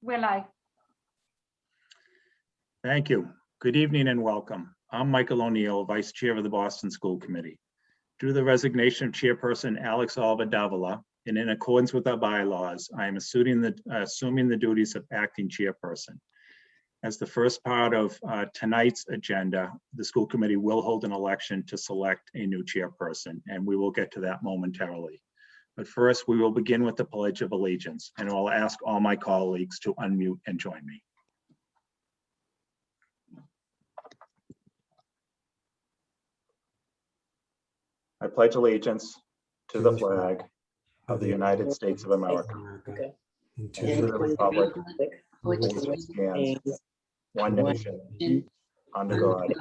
We're live. Thank you. Good evening and welcome. I'm Michael O'Neill, Vice Chair of the Boston School Committee. Due to the resignation of Chairperson Alex Alva Davila, and in accordance with our bylaws, I am assuming the duties of acting chairperson. As the first part of tonight's agenda, the school committee will hold an election to select a new chairperson, and we will get to that momentarily. But first, we will begin with the Pledge of Allegiance, and I'll ask all my colleagues to unmute and join me. I pledge allegiance to the flag of the United States of America, and to the republic for which it stands, one nation, under God,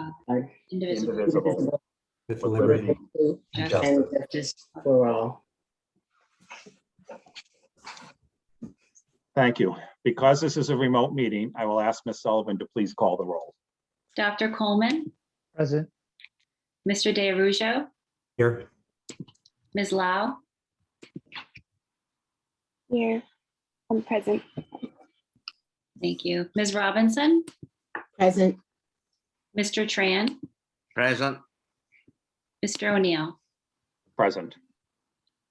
indivisible, with liberty and justice for all. Thank you. Because this is a remote meeting, I will ask Ms. Sullivan to please call the roll. Dr. Coleman, Present. Mr. DeArujo, Here. Ms. Lau, Here, I'm present. thank you. Ms. Robinson, Present. Mr. Tran, Present. Mr. O'Neill. Present.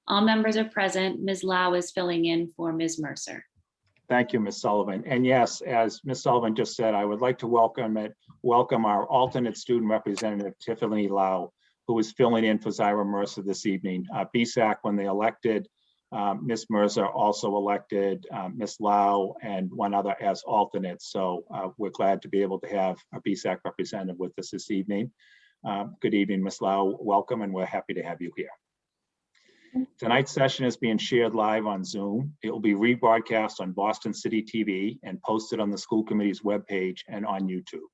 All members are present. Ms. Lau is filling in for Ms. Mercer. Thank you, Ms. Sullivan. And yes, as Ms. Sullivan just said, I would like to welcome our alternate student representative, Tiffany Lau, who is filling in for Zyra Mercer this evening. BSAC, when they elected Ms. Mercer, also elected Ms. Lau and one other as alternates. So we're glad to be able to have a BSAC representative with us this evening. Good evening, Ms. Lau. Welcome, and we're happy to have you here. Tonight's session is being shared live on Zoom. It will be rebroadcast on Boston City TV and posted on the school committee's webpage and on YouTube.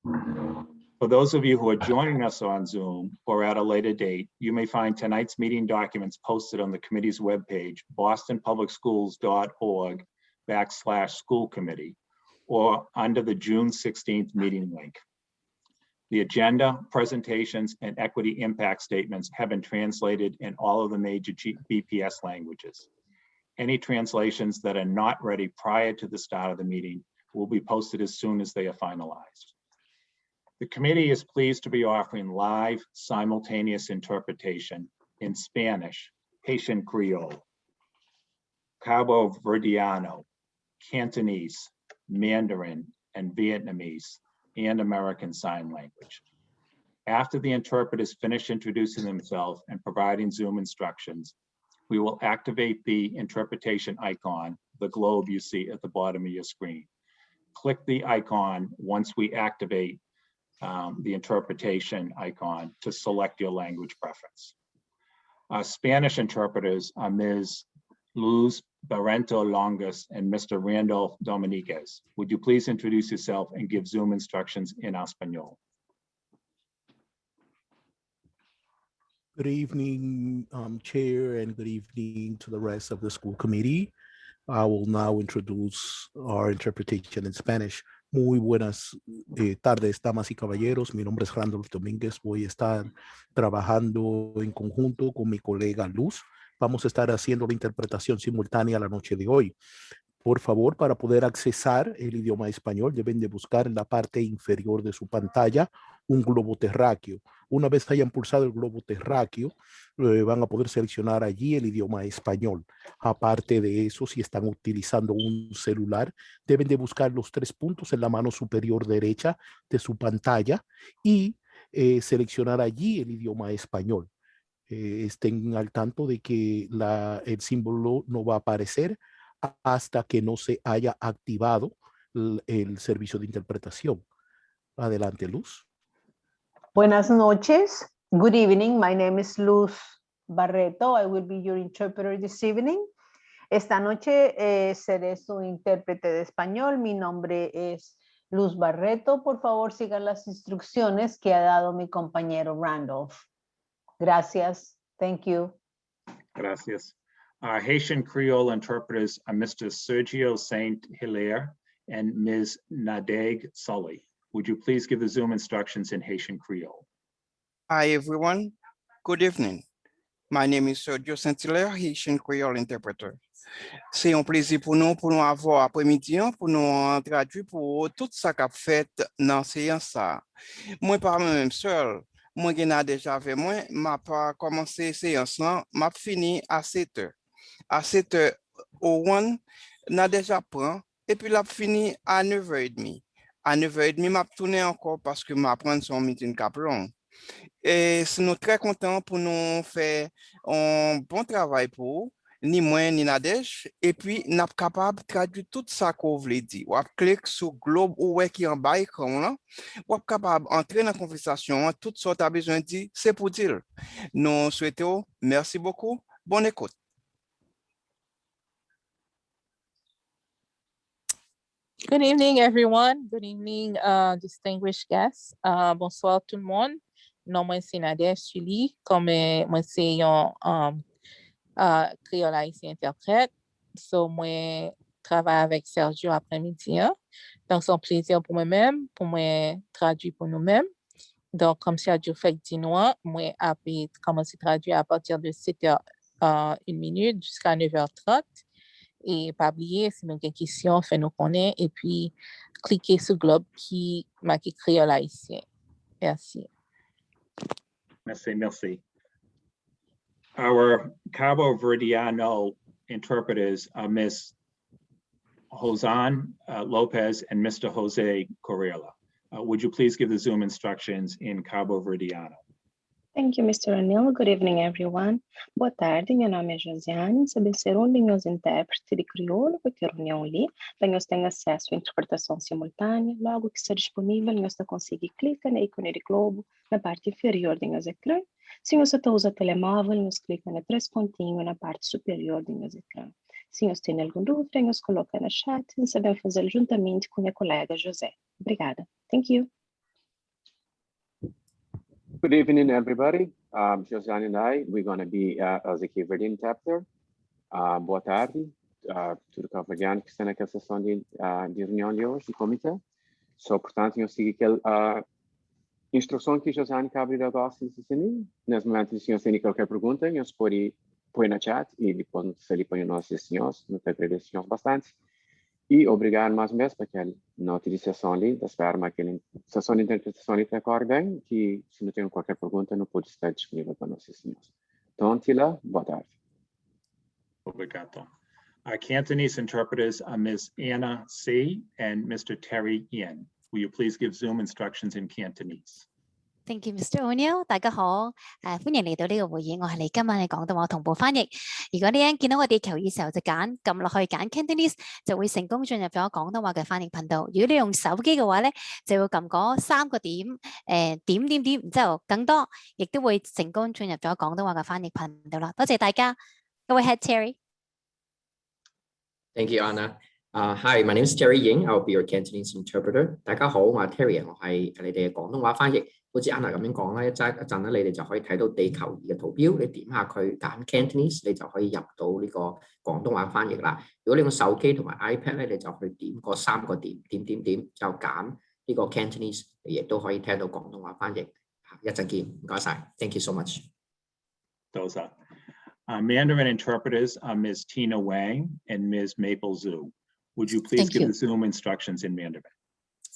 For those of you who are joining us on Zoom or at a later date, you may find tonight's meeting documents posted on the committee's webpage, bostonpublicschools.org/school committee, or under the June 16th meeting link. The agenda, presentations, and equity impact statements have been translated in all of the major BPS languages. Any translations that are not ready prior to the start of the meeting will be posted as soon as they are finalized. The committee is pleased to be offering live simultaneous interpretation in Spanish, Haitian Creole, Cabo Verdeano, Cantonese, Mandarin, and Vietnamese, and American Sign Language. After the interpreters finish introducing themselves and providing Zoom instructions, we will activate the interpretation icon, the globe you see at the bottom of your screen. Click the icon once we activate the interpretation icon to select your language preference. Spanish interpreters are Ms. Luz Barrento Longas and Mr. Randolph Dominguez. Would you please introduce yourself and give Zoom instructions in Espanol? Good evening, Chair, and good evening to the rest of the school committee. I will now introduce our interpretation in Spanish. Muy buenas tardes, damas y caballeros. Mi nombre es Randolph Domínguez. Voy a estar trabajando en conjunto con mi colega Luz. Vamos a estar haciendo la interpretación simultánea la noche de hoy. Por favor, para poder accesar el idioma español, deben de buscar en la parte inferior de su pantalla un globo terráqueo. Una vez hayan pulsado el globo terráqueo, van a poder seleccionar allí el idioma español. Aparte de eso, si están utilizando un celular, deben de buscar los 3 puntos en la mano superior derecha de su pantalla y seleccionar allí el idioma español. Estén al tanto de que el símbolo no va a aparecer hasta que no se haya activado el servicio de interpretación. Adelante, Luz. Buenas noches. Good evening. My name is Luz Barreto. I will be your interpreter this evening. Esta noche seré su intérprete de español. Mi nombre es Luz Barreto. Por favor, sigan las instrucciones que ha dado mi compañero Randolph. Gracias. Thank you. Gracias. Haitian Creole interpreters are Mr. Sergio Saint Hilaire and Ms. Nadeg Sully. Would you please give the Zoom instructions in Haitian Creole? Hi, everyone. Good evening. My name is Sergio Saint-Hilaire, Haitian Creole interpreter. C'est un plaisir pour nous avoir après-midi pour nous traduire pour tout ça qu'a fait dans séance ça. Moi pas même seul, moi qui n'a déjà avec moi, m'a pas commencé séance là, m'a fini à 7 heures. À 7 heures au 1 n'a déjà prend et puis l'a fini à 9h30. À 9h30 m'a tourné encore parce que m'a prendre son meeting cap long. Et nous très contents pour nous faire un bon travail pour ni moi ni Nadège et puis nous sommes capables de traduire tout ça qu'on voulait dire. On clique sur globe ou qui en bas écran là, on est capable d'entrer dans la conversation, tout ce que tu as besoin de dire, c'est pour dire. Nous souhaitons, merci beaucoup, bonne écoute. Good evening, everyone. Good evening, distinguished guests. Bonsoir tout le monde. Non, moi c'est Nadège Sully, comme moi c'est un créole haïtien interprète. So moi travaille avec Sergio après-midi. Donc c'est un plaisir pour moi-même, pour moi traduire pour nous-mêmes. Donc comme Sergio fait dit moi après commencer à traduire à partir de 7h01 jusqu'à 9h30. Et pas oublier, si nous avons des questions, faites-nous connaître et puis cliquez sur globe qui marque créole haïtien. Merci. Merci. Our Cabo Verdeano interpreters are Ms. Josan Lopez and Mr. Jose Correa. Would you please give the Zoom instructions in Cabo Verdeano? Thank you, Mr. O'Neill. Good evening, everyone. Boa tarde, meu nome é Josiane. Saber ser um dos intérpretes de crioulo que reunião ali, nós temos acesso à interpretação simultânea. Logo que está disponível, nós conseguimos clicar no ícone de globo na parte inferior do nosso ecrã. Se você usa telemóvel, nós clica no 3 pontinhos na parte superior do nosso ecrã. Se você tem alguma dúvida, nós coloca no chat e sabemos fazer juntamente com meu colega José. Obrigada. Thank you. Good evening, everybody. Josiane and I, we're going to be as a Cape Verdean interpreter. Boa tarde. Tudo Cabo Verdeano que está naquela sessão de reunião de hoje, de comitê. Portanto, eu sigo aquela instrução que Josiane Cabrera gosta de ensinar. Nesse momento, se você tem qualquer pergunta, você pode pôr no chat e depois se ele põe nos senhores, nós agradecemos bastante. E obrigado mais uma vez por aquela utilização ali, espero que aquela sessão de interpretação ali está correndo bem, que se não tem qualquer pergunta, não pode estar disponível para nós, senhores. Então, Tila, boa tarde. Obrigado. Our Cantonese interpreters are Ms. Anna C. and Mr. Terry Yin. Will you please give Zoom instructions in Cantonese? Thank you, Mr. O'Neill。大家好，歡迎嚟到呢個會議，我係你今晚嘅廣東話同步翻譯。如果你見到個地球儀嘅時候，就撳落去揀 Cantonese， 就會成功進入咗廣東話嘅翻譯頻道。如果你用手機嘅話咧，就會撳嗰3個點，點，然之後更多，亦都會成功進入咗廣東話嘅翻譯頻道啦。多謝大家。Go ahead, Terry. Thank you, Anna. Hi, my name is Terry Ying. I'll be your Cantonese interpreter. 大家好，我係 Terry， 我係你哋嘅廣東話翻譯。好似 Anna 咁樣講啦，一陣咧，你哋就可以睇到地球儀嘅圖標，你點下佢揀 Cantonese， 你就可以入到呢個廣東話翻譯啦。如果你用手機同埋 iPad 咧，你就去點嗰3個點，就揀呢個 Cantonese， 你亦都可以聽到廣東話翻譯。一陣見，唔該晒 ，Thank you so much。Those are Mandarin interpreters are Ms. Tina Wang and Ms. Maple Zhu. Would you please give the Zoom instructions in Mandarin?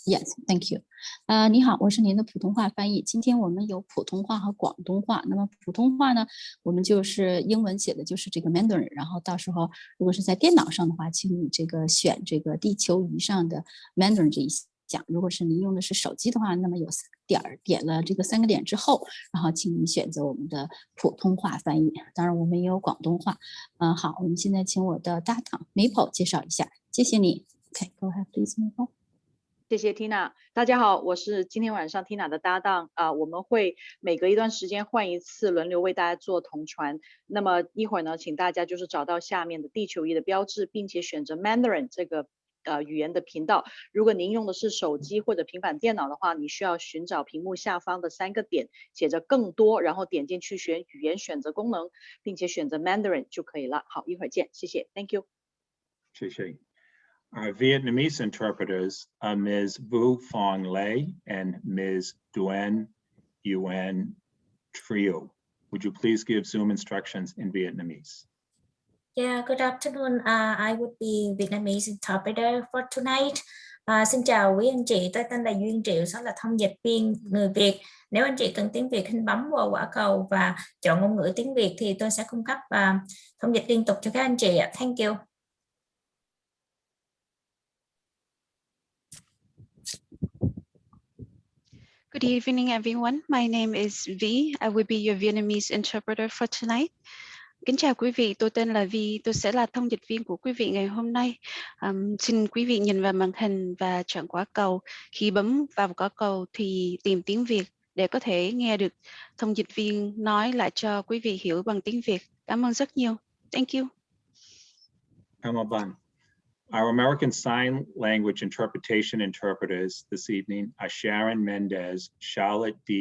Yes, thank you. 你好，我是您的普通话翻译。今天我们有普通话和广东话。那么普通话呢，我们就是英文写的就是这个 Mandarin， 然后到时候如果是在电脑上的话，请你这个选这个地球仪上的 Mandarin 这一项。如果是您用的是手机的话，那么有点了这个3个点之后，然后请你选择我们的普通话翻译。当然我们也有广东话。好，我们现在请我的搭档 Maple 介绍一下。谢谢你。Okay, go ahead, please, Maple. 谢谢 Tina， 大家好，我是今天晚上 Tina 的搭档我们会每隔一段时间换一次，轮流为大家做同传。那么一会儿呢，请大家就是找到下面的地球仪的标志，并且选择 Mandarin 这个语言的频道。如果您用的是手机或者平板电脑的话，你需要寻找屏幕下方的3个点，写着更多，然后点进去选语言选择功能，并且选择 Mandarin 就可以了。好，一会儿见，谢谢 ，Thank you。谢谢。Our Vietnamese interpreters are Ms. Vu Phong Le and Ms. Duen Yuen Trio. Would you please give Zoom instructions in Vietnamese? Yeah, good afternoon. I would be Vietnamese interpreter for tonight. Xin chào quý anh chị, tôi tên là Duyên Triệu, sẽ là thông dịch viên người Việt. Nếu anh chị cần tiếng Việt, xin bấm vào quả cầu và chọn ngôn ngữ tiếng Việt thì tôi sẽ cung cấp thông dịch liên tục cho các anh chị ạ. Thank you. Good evening, everyone. My name is V. I will be your Vietnamese interpreter for tonight. Kính chào quý vị, tôi tên là Vi, tôi sẽ là thông dịch viên của quý vị ngày hôm nay. Xin quý vị nhìn vào màn hình và chọn quả cầu. Khi bấm vào quả cầu thì tìm tiếng Việt để có thể nghe được thông dịch viên nói lại cho quý vị hiểu bằng tiếng Việt. Cảm ơn rất nhiều. Thank you. Cảm ơn bạn. Our American Sign Language interpretation interpreters this evening are Sharon Mendez, Charlotte D.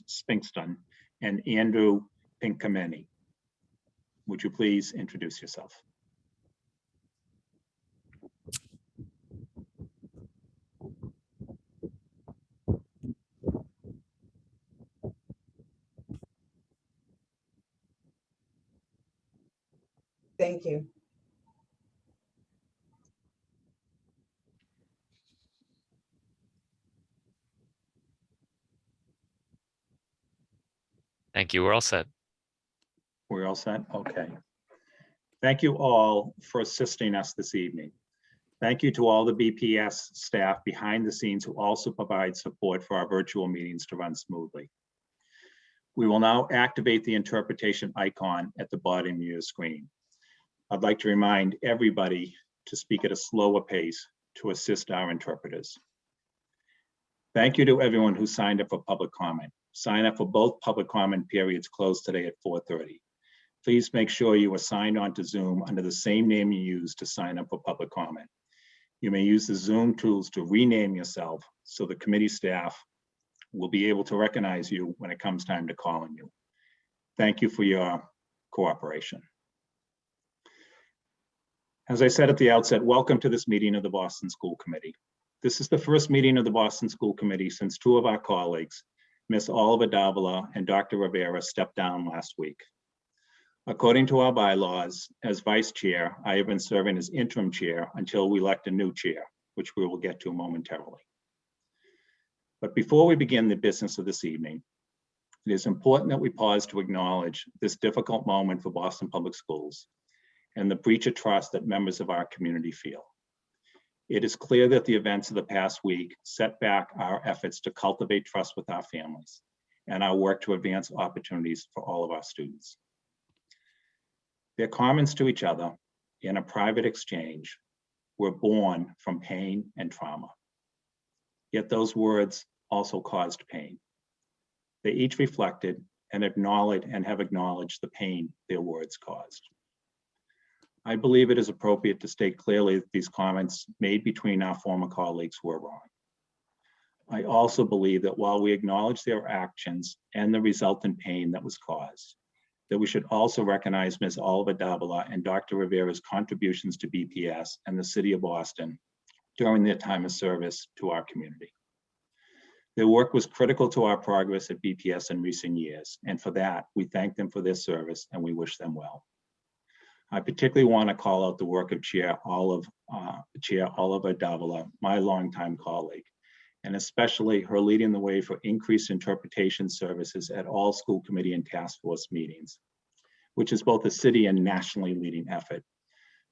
Spinkston, and Andrew Pinkameni. Would you please introduce yourself? Thank you. Thank you. We're all set. We're all set? Okay. Thank you all for assisting us this evening. Thank you to all the BPS staff behind the scenes who also provide support for our virtual meetings to run smoothly. We will now activate the interpretation icon at the bottom of your screen. I'd like to remind everybody to speak at a slower pace to assist our interpreters. Thank you to everyone who signed up for public comment. Sign up for both public comment periods closed today at 4:30. Please make sure you are signed on to Zoom under the same name you used to sign up for public comment. You may use the Zoom tools to rename yourself so the committee staff will be able to recognize you when it comes time to call on you. Thank you for your cooperation. As I said at the outset, welcome to this meeting of the Boston School Committee. This is the first meeting of the Boston School Committee since two of our colleagues, Ms. Oliver Davila and Dr. Rivera, stepped down last week. According to our bylaws, as vice chair, I have been serving as interim chair until we elect a new chair, which we will get to momentarily. But before we begin the business of this evening, it is important that we pause to acknowledge this difficult moment for Boston Public Schools and the breach of trust that members of our community feel. It is clear that the events of the past week set back our efforts to cultivate trust with our families and our work to advance opportunities for all of our students. Their comments to each other in a private exchange were born from pain and trauma. Yet those words also caused pain. They each reflected and have acknowledged the pain their words caused. I believe it is appropriate to state clearly that these comments made between our former colleagues were wrong. I also believe that while we acknowledge their actions and the resultant pain that was caused, that we should also recognize Ms. Oliver Davila and Dr. Rivera's contributions to BPS and the City of Boston during their time of service to our community. Their work was critical to our progress at BPS in recent years, and for that, we thank them for their service and we wish them well. I particularly want to call out the work of Chair Oliver Davila, my longtime colleague, and especially her leading the way for increased interpretation services at all school committee and task force meetings, which is both a city and nationally leading effort.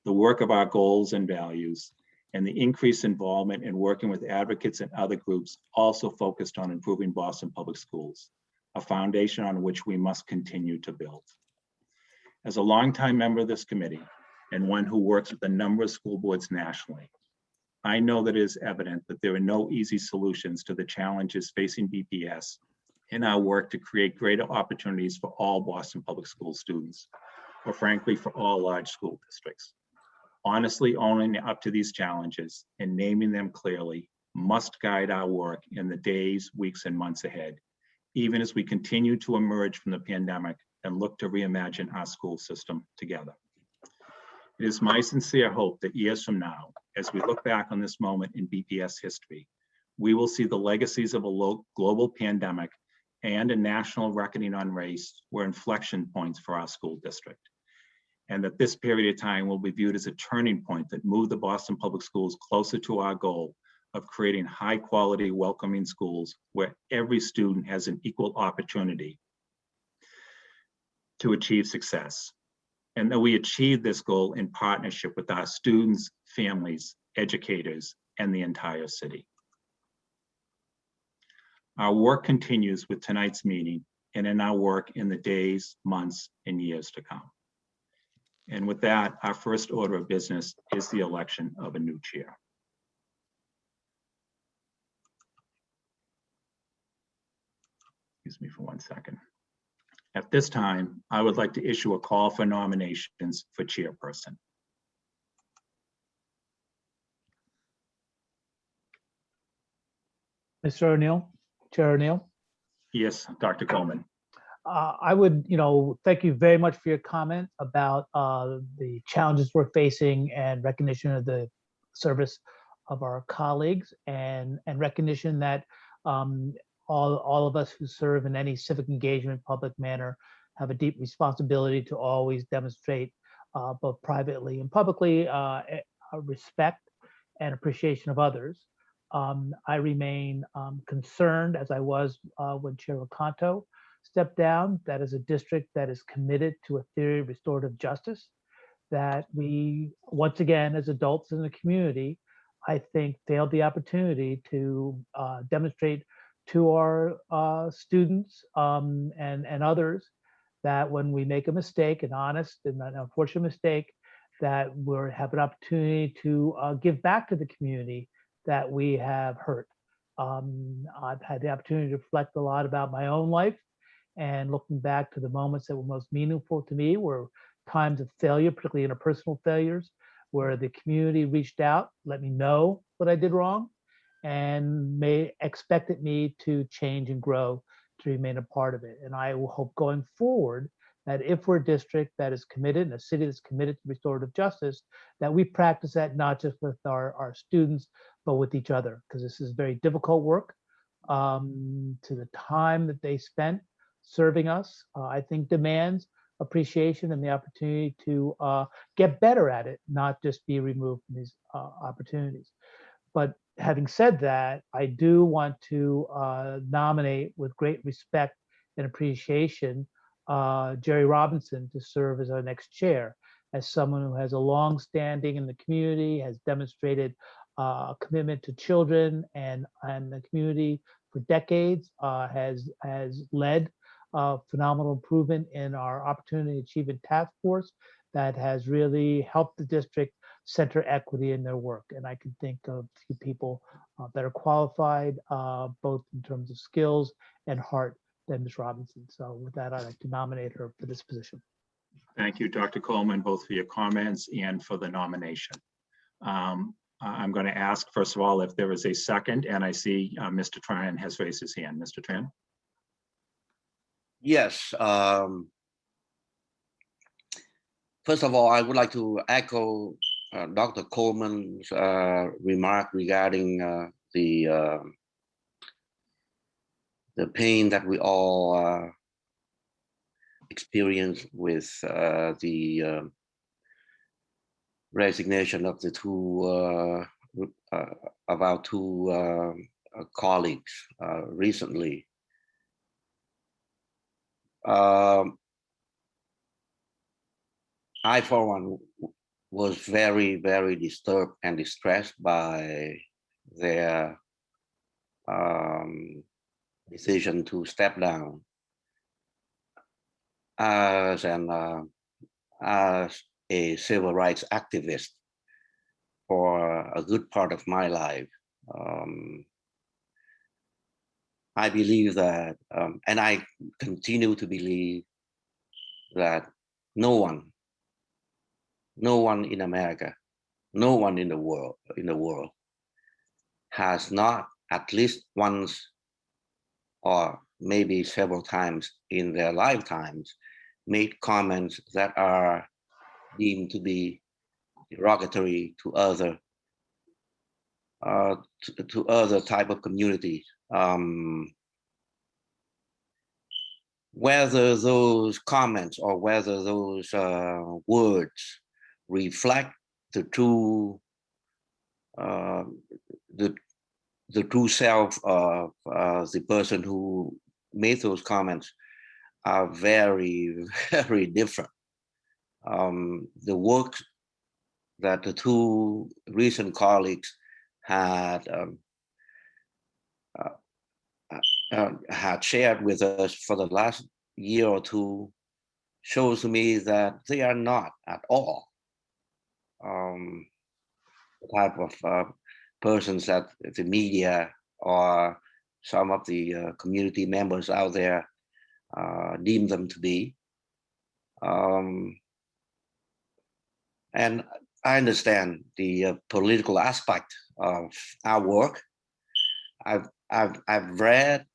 The work of our goals and values and the increased involvement in working with advocates and other groups also focused on improving Boston Public Schools, a foundation on which we must continue to build. As a longtime member of this committee and one who works with a number of school boards nationally, I know that it is evident that there are no easy solutions to the challenges facing BPS in our work to create greater opportunities for all Boston Public School students, or frankly, for all large school districts. Honestly owning up to these challenges and naming them clearly must guide our work in the days, weeks, and months ahead, even as we continue to emerge from the pandemic and look to reimagine our school system together. It is my sincere hope that years from now, as we look back on this moment in BPS history, we will see the legacies of a global pandemic and a national reckoning on race were inflection points for our school district. And that this period of time will be viewed as a turning point that moved the Boston Public Schools closer to our goal of creating high quality, welcoming schools where every student has an equal opportunity to achieve success. And that we achieve this goal in partnership with our students, families, educators, and the entire city. Our work continues with tonight's meeting and in our work in the days, months, and years to come. And with that, our first order of business is the election of a new chair. Excuse me for 1 second. At this time, I would like to issue a call for nominations for chairperson. Mr. O'Neill, Chair O'Neill. Yes, Dr. Coleman. I would, thank you very much for your comment about the challenges we're facing and recognition of the service of our colleagues and recognition that all of us who serve in any civic engagement, public manner, have a deep responsibility to always demonstrate both privately and publicly respect and appreciation of others. I remain concerned, as I was when Chair Ocanto stepped down, that is a district that is committed to a theory of restorative justice, that we, once again, as adults in the community, I think failed the opportunity to demonstrate to our students and others that when we make a mistake, an honest and an unfortunate mistake, that we have an opportunity to give back to the community that we have hurt. I've had the opportunity to reflect a lot about my own life, and looking back to the moments that were most meaningful to me were times of failure, particularly interpersonal failures, where the community reached out, let me know what I did wrong, and expected me to change and grow to remain a part of it. And I will hope going forward that if we're a district that is committed and a city that's committed to restorative justice, that we practice that not just with our students, but with each other, because this is very difficult work. To the time that they spent serving us, I think demands appreciation and the opportunity to get better at it, not just be removed from these opportunities. But having said that, I do want to nominate with great respect and appreciation Jerry Robinson to serve as our next chair, as someone who has a long standing in the community, has demonstrated a commitment to children and the community for decades, has led phenomenal improvement in our Opportunity Achievement Task Force that has really helped the district center equity in their work. And I can think of a few people that are qualified, both in terms of skills and heart, than Ms. Robinson. So with that, I'd like to nominate her for this position. Thank you, Dr. Coleman, both for your comments and for the nomination. I'm going to ask, first of all, if there is a second, and I see Mr. Tran has raised his hand. Mr. Tran? Yes. First of all, I would like to echo Dr. Coleman's remark regarding the pain that we all experience with the resignation of the two of our two colleagues recently. I, for one, was very, very disturbed and distressed by their decision to step down as a civil rights activist for a good part of my life. I believe that, and I continue to believe that no one in America, no one in the world has not at least once or maybe several times in their lifetimes made comments that are deemed to be derogatory to other type of communities. whether those comments or whether those words reflect the true the true self of the person who made those comments are very, very different. The work that the two recent colleagues had shared with us for the last year or two shows me that they are not at all the type of persons that the media or some of the community members out there deem them to be. And I understand the political aspect of our work. I've read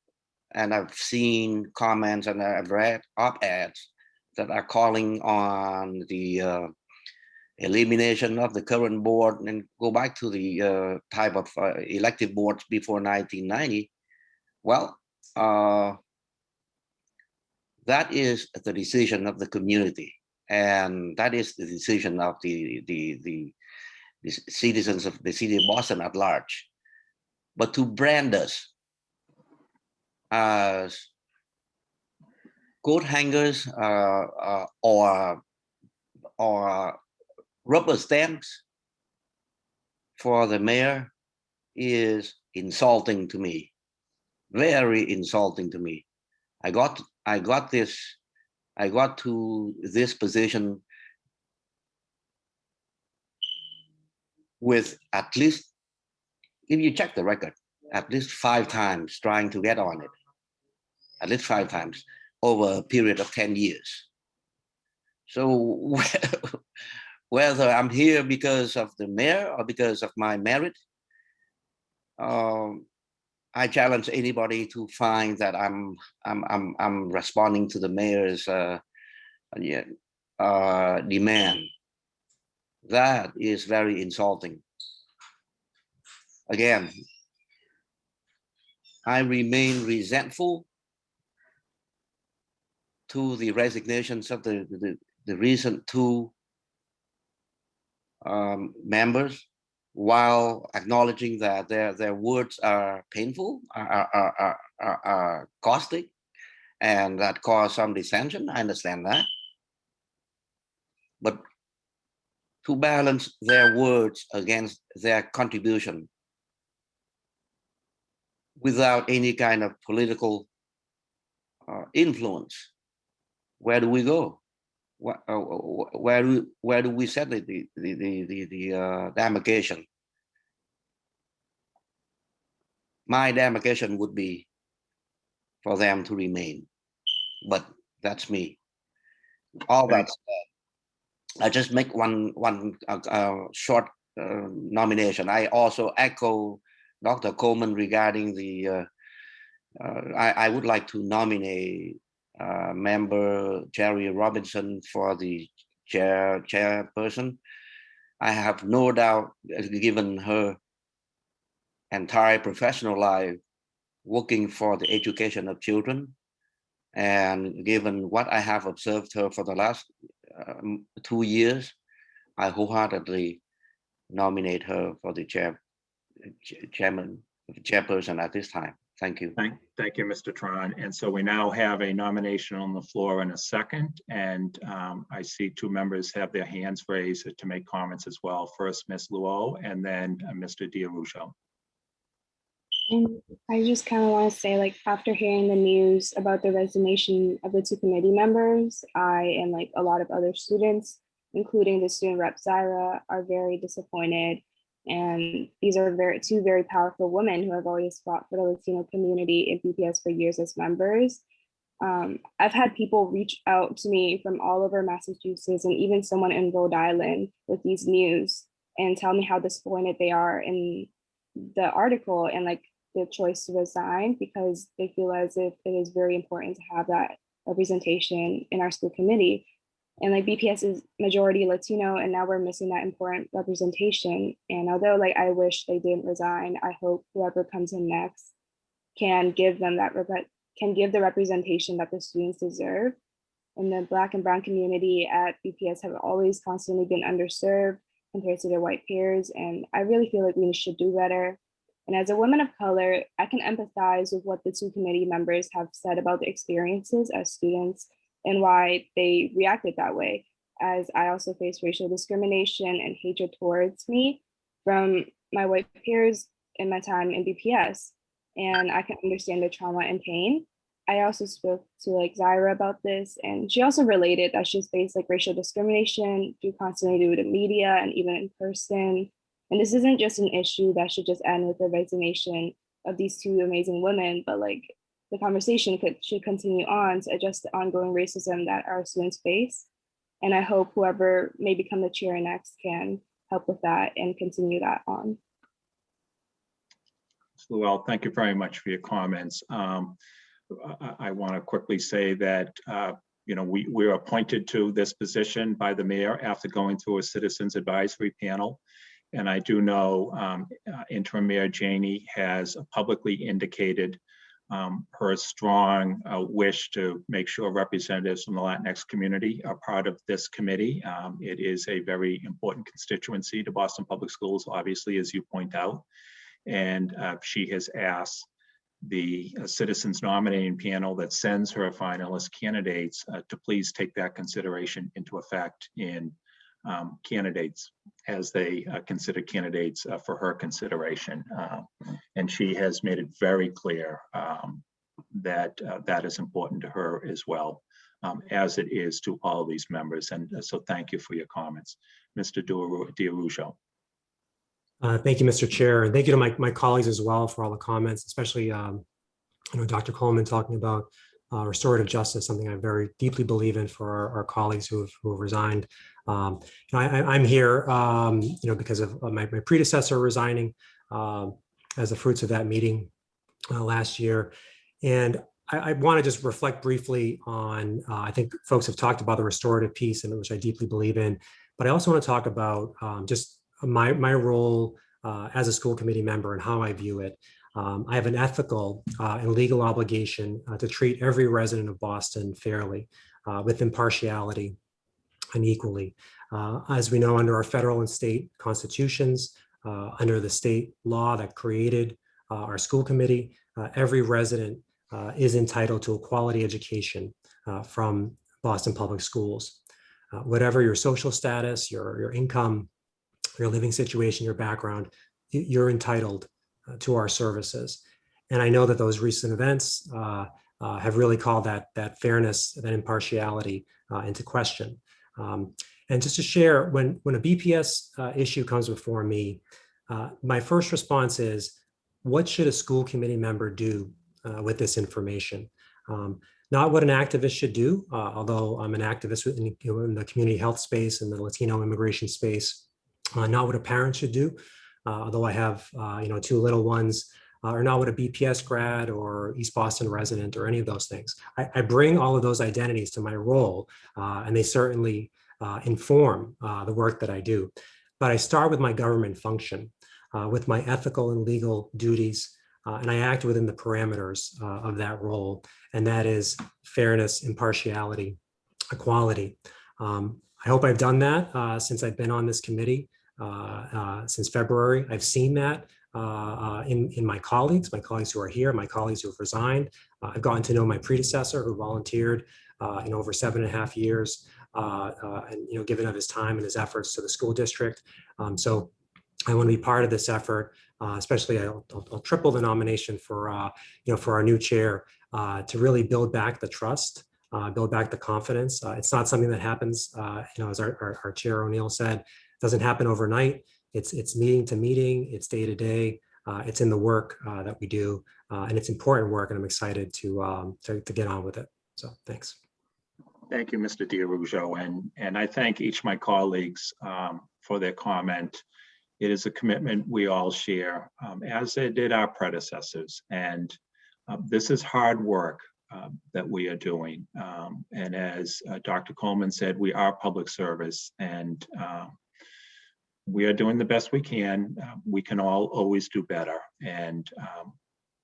and I've seen comments and I've read op-eds that are calling on the elimination of the current board and go back to the type of elective boards before 1990. Well, that is the decision of the community, and that is the decision of the citizens of the city of Boston at large. But to brand us as coat hangers or rubber stamps for the mayor is insulting to me, very insulting to me. I got to this position with at least, if you check the record, at least 5 times trying to get on it, at least 5 times over a period of 10 years. So whether I'm here because of the mayor or because of my merit, I challenge anybody to find that I'm responding to the mayor's demand. That is very insulting. Again, I remain resentful to the resignations of the recent 2 members, while acknowledging that their words are painful, are caustic, and that cause some dissension. I understand that. But to balance their words against their contribution without any kind of political influence, where do we go? Where do we set the demarcation? My demarcation would be for them to remain, but that's me. All that said, I just make one short nomination. I also echo Dr. Coleman regarding the. I would like to nominate member Jerry Robinson for the chairperson. I have no doubt, given her entire professional life working for the education of children, and given what I have observed her for the last 2 years, I wholeheartedly nominate her for the chairperson at this time. Thank you. Thank you, Mr. Tran. And so we now have a nomination on the floor and a second. And I see 2 members have their hands raised to make comments as well. First, Ms. Luo, and then Mr. D'Arrujo. And I just kind of want to say, like, after hearing the news about the resignation of the 2 committee members, I and like a lot of other students, including the student rep Zaira, are very disappointed. And these are 2 very powerful women who have always fought for the Latino community in BPS for years as members. I've had people reach out to me from all over Massachusetts and even someone in Rhode Island with these news and tell me how disappointed they are in the article and like the choice to resign, because they feel as if it is very important to have that representation in our school committee. And like BPS is majority Latino, and now we're missing that important representation. And although like I wish they didn't resign, I hope whoever comes in next can give them that can give the representation that the students deserve. And the Black and Brown community at BPS have always constantly been underserved compared to their white peers. And I really feel like we should do better. And as a woman of color, I can empathize with what the two committee members have said about the experiences as students and why they reacted that way, as I also face racial discrimination and hatred towards me from my white peers in my time in BPS. And I can understand the trauma and pain. I also spoke to like Zaira about this, and she also related that she's faced like racial discrimination constantly due to media and even in person. And this isn't just an issue that should just end with the resignation of these two amazing women, but like the conversation should continue on to address the ongoing racism that our students face. And I hope whoever may become the chair next can help with that and continue that on. Well, thank you very much for your comments. I want to quickly say that we were appointed to this position by the mayor after going through a citizens advisory panel. And I do know Interim Mayor Janey has publicly indicated her strong wish to make sure representatives from the Latinx community are part of this committee. It is a very important constituency to Boston Public Schools, obviously, as you point out. And she has asked the citizens nominating panel that sends her finalist candidates to please take that consideration into effect in candidates as they consider candidates for her consideration. And she has made it very clear that that is important to her as well, as it is to all of these members. And so thank you for your comments. Mr. D'Araujo. Thank you, Mr. Chair, and thank you to my colleagues as well for all the comments, especially Dr. Coleman talking about restorative justice, something I very deeply believe in for our colleagues who have resigned. I'm here, because of my predecessor resigning as the fruits of that meeting last year. And I want to just reflect briefly on, I think folks have talked about the restorative piece, and which I deeply believe in, but I also want to talk about just my role as a school committee member and how I view it. I have an ethical and legal obligation to treat every resident of Boston fairly, with impartiality and equally. As we know, under our federal and state constitutions, under the state law that created our school committee, every resident is entitled to a quality education from Boston Public Schools. Whatever your social status, your income, your living situation, your background, you're entitled to our services. And I know that those recent events have really called that fairness, that impartiality into question. And just to share, when a BPS issue comes before me, my first response is, what should a school committee member do with this information? Not what an activist should do, although I'm an activist in the community health space and the Latino immigration space. Not what a parent should do, although I have two little ones, or not what a BPS grad or East Boston resident or any of those things. I bring all of those identities to my role, and they certainly inform the work that I do. But I start with my government function, with my ethical and legal duties, and I act within the parameters of that role, and that is fairness, impartiality, equality. I hope I've done that since I've been on this committee. Since February, I've seen that in my colleagues who are here, my colleagues who have resigned. I've gotten to know my predecessor who volunteered in over 7.5 years, and given of his time and his efforts to the school district. So I want to be part of this effort, especially I'll triple the nomination for our new chair to really build back the trust, build back the confidence. It's not something that happens, as our chair O'Neill said, it doesn't happen overnight. It's meeting to meeting, it's day to day, it's in the work that we do, and it's important work, and I'm excited to get on with it. So thanks. Thank you, Mr. D'Araujo, and I thank each of my colleagues for their comment. It is a commitment we all share, as did our predecessors, and this is hard work that we are doing. And as Dr. Coleman said, we are public service, and we are doing the best we can. We can all always do better. And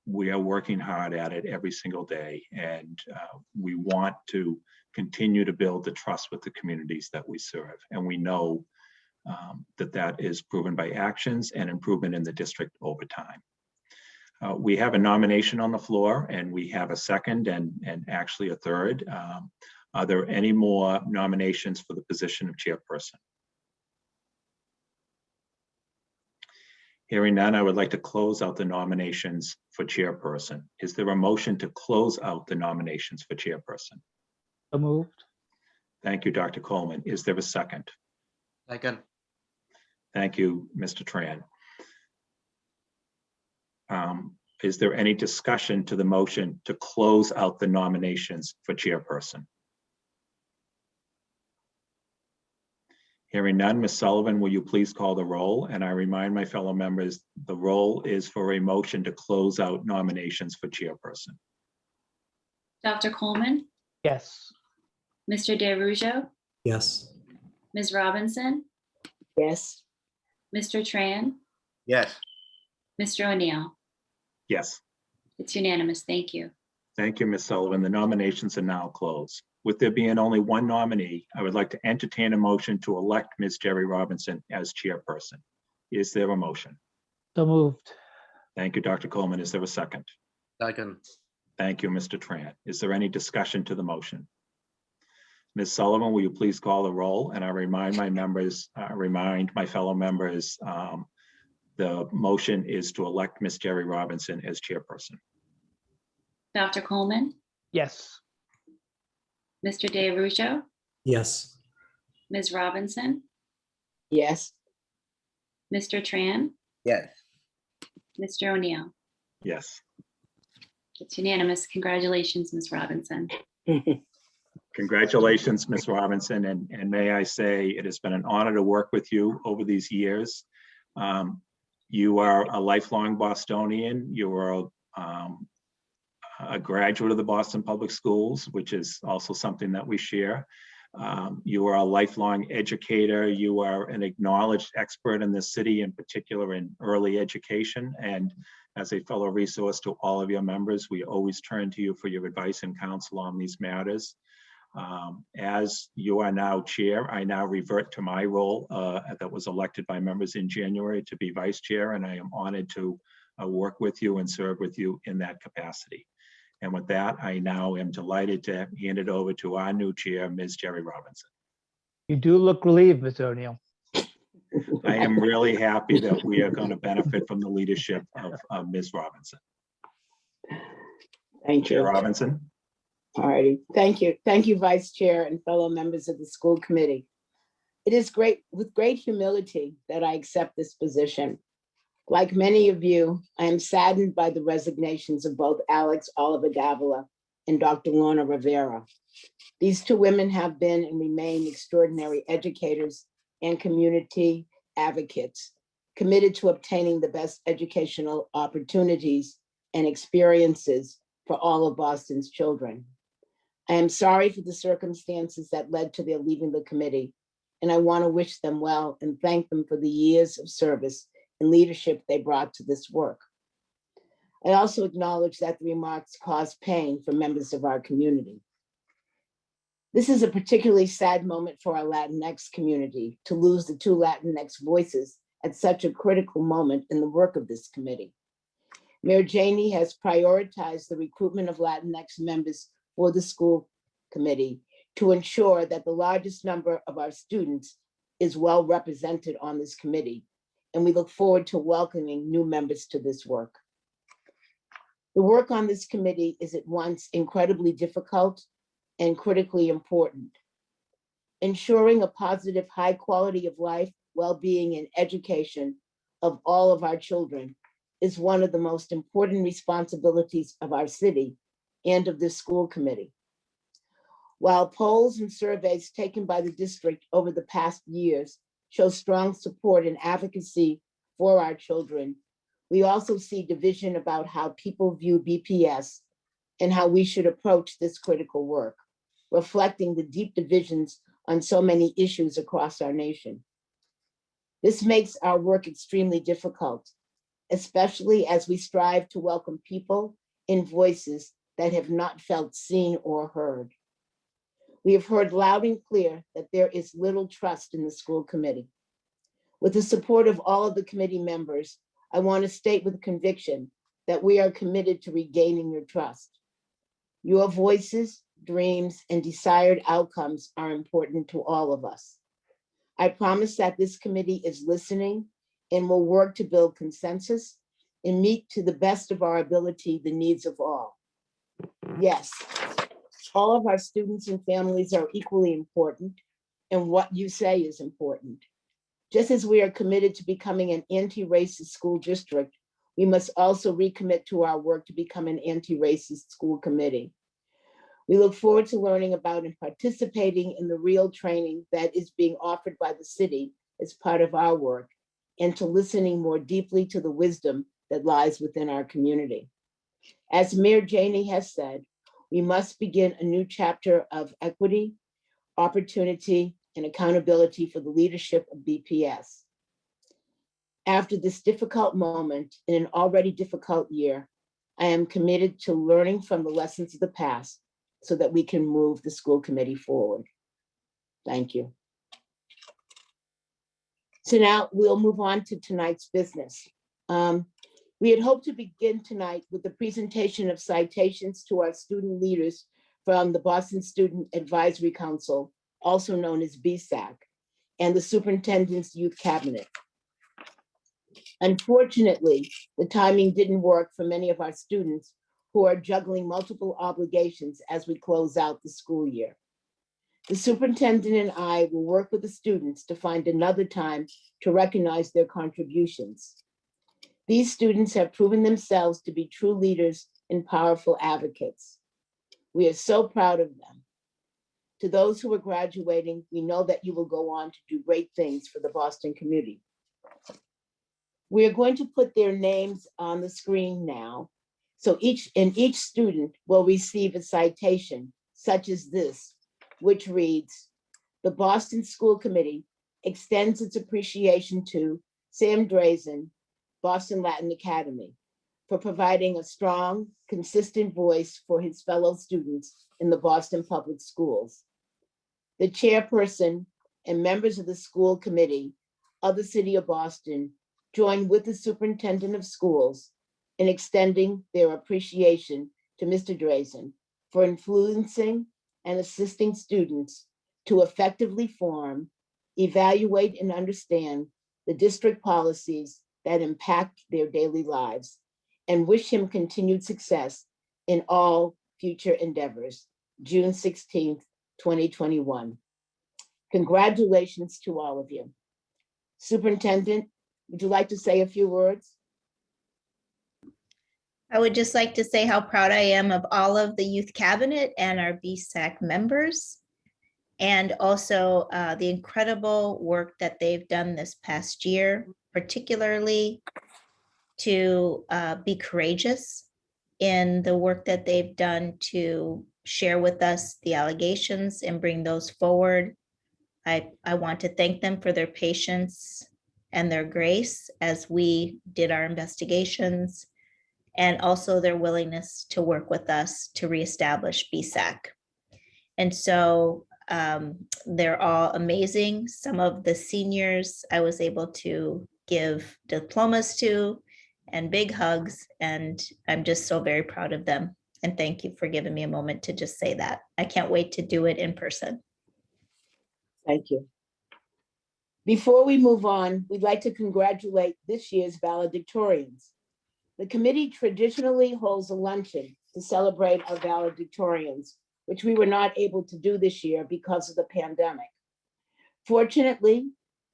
we are working hard at it every single day, and we want to continue to build the trust with the communities that we serve. And we know that is proven by actions and improvement in the district over time. We have a nomination on the floor, and we have a second and actually a third. Are there any more nominations for the position of chairperson? Hearing none, I would like to close out the nominations for chairperson. Is there a motion to close out the nominations for chairperson? So moved. Thank you, Dr. Coleman. Is there a second? Second. Thank you, Mr. Tran. Is there any discussion to the motion to close out the nominations for chairperson? Hearing none, Ms. Sullivan, will you please call the roll? And I remind my fellow members, the roll is for a motion to close out nominations for chairperson. Dr. Coleman, Yes. Mr. DeRujo, Yes. Ms. Robinson, Yes. Mr. Tran, Yes. Mr. O'Neill. Yes. It's unanimous. Thank you. Thank you, Ms. Sullivan. The nominations are now closed. With there being only one nominee, I would like to entertain a motion to elect Ms. Jerry Robinson as chairperson. Is there a motion? So moved. Thank you, Dr. Coleman. Is there a second? Second. Thank you, Mr. Tran. Is there any discussion to the motion? Ms. Sullivan, will you please call the roll? And I remind my members, my fellow members, the motion is to elect Ms. Jerry Robinson as chairperson. Dr. Coleman, Yes. Mr. DeRujo, Yes. Ms. Robinson, Yes. Mr. Tran, Yes. Mr. O'Neill. Yes. It's unanimous. Congratulations, Ms. Robinson. Congratulations, Ms. Robinson, and may I say it has been an honor to work with you over these years. You are a lifelong Bostonian. You are a graduate of the Boston Public Schools, which is also something that we share. You are a lifelong educator. You are an acknowledged expert in this city, in particular in early education. And as a fellow resource to all of your members, we always turn to you for your advice and counsel on these matters. As you are now chair, I now revert to my role that was elected by members in January to be vice chair, and I am honored to work with you and serve with you in that capacity. And with that, I now am delighted to hand it over to our new chair, Ms. Jerry Robinson. You do look relieved, Mr. O'Neill. I am really happy that we are going to benefit from the leadership of Ms. Robinson. Thank you. Chair Robinson. All righty. Thank you. Thank you, Vice Chair and fellow members of the school committee. It is with great humility that I accept this position. Like many of you, I am saddened by the resignations of both Alex Oliver Davila and Dr. Lorna Rivera. These two women have been and remain extraordinary educators and community advocates, committed to obtaining the best educational opportunities and experiences for all of Boston's children. I am sorry for the circumstances that led to their leaving the committee, and I want to wish them well and thank them for the years of service and leadership they brought to this work. I also acknowledge that the remarks caused pain for members of our community. This is a particularly sad moment for our Latinx community to lose the two Latinx voices at such a critical moment in the work of this committee. Mayor Janey has prioritized the recruitment of Latinx members for the school committee to ensure that the largest number of our students is well represented on this committee, and we look forward to welcoming new members to this work. The work on this committee is at once incredibly difficult and critically important. Ensuring a positive, high quality of life, well-being, and education of all of our children is one of the most important responsibilities of our city and of this school committee. While polls and surveys taken by the district over the past years show strong support and advocacy for our children, we also see division about how people view BPS and how we should approach this critical work, reflecting the deep divisions on so many issues across our nation. This makes our work extremely difficult, especially as we strive to welcome people and voices that have not felt seen or heard. We have heard loud and clear that there is little trust in the school committee. With the support of all of the committee members, I want to state with conviction that we are committed to regaining your trust. Your voices, dreams, and desired outcomes are important to all of us. I promise that this committee is listening and will work to build consensus and meet to the best of our ability the needs of all. Yes, all of our students and families are equally important, and what you say is important. Just as we are committed to becoming an anti-racist school district, we must also recommit to our work to become an anti-racist school committee. We look forward to learning about and participating in the real training that is being offered by the city as part of our work, and to listening more deeply to the wisdom that lies within our community. As Mayor Janey has said, we must begin a new chapter of equity, opportunity, and accountability for the leadership of BPS. After this difficult moment in an already difficult year, I am committed to learning from the lessons of the past so that we can move the school committee forward. Thank you. So now we'll move on to tonight's business. We had hoped to begin tonight with the presentation of citations to our student leaders from the Boston Student Advisory Council, also known as BSAC, and the Superintendent's Youth Cabinet. Unfortunately, the timing didn't work for many of our students who are juggling multiple obligations as we close out the school year. The superintendent and I will work with the students to find another time to recognize their contributions. These students have proven themselves to be true leaders and powerful advocates. We are so proud of them. To those who are graduating, we know that you will go on to do great things for the Boston community. We are going to put their names on the screen now. So each student will receive a citation such as this, which reads, the Boston School Committee extends its appreciation to Sam Drazen, Boston Latin Academy, for providing a strong, consistent voice for his fellow students in the Boston Public Schools. The chairperson and members of the school committee of the City of Boston join with the superintendent of schools in extending their appreciation to Mr. Drazen for influencing and assisting students to effectively form, evaluate, and understand the district policies that impact their daily lives, and wish him continued success in all future endeavors. June 16th, 2021. Congratulations to all of you. Superintendent, would you like to say a few words? I would just like to say how proud I am of all of the youth cabinet and our BSAC members, and also the incredible work that they've done this past year, particularly to be courageous in the work that they've done to share with us the allegations and bring those forward. I want to thank them for their patience and their grace as we did our investigations, and also their willingness to work with us to reestablish BSAC. And so they're all amazing. Some of the seniors I was able to give diplomas to and big hugs, and I'm just so very proud of them. And thank you for giving me a moment to just say that. I can't wait to do it in person. Thank you. Before we move on, we'd like to congratulate this year's valedictorians. The committee traditionally holds a luncheon to celebrate our valedictorians, which we were not able to do this year because of the pandemic. Fortunately,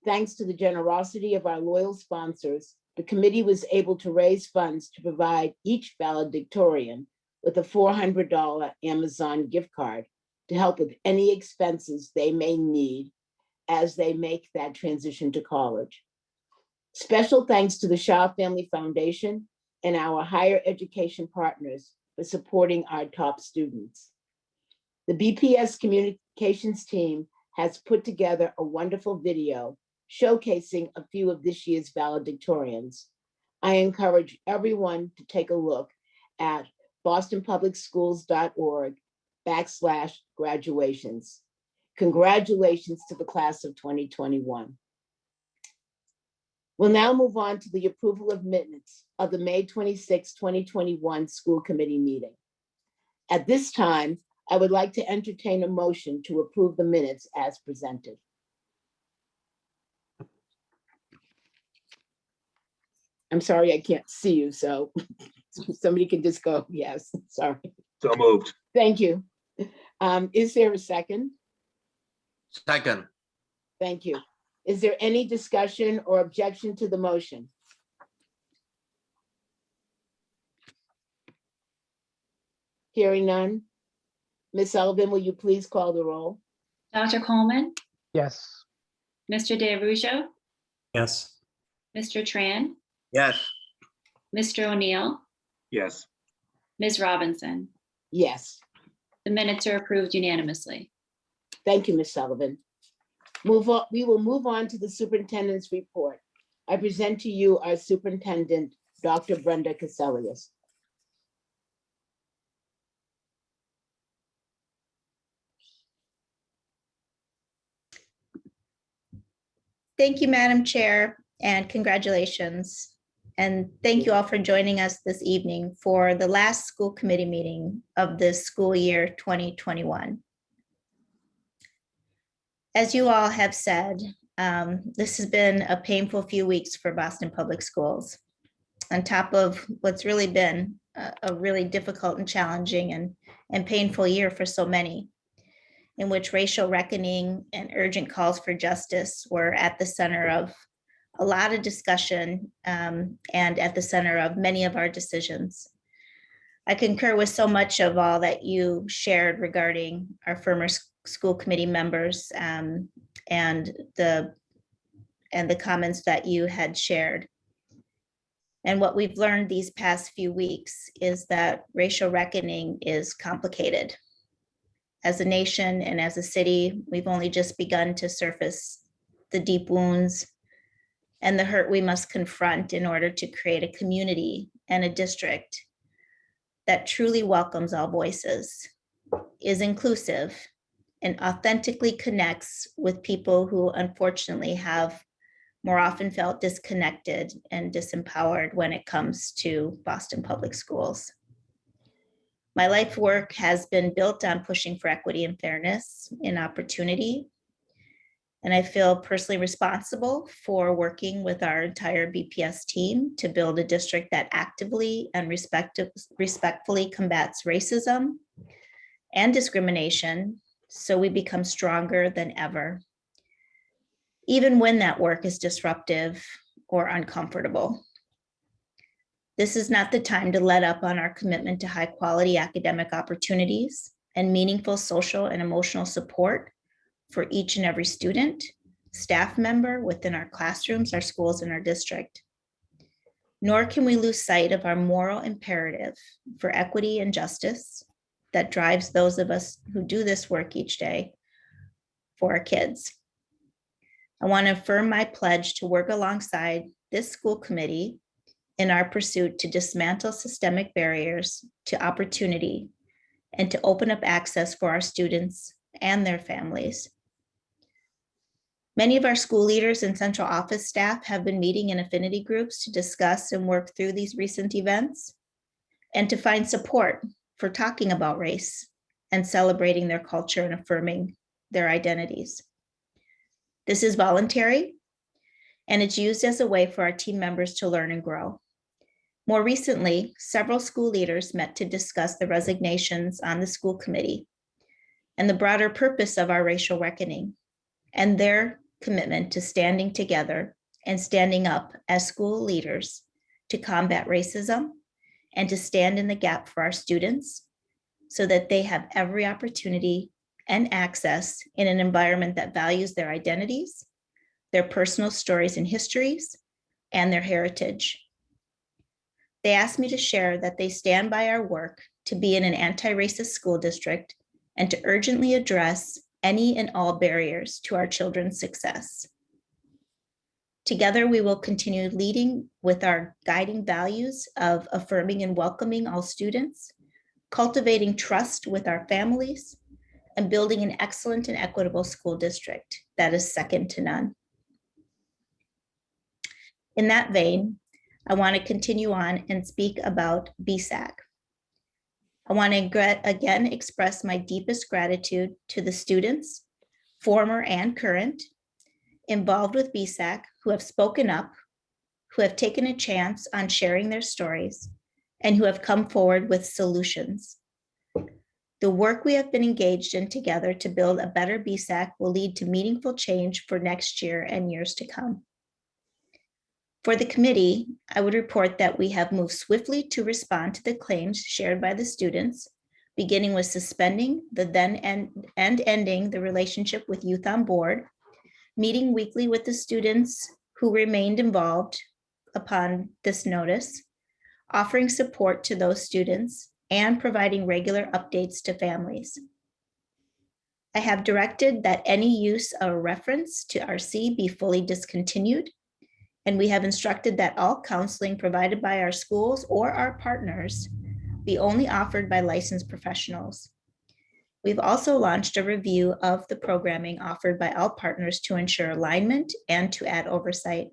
thanks to the generosity of our loyal sponsors, the committee was able to raise funds to provide each valedictorian with a $400 Amazon gift card to help with any expenses they may need as they make that transition to college. Special thanks to the Shaw Family Foundation and our higher education partners for supporting our top students. The BPS communications team has put together a wonderful video showcasing a few of this year's valedictorians. I encourage everyone to take a look at bostonpublicsschools.org/graduations. Congratulations to the class of 2021. We'll now move on to the approval of minutes of the May 26, 2021 school committee meeting. At this time, I would like to entertain a motion to approve the minutes as presented. I'm sorry, I can't see you, so somebody can just go, yes, sorry. So moved. Thank you. Is there a second? Second. Thank you. Is there any discussion or objection to the motion? Hearing none. Ms. Sullivan, will you please call the roll? Dr. Coleman, Yes. Mr. DeRusso, Yes. Mr. Tran, Yes. Mr. O'Neill, Yes. Ms. Robinson. Yes. The minutes are approved unanimously. Thank you, Ms. Sullivan. We will move on to the superintendent's report. I present to you our superintendent, Dr. Brenda Cassellius. Thank you, Madam Chair, and congratulations. And thank you all for joining us this evening for the last school committee meeting of this school year 2021. As you all have said, this has been a painful few weeks for Boston Public Schools, on top of what's really been a really difficult and challenging and painful year for so many, in which racial reckoning and urgent calls for justice were at the center of a lot of discussion and at the center of many of our decisions. I concur with so much of all that you shared regarding our former school committee members and the comments that you had shared. And what we've learned these past few weeks is that racial reckoning is complicated. As a nation and as a city, we've only just begun to surface the deep wounds and the hurt we must confront in order to create a community and a district that truly welcomes all voices, is inclusive, and authentically connects with people who unfortunately have more often felt disconnected and disempowered when it comes to Boston Public Schools. My life work has been built on pushing for equity and fairness in opportunity. And I feel personally responsible for working with our entire BPS team to build a district that actively and respectfully combats racism and discrimination so we become stronger than ever, even when that work is disruptive or uncomfortable. This is not the time to let up on our commitment to high quality academic opportunities and meaningful social and emotional support for each and every student, staff member within our classrooms, our schools, and our district. Nor can we lose sight of our moral imperative for equity and justice that drives those of us who do this work each day for our kids. I want to affirm my pledge to work alongside this school committee in our pursuit to dismantle systemic barriers to opportunity and to open up access for our students and their families. Many of our school leaders and central office staff have been meeting in affinity groups to discuss and work through these recent events and to find support for talking about race and celebrating their culture and affirming their identities. This is voluntary, and it's used as a way for our team members to learn and grow. More recently, several school leaders met to discuss the resignations on the school committee and the broader purpose of our racial reckoning and their commitment to standing together and standing up as school leaders to combat racism and to stand in the gap for our students so that they have every opportunity and access in an environment that values their identities, their personal stories and histories, and their heritage. They asked me to share that they stand by our work to be in an anti-racist school district and to urgently address any and all barriers to our children's success. Together, we will continue leading with our guiding values of affirming and welcoming all students, cultivating trust with our families, and building an excellent and equitable school district that is second to none. In that vein, I want to continue on and speak about BSAC. I want to again express my deepest gratitude to the students, former and current, involved with BSAC who have spoken up, who have taken a chance on sharing their stories, and who have come forward with solutions. The work we have been engaged in together to build a better BSAC will lead to meaningful change for next year and years to come. For the committee, I would report that we have moved swiftly to respond to the claims shared by the students, beginning with suspending the then and ending the relationship with Youth on Board, meeting weekly with the students who remained involved upon this notice, offering support to those students, and providing regular updates to families. I have directed that any use of reference to RC be fully discontinued, and we have instructed that all counseling provided by our schools or our partners be only offered by licensed professionals. We've also launched a review of the programming offered by all partners to ensure alignment and to add oversight.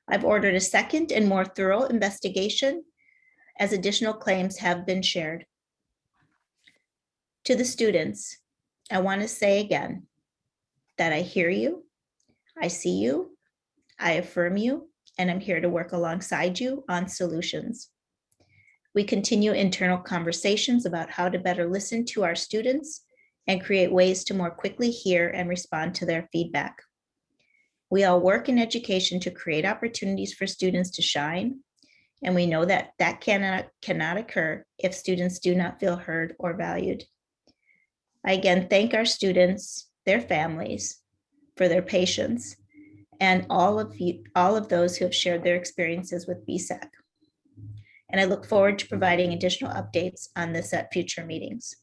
I've ordered a second and more thorough investigation as additional claims have been shared. To the students, I want to say again that I hear you, I see you, I affirm you, and I'm here to work alongside you on solutions. We continue internal conversations about how to better listen to our students and create ways to more quickly hear and respond to their feedback. We all work in education to create opportunities for students to shine, and we know that that cannot occur if students do not feel heard or valued. I again thank our students, their families, for their patience, and all of those who have shared their experiences with BSAC. And I look forward to providing additional updates on this at future meetings.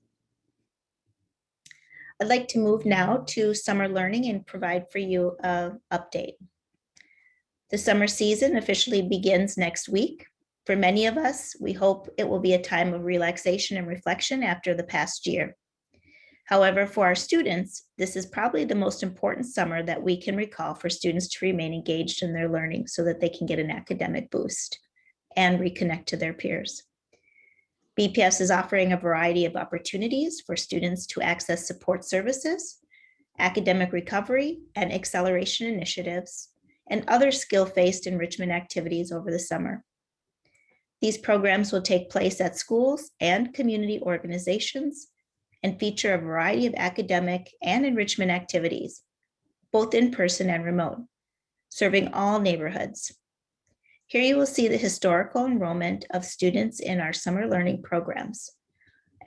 I'd like to move now to summer learning and provide for you an update. The summer season officially begins next week. For many of us, we hope it will be a time of relaxation and reflection after the past year. However, for our students, this is probably the most important summer that we can recall for students to remain engaged in their learning so that they can get an academic boost and reconnect to their peers. BPS is offering a variety of opportunities for students to access support services, academic recovery and acceleration initiatives, and other skill-based enrichment activities over the summer. These programs will take place at schools and community organizations and feature a variety of academic and enrichment activities, both in person and remote, serving all neighborhoods. Here you will see the historical enrollment of students in our summer learning programs,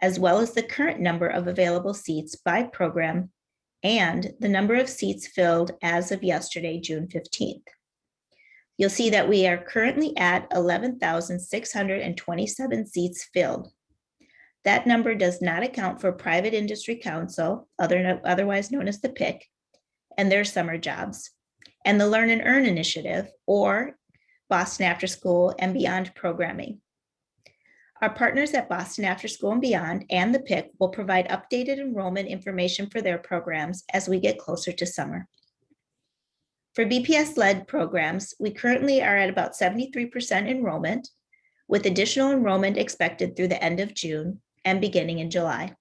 as well as the current number of available seats by program and the number of seats filled as of yesterday, June 15th. You'll see that we are currently at 11,627 seats filled. That number does not account for Private Industry Council, otherwise known as the PIC, and their summer jobs, and the Learn and Earn Initiative, or Boston After School and Beyond programming. Our partners at Boston After School and Beyond and the PIC will provide updated enrollment information for their programs as we get closer to summer. For BPS-led programs, we currently are at about 73% enrollment, with additional enrollment expected through the end of June and beginning in July.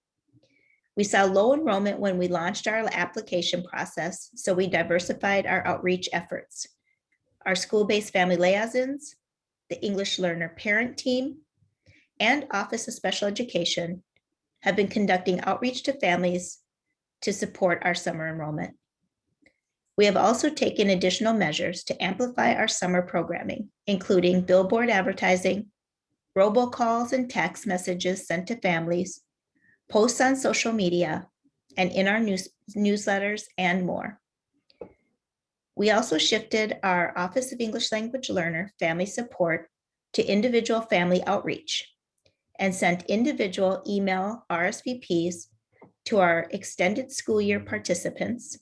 We saw low enrollment when we launched our application process, so we diversified our outreach efforts. Our school-based family liaisons, the English learner parent team, and Office of Special Education have been conducting outreach to families to support our summer enrollment. We have also taken additional measures to amplify our summer programming, including billboard advertising, robocalls and text messages sent to families, posts on social media, and in our newsletters and more. We also shifted our Office of English Language Learner family support to individual family outreach and sent individual email RSVPs to our extended school year participants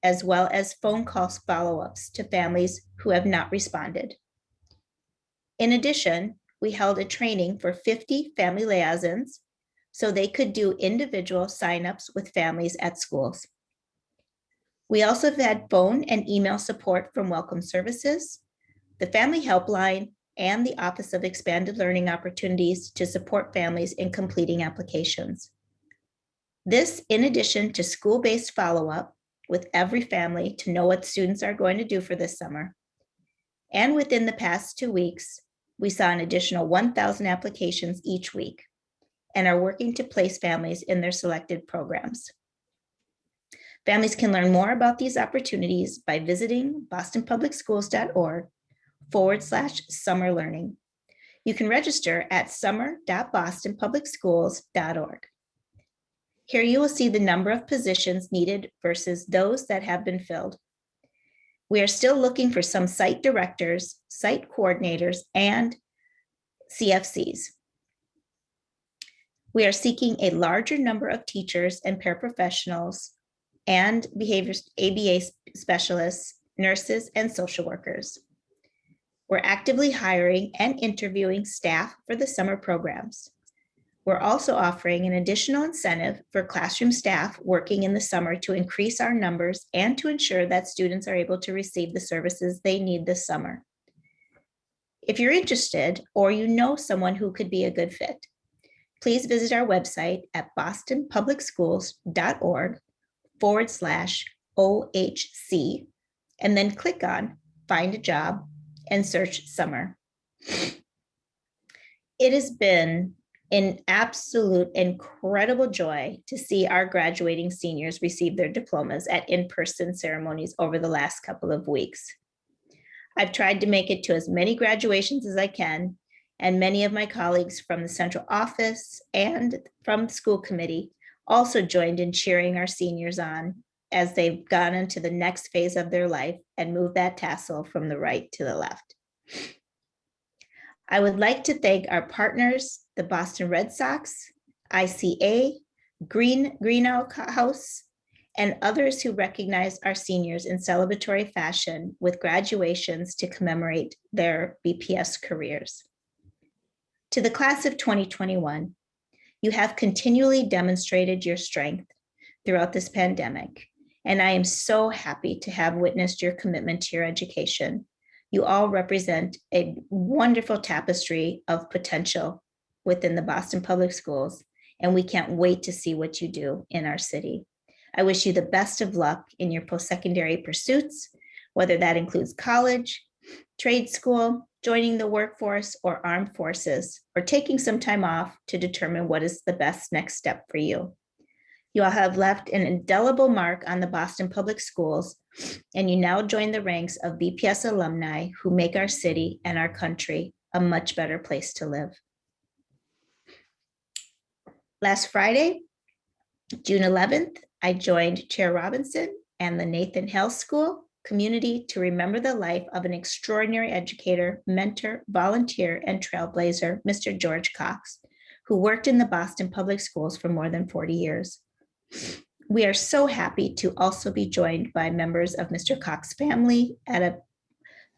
as well as phone calls follow-ups to families who have not responded. In addition, we held a training for 50 family liaisons so they could do individual signups with families at schools. We also have had phone and email support from Welcome Services, the Family Helpline, and the Office of Expanded Learning Opportunities to support families in completing applications. This, in addition to school-based follow-up with every family to know what students are going to do for this summer. And within the past 2 weeks, we saw an additional 1,000 applications each week and are working to place families in their selected programs. Families can learn more about these opportunities by visiting bostonpublicschools.org/summer learning. You can register at summer.bostonpublicschools.org. Here you will see the number of positions needed versus those that have been filled. We are still looking for some site directors, site coordinators, and CFCs. We are seeking a larger number of teachers and paraprofessionals and ABA specialists, nurses, and social workers. We're actively hiring and interviewing staff for the summer programs. We're also offering an additional incentive for classroom staff working in the summer to increase our numbers and to ensure that students are able to receive the services they need this summer. If you're interested or you know someone who could be a good fit, please visit our website at bostonpublicschools.org/OHC and then click on Find a Job and search summer. It has been an absolute incredible joy to see our graduating seniors receive their diplomas at in-person ceremonies over the last couple of weeks. I've tried to make it to as many graduations as I can, and many of my colleagues from the central office and from the school committee also joined in cheering our seniors on as they've gone into the next phase of their life and moved that tassel from the right to the left. I would like to thank our partners, the Boston Red Sox, ICA, Greenhouse, and others who recognize our seniors in celebratory fashion with graduations to commemorate their BPS careers. To the class of 2021, you have continually demonstrated your strength throughout this pandemic, and I am so happy to have witnessed your commitment to your education. You all represent a wonderful tapestry of potential within the Boston Public Schools, and we can't wait to see what you do in our city. I wish you the best of luck in your post-secondary pursuits, whether that includes college, trade school, joining the workforce or armed forces, or taking some time off to determine what is the best next step for you. You all have left an indelible mark on the Boston Public Schools, and you now join the ranks of BPS alumni who make our city and our country a much better place to live. Last Friday, June 11th, I joined Chair Robinson and the Nathan Hale School community to remember the life of an extraordinary educator, mentor, volunteer, and trailblazer, Mr. George Cox, who worked in the Boston Public Schools for more than 40 years. We are so happy to also be joined by members of Mr. Cox's family at a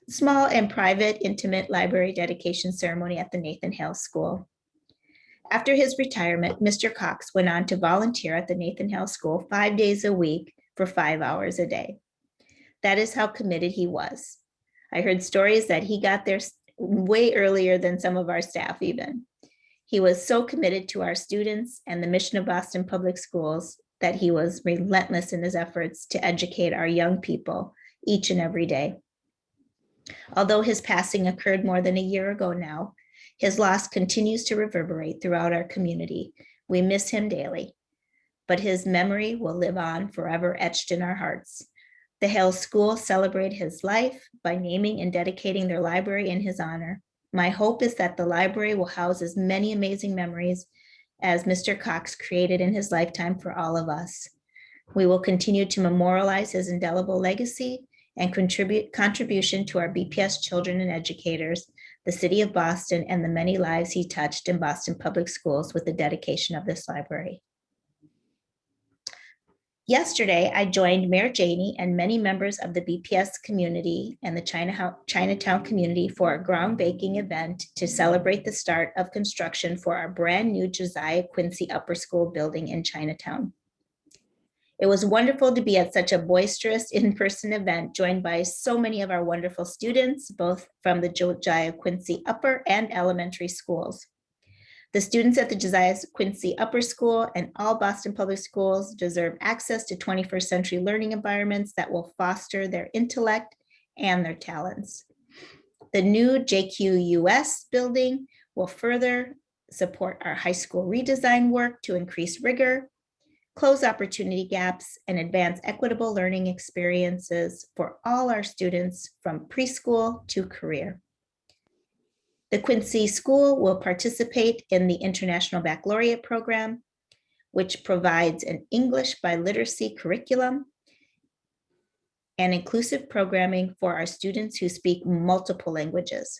small and private, intimate library dedication ceremony at the Nathan Hale School. After his retirement, Mr. Cox went on to volunteer at the Nathan Hale School 5 days a week for 5 hours a day. That is how committed he was. I heard stories that he got there way earlier than some of our staff even. He was so committed to our students and the mission of Boston Public Schools that he was relentless in his efforts to educate our young people each and every day. Although his passing occurred more than a year ago now, his loss continues to reverberate throughout our community. We miss him daily, but his memory will live on forever etched in our hearts. The Hale School celebrated his life by naming and dedicating their library in his honor. My hope is that the library will house as many amazing memories as Mr. Cox created in his lifetime for all of us. We will continue to memorialize his indelible legacy and contribution to our BPS children and educators, the city of Boston, and the many lives he touched in Boston Public Schools with the dedication of this library. Yesterday, I joined Mayor Janey and many members of the BPS community and the Chinatown community for a groundbreaking event to celebrate the start of construction for our brand new Josiah Quincy Upper School building in Chinatown. It was wonderful to be at such a boisterous in-person event, joined by so many of our wonderful students, both from the Josiah Quincy Upper and Elementary schools. The students at the Josiah Quincy Upper School and all Boston Public Schools deserve access to 21st century learning environments that will foster their intellect and their talents. The new JQUS building will further support our high school redesign work to increase rigor, close opportunity gaps, and advance equitable learning experiences for all our students from preschool to career. The Quincy School will participate in the International Baccalaureate Program, which provides an English biliteracy curriculum and inclusive programming for our students who speak multiple languages.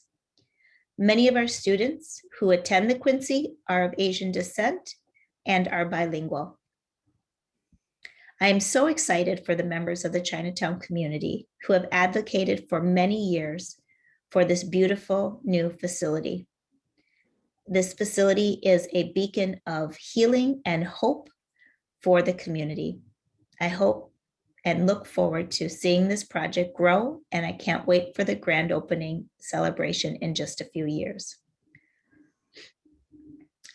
Many of our students who attend the Quincy are of Asian descent and are bilingual. I am so excited for the members of the Chinatown community who have advocated for many years for this beautiful new facility. This facility is a beacon of healing and hope for the community. I hope and look forward to seeing this project grow, and I can't wait for the grand opening celebration in just a few years.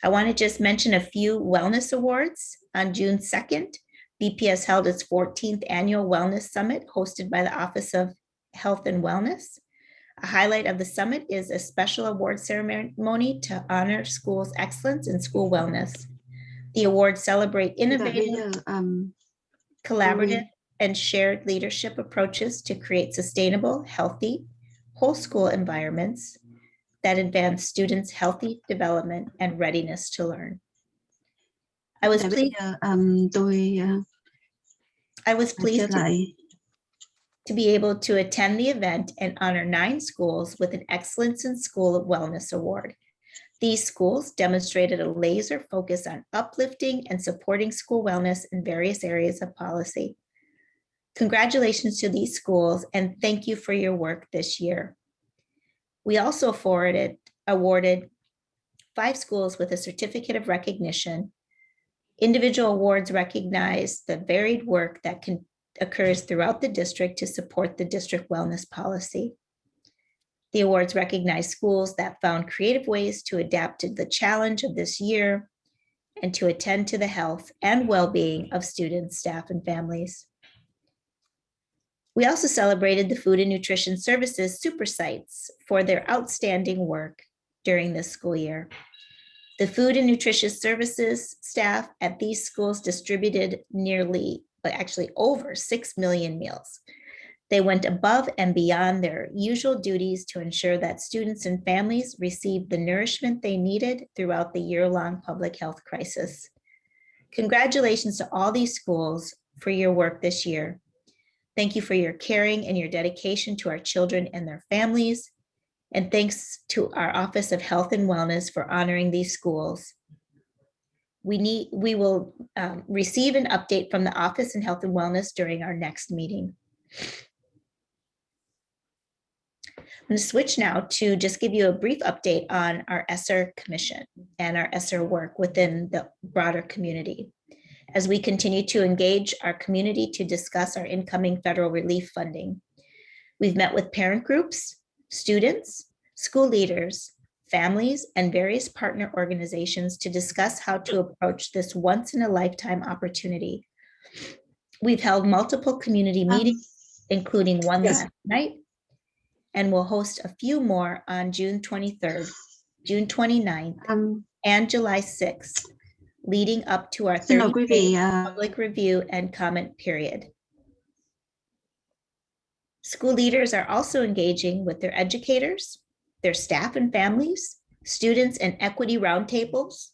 I want to just mention a few wellness awards. On June 2nd, BPS held its 14th annual Wellness Summit hosted by the Office of Health and Wellness. A highlight of the summit is a special award ceremony to honor schools' excellence in school wellness. The awards celebrate innovative, collaborative, and shared leadership approaches to create sustainable, healthy, whole school environments that advance students' healthy development and readiness to learn. I was pleased to be able to attend the event and honor 9 schools with an Excellence in School Wellness Award. These schools demonstrated a laser focus on uplifting and supporting school wellness in various areas of policy. Congratulations to these schools and thank you for your work this year. We also awarded 5 schools with a certificate of recognition. Individual awards recognize the varied work that occurs throughout the district to support the district wellness policy. The awards recognize schools that found creative ways to adapt to the challenge of this year and to attend to the health and well-being of students, staff, and families. We also celebrated the Food and Nutrition Services super sites for their outstanding work during this school year. The Food and Nutrition Services staff at these schools distributed over 6 million meals. They went above and beyond their usual duties to ensure that students and families received the nourishment they needed throughout the year-long public health crisis. Congratulations to all these schools for your work this year. Thank you for your caring and your dedication to our children and their families. And thanks to our Office of Health and Wellness for honoring these schools. We will receive an update from the Office of Health and Wellness during our next meeting. I'm going to switch now to just give you a brief update on our ESSER Commission and our ESSER work within the broader community. As we continue to engage our community to discuss our incoming federal relief funding, we've met with parent groups, students, school leaders, families, and various partner organizations to discuss how to approach this once-in-a-lifetime opportunity. We've held multiple community meetings, including one last night, and we'll host a few more on June 23rd, June 29th, and July 6th, leading up to our 30-day public review and comment period. School leaders are also engaging with their educators, their staff and families, students, and equity roundtables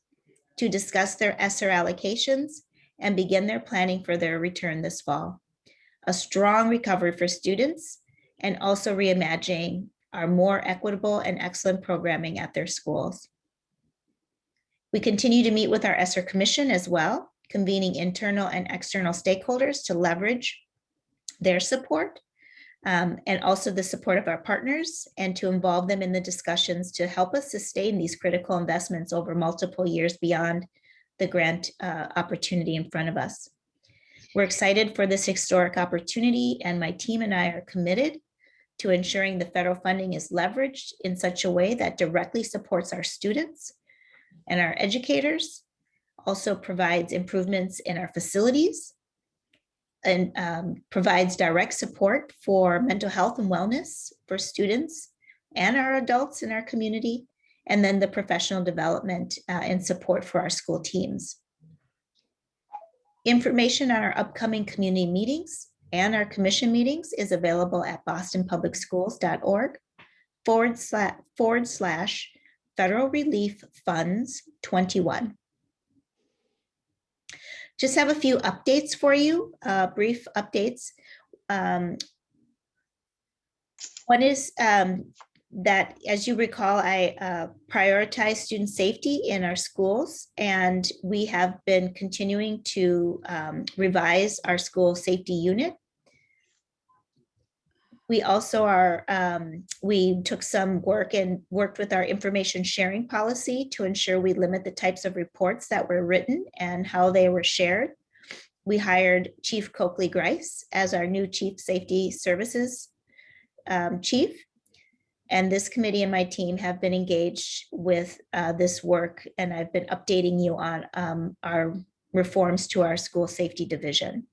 to discuss their ESSER allocations and begin their planning for their return this fall. A strong recovery for students and also reimagining our more equitable and excellent programming at their schools. We continue to meet with our ESSER Commission as well convening internal and external stakeholders to leverage their support and also the support of our partners, and to involve them in the discussions to help us sustain these critical investments over multiple years beyond the grant opportunity in front of us. We're excited for this historic opportunity, and my team and I are committed to ensuring the federal funding is leveraged in such a way that directly supports our students and our educators, also provides improvements in our facilities, and provides direct support for mental health and wellness for students and our adults in our community, and then the professional development and support for our school teams. Information on our upcoming community meetings and our commission meetings is available at bostonpublicschools.org/federal relief funds 21. Just have a few updates for you, brief updates. One is that, as you recall, I prioritize student safety in our schools, and we have been continuing to revise our school safety unit. We also are, we took some work and worked with our information sharing policy to ensure we limit the types of reports that were written and how they were shared. We hired Chief Coakley Grice as our new Chief Safety Services Chief. And this committee and my team have been engaged with this work, and I've been updating you on our reforms to our school safety division.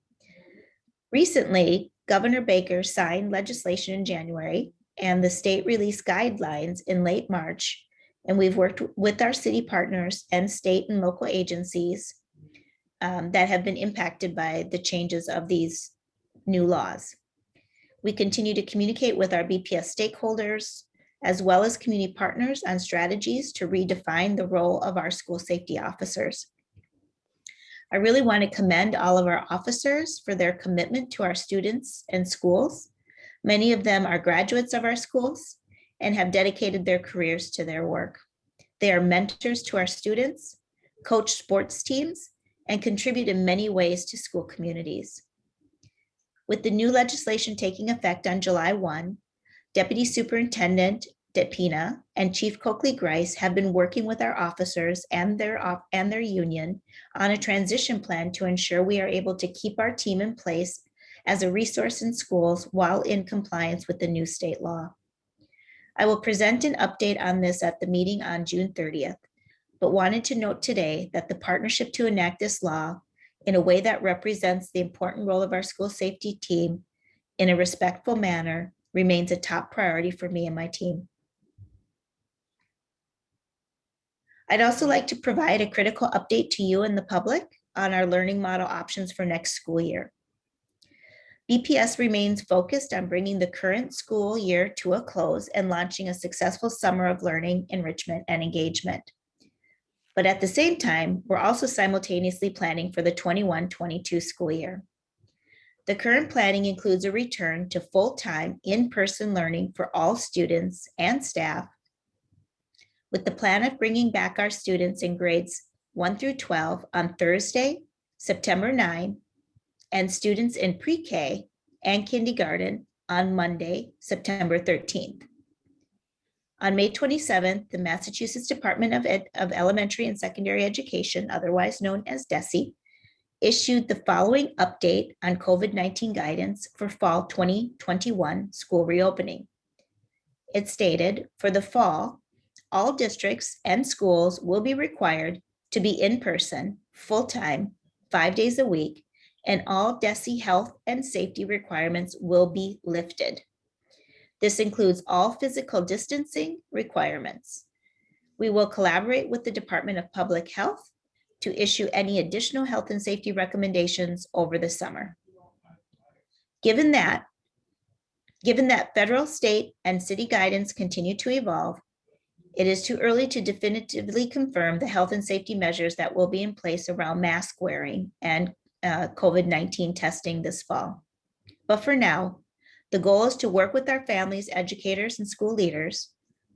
Recently, Governor Baker signed legislation in January, and the state released guidelines in late March, and we've worked with our city partners and state and local agencies that have been impacted by the changes of these new laws. We continue to communicate with our BPS stakeholders, as well as community partners, on strategies to redefine the role of our school safety officers. I really want to commend all of our officers for their commitment to our students and schools. Many of them are graduates of our schools and have dedicated their careers to their work. They are mentors to our students, coach sports teams, and contribute in many ways to school communities. With the new legislation taking effect on July 1, Deputy Superintendent DePina and Chief Coakley Grice have been working with our officers and their union on a transition plan to ensure we are able to keep our team in place as a resource in schools while in compliance with the new state law. I will present an update on this at the meeting on June 30th, but wanted to note today that the partnership to enact this law in a way that represents the important role of our school safety team in a respectful manner remains a top priority for me and my team. I'd also like to provide a critical update to you and the public on our learning model options for next school year. BPS remains focused on bringing the current school year to a close and launching a successful summer of learning, enrichment, and engagement. But at the same time, we're also simultaneously planning for the 21-22 school year. The current planning includes a return to full-time in-person learning for all students and staff, with the plan of bringing back our students in grades 1 through 12 on Thursday, September 9, and students in pre-K and kindergarten on Monday, September 13th. On May 27th, the Massachusetts Department of Elementary and Secondary Education, otherwise known as DESE, issued the following update on COVID-19 guidance for fall 2021 school reopening. It stated, for the fall, all districts and schools will be required to be in person, full-time, 5 days a week, and all DESE health and safety requirements will be lifted. This includes all physical distancing requirements. We will collaborate with the Department of Public Health to issue any additional health and safety recommendations over the summer. Given that federal, state, and city guidance continue to evolve, it is too early to definitively confirm the health and safety measures that will be in place around mask wearing and COVID-19 testing this fall. But for now, the goal is to work with our families, educators, and school leaders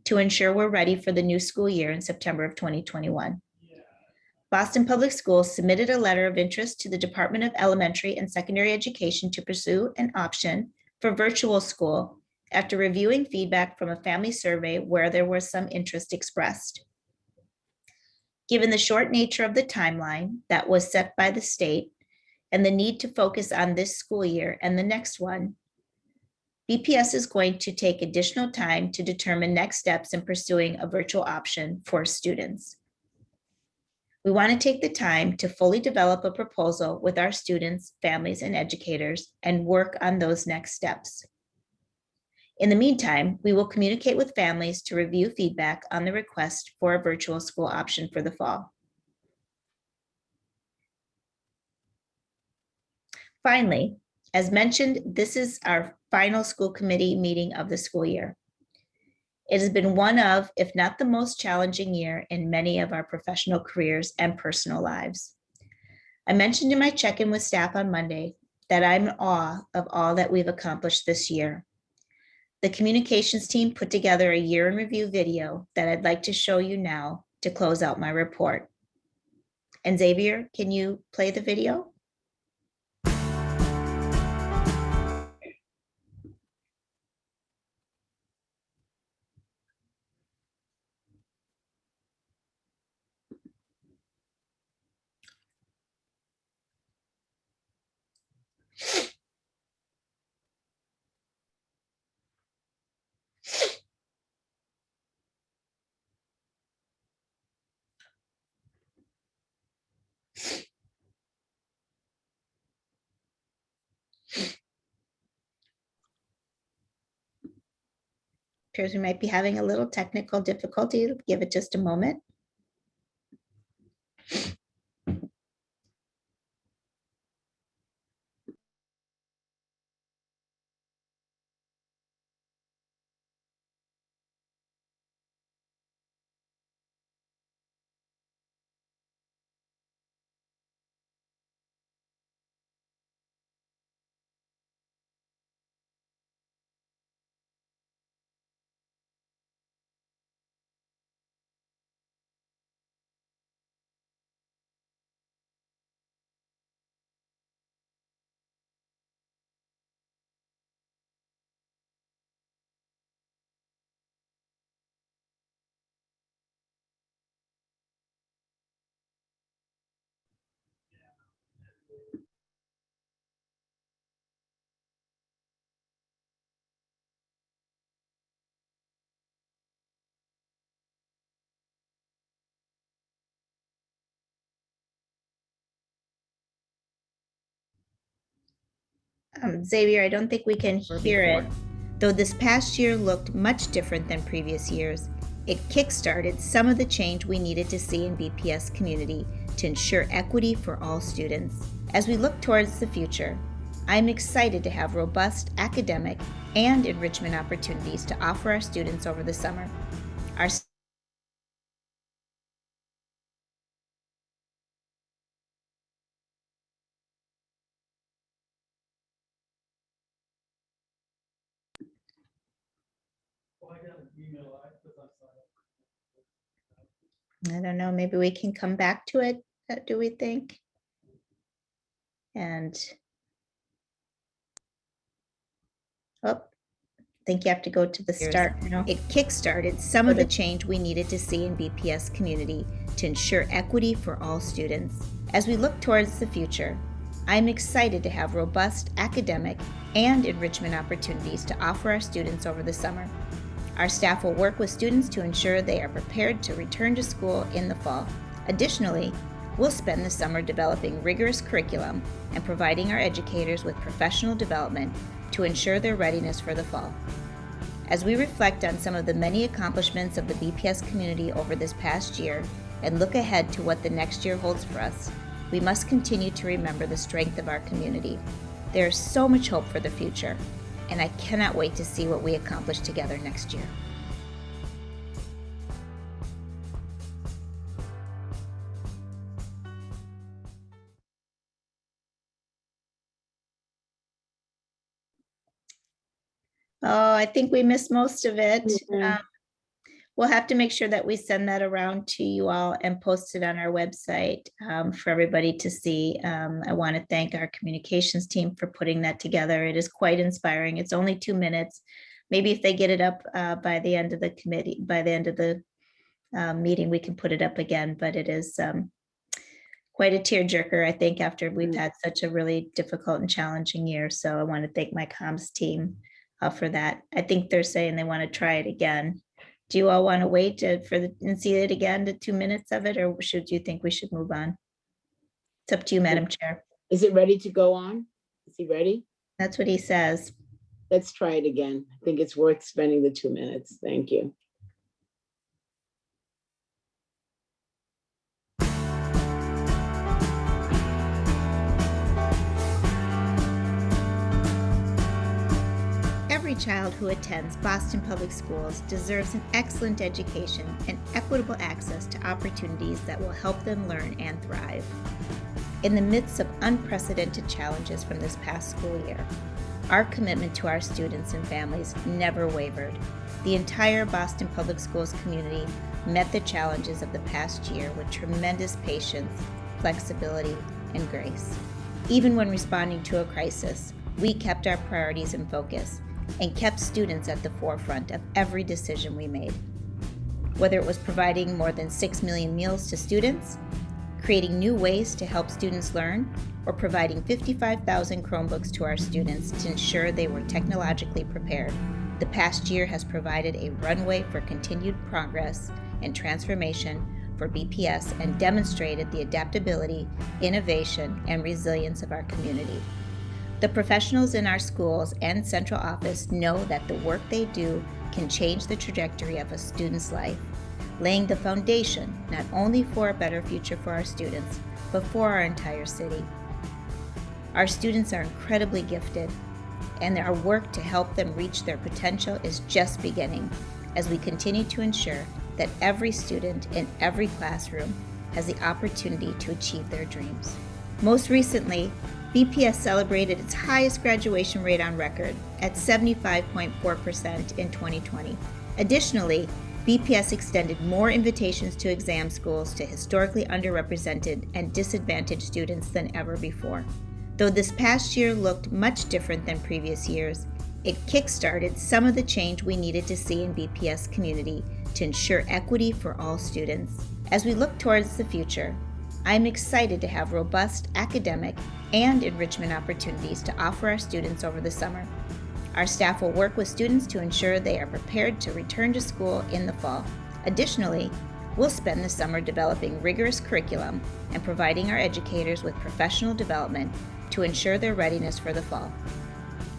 to ensure we're ready for the new school year in September of 2021. Boston Public Schools submitted a letter of interest to the Department of Elementary and Secondary Education to pursue an option for virtual school after reviewing feedback from a family survey where there was some interest expressed. Given the short nature of the timeline that was set by the state and the need to focus on this school year and the next one, BPS is going to take additional time to determine next steps in pursuing a virtual option for students. We want to take the time to fully develop a proposal with our students, families, and educators and work on those next steps. In the meantime, we will communicate with families to review feedback on the request for a virtual school option for the fall. Finally, as mentioned, this is our final school committee meeting of the school year. It has been one of, if not the most challenging year in many of our professional careers and personal lives. I mentioned in my check-in with staff on Monday that I'm in awe of all that we've accomplished this year. The communications team put together a year in review video that I'd like to show you now to close out my report. And Xavier, can you play the video? Appears we might be having a little technical difficulty. Give it just a moment. Xavier, I don't think we can hear it. Though this past year looked much different than previous years, it kickstarted some of the change we needed to see in BPS community to ensure equity for all students. As we look towards the future, I'm excited to have robust academic and enrichment opportunities to offer our students over the summer. Our I don't know, maybe we can come back to it, do we think? And, oh, I think you have to go to the start now. It kickstarted some of the change we needed to see in BPS community to ensure equity for all students. As we look towards the future, I'm excited to have robust academic and enrichment opportunities to offer our students over the summer. Our staff will work with students to ensure they are prepared to return to school in the fall. Additionally, we'll spend the summer developing rigorous curriculum and providing our educators with professional development to ensure their readiness for the fall. As we reflect on some of the many accomplishments of the BPS community over this past year and look ahead to what the next year holds for us, we must continue to remember the strength of our community. There is so much hope for the future, and I cannot wait to see what we accomplish together next year. Oh, I think we missed most of it. we'll have to make sure that we send that around to you all and post it on our website for everybody to see. I want to thank our communications team for putting that together. It is quite inspiring. It's only 2 minutes. Maybe if they get it up by the end of the committee, by the end of the meeting, we can put it up again, but it is quite a tearjerker, I think, after we've had such a really difficult and challenging year. So I want to thank my comms team for that. I think they're saying they want to try it again. Do you all want to wait and see it again, the 2 minutes of it, or should you think we should move on? It's up to you, Madam Chair. Is it ready to go on? Is he ready? That's what he says. Let's try it again. I think it's worth spending the 2 minutes. Thank you. Every child who attends Boston Public Schools deserves an excellent education and equitable access to opportunities that will help them learn and thrive. In the midst of unprecedented challenges from this past school year, our commitment to our students and families never wavered. The entire Boston Public Schools community met the challenges of the past year with tremendous patience, flexibility, and grace. Even when responding to a crisis, we kept our priorities in focus and kept students at the forefront of every decision we made. Whether it was providing more than 6 million meals to students, creating new ways to help students learn, or providing 55,000 Chromebooks to our students to ensure they were technologically prepared, the past year has provided a runway for continued progress and transformation for BPS and demonstrated the adaptability, innovation, and resilience of our community. The professionals in our schools and central office know that the work they do can change the trajectory of a student's life, laying the foundation not only for a better future for our students, but for our entire city. Our students are incredibly gifted, and our work to help them reach their potential is just beginning as we continue to ensure that every student in every classroom has the opportunity to achieve their dreams. Most recently, BPS celebrated its highest graduation rate on record at 75.4% in 2020. Additionally, BPS extended more invitations to exam schools to historically underrepresented and disadvantaged students than ever before. Though this past year looked much different than previous years, it kickstarted some of the change we needed to see in BPS community to ensure equity for all students. As we look towards the future, I'm excited to have robust academic and enrichment opportunities to offer our students over the summer. Our staff will work with students to ensure they are prepared to return to school in the fall. Additionally, we'll spend the summer developing rigorous curriculum and providing our educators with professional development to ensure their readiness for the fall.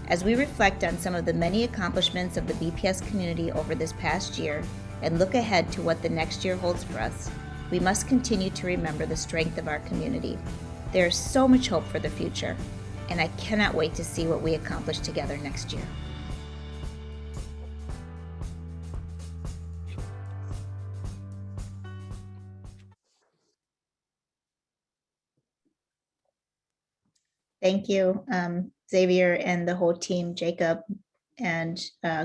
As we reflect on some of the many accomplishments of the BPS community over this past year and look ahead to what the next year holds for us, we must continue to remember the strength of our community. There is so much hope for the future, and I cannot wait to see what we accomplish together next year. Thank you, Xavier and the whole team, Jacob and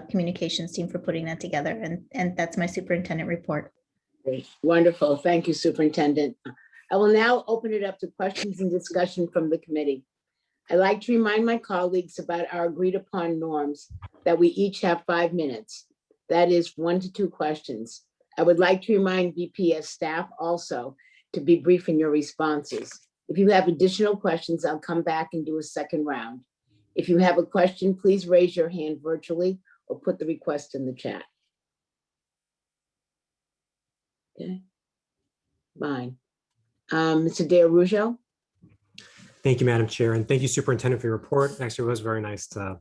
communications team for putting that together. And that's my superintendent report. Great, wonderful. Thank you, Superintendent. I will now open it up to questions and discussion from the committee. I'd like to remind my colleagues about our agreed upon norms that we each have 5 minutes. That is 1 to 2 questions. I would like to remind BPS staff also to be brief in your responses. If you have additional questions, I'll come back and do a second round. If you have a question, please raise your hand virtually or put the request in the chat. Okay, fine. Mr. DeArujo. Thank you, Madam Chair, and thank you, Superintendent, for your report. Actually, it was very nice to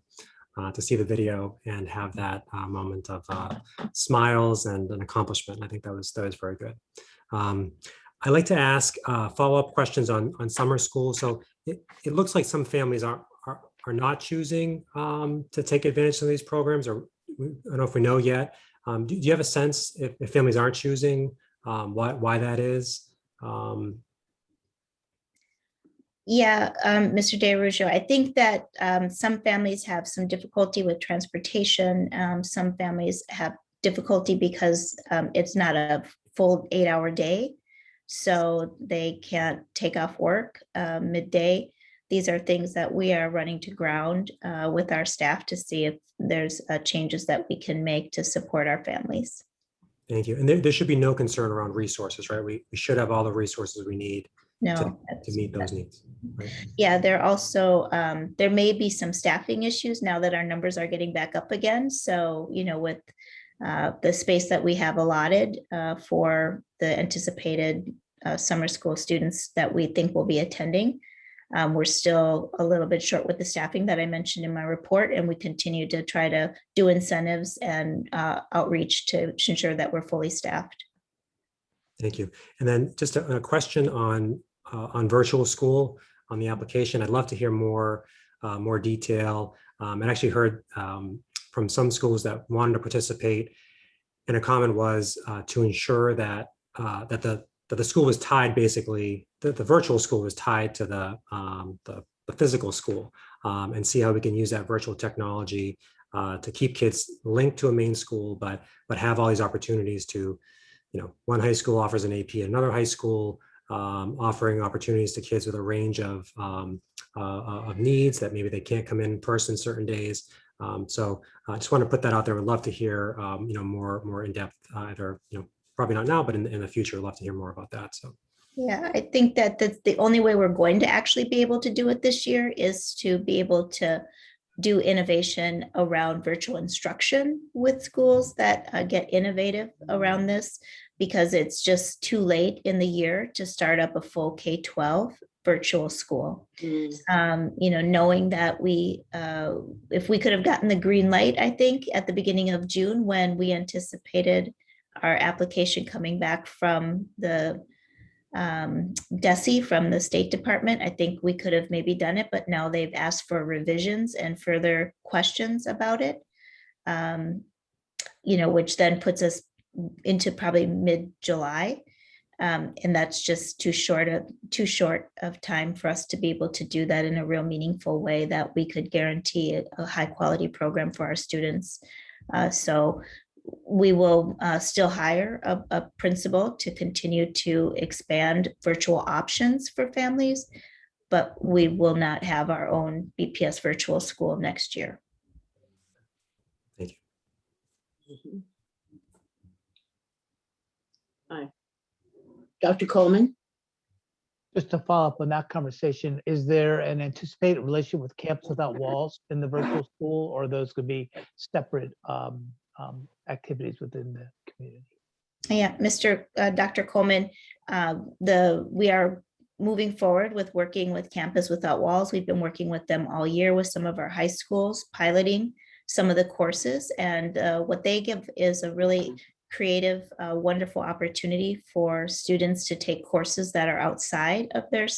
see the video and have that moment of smiles and an accomplishment. I think that was very good. I'd like to ask follow-up questions on summer school. So it looks like some families are not choosing to take advantage of these programs, or I don't know if we know yet. Do you have a sense if families aren't choosing, why that is? Yeah, Mr. DeArujo, I think that some families have some difficulty with transportation. Some families have difficulty because it's not a full 8-hour day. So they can't take off work midday. These are things that we are running to ground with our staff to see if there's changes that we can make to support our families. Thank you. And there should be no concern around resources, right? We should have all the resources we need to meet those needs. Right? Yeah, there also, there may be some staffing issues now that our numbers are getting back up again. So, you know, with the space that we have allotted for the anticipated summer school students that we think will be attending, we're still a little bit short with the staffing that I mentioned in my report, and we continue to try to do incentives and outreach to ensure that we're fully staffed. Thank you. And then just a question on virtual school on the application. I'd love to hear more detail. I actually heard from some schools that wanted to participate, and a comment was to ensure that that the school was tied, basically, the virtual school was tied to the physical school, and see how we can use that virtual technology to keep kids linked to a main school, but have all these opportunities to, you know, one high school offers an AP, another high school offering opportunities to kids with a range of needs that maybe they can't come in person certain days. So I just want to put that out there. Would love to hear, you know, more in depth, either, you know, probably not now, but in the future, I'd love to hear more about that. So. Yeah, I think that that's the only way we're going to actually be able to do it this year is to be able to do innovation around virtual instruction with schools that get innovative around this, because it's just too late in the year to start up a full K-12 virtual school. You know, knowing that we, if we could have gotten the green light, I think at the beginning of June, when we anticipated our application coming back from the DESE, from the State Department, I think we could have maybe done it, but now they've asked for revisions and further questions about it, you know, which then puts us into probably mid-July. And that's just too short of time for us to be able to do that in a real meaningful way that we could guarantee a high quality program for our students. So we will still hire a principal to continue to expand virtual options for families, but we will not have our own BPS virtual school next year. Thank you. Hi. Dr. Coleman? Just to follow up on that conversation, is there an anticipated relationship with Campus Without Walls in the virtual school, or those could be separate activities within the community? Yeah, Dr. Coleman, we are moving forward with working with Campus Without Walls. We've been working with them all year with some of our high schools, piloting some of the courses, and what they give is a really creative, wonderful opportunity for students to take courses that are outside of their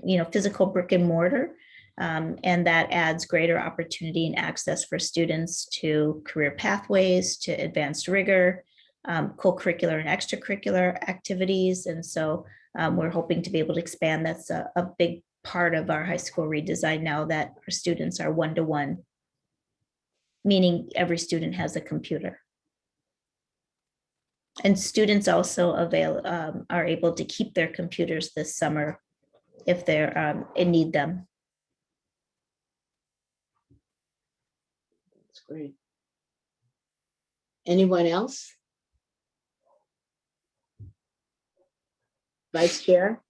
you know, physical brick and mortar. And that adds greater opportunity and access for students to career pathways, to advanced rigor, co-curricular and extracurricular activities. And so we're hoping to be able to expand. That's a big part of our high school redesign now, that our students are one-to-one, meaning every student has a computer. And students also are able to keep their computers this summer if they're need them. That's great. Anyone else? Vice Chair?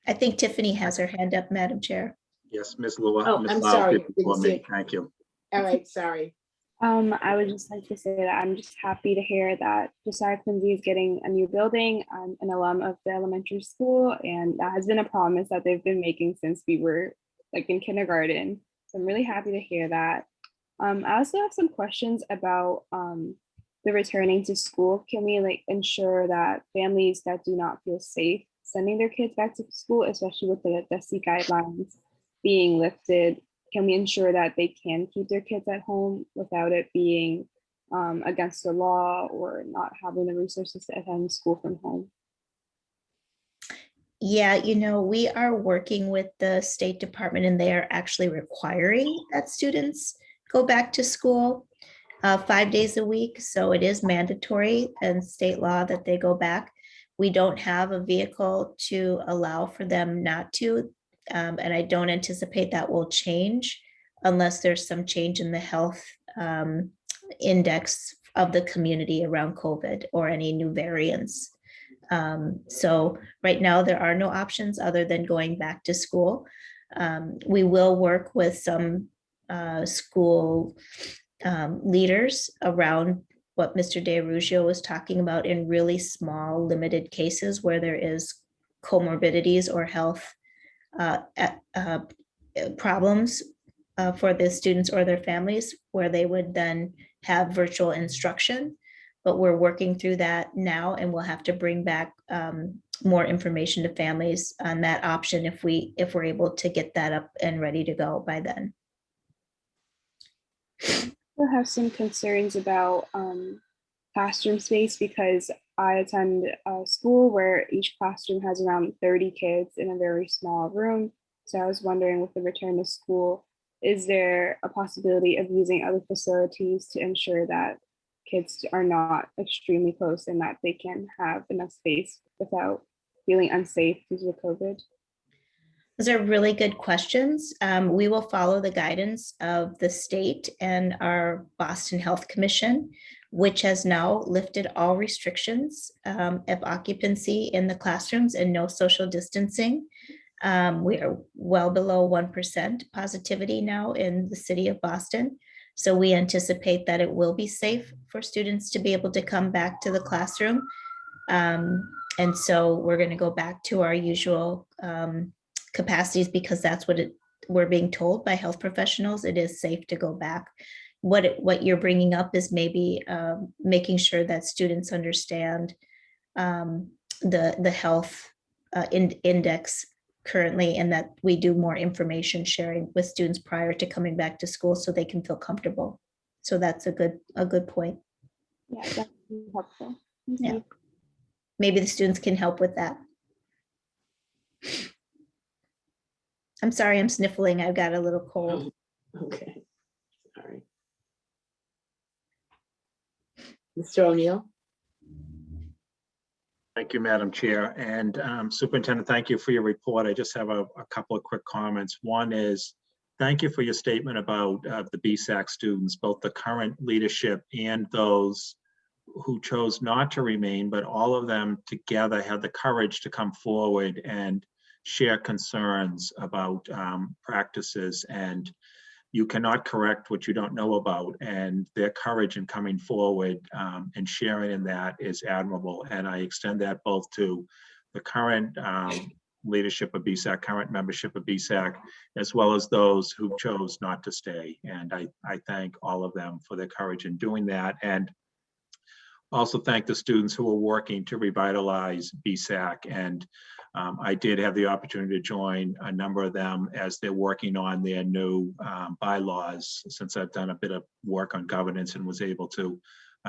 I think Tiffany has her hand up, Madam Chair. Yes, Ms. Lua. Oh, Ms. I'm Lau sorry. before me. Thank you. All right, sorry. I would just like to say that I'm just happy to hear that Josiah Quincy is getting a new building. I'm an alum of the elementary school, and that has been a promise that they've been making since we were like in kindergarten. So I'm really happy to hear that. I also have some questions about the returning to school. Can we like ensure that families that do not feel safe sending their kids back to school, especially with the DESE guidelines being lifted, can we ensure that they can keep their kids at home without it being against the law or not having the resources to attend school from home? Yeah, you know, we are working with the State Department, and they are actually requiring that students go back to school 5 days a week. So it is mandatory and state law that they go back. We don't have a vehicle to allow for them not to. And I don't anticipate that will change unless there's some change in the health index of the community around COVID or any new variants. So right now there are no options other than going back to school. We will work with some school leaders around what Mr. De Arugio was talking about in really small, limited cases where there is comorbidities or health problems for the students or their families, where they would then have virtual instruction. But we're working through that now, and we'll have to bring back more information to families on that option if we're able to get that up and ready to go by then. I have some concerns about classroom space because I attend a school where each classroom has around 30 kids in a very small room. So I was wondering, with the return to school, is there a possibility of using other facilities to ensure that kids are not extremely close and that they can have enough space without feeling unsafe due to COVID? Those are really good questions. We will follow the guidance of the state and our Boston Health Commission, which has now lifted all restrictions of occupancy in the classrooms and no social distancing. We are well below 1% positivity now in the city of Boston. So we anticipate that it will be safe for students to be able to come back to the classroom. And so we're going to go back to our usual capacities because that's what we're being told by health professionals. It is safe to go back. What you're bringing up is maybe making sure that students understand the health index currently, and that we do more information sharing with students prior to coming back to school so they can feel comfortable. So that's a good point. Yeah, that's helpful. Yeah. Maybe the students can help with that. I'm sorry, I'm sniffling. I've got a little cold. Okay, all right. Mr. O'Neill. Thank you, Madam Chair. And Superintendent, thank you for your report. I just have a couple of quick comments. One is, thank you for your statement about the BSAC students, both the current leadership and those who chose not to remain, but all of them together had the courage to come forward and share concerns about practices, and you cannot correct what you don't know about, and their courage in coming forward and sharing in that is admirable. And I extend that both to the current leadership of BSAC, current membership of BSAC, as well as those who chose not to stay. And I thank all of them for their courage in doing that. And also thank the students who are working to revitalize BSAC. And I did have the opportunity to join a number of them as they're working on their new bylaws, since I've done a bit of work on governance and was able to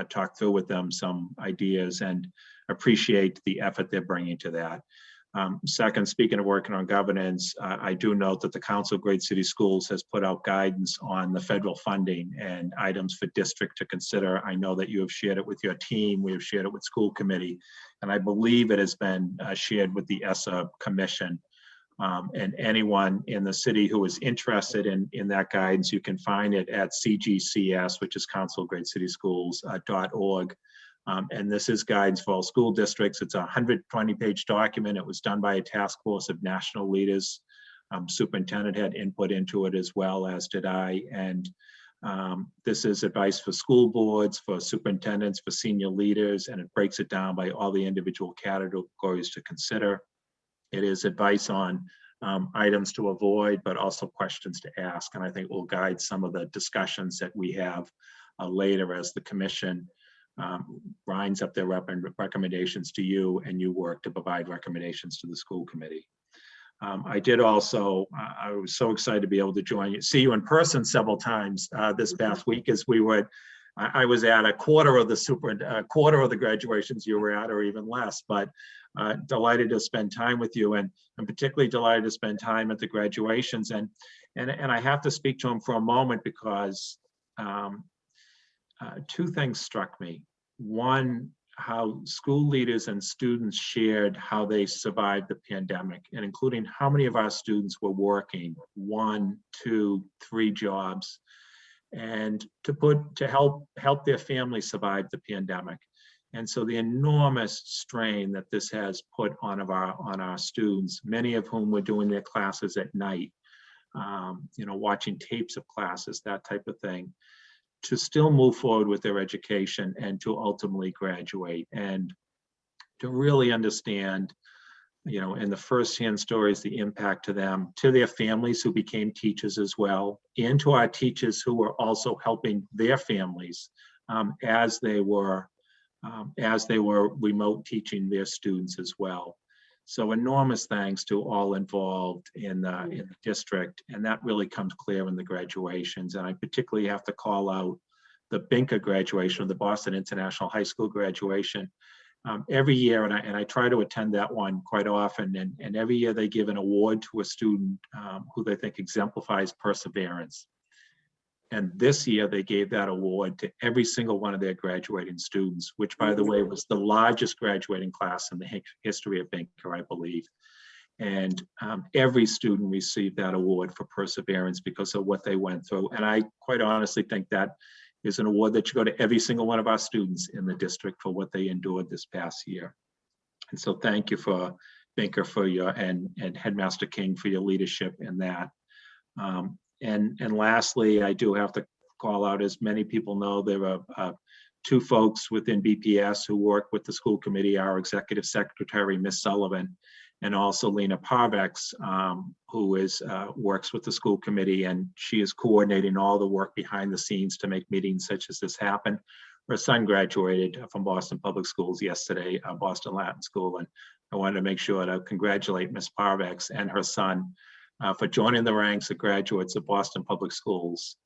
talk through with them some ideas and appreciate the effort they're bringing to that. Second, speaking of working on governance, I do note that the Council of Great City Schools has put out guidance on the federal funding and items for district to consider. I know that you have shared it with your team. We have shared it with school committee, and I believe it has been shared with the ESSA Commission. And anyone in the city who is interested in that guidance, you can find it at CGCS, which is Council of Great City Schools.org. And this is guidance for all school districts. It's a 120-page document. It was done by a task force of national leaders. Superintendent had input into it as well, as did I. And this is advice for school boards, for superintendents, for senior leaders, and it breaks it down by all the individual categories to consider. It is advice on items to avoid, but also questions to ask. And I think will guide some of the discussions that we have later as the commission grinds up their recommendations to you, and you work to provide recommendations to the school committee. I did also, I was so excited to be able to see you in person several times this past week, as I was at a quarter of the graduations you were at, or even less, but delighted to spend time with you, and I'm particularly delighted to spend time at the graduations. And I have to speak to him for a moment, because two things struck me. One, how school leaders and students shared how they survived the pandemic, and including how many of our students were working 1, 2, 3 jobs, and to help their families survive the pandemic. And so the enormous strain that this has put on our students, many of whom were doing their classes at night, watching tapes of classes, that type of thing, to still move forward with their education and to ultimately graduate, and to really understand, in the firsthand stories, the impact to them, to their families who became teachers as well, and to our teachers who were also helping their families as they were remote teaching their students as well. So enormous thanks to all involved in the district, and that really comes clear in the graduations. And I particularly have to call out the BINCA graduation, the Boston International High School graduation. Every year, and I try to attend that one quite often, and every year they give an award to a student who they think exemplifies perseverance. And this year they gave that award to every single one of their graduating students, which, by the way, was the largest graduating class in the history of BINCA, I believe. And every student received that award for perseverance because of what they went through. And I quite honestly think that is an award that should go to every single one of our students in the district for what they endured this past year. And so thank you for BINCA for your, and Headmaster King for your leadership in that. And lastly, I do have to call out, as many people know, there are 2 folks within BPS who work with the school committee, our executive secretary, Ms. Sullivan, and also Lena Parvex, who works with the school committee, and she is coordinating all the work behind the scenes to make meetings such as this happen. Her son graduated from Boston Public Schools yesterday, Boston Latin School, and I wanted to make sure to congratulate Ms. Parvex and her son for joining the ranks of graduates of Boston Public Schools.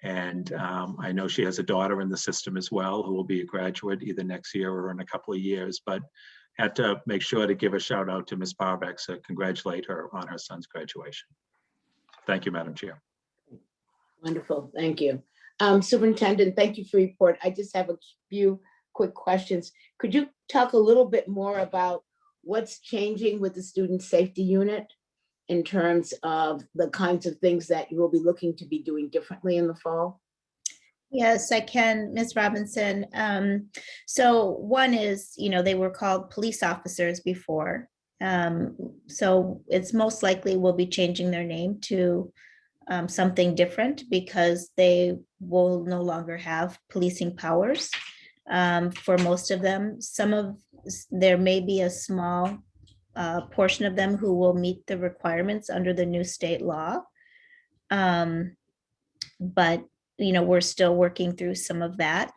And I know she has a daughter in the system as well who will be a graduate either next year or in a couple of years, but had to make sure to give a shout out to Ms. Parvex to congratulate her on her son's graduation. Thank you, Madam Chair. Wonderful, thank you. Superintendent, thank you for your report. I just have a few quick questions. Could you talk a little bit more about what's changing with the Student Safety Unit in terms of the kinds of things that you will be looking to be doing differently in the fall? Yes, I can, Ms. Robinson. So one is, they were called police officers before. So it's most likely we'll be changing their name to something different because they will no longer have policing powers for most of them. There may be a small portion of them who will meet the requirements under the new state law. But we're still working through some of that.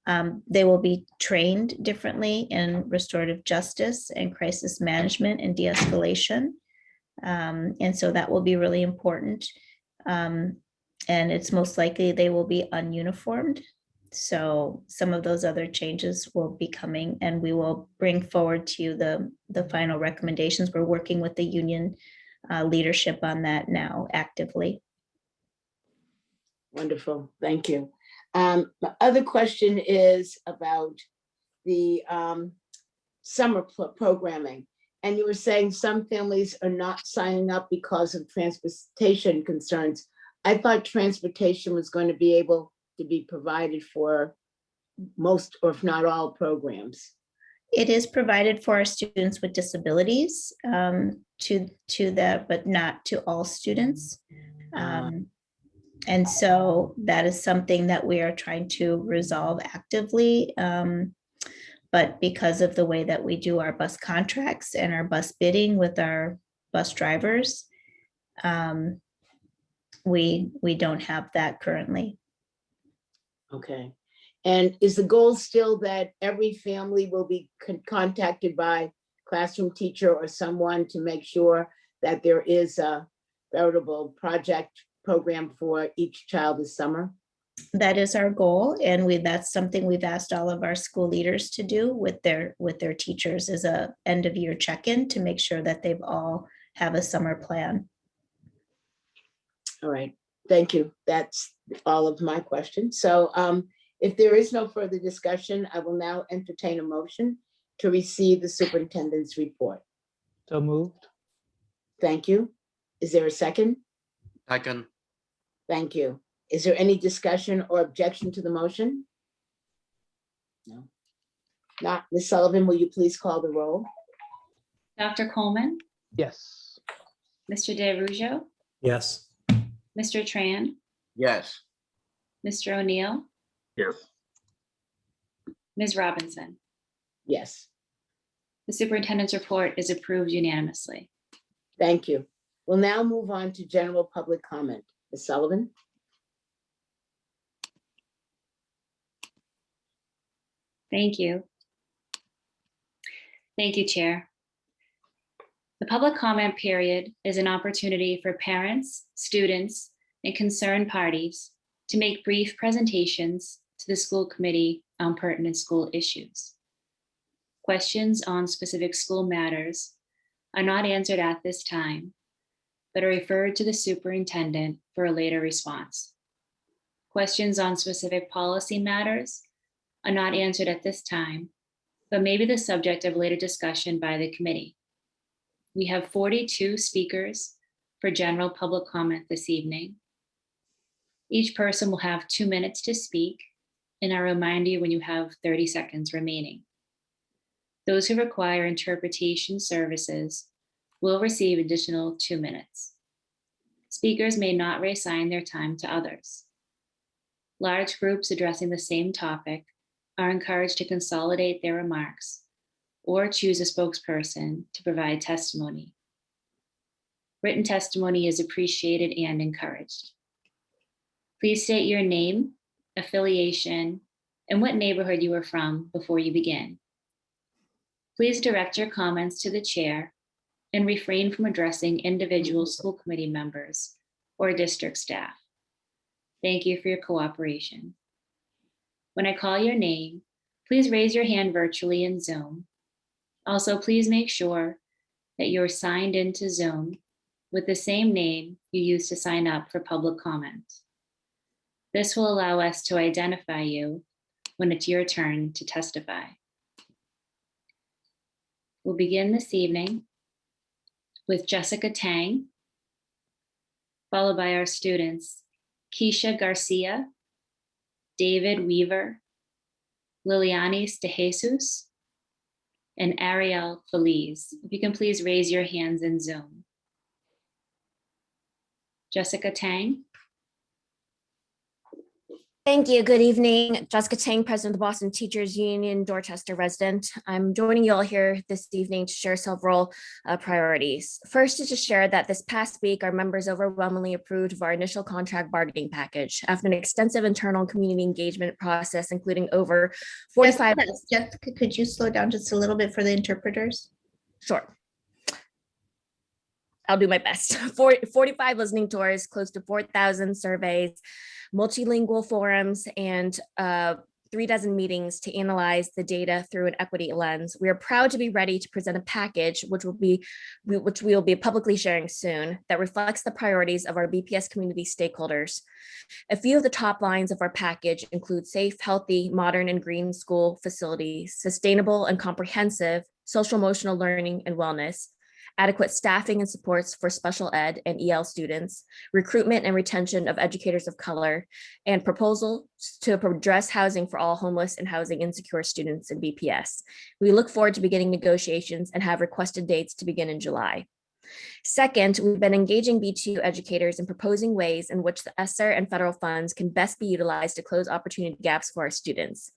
They will be trained differently in restorative justice and crisis management and de-escalation. And so that will be really important. And it's most likely they will be ununiformed. So some of those other changes will be coming, and we will bring forward to you the final recommendations. We're working with the union leadership on that now actively. Wonderful, thank you. My other question is about the summer programming. And you were saying some families are not signing up because of transportation concerns. I thought transportation was going to be able to be provided for most, or if not all, programs. It is provided for our students with disabilities to that, but not to all students. And so that is something that we are trying to resolve actively. But because of the way that we do our bus contracts and our bus bidding with our bus drivers, we don't have that currently. Okay. And is the goal still that every family will be contacted by classroom teacher or someone to make sure that there is a veritable project program for each child this summer? That is our goal, and that's something we've asked all of our school leaders to do with their teachers, as a end of year check-in to make sure that they've all have a summer plan. All right, Thank you. That's all of my questions. So if there is no further discussion, I will now entertain a motion to receive the superintendent's report. So moved. Thank you. Is there a second? Second. Thank you. Is there any discussion or objection to the motion? No. Not, Ms. Sullivan, will you please call the roll? Dr. Coleman, Yes. Mr. DeRujo, Yes. Mr. Tran, Yes. Mr. O'Neill, Yes. Ms. Robinson. Yes. The superintendent's report is approved unanimously. Thank you. We'll now move on to general public comment. Ms. Sullivan? Thank you. Thank you, Chair. The public comment period is an opportunity for parents, students, and concerned parties to make brief presentations to the school committee on pertinent school issues. Questions on specific school matters are not answered at this time, but are referred to the superintendent for a later response. Questions on specific policy matters are not answered at this time, but may be the subject of later discussion by the committee. We have 42 speakers for general public comment this evening. Each person will have 2 minutes to speak, and I remind you when you have 30 seconds remaining. Those who require interpretation services will receive additional 2 minutes. Speakers may not reassign their time to others. Large groups addressing the same topic are encouraged to consolidate their remarks or choose a spokesperson to provide testimony. Written testimony is appreciated and encouraged. Please state your name, affiliation, and what neighborhood you are from before you begin. Please direct your comments to the chair and refrain from addressing individual school committee members or district staff. Thank you for your cooperation. When I call your name, please raise your hand virtually in Zoom. Also, please make sure that you're signed into Zoom with the same name you used to sign up for public comment. This will allow us to identify you when it's your turn to testify. We'll begin this evening with Jessica Tang, followed by our students, Keisha Garcia, David Weaver, Lilianis De Jesus, and Ariel Feliz. If you can please raise your hands in Zoom. Jessica Tang. Thank you. Good evening. Jessica Tang, President of the Boston Teachers Union, Dorchester resident. I'm joining you all here this evening to share several priorities. First is to share that this past week, our members overwhelmingly approved of our initial contract bargaining package after an extensive internal community engagement process, including over 45. Jessica, could you slow down just a little bit for the interpreters? Sure. I'll do my best. 45 listening tours, close to 4,000 surveys, multilingual forums, and 36 meetings to analyze the data through an equity lens. We are proud to be ready to present a package, which we will be publicly sharing soon, that reflects the priorities of our BPS community stakeholders. A few of the top lines of our package include safe, healthy, modern, and green school facilities, sustainable and comprehensive social emotional learning and wellness, adequate staffing and supports for special ed and EL students, recruitment and retention of educators of color, and proposals to address housing for all homeless and housing insecure students in BPS. We look forward to beginning negotiations and have requested dates to begin in July. Second, we've been engaging BTU educators in proposing ways in which the ESSER and federal funds can best be utilized to close opportunity gaps for our students.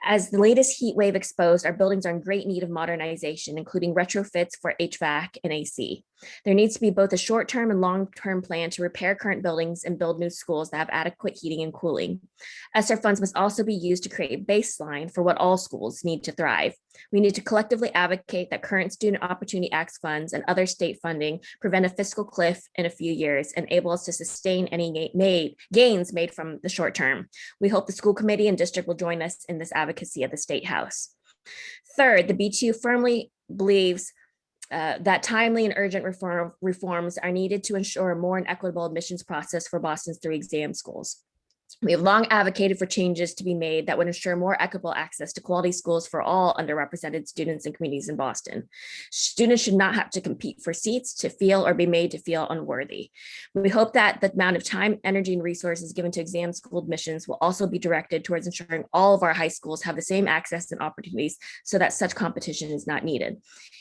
As the latest heat wave exposed, our buildings are in great need of modernization, including retrofits for HVAC and AC. There needs to be both a short-term and long-term plan to repair current buildings and build new schools that have adequate heating and cooling. ESSER funds must also be used to create a baseline for what all schools need to thrive. We need to collectively advocate that current Student Opportunity Act funds and other state funding prevent a fiscal cliff in a few years and enable us to sustain any gains made from the short term. We hope the school committee and district will join us in this advocacy at the State House. Third, the BTU firmly believes that timely and urgent reforms are needed to ensure a more equitable admissions process for Boston's 3 exam schools. We have long advocated for changes to be made that would ensure more equitable access to quality schools for all underrepresented students and communities in Boston. Students should not have to compete for seats to feel or be made to feel unworthy. We hope that the amount of time, energy, and resources given to exam school admissions will also be directed towards ensuring all of our high schools have the same access and opportunities so that such competition is not needed.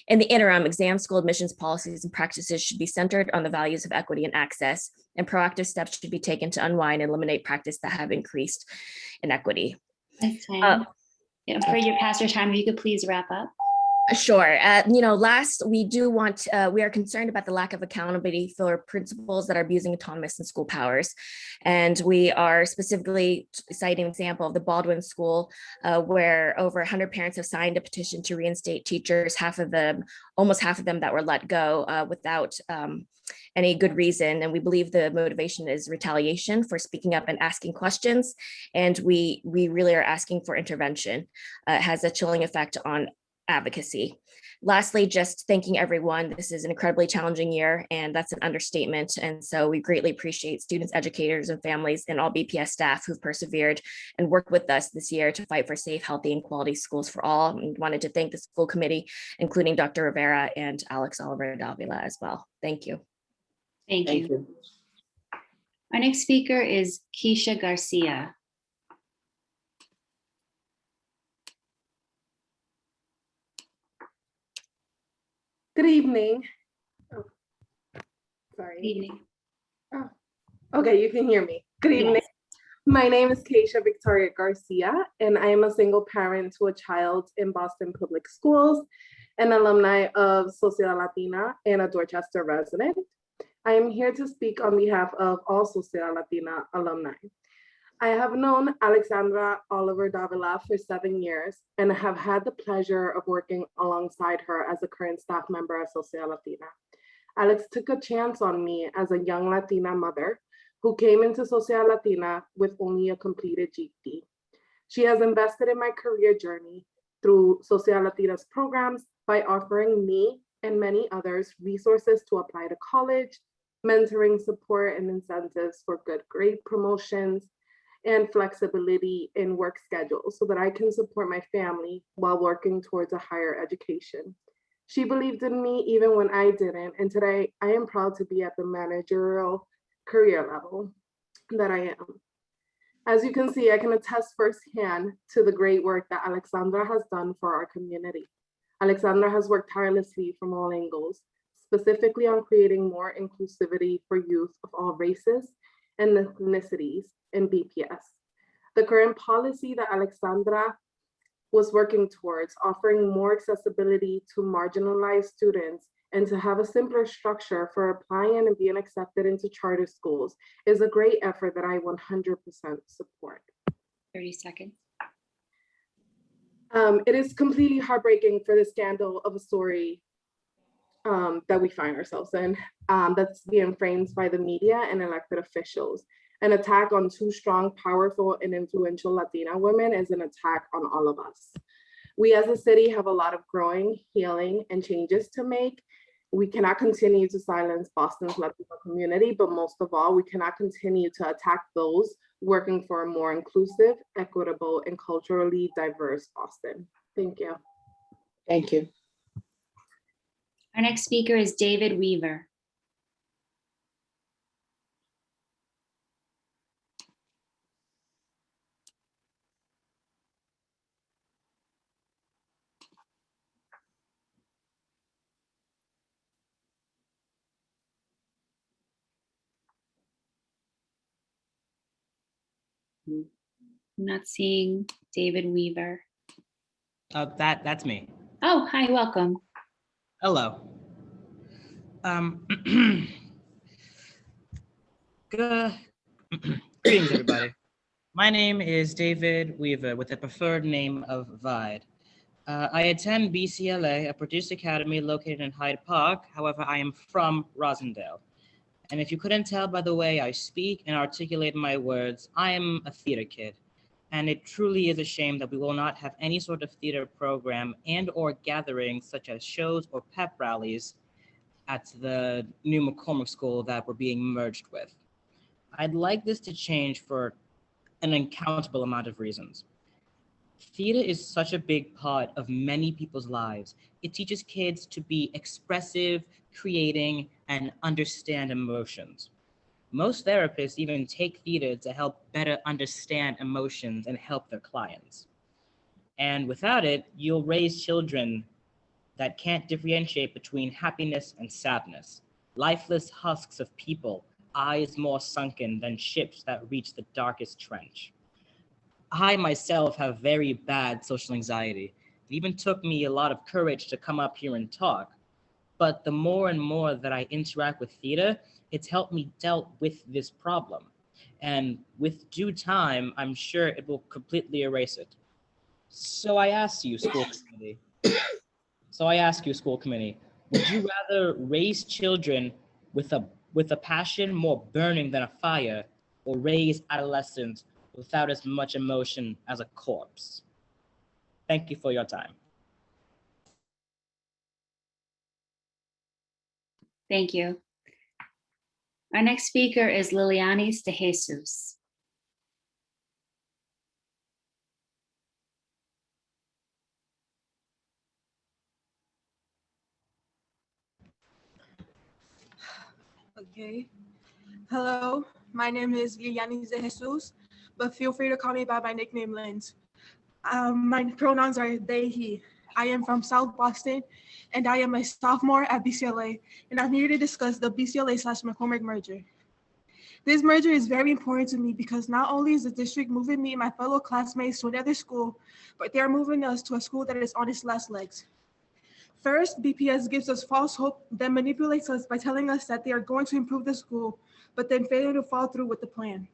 In the interim, exam school admissions policies and practices should be centered on the values of equity and access, and proactive steps should be taken to unwind and eliminate practice that have increased inequity. For your pastor time, if you could please wrap up. Sure. Last, we are concerned about the lack of accountability for principals that are abusing autonomous and school powers. And we are specifically citing an example of the Baldwin School, where over 100 parents have signed a petition to reinstate teachers, almost half of them that were let go without any good reason. And we believe the motivation is retaliation for speaking up and asking questions. And we really are asking for intervention. It has a chilling effect on advocacy. Lastly, just thanking everyone. This is an incredibly challenging year, and that's an understatement. And so we greatly appreciate students, educators, and families, and all BPS staff who've persevered and worked with us this year to fight for safe, healthy, and quality schools for all. And wanted to thank the school committee, including Dr. Rivera and Alex Oliver Davila as well. Thank you. Thank you. Our next speaker is Keisha Garcia. Good evening. Oh, sorry. Good evening. Oh, okay, you can hear me. Good evening. Yes. My name is Keisha Victoria Garcia, and I am a single parent to a child in Boston Public Schools, an alumni of Sociedad Latina, and a Dorchester resident. I am here to speak on behalf of all Sociedad Latina alumni. I have known Alexandra Oliver Davila for 7 years and have had the pleasure of working alongside her as a current staff member at Sociedad Latina. Alex took a chance on me as a young Latina mother who came into Sociedad Latina with only a completed GED. She has invested in my career journey through Sociedad Latina's programs by offering me and many others resources to apply to college, mentoring support and incentives for good grade promotions, and flexibility in work schedules so that I can support my family while working towards a higher education. She believed in me even when I didn't, and today I am proud to be at the managerial career level that I am. As you can see, I can attest firsthand to the great work that Alexandra has done for our community. Alexandra has worked tirelessly from all angles, specifically on creating more inclusivity for youth of all races and ethnicities in BPS. The current policy that Alexandra was working towards, offering more accessibility to marginalized students and to have a simpler structure for applying and being accepted into charter schools, is a great effort that I 100% support. 30 seconds. It is completely heartbreaking for the scandal of a story that we find ourselves in, that's being framed by the media and elected officials. An attack on 2 strong, powerful, and influential Latina women is an attack on all of us. We as a city have a lot of growing, healing, and changes to make. We cannot continue to silence Boston's Latino community, but most of all, we cannot continue to attack those working for a more inclusive, equitable, and culturally diverse Boston. Thank you. Thank you. Our next speaker is David Weaver. I'm not seeing David Weaver. That's me. Oh, hi, welcome. Hello. Greetings, everybody. My name is David Weaver with a preferred name of Vide. I attend BCLA, a Produce Academy located in Hyde Park. However, I am from Rosendale. And if you couldn't tell by the way I speak and articulate my words, I am a theater kid. And it truly is a shame that we will not have any sort of theater program and or gatherings such as shows or pep rallies at the new McCormick School that we're being merged with. I'd like this to change for an uncountable amount of reasons. Theater is such a big part of many people's lives. It teaches kids to be expressive, creating, and understand emotions. Most therapists even take theater to help better understand emotions and help their clients. And without it, you'll raise children that can't differentiate between happiness and sadness, lifeless husks of people, eyes more sunken than ships that reach the darkest trench. I myself have very bad social anxiety. It even took me a lot of courage to come up here and talk. But the more and more that I interact with theater, it's helped me deal with this problem. And with due time, I'm sure it will completely erase it. So I ask you, school committee, would you rather raise children with a passion more burning than a fire, or raise adolescents without as much emotion as a corpse? Thank you for your time. Thank you. Our next speaker is Lilianis de Jesus. Okay. Hello, my name is Lilianis de Jesus, but feel free to call me by my nickname, Lens. My pronouns are they, he. I am from South Boston, and I am a sophomore at BCLA, and I'm here to discuss the BCLA/McCormick merger. This merger is very important to me because not only is the district moving me and my fellow classmates to another school, but they're moving us to a school that is on its last legs. First, BPS gives us false hope, then manipulates us by telling us that they are going to improve the school, but then failing to follow through with the plan.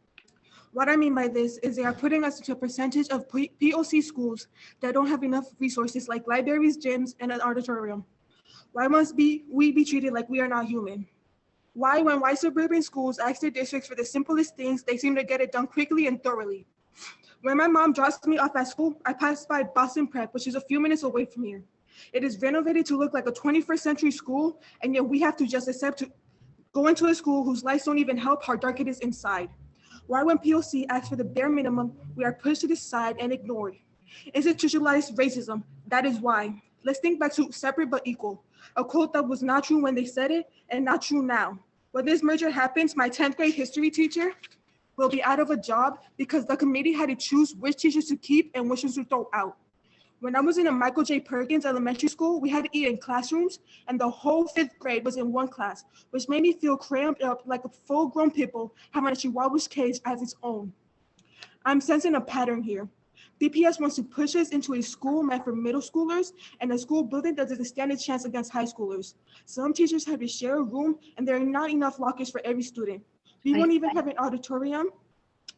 What I mean by this is they are putting us into a percentage of POC schools that don't have enough resources like libraries, gyms, and an auditorium. Why must we be treated like we are not human? Why, when white suburban schools ask their districts for the simplest things, they seem to get it done quickly and thoroughly? When my mom drops me off at school, I pass by Boston Prep, which is a few minutes away from here. It is renovated to look like a 21st century school, and yet we have to just accept to go into a school whose lights don't even help how dark it is inside. Why, when POC asks for the bare minimum, we are pushed to the side and ignored? Institutionalized racism, that is why. Let's think back to separate but equal, a quote that was not true when they said it and not true now. When this merger happens, my 10th grade history teacher will be out of a job because the committee had to choose which teachers to keep and which ones to throw out. When I was in a Michael J. Perkins elementary school, we had to eat in classrooms, and the whole 5th grade was in one class, which made me feel cramped up like a full-grown pit bull having a Chihuahua's cage as its own. I'm sensing a pattern here. BPS wants to push us into a school meant for middle schoolers and a school building that doesn't stand a chance against high schoolers. Some teachers have to share a room, and there are not enough lockers for every student. We won't even have an auditorium,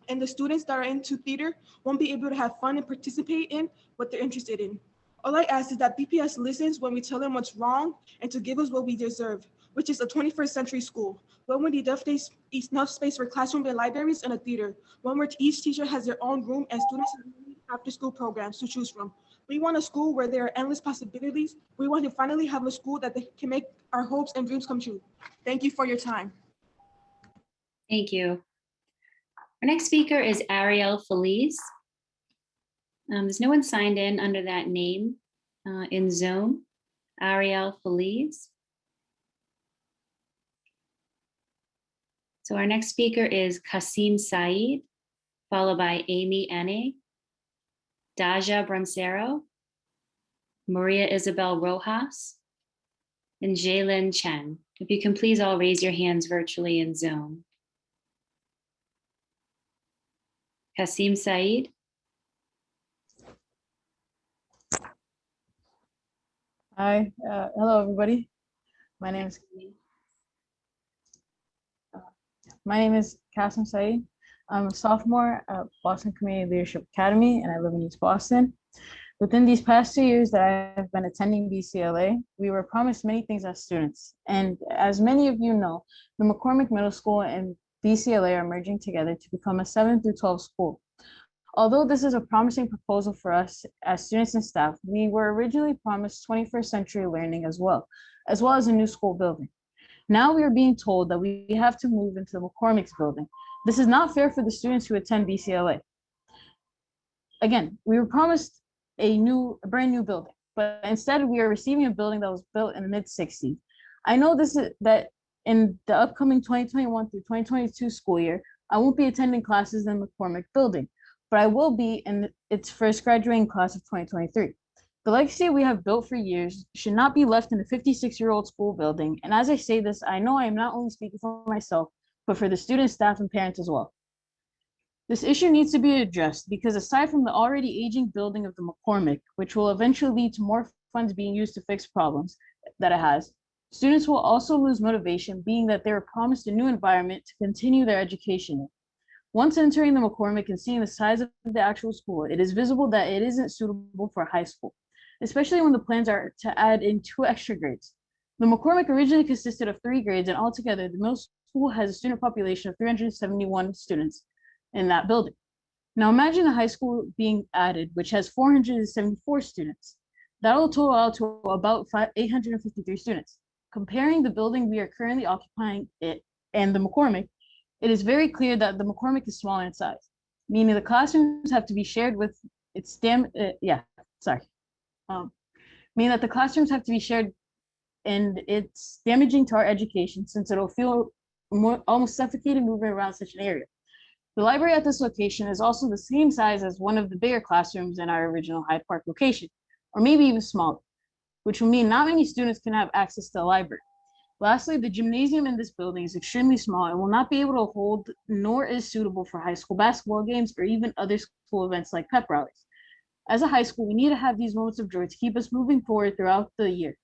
and the students that are into theater won't be able to have fun and participate in what they're interested in. All I ask is that BPS listens when we tell them what's wrong and to give us what we deserve, which is a 21st century school, one with enough space for classroom and libraries and a theater, one where each teacher has their own room and students have after school programs to choose from. We want a school where there are endless possibilities. We want to finally have a school that can make our hopes and dreams come true. Thank you for your time. Thank you. Our next speaker is Ariel Feliz. There's no one signed in under that name in Zoom. Ariel Feliz. So our next speaker is Kasim Saeed, followed by Amy Ene, Daja Broncero, Maria Isabel Rojas, and Jaylin Chen. If you can please all raise your hands virtually in Zoom. Kasim Saeed. Hi, hello everybody. My name is Kasim Saeed. I'm a sophomore at Boston Community Leadership Academy, and I live in East Boston. Within these past 2 years that I have been attending BCLA, we were promised many things as students. And as many of you know, the McCormick Middle School and BCLA are merging together to become a 7 through 12 school. Although this is a promising proposal for us as students and staff, we were originally promised 21st century learning as well as a new school building. Now we are being told that we have to move into the McCormick's building. This is not fair for the students who attend BCLA. Again, we were promised a brand new building, but instead we are receiving a building that was built in the mid-60s. I know that in the upcoming 2021 through 2022 school year, I won't be attending classes in the McCormick building, but I will be in its first graduating class of 2023. The legacy we have built for years should not be left in a 56-year-old school building. And as I say this, I know I am not only speaking for myself, but for the students, staff, and parents as well. This issue needs to be addressed because aside from the already aging building of the McCormick, which will eventually lead to more funds being used to fix problems that it has, students will also lose motivation, being that they were promised a new environment to continue their education in. Once entering the McCormick and seeing the size of the actual school, it is visible that it isn't suitable for high school, especially when the plans are to add in 2 extra grades. The McCormick originally consisted of 3 grades, and altogether, the middle school has a student population of 371 students in that building. Now imagine the high school being added, which has 474 students. That will total out to about 853 students. Comparing the building we are currently occupying and the McCormick, it is very clear that the McCormick is smaller in size, meaning the classrooms have to be shared with meaning that the classrooms have to be shared, and it's damaging to our education since it'll feel almost suffocating moving around such an area. The library at this location is also the same size as one of the bigger classrooms in our original Hyde Park location, or maybe even smaller, which will mean not many students can have access to the library. Lastly, the gymnasium in this building is extremely small and will not be able to hold, nor is suitable for high school basketball games or even other school events like pep rallies. As a high school, we need to have these moments of joy to keep us moving forward throughout the year.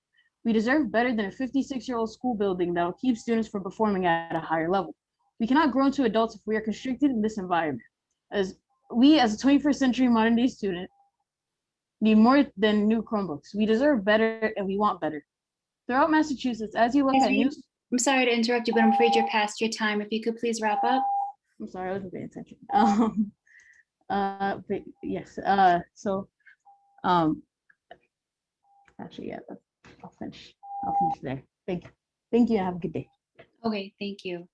We deserve better than a 56-year-old school building that will keep students from performing at a higher level. We cannot grow into adults if we are constricted in this environment. As a 21st century modern day student, need more than new Chromebooks. We deserve better and we want better. Throughout Massachusetts, as you look at news. I'm sorry to interrupt you, but I'm afraid you're past your time. If you could please wrap up. I'm sorry, I wasn't paying attention. But yes, actually, yeah, I'll finish there. Thank you, and have a good day. Okay, thank you.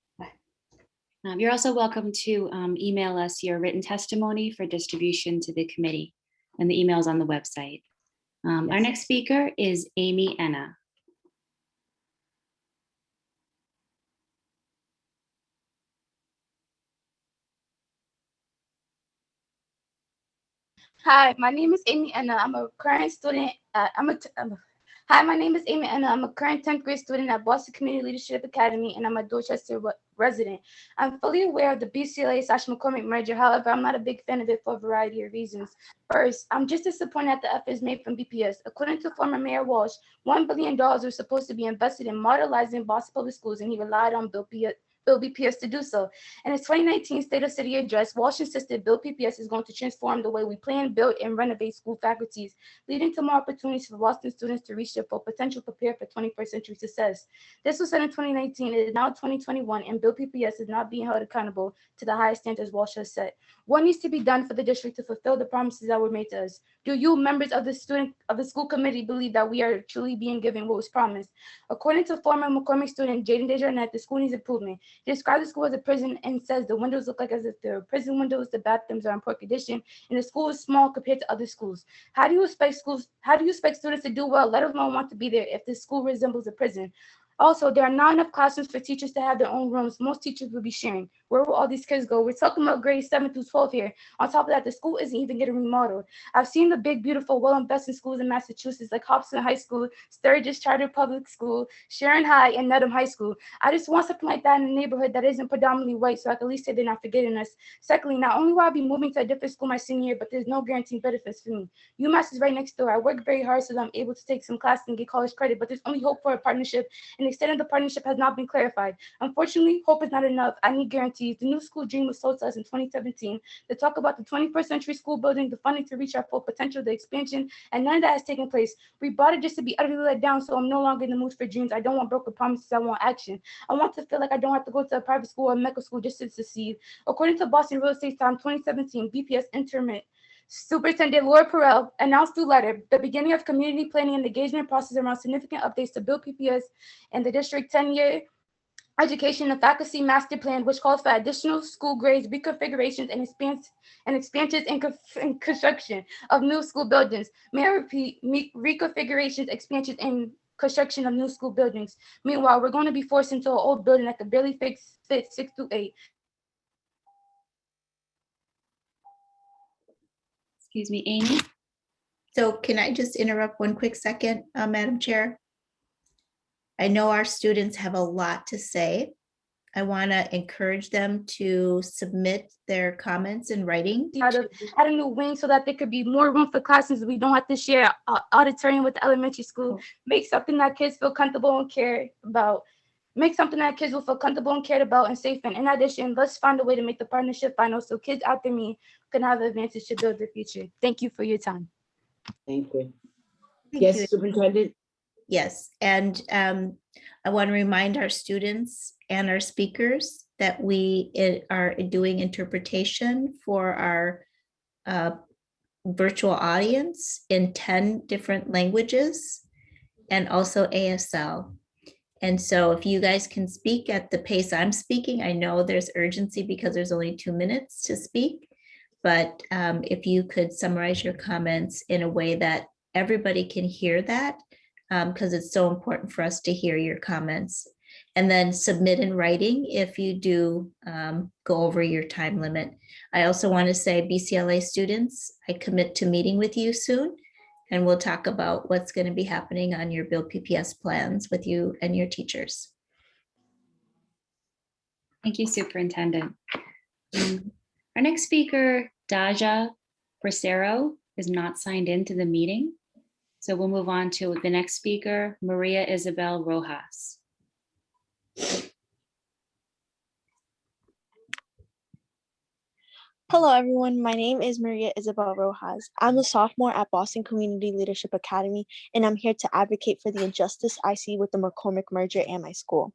You're also welcome to email us your written testimony for distribution to the committee, and the email is on the website. Our next speaker is Amy Enna. Hi, my name is Amy Enna. I'm a current student. Hi, my name is Amy Enna. I'm a current 10th grade student at Boston Community Leadership Academy, and I'm a Dorchester resident. I'm fully aware of the BCLA/McCormick merger. However, I'm not a big fan of it for a variety of reasons. First, I'm just disappointed at the efforts made from BPS. According to former Mayor Walsh, $1 billion was supposed to be invested in modernizing Boston public schools, and he relied on Bill BPS to do so. In his 2019 State of City address, Walsh insisted Bill BPS is going to transform the way we plan, build, and renovate school faculties, leading to more opportunities for Boston students to reach their full potential, prepared for 21st century success. This was said in 2019. It is now 2021, and Bill BPS is not being held accountable to the highest standards Walsh has set. What needs to be done for the district to fulfill the promises that were made to us? Do you, members of the school committee, believe that we are truly being given what was promised? According to former McCormick student Jaden Desjardins, the school needs improvement. He described the school as a prison and says the windows look like as if they're prison windows, the bathrooms are in poor condition, and the school is small compared to other schools. How do you expect students to do well, let alone want to be there, if the school resembles a prison? Also, there are not enough classrooms for teachers to have their own rooms. Most teachers will be sharing. Where will all these kids go? We're talking about grades 7 through 12 here. On top of that, the school isn't even getting remodeled. I've seen the big, beautiful, well-invested schools in Massachusetts, like Hobson High School, Sturgis Charter Public School, Sharon High, and Nedham High School. I just want something like that in a neighborhood that isn't predominantly white, so I can at least say they're not forgetting us. Secondly, not only will I be moving to a different school my senior year, but there's no guaranteed benefits for me. UMass is right next door. I work very hard so that I'm able to take some classes and get college credit, but there's only hope for a partnership, and the extent of the partnership has not been clarified. Unfortunately, hope is not enough. I need guarantees. expertise. The new school dream was sold to us in 2017 to talk about the 21st century school building, the funding to reach our full potential, the expansion, and none of that has taken place. We bought it just to be utterly let down, so I'm no longer in the mood for dreams. I don't want broken promises, I want action. I want to feel like I don't have to go to a private school or medical school just to succeed. According to Boston Real Estate Times 2017, BPS interim Superintendent Laura Perel announced through letter the beginning of community planning and engagement process around significant updates to build PPS and the district 10-year education and faculty master plan, which calls for additional school grades, reconfigurations, and expansions in construction of new school buildings. May I repeat, reconfigurations, expansions, and construction of new school buildings. Meanwhile, we're going to be forced into an old building that could barely fit 6 through 8. Excuse me, Amy. So can I just interrupt one quick second, Madam Chair? I know our students have a lot to say. I want to encourage them to submit their comments in writing. Add a new wing so that there could be more room for classes. We don't have to share auditorium with the elementary school. Make something that kids feel comfortable and care about. Make something that kids will feel comfortable and cared about and safe in. In addition, let's find a way to make the partnership final so kids after me can have the advantage to build their future. Thank you for your time. Thank you. Thank Yes, you. Superintendent? Yes, and I want to remind our students and our speakers that we are doing interpretation for our virtual audience in 10 different languages and also ASL. And so if you guys can speak at the pace I'm speaking, I know there's urgency because there's only 2 minutes to speak, but if you could summarize your comments in a way that everybody can hear that, because it's so important for us to hear your comments, and then submit in writing if you do go over your time limit. I also want to say, BCLA students, I commit to meeting with you soon, and we'll talk about what's going to be happening on your Build PPS plans with you and your teachers. Thank you, Superintendent. Our next speaker, Daja Bracero, is not signed into the meeting. So we'll move on to the next speaker, Maria Isabel Rojas. Hello, everyone. My name is Maria Isabel Rojas. I'm a sophomore at Boston Community Leadership Academy, and I'm here to advocate for the injustice I see with the McCormick merger and my school.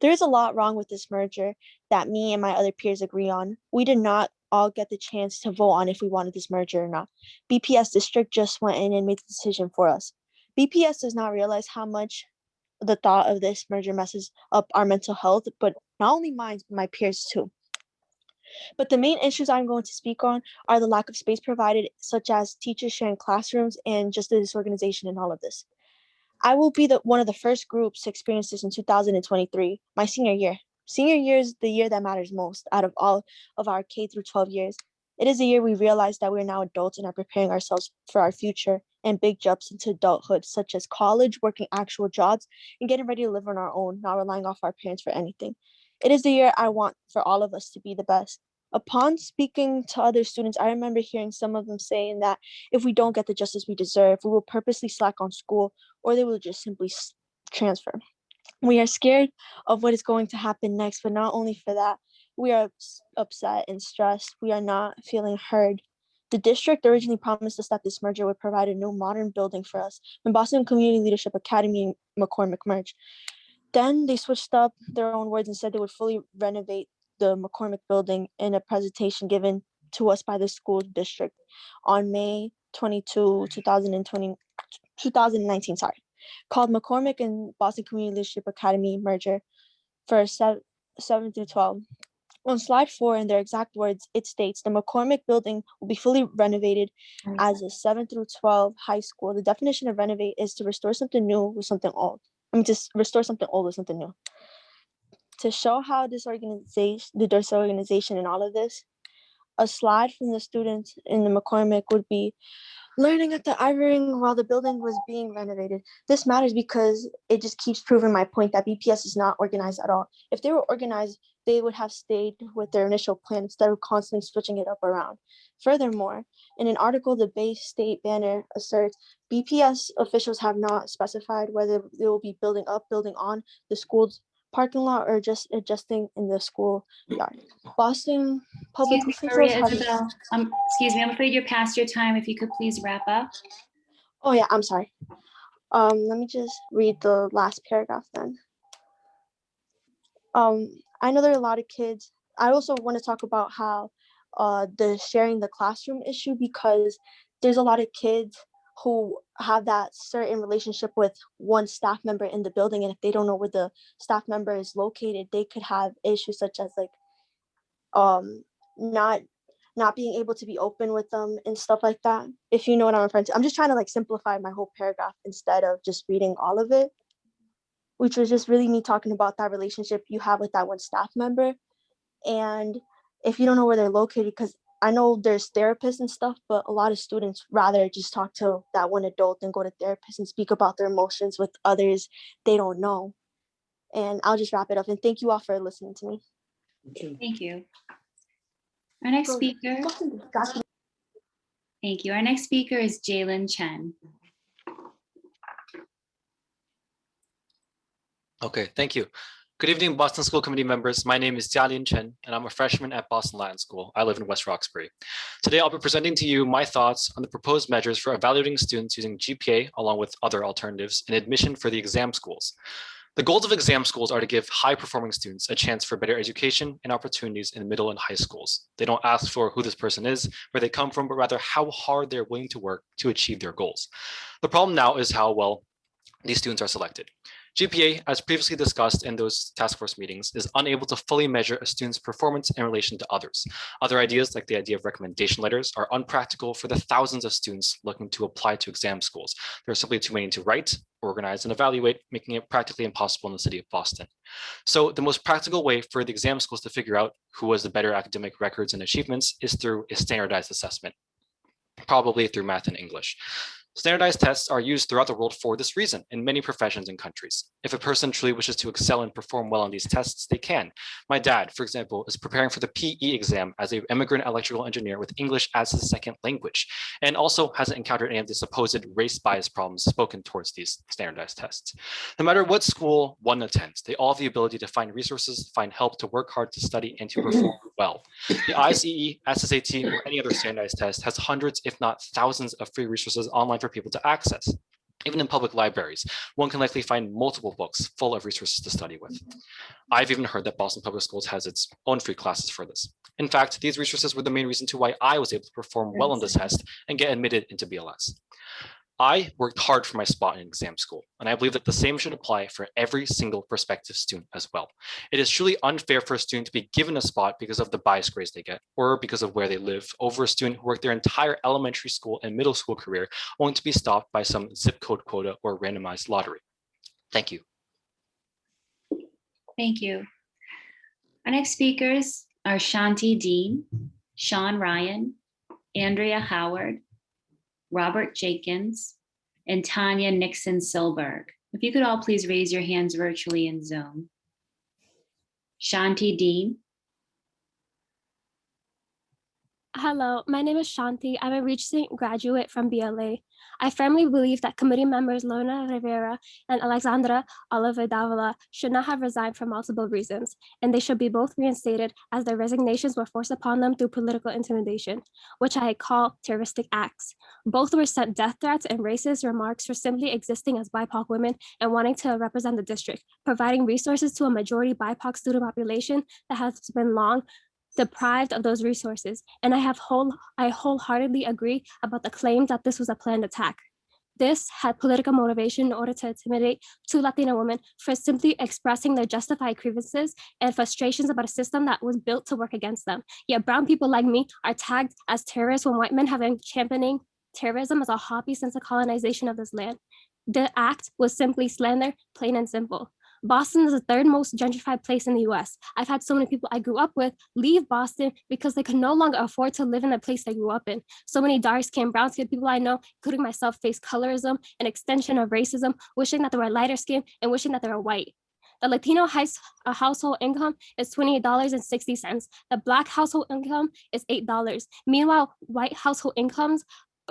There is a lot wrong with this merger that me and my other peers agree on. We did not all get the chance to vote on if we wanted this merger or not. BPS district just went in and made the decision for us. BPS does not realize how much the thought of this merger messes up our mental health, but not only mine, but my peers too. But the main issues I'm going to speak on are the lack of space provided, such as teachers sharing classrooms and just the disorganization in all of this. I will be one of the first groups to experience this in 2023, my senior year. Senior year is the year that matters most out of all of our K through 12 years. It is the year we realize that we're now adults and are preparing ourselves for our future and big jumps into adulthood, such as college, working actual jobs, and getting ready to live on our own, not relying off our parents for anything. It is the year I want for all of us to be the best. Upon speaking to other students, I remember hearing some of them saying that if we don't get the justice we deserve, we will purposely slack on school or they will just simply transfer. We are scared of what is going to happen next, but not only for that, we are upset and stressed. We are not feeling heard. The district originally promised us that this merger would provide a new modern building for us when Boston Community Leadership Academy and McCormick merged. Then they switched up their own words and said they would fully renovate the McCormick building in a presentation given to us by the school district on May 22, 2019, called McCormick and Boston Community Leadership Academy merger for 7 through 12. On slide 4, in their exact words, it states the McCormick building will be fully renovated as a 7 through 12 high school. The definition of renovate is to restore something new with something old. To restore something old with something new. To show how the disorganization in all of this, a slide from the students in the McCormick would be learning at the Ivy Ring while the building was being renovated. This matters because it just keeps proving my point that BPS is not organized at all. If they were organized, they would have stayed with their initial plan instead of constantly switching it up around. Furthermore, in an article, the Bay State Banner asserts BPS officials have not specified whether they will be building up, building on the school's parking lot or just adjusting in the school yard. Boston Public Excuse me, Officials Maria have. Isabel. Excuse me, I'm afraid you're past your time. If you could please wrap up. Oh yeah, I'm sorry. Let me just read the last paragraph then. I know there are a lot of kids. I also want to talk about how the sharing the classroom issue, because there's a lot of kids who have that certain relationship with one staff member in the building, and if they don't know where the staff member is located, they could have issues such as like not being able to be open with them and stuff like that, if you know what I'm referring to. I'm just trying to like simplify my whole paragraph instead of just reading all of it, which was just really me talking about that relationship you have with that one staff member. And if you don't know where they're located, because I know there's therapists and stuff, but a lot of students rather just talk to that one adult than go to therapists and speak about their emotions with others they don't know. And I'll just wrap it up. And thank you all for listening to me. Thank you. Our next speaker. Thank you. Our next speaker is Jalen Chen. Okay, thank you. Good evening, Boston School Committee members. My name is Jialin Chen, and I'm a freshman at Boston Latin School. I live in West Roxbury. Today, I'll be presenting to you my thoughts on the proposed measures for evaluating students using GPA, along with other alternatives, in admission for the exam schools. The goals of exam schools are to give high-performing students a chance for better education and opportunities in middle and high schools. They don't ask for who this person is, where they come from, but rather how hard they're willing to work to achieve their goals. The problem now is how well these students are selected. GPA, as previously discussed in those task force meetings, is unable to fully measure a student's performance in relation to others. Other ideas, like the idea of recommendation letters, are unpractical for the thousands of students looking to apply to exam schools. There are simply too many to write, organize, and evaluate, making it practically impossible in the city of Boston. So the most practical way for the exam schools to figure out who has the better academic records and achievements is through a standardized assessment, probably through math and English. Standardized tests are used throughout the world for this reason in many professions and countries. If a person truly wishes to excel and perform well on these tests, they can. My dad, for example, is preparing for the PE exam as an immigrant electrical engineer with English as his second language, and also hasn't encountered any of the supposed race bias problems spoken towards these standardized tests. No matter what school one attends, they all have the ability to find resources, find help to work hard to study and to perform well. The ICE, SSAT, or any other standardized test has hundreds, if not thousands, of free resources online for people to access. Even in public libraries, one can likely find multiple books full of resources to study with. I've even heard that Boston Public Schools has its own free classes for this. In fact, these resources were the main reason to why I was able to perform well on this test and get admitted into BLS. I worked hard for my spot in exam school, and I believe that the same should apply for every single prospective student as well. It is truly unfair for a student to be given a spot because of the bias grades they get or because of where they live over a student who worked their entire elementary school and middle school career only to be stopped by some zip code quota or randomized lottery. Thank you. Thank you. Our next speakers are Shanti Dean, Sean Ryan, Andrea Howard, Robert Jenkins, and Tanya Nixon-Silberg. If you could all please raise your hands virtually in Zoom. Shanti Dean. Hello, my name is Shanti. I'm a recent graduate from BLA. I firmly believe that committee members Lorna Rivera and Alexandra Oliva Davila should not have resigned for multiple reasons, and they should be both reinstated as their resignations were forced upon them through political intimidation, which I call terroristic acts. Both were sent death threats and racist remarks for simply existing as BIPOC women and wanting to represent the district, providing resources to a majority BIPOC student population that has been long deprived of those resources, and I wholeheartedly agree about the claim that this was a planned attack. This had political motivation in order to intimidate two Latina women for simply expressing their justified grievances and frustrations about a system that was built to work against them. Yet brown people like me are tagged as terrorists when white men have been championing terrorism as a hobby since the colonization of this land. The act was simply slander, plain and simple. Boston is the third most gentrified place in the US. I've had so many people I grew up with leave Boston because they could no longer afford to live in the place they grew up in. So many dark-skinned, brown-skinned people I know, including myself, face colorism, an extension of racism, wishing that they were lighter skinned and wishing that they were white. The Latino household income is $28.60. The Black household income is $8. Meanwhile, white household incomes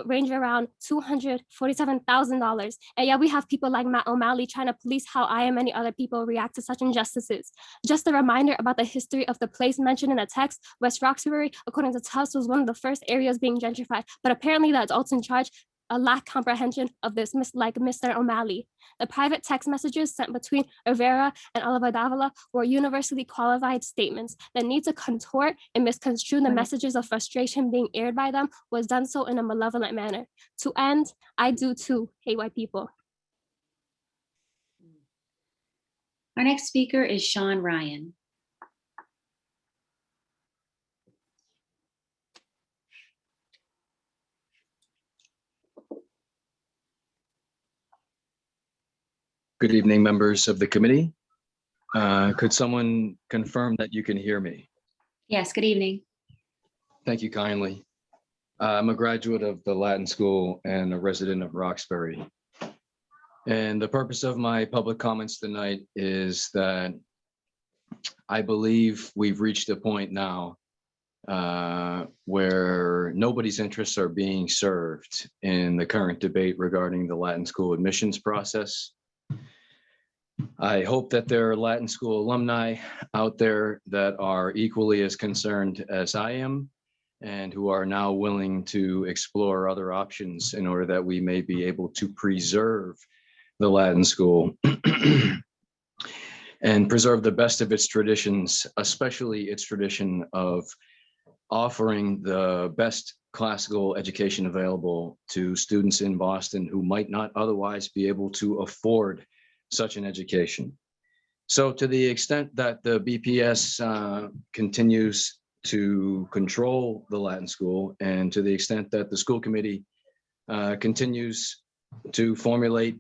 range around $247,000. And yet we have people like Matt O'Malley trying to police how I and many other people react to such injustices. Just a reminder about the history of the place mentioned in the text. West Roxbury, according to Tufts, was one of the first areas being gentrified, but apparently the adults in charge lack comprehension of this, like Mr. O'Malley. The private text messages sent between Rivera and Oliver Davila were universally qualified statements. The need to contort and misconstrue the messages of frustration being aired by them was done so in a malevolent manner. To end, I do too hate white people. Our next speaker is Sean Ryan. Good evening, members of the committee. Could someone confirm that you can hear me? Yes, good evening. Thank you kindly. I'm a graduate of the Latin School and a resident of Roxbury. And the purpose of my public comments tonight is that I believe we've reached a point now where nobody's interests are being served in the current debate regarding the Latin School admissions process. I hope that there are Latin School alumni out there that are equally as concerned as I am and who are now willing to explore other options in order that we may be able to preserve the Latin School and preserve the best of its traditions, especially its tradition of offering the best classical education available to students in Boston who might not otherwise be able to afford such an education. So to the extent that the BPS continues to control the Latin School, and to the extent that the school committee continues to formulate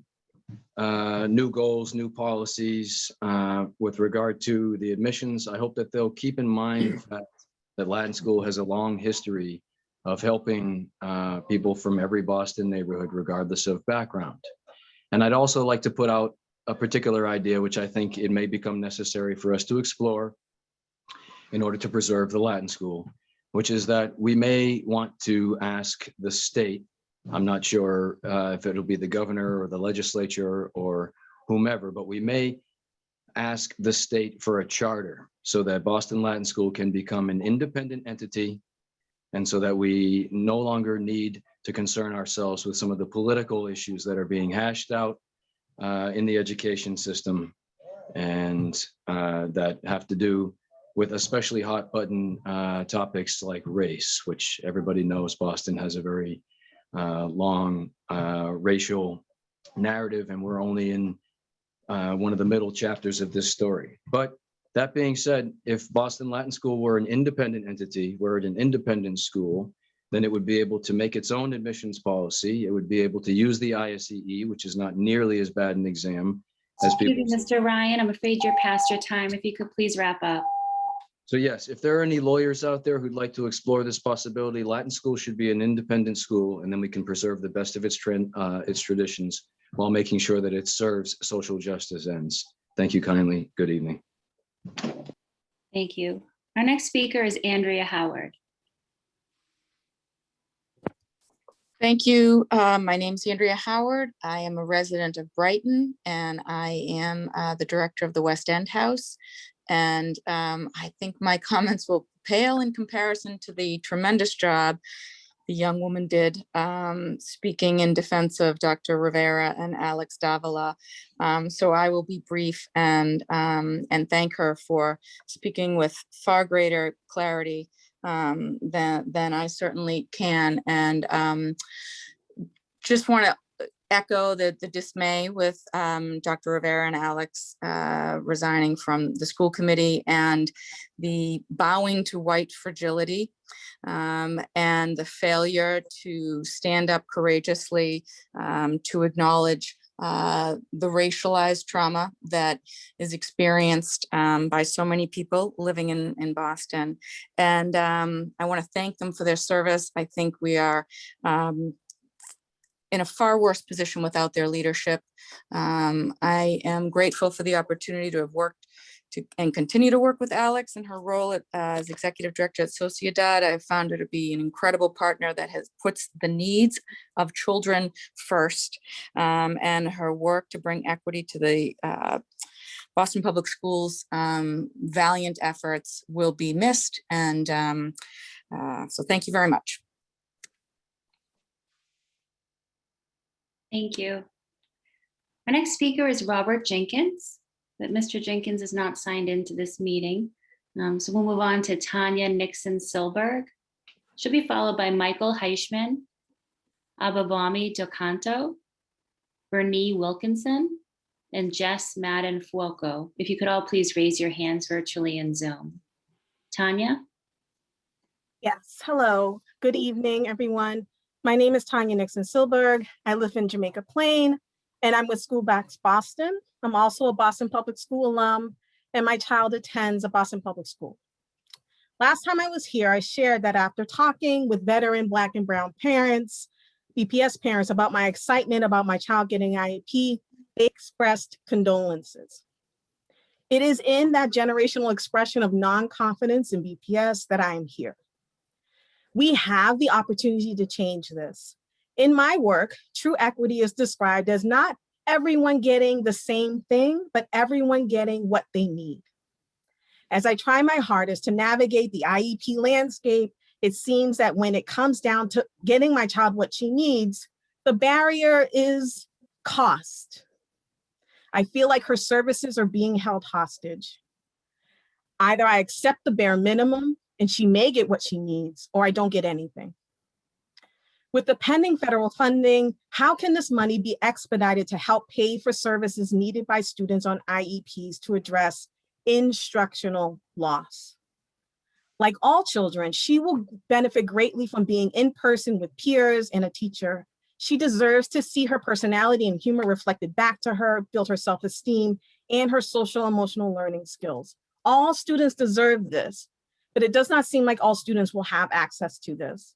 new goals, new policies with regard to the admissions, I hope that they'll keep in mind that Latin School has a long history of helping people from every Boston neighborhood, regardless of background. And I'd also like to put out a particular idea, which I think it may become necessary for us to explore in order to preserve the Latin School, which is that we may want to ask the state, I'm not sure if it'll be the governor or the legislature or whomever, but we may ask the state for a charter so that Boston Latin School can become an independent entity, and so that we no longer need to concern ourselves with some of the political issues that are being hashed out in the education system, and that have to do with especially hot button topics like race, which everybody knows Boston has a very long racial narrative, and we're only in one of the middle chapters of this story. But that being said, if Boston Latin School were an independent entity, were it an independent school, then it would be able to make its own admissions policy. It would be able to use the ISEE, which is not nearly as bad an exam as people. Mr. Ryan, I'm afraid you're past your time. If you could please wrap up. So yes, if there are any lawyers out there who'd like to explore this possibility, Latin School should be an independent school, and then we can preserve the best of its traditions while making sure that it serves social justice ends. Thank you kindly. Good evening. Thank you. Our next speaker is Andrea Howard. Thank you. My name is Andrea Howard. I am a resident of Brighton, and I am the director of the West End House. And I think my comments will pale in comparison to the tremendous job the young woman did speaking in defense of Dr. Rivera and Alex Davila. So I will be brief and thank her for speaking with far greater clarity than I certainly can. And just want to echo the dismay with Dr. Rivera and Alex resigning from the school committee, and the bowing to white fragility and the failure to stand up courageously to acknowledge the racialized trauma that is experienced by so many people living in Boston. And I want to thank them for their service. I think we are in a far worse position without their leadership. I am grateful for the opportunity to have worked and continue to work with Alex in her role as executive director at Sociedad. I found her to be an incredible partner that puts the needs of children first, and her work to bring equity to the Boston Public Schools' valiant efforts will be missed. And so thank you very much. Thank you. Our next speaker is Robert Jenkins, but Mr. Jenkins is not signed into this meeting. So we'll move on to Tanya Nixon Silberg. She'll be followed by Michael Heischman, Ababami Docanto, Bernie Wilkinson, and Jess Madden Fuoco. If you could all please raise your hands virtually in Zoom. Tanya? Yes, hello. Good evening, everyone. My name is Tanya Nixon Silberg. I live in Jamaica Plain, and I'm with Schoolbacks Boston. I'm also a Boston Public School alum, and my child attends a Boston Public School. Last time I was here, I shared that after talking with veteran Black and Brown parents, BPS parents, about my excitement about my child getting IEP, they expressed condolences. It is in that generational expression of non-confidence in BPS that I am here. We have the opportunity to change this. In my work, true equity is described as not everyone getting the same thing, but everyone getting what they need. As I try my hardest to navigate the IEP landscape, it seems that when it comes down to getting my child what she needs, the barrier is cost. I feel like her services are being held hostage. Either I accept the bare minimum and she may get what she needs, or I don't get anything. With the pending federal funding, how can this money be expedited to help pay for services needed by students on IEPs to address instructional loss? Like all children, she will benefit greatly from being in person with peers and a teacher. She deserves to see her personality and humor reflected back to her, build her self-esteem and her social emotional learning skills. All students deserve this, but it does not seem like all students will have access to this.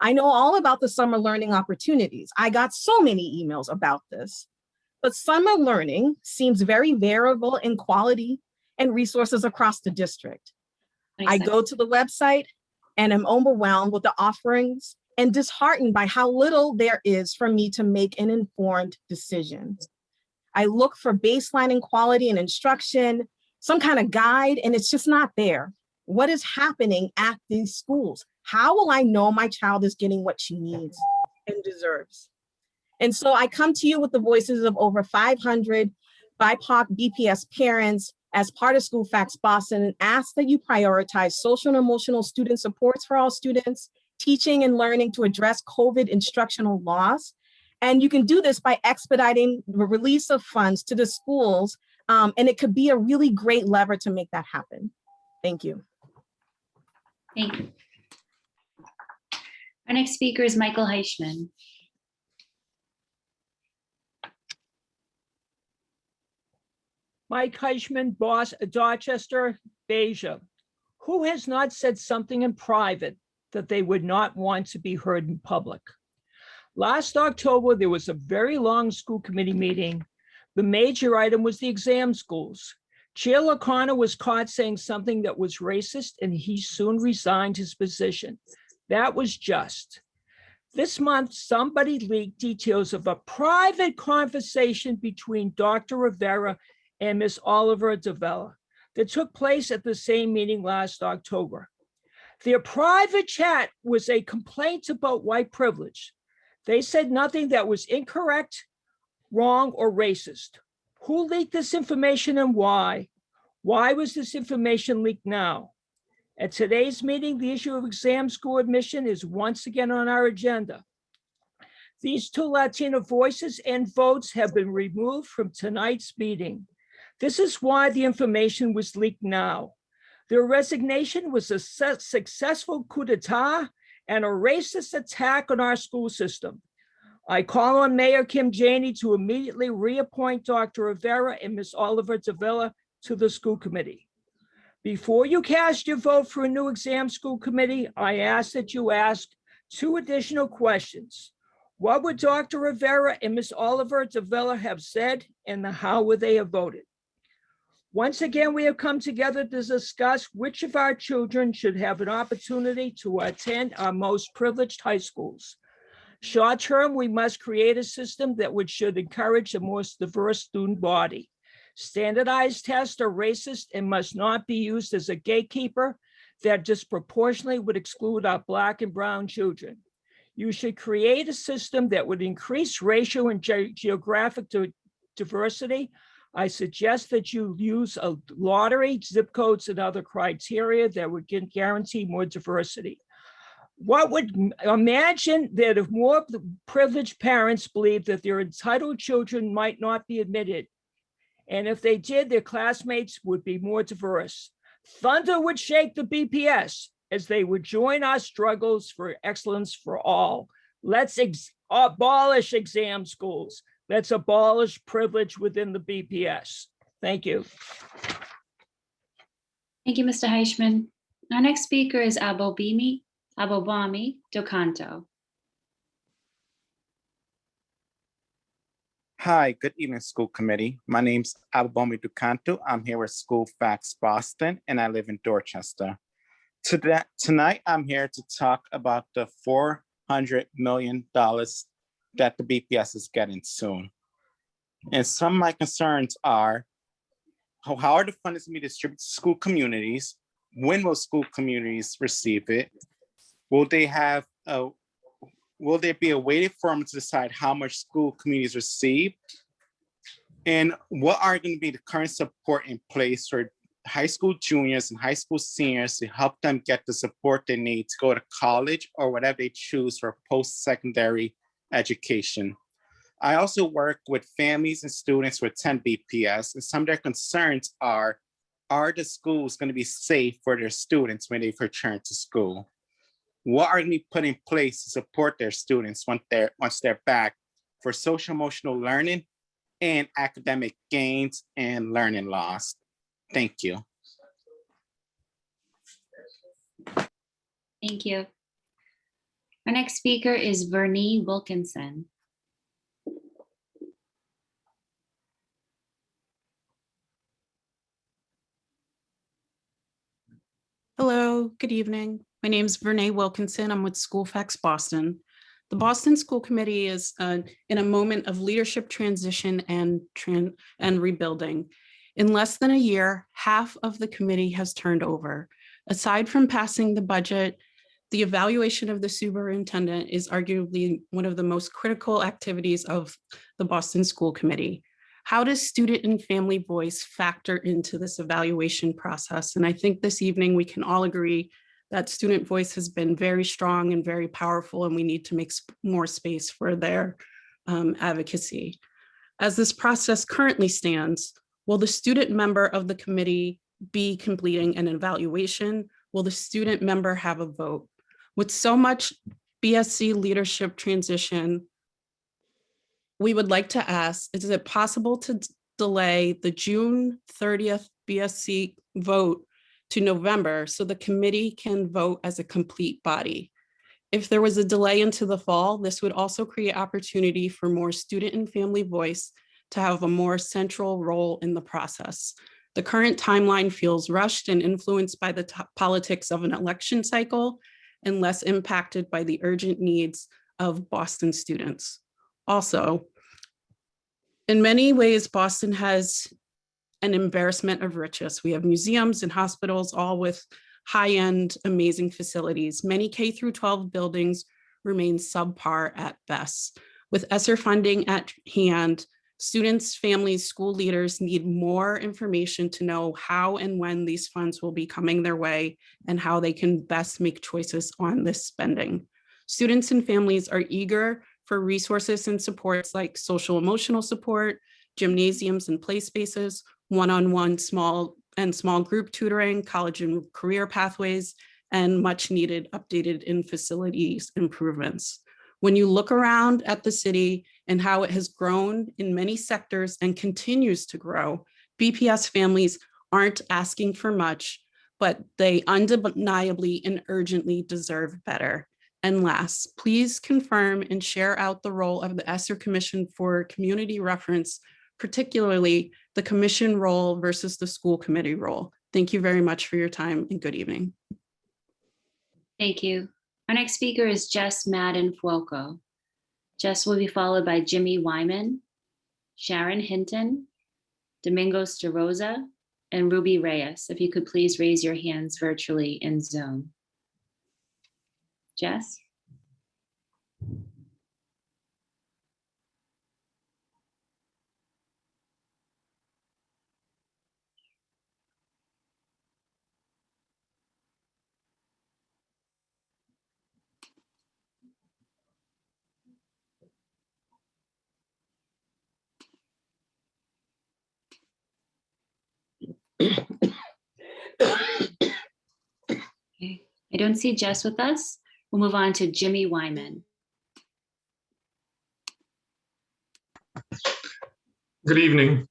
I know all about the summer learning opportunities. I got so many emails about this, but summer learning seems very variable in quality and resources across the district. I go to the website and am overwhelmed with the offerings and disheartened by how little there is for me to make an informed decision. I look for baseline in quality and instruction, some kind of guide, and it's just not there. What is happening at these schools? How will I know my child is getting what she needs and deserves? And so I come to you with the voices of over 500 BIPOC BPS parents as part of Schoolbacks Boston and ask that you prioritize social and emotional student supports for all students, teaching and learning to address COVID instructional loss. And you can do this by expediting the release of funds to the schools. And it could be a really great lever to make that happen. Thank you. Thank you. Our next speaker is Michael Heischman. Mike Heischman, boss at Dorchester, Beja. Who has not said something in private that they would not want to be heard in public? Last October, there was a very long school committee meeting. The major item was the exam schools. Chair LaConna was caught saying something that was racist, and he soon resigned his position. That was just. This month, somebody leaked details of a private conversation between Dr. Rivera and Ms. Oliver Davila that took place at the same meeting last October. Their private chat was a complaint about white privilege. They said nothing that was incorrect, wrong, or racist. Who leaked this information and why? Why was this information leaked now? At today's meeting, the issue of exam school admission is once again on our agenda. These two Latino voices and votes have been removed from tonight's meeting. This is why the information was leaked now. Their resignation was a successful coup d'etat and a racist attack on our school system. I call on Mayor Kim Janey to immediately reappoint Dr. Rivera and Ms. Oliver Davila to the school committee. Before you cast your vote for a new exam school committee, I ask that you ask two additional questions. What would Dr. Rivera and Ms. Oliver Davila have said, and how would they have voted? Once again, we have come together to discuss which of our children should have an opportunity to attend our most privileged high schools. Short term, we must create a system that should encourage a more diverse student body. Standardized tests are racist and must not be used as a gatekeeper that disproportionately would exclude our Black and brown children. You should create a system that would increase racial and geographic diversity. I suggest that you use a lottery, zip codes, and other criteria that would guarantee more diversity. Imagine that if more privileged parents believed that their entitled children might not be admitted, and if they did, their classmates would be more diverse. Thunder would shake the BPS as they would join our struggles for excellence for all. Let's abolish exam schools. Let's abolish privilege within the BPS. Thank you. Thank you, Mr. Heishman. Our next speaker is Abobami Dokanto. Hi, good evening, school committee. My name's Abobami Dokanto. I'm here with School Facts Boston, and I live in Dorchester. Tonight, I'm here to talk about the $400 million that the BPS is getting soon. And some of my concerns are, how are the funds going to be distributed to school communities? When will school communities receive it? Will there be a waiting form to decide how much school communities receive? And what are going to be the current support in place for high school juniors and high school seniors to help them get the support they need to go to college or whatever they choose for post-secondary education? I also work with families and students who attend BPS, and some of their concerns are the schools going to be safe for their students when they return to school? What are going to be put in place to support their students once they're back for social emotional learning and academic gains and learning loss? Thank you. Thank you. Our next speaker is Vernee Wilkinson. Hello, good evening. My name is Vernee Wilkinson. I'm with School Facts Boston. The Boston School Committee is in a moment of leadership transition and rebuilding. In less than a year, half of the committee has turned over. Aside from passing the budget, the evaluation of the superintendent is arguably one of the most critical activities of the Boston School Committee. How does student and family voice factor into this evaluation process? And I think this evening we can all agree that student voice has been very strong and very powerful, and we need to make more space for their advocacy. As this process currently stands, will the student member of the committee be completing an evaluation? Will the student member have a vote? With so much BSC leadership transition, we would like to ask, is it possible to delay the June 30th BSC vote to November so the committee can vote as a complete body? If there was a delay into the fall, this would also create opportunity for more student and family voice to have a more central role in the process. The current timeline feels rushed and influenced by the politics of an election cycle and less impacted by the urgent needs of Boston students. Also, in many ways, Boston has an embarrassment of riches. We have museums and hospitals, all with high-end, amazing facilities. Many K-12 buildings remain subpar at best. With ESSER funding at hand, students, families, school leaders need more information to know how and when these funds will be coming their way and how they can best make choices on this spending. Students and families are eager for resources and supports like social emotional support, gymnasiums and play spaces, one-on-one small group tutoring, college and career pathways, and much needed updated in facilities improvements. When you look around at the city and how it has grown in many sectors and continues to grow, BPS families aren't asking for much, but they undeniably and urgently deserve better. And last, please confirm and share out the role of the ESSER Commission for Community Reference particularly the commission role versus the school committee role. Thank you very much for your time and good evening. Thank you. Our next speaker is Jess Madden Fuoco. Jess will be followed by Jimmy Wyman, Sharon Hinton, Domingos De Rosa, and Ruby Reyes. If you could please raise your hands virtually in Zoom. Jess? Okay. I don't see Jess with us. We'll move on to Jimmy Wyman. Good evening.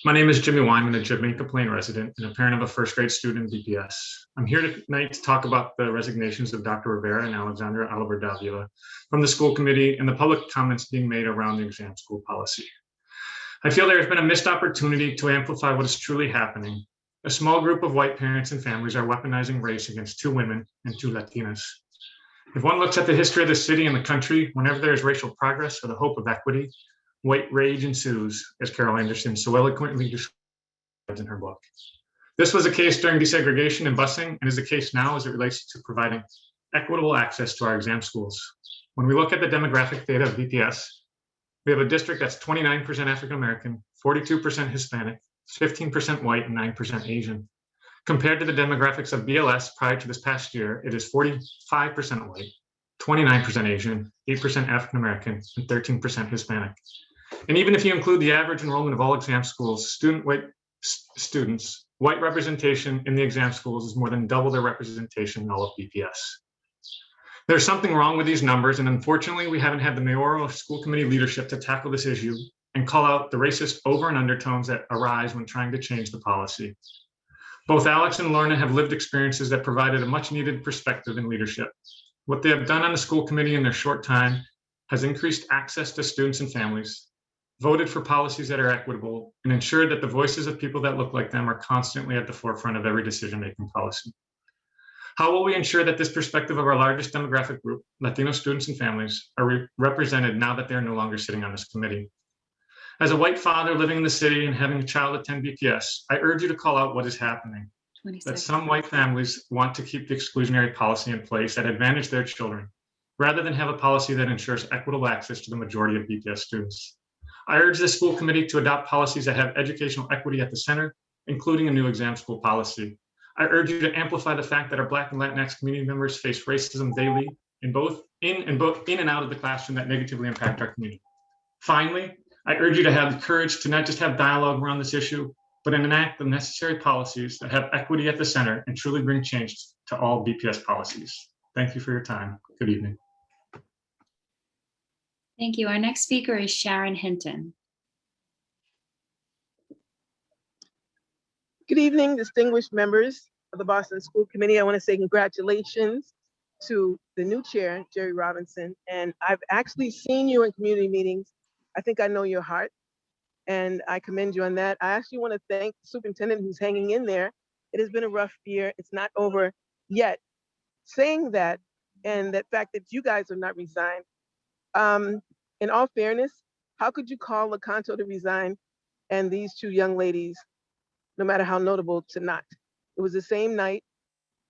My name is Jimmy Wyman, a Jamaica Plain resident and a parent of a first grade student in BPS. I'm here tonight to talk about the resignations of Dr. Rivera and Alexandra Oliver Davila from the school committee and the public comments being made around the exam school policy. I feel there has been a missed opportunity to amplify what is truly happening. A small group of white parents and families are weaponizing race against 2 women and 2 Latinas. If one looks at the history of the city and the country, whenever there is racial progress or the hope of equity, white rage ensues, as Carol Anderson so eloquently describes in her book. This was the case during desegregation and busing and is the case now as it relates to providing equitable access to our exam schools. When we look at the demographic data of BPS, we have a district that's 29% African American, 42% Hispanic, 15% white, and 9% Asian. Compared to the demographics of BLS prior to this past year, it is 45% white, 29% Asian, 8% African American, and 13% Hispanic. And even if you include the average enrollment of all exam schools, white representation in the exam schools is more than double their representation in all of BPS. There's something wrong with these numbers, and unfortunately, we haven't had the mayoral school committee leadership to tackle this issue and call out the racist over and undertones that arise when trying to change the policy. Both Alex and Lorna have lived experiences that provided a much needed perspective in leadership. What they have done on the school committee in their short time has increased access to students and families, voted for policies that are equitable, and ensured that the voices of people that look like them are constantly at the forefront of every decision-making policy. How will we ensure that this perspective of our largest demographic group, Latino students and families, are represented now that they're no longer sitting on this committee? As a white father living in the city and having a child attend BPS, I urge you to call out what is happening. That some white families want to keep the exclusionary policy in place that advantage their children, rather than have a policy that ensures equitable access to the majority of BPS students. I urge the school committee to adopt policies that have educational equity at the center, including a new exam school policy. I urge you to amplify the fact that our Black and Latinx community members face racism daily in and out of the classroom that negatively impact our community. Finally, I urge you to have the courage to not just have dialogue around this issue, but enact the necessary policies that have equity at the center and truly bring change to all BPS policies. Thank you for your time. Good evening. Thank you. Our next speaker is Sharon Hinton. Good evening, distinguished members of the Boston School Committee. I want to say congratulations to the new chair, Jerry Robinson. And I've actually seen you in community meetings. I think I know your heart, and I commend you on that. I actually want to thank the superintendent who's hanging in there. It has been a rough year. It's not over yet. Saying that, and that fact that you guys are not resigned, in all fairness, how could you call Lecanto to resign and these 2 young ladies, no matter how notable, to not? It was the same night.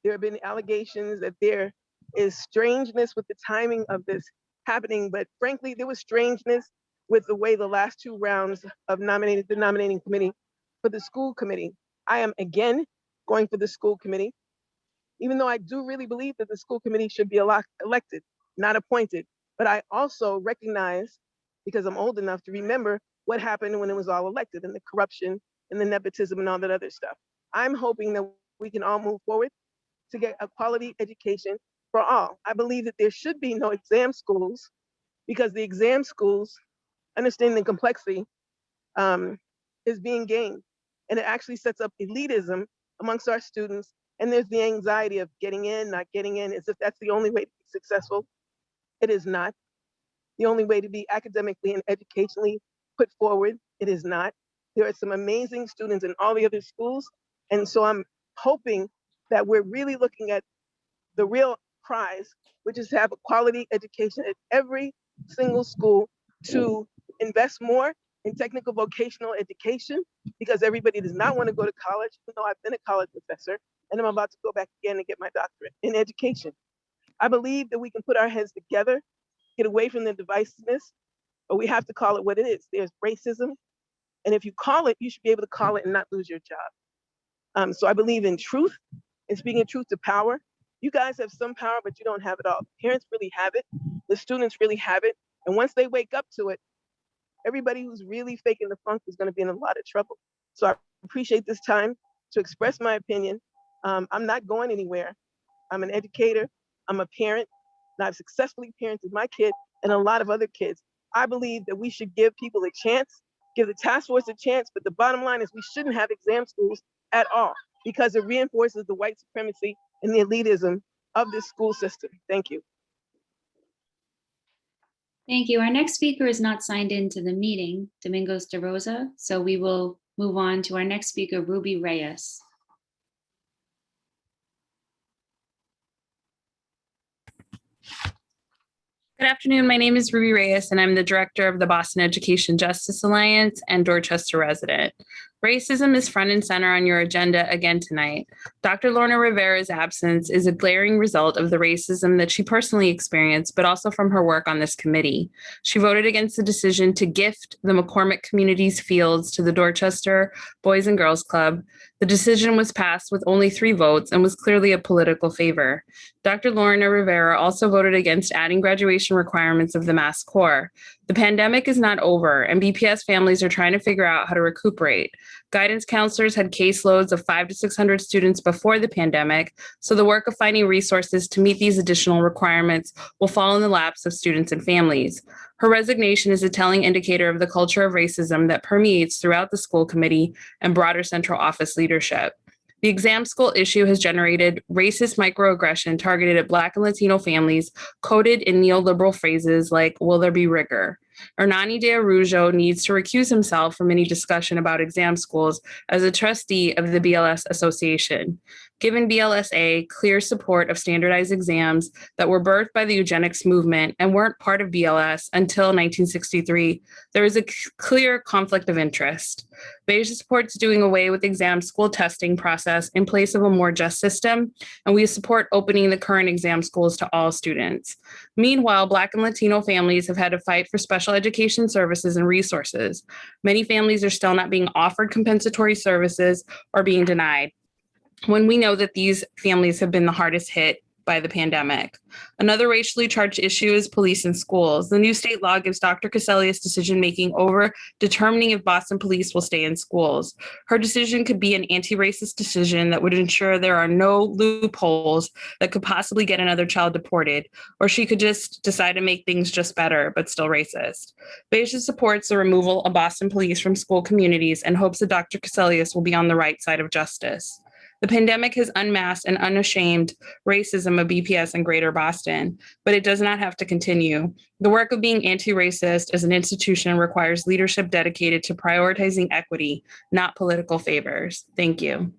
There have been allegations that there is strangeness with the timing of this happening, but frankly, there was strangeness with the way the last 2 rounds of the nominating committee for the school committee. I am again going for the school committee, even though I do really believe that the school committee should be elected, not appointed. But I also recognize, because I'm old enough to remember what happened when it was all elected and the corruption and the nepotism and all that other stuff. I'm hoping that we can all move forward to get a quality education for all. I believe that there should be no exam schools, because the exam schools, understanding the complexity, is being gained. And it actually sets up elitism amongst our students. And there's the anxiety of getting in, not getting in, as if that's the only way to be successful. It is not. The only way to be academically and educationally put forward, it is not. There are some amazing students in all the other schools. And so I'm hoping that we're really looking at the real prize, which is to have a quality education at every single school, to invest more in technical vocational education, because everybody does not want to go to college. You know, I've been a college professor and I'm about to go back again and get my doctorate in education. I believe that we can put our heads together, get away from the divisiveness, but we have to call it what it is. There's racism. And if you call it, you should be able to call it and not lose your job. So I believe in truth and speaking truth to power. You guys have some power, but you don't have it all. Parents really have it. The students really have it. And once they wake up to it, everybody who's really faking the funk is going to be in a lot of trouble. So I appreciate this time to express my opinion. I'm not going anywhere. I'm an educator. I'm a parent. And I've successfully parented my kid and a lot of other kids. I believe that we should give people a chance, give the task force a chance, but the bottom line is we shouldn't have exam schools at all, because it reinforces the white supremacy and the elitism of this school system. Thank you. Thank you. Our next speaker is not signed into the meeting, Domingos de Rosa. So we will move on to our next speaker, Ruby Reyes. Good afternoon. My name is Ruby Reyes, and I'm the director of the Boston Education Justice Alliance and Dorchester resident. Racism is front and center on your agenda again tonight. Dr. Lorna Rivera's absence is a glaring result of the racism that she personally experienced, but also from her work on this committee. She voted against the decision to gift the McCormick Communities Fields to the Dorchester Boys and Girls Club. The decision was passed with only 3 votes and was clearly a political favor. Dr. Lorna Rivera also voted against adding graduation requirements of the Mass Corps. The pandemic is not over, and BPS families are trying to figure out how to recuperate. Guidance counselors had caseloads of 500 to 600 students before the pandemic, so the work of finding resources to meet these additional requirements will fall in the laps of students and families. Her resignation is a telling indicator of the culture of racism that permeates throughout the school committee and broader central office leadership. The exam school issue has generated racist microaggression targeted at Black and Latino families, coded in neoliberal phrases like, will there be rigor? Hernani de Araujo needs to recuse himself from any discussion about exam schools as a trustee of the BLS Association. Given BLSA clear support of standardized exams that were birthed by the eugenics movement and weren't part of BLS until 1963, there is a clear conflict of interest. BEJA supports doing away with exam school testing process in place of a more just system, and we support opening the current exam schools to all students. Meanwhile, Black and Latino families have had to fight for special education services and resources. Many families are still not being offered compensatory services or being denied, when we know that these families have been the hardest hit by the pandemic. Another racially charged issue is police in schools. The new state law gives Dr. Cassellius decision-making over determining if Boston police will stay in schools. Her decision could be an anti-racist decision that would ensure there are no loopholes that could possibly get another child deported, or she could just decide to make things just better, but still racist. BEJA supports the removal of Boston police from school communities and hopes that Dr. Cassellius will be on the right side of justice. The pandemic has unmasked and unashamed racism of BPS and Greater Boston, but it does not have to continue. The work of being anti-racist as an institution requires leadership dedicated to prioritizing equity, not political favors. Thank you.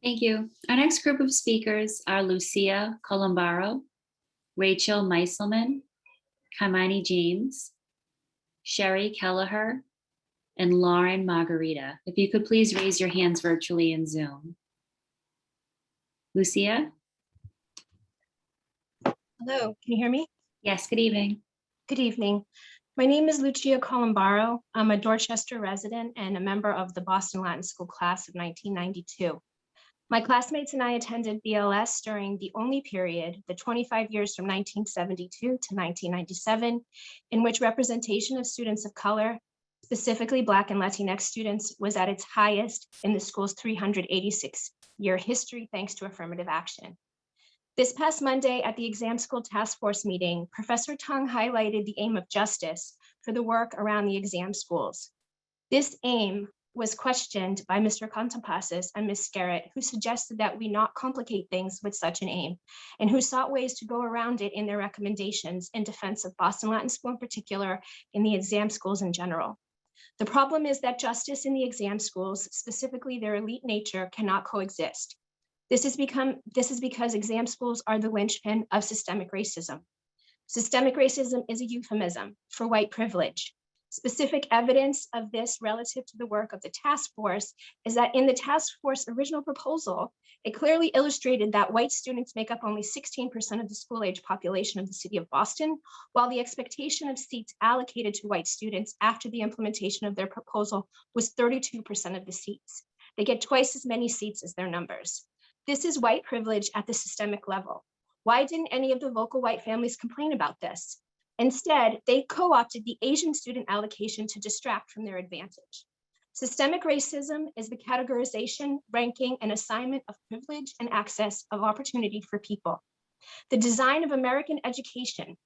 Thank you. Our next group of speakers are Lucia Columbaro, Rachel Meiselman, Kamani James, Sherry Kelleher, and Lauren Margarita. If you could please raise your hands virtually in Zoom. Lucia? Hello, can you hear me? Yes, good evening. Good evening. My name is Lucia Columbaro. I'm a Dorchester resident and a member of the Boston Latin School class of 1992. My classmates and I attended BLS during the only period, the 25 years from 1972 to 1997, in which representation of students of color, specifically Black and Latinx students, was at its highest in the school's 386-year history, thanks to affirmative action. This past Monday at the Exam School Task Force meeting, Professor Tong highlighted the aim of justice for the work around the exam schools. This aim was questioned by Mr. Contampasis and Ms. Scarrett, who suggested that we not complicate things with such an aim, and who sought ways to go around it in their recommendations in defense of Boston Latin School in particular, and the exam schools in general. The problem is that justice in the exam schools, specifically their elite nature, cannot coexist. This is because exam schools are the linchpin of systemic racism. Systemic racism is a euphemism for white privilege. Specific evidence of this relative to the work of the task force is that in the task force original proposal, it clearly illustrated that white students make up only 16% of the school-age population of the city of Boston, while the expectation of seats allocated to white students after the implementation of their proposal was 32% of the seats. They get twice as many seats as their numbers. This is white privilege at the systemic level. Why didn't any of the vocal white families complain about this? Instead, they co-opted the Asian student allocation to distract from their advantage. Systemic racism is the categorization, ranking, and assignment of privilege and access of opportunity for people. The design of American education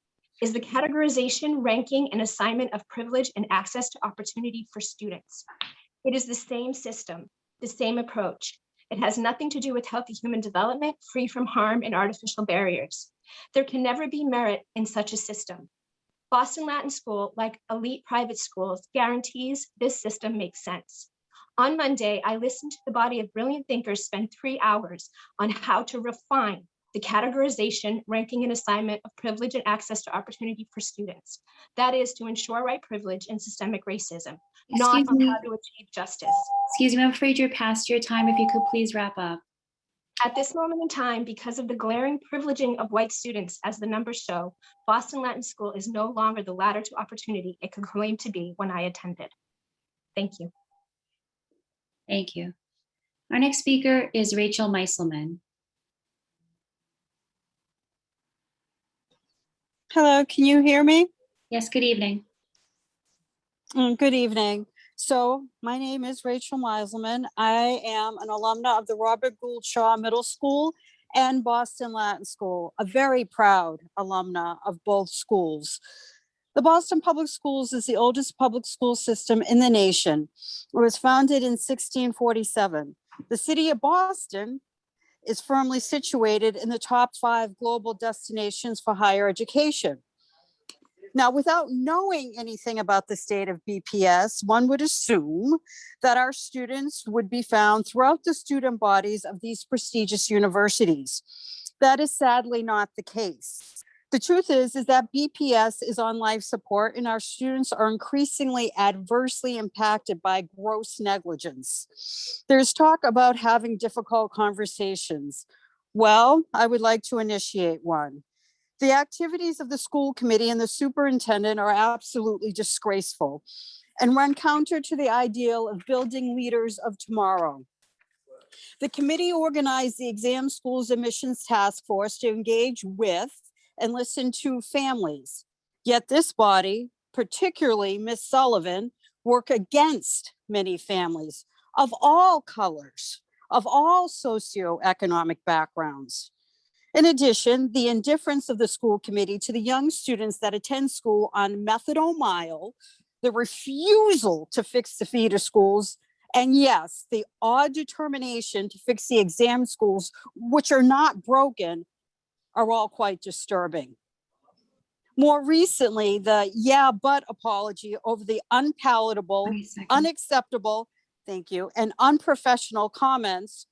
is the categorization, ranking, and assignment of privilege and access to opportunity for students. It is the same system, the same approach. It has nothing to do with healthy human development, free from harm and artificial barriers. There can never be merit in such a system. Boston Latin School, like elite private schools, guarantees this system makes sense. On Monday, I listened to the body of brilliant thinkers spend 3 hours on how to refine the categorization, ranking, and assignment of privilege and access to opportunity for students. That is to ensure white privilege and systemic racism, not on how to achieve justice. Excuse me, I'm afraid you're past your time. If you could please wrap up. At this moment in time, because of the glaring privileging of white students, as the numbers show, Boston Latin School is no longer the ladder to opportunity it could claim to be when I attended. Thank you. Thank you. Our next speaker is Rachel Meiselman. Hello, can you hear me? Yes, good evening. Good evening. So my name is Rachel Meiselman. I am an alumna of the Robert Gould Shaw Middle School and Boston Latin School, a very proud alumna of both schools. The Boston Public Schools is the oldest public school system in the nation. It was founded in 1647. The city of Boston is firmly situated in the top 5 global destinations for higher education. Now, without knowing anything about the state of BPS, one would assume that our students would be found throughout the student bodies of these prestigious universities. That is sadly not the case. The truth is that BPS is on life support and our students are increasingly adversely impacted by gross negligence. There's talk about having difficult conversations. Well, I would like to initiate one. The activities of the school committee and the superintendent are absolutely disgraceful and run counter to the ideal of building leaders of tomorrow. The committee organized the Exam Schools Admissions Task Force to engage with and listen to families. Yet this body, particularly Ms. Sullivan, work against many families of all colors, of all socioeconomic backgrounds. In addition, the indifference of the school committee to the young students that attend school on methadone mile, the refusal to fix the feeder schools, and yes, the odd determination to fix the exam schools, which are not broken, are all quite disturbing. More recently, the yeah, but apology over the unpalatable, unacceptable, thank you, and unprofessional comments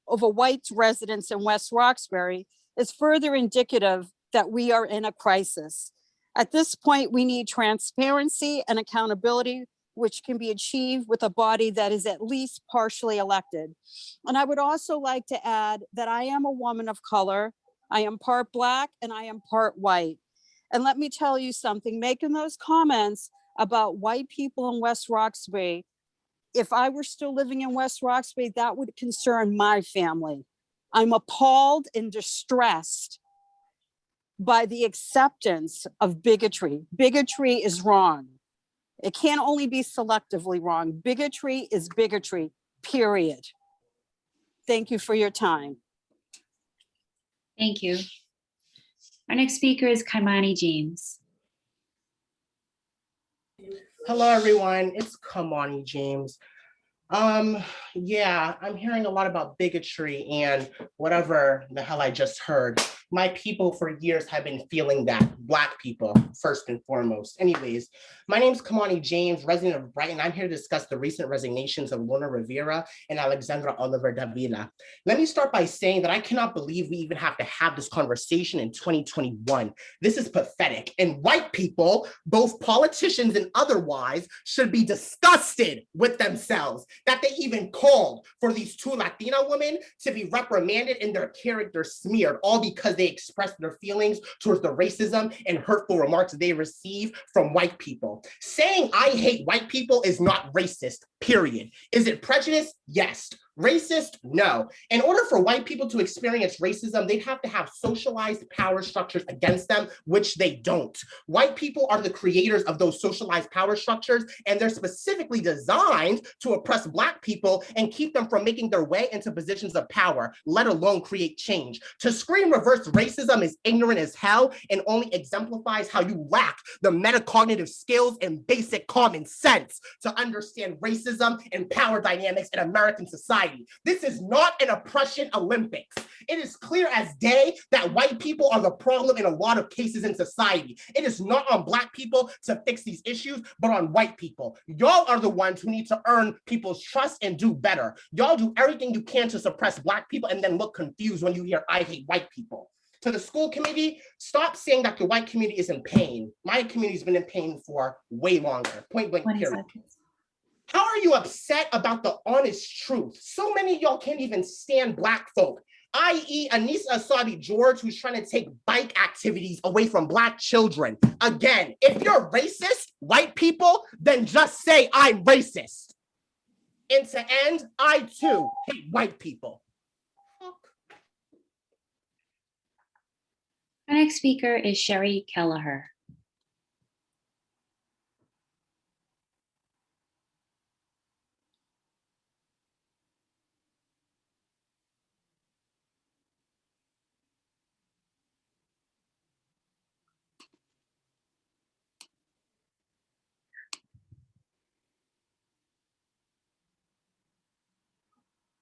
over white residents in West Roxbury is further indicative that we are in a crisis. At this point, we need transparency and accountability, which can be achieved with a body that is at least partially elected. And I would also like to add that I am a woman of color. I am part Black and I am part white. And let me tell you something, making those comments about white people in West Roxbury, if I were still living in West Roxbury, that would concern my family. I'm appalled and distressed by the acceptance of bigotry. Bigotry is wrong. It can't only be selectively wrong. Bigotry is bigotry, period. Thank you for your time. Thank you. Our next speaker is Kaimani James. Hello, everyone. It's Kamani James. Yeah, I'm hearing a lot about bigotry and whatever the hell I just heard. my people for years have been feeling that, Black people, first and foremost. Anyways, my name's Kamani James, resident of Brighton. I'm here to discuss the recent resignations of Lorna Rivera and Alexandra Oliver Davila. Let me start by saying that I cannot believe we even have to have this conversation in 2021. This is pathetic. And white people, both politicians and otherwise, should be disgusted with themselves that they even called for these two Latina women to be reprimanded and their character smeared, all because they expressed their feelings towards the racism and hurtful remarks they receive from white people. Saying I hate white people is not racist, period. Is it prejudice? Yes. Racist? No. In order for white people to experience racism, they'd have to have socialized power structures against them, which they don't. White people are the creators of those socialized power structures, and they're specifically designed to oppress Black people and keep them from making their way into positions of power, let alone create change. To scream reverse racism is ignorant as hell and only exemplifies how you lack the metacognitive skills and basic common sense to understand racism and power dynamics in American society. This is not an oppression Olympics. It is clear as day that white people are the problem in a lot of cases in society. It is not on Black people to fix these issues, but on white people. Y'all are the ones who need to earn people's trust and do better. Y'all do everything you can to suppress Black people and then look confused when you hear I hate white people. To the school committee, stop saying that the white community is in pain. My community's been in pain for way longer, point blank period. How are you upset about the honest truth? So many of y'all can't even stand Black folk, i.e. Anissa Asadi George, who's trying to take bike activities away from Black children. Again, if you're racist, white people, then just say I'm racist. And to end, I too hate white people. Our next speaker is Sherry Kelleher.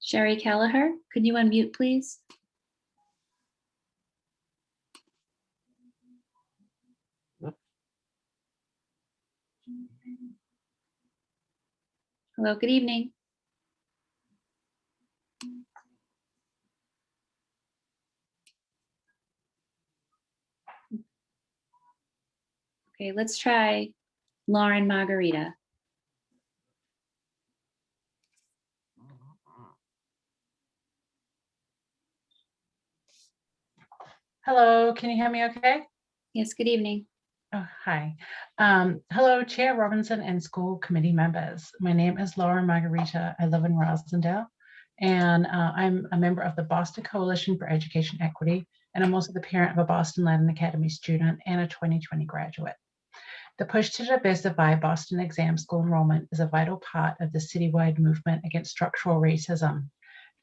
Sherry Kelleher, could you unmute, please? Hello, good evening. Okay, let's try Lauren Margarita. Hello, can you hear me okay? Yes, good evening. Oh, hi. Hello, Chair Robinson and school committee members. My name is Laura Margarita. I live in Rosendale, and I'm a member of the Boston Coalition for Education Equity, and I'm also the parent of a Boston Latin Academy student and a 2020 graduate. The push to diversify Boston exam school enrollment is a vital part of the citywide movement against structural racism.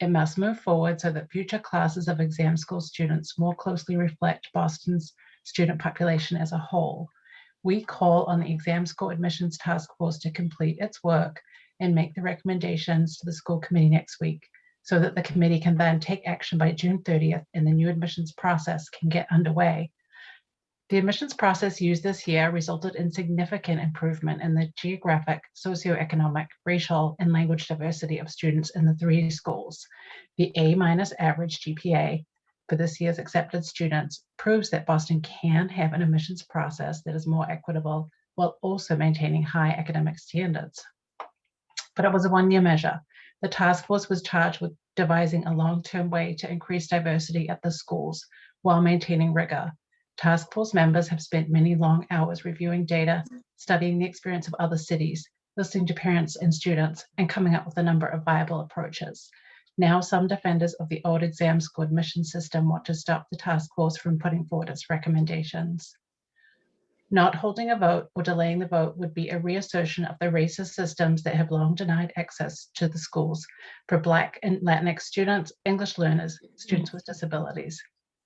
It must move forward so that future classes of exam school students more closely reflect Boston's student population as a whole. We call on the Exam School Admissions Task Force to complete its work and make the recommendations to the school committee next week so that the committee can then take action by June 30th and the new admissions process can get underway. The admissions process used this year resulted in significant improvement in the geographic, socioeconomic, racial, and language diversity of students in the 3 schools. The A- average GPA for this year's accepted students proves that Boston can have an admissions process that is more equitable while also maintaining high academic standards. But it was a 1-year measure. The task force was charged with devising a long-term way to increase diversity at the schools while maintaining rigor. Task force members have spent many long hours reviewing data, studying the experience of other cities, listening to parents and students, and coming up with a number of viable approaches. Now, some defenders of the old exam school admission system want to stop the task force from putting forward its recommendations. Not holding a vote or delaying the vote would be a reassertion of the racist systems that have long denied access to the schools for Black and Latinx students, English learners, students with disabilities.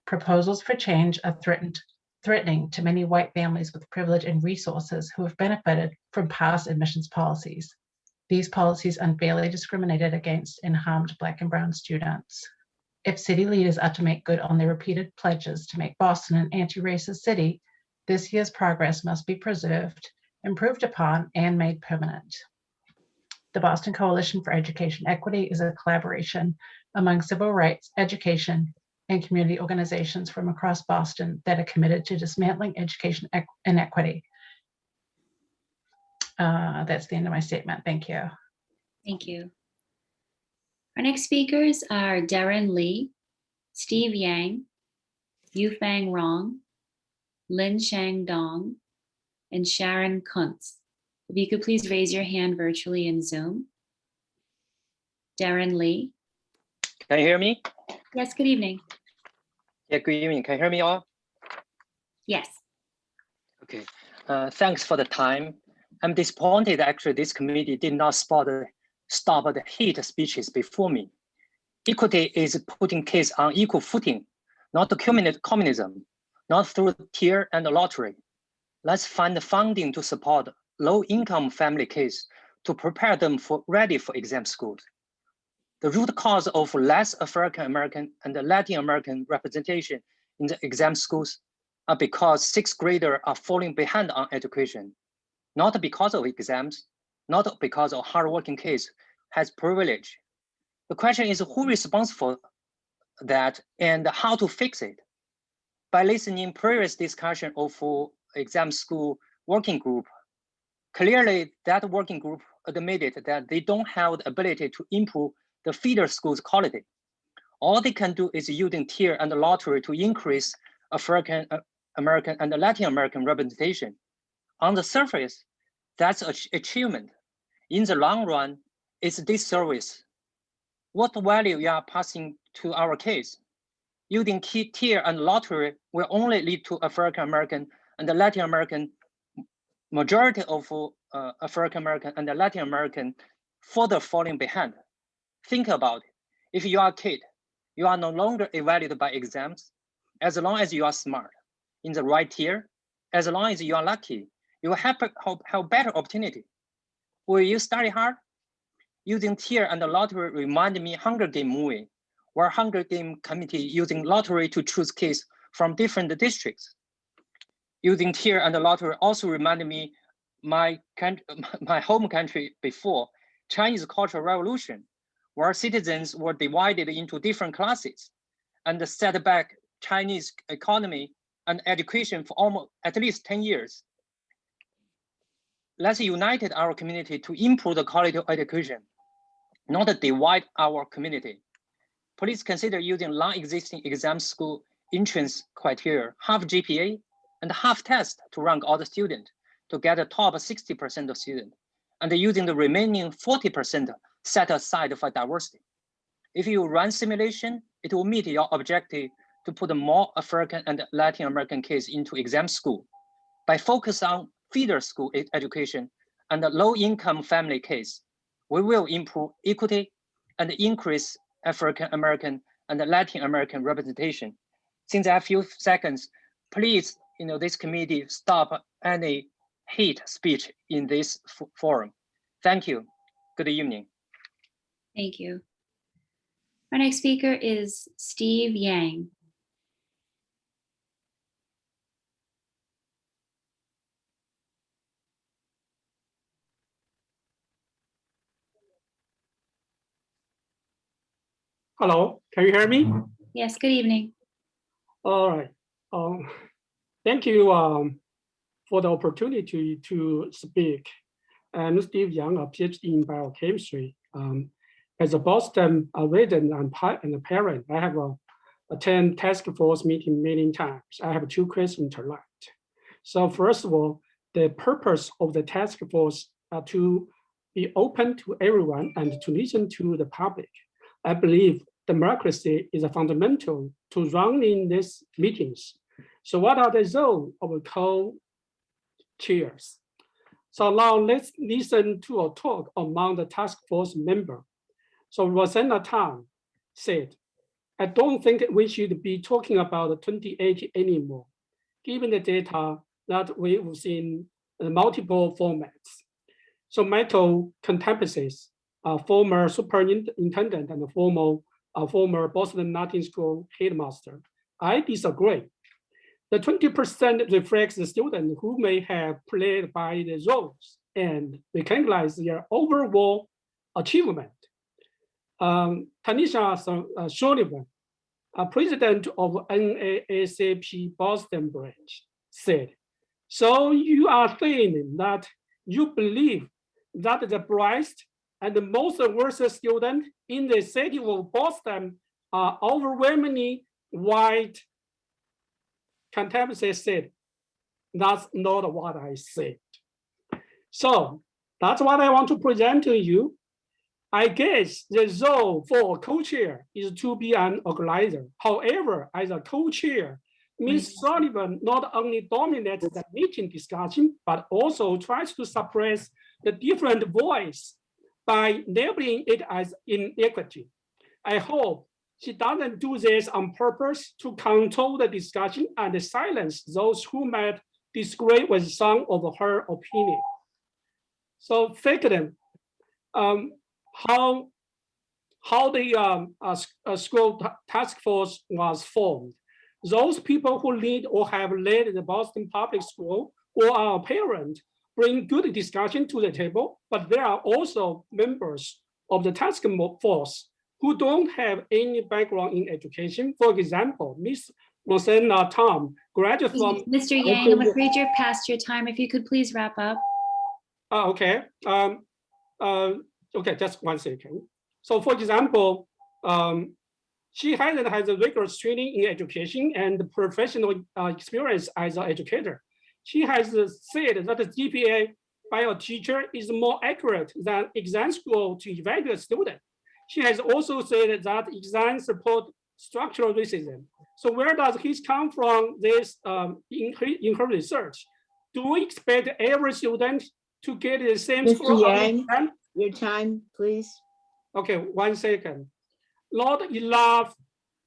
Proposals for change are threatening to many white families with privilege and resources who have benefited from past admissions policies. These policies unfairly discriminated against and harmed Black and brown students. If city leaders are to make good on their repeated pledges to make Boston an anti-racist city, this year's progress must be preserved, improved upon, and made permanent. The Boston Coalition for Education Equity is a collaboration among civil rights, education, and community organizations from across Boston that are committed to dismantling education inequity. That's the end of my statement. Thank you. Thank you. Our next speakers are Darren Lee, Steve Yang, Yufang Rong, Lin Shang Dong, and Sharon Kuntz. If you could please raise your hand virtually in Zoom. Darren Lee. Can you hear me? Yes, good evening. Yeah, good evening. Can you hear me all? Yes. Okay. Thanks for the time. I'm disappointed actually this committee did not stop the hate speeches before me. Equity is putting kids on equal footing, not communism, not through tier and lottery. Let's find the funding to support low-income family kids to prepare them ready for exam schools. The root cause of less African American and Latin American representation in the exam schools are because sixth graders are falling behind on education, not because of exams, not because of hardworking kids has privilege. The question is who is responsible for that and how to fix it. By listening previous discussion of exam school working group, clearly that working group admitted that they don't have the ability to improve the feeder schools quality. All they can do is using tier and lottery to increase African American and Latin American representation. On the surface, that's an achievement. In the long run, it's disservice. What value you are passing to our kids? Using tier and lottery will only lead to African American and the Latin American, majority of African American and the Latin American further falling behind. Think about it. If you are a kid, you are no longer evaluated by exams. As long as you are smart, in the right tier, as long as you are lucky, you will have better opportunity. Will you study hard? Using tier and the lottery remind me Hunger Game movie, where Hunger Game committee using lottery to choose kids from different districts. Using tier and the lottery also reminded me my home country before Chinese Cultural Revolution, where citizens were divided into different classes and set back Chinese economy and education for at least 10 years. Let's unite our community to improve the quality of education, not divide our community. Please consider using non-existing exam school entrance criteria, half GPA and half test to rank all the students to get a top 60% of students, and using the remaining 40% set aside for diversity. If you run simulation, it will meet your objective to put more African and Latin American kids into exam school. By focus on feeder school education and low-income family kids, we will improve equity and increase African American and Latin American representation. Since I have a few seconds, please, this committee stop any hate speech in this forum. Thank you. Good evening. Thank you. Our next speaker is Steve Yang. Hello, can you hear me? Yes, good evening. All right. Thank you for the opportunity to speak. I'm Steve Yang, a PhD in biochemistry. As a Boston resident and a parent, I have attended task force meeting many times. I have two questions tonight. So first of all, the purpose of the task force are to be open to everyone and to listen to the public. I believe democracy is a fundamental to running these meetings. So what are the roles of co-chairs? So now let's listen to a talk among the task force member. So Rosanna Tan said, I don't think we should be talking about 2080 anymore, given the data that we've seen in multiple formats. So Michael Contempsis, a former superintendent and a former a former Boston Latin School headmaster. I disagree. The 20% reflects the students who may have played by the rules and recognize their overall achievement. Tanisha Sullivan, president of NAACP Boston branch, said, "So you are saying that you believe that the brightest and the most versatile students in the city of Boston are overwhelmingly white?" Contemporary said, "That's not what I said." So that's what I want to present to you. I guess the role for a co-chair is to be an organizer. However, as a co-chair, Ms. Sullivan not only dominates the meeting discussion, but also tries to suppress the different voice by labeling it as inequity. I hope she doesn't do this on purpose to control the discussion and silence those who might disagree with some of her opinion. So second, how the school task force was formed. Those people who lead or have led the Boston Public School or are a parent bring good discussion to the table, but there are also members of the task force who don't have any background in education. For example, Ms. Rosanna Tom, graduate from— Mr. Yang, I'm afraid you're past your time. If you could please wrap up. Okay. Okay, just 1 second. So for example, she has a rigorous training in education and professional experience as an educator. She has said that the GPA by a teacher is more accurate than exam score to evaluate students. She has also said that exams support structural racism. So where does this come from this in her research? Do we expect every student to get the same score? Mr. Yang, your time, please. Okay, 1 second. Not enough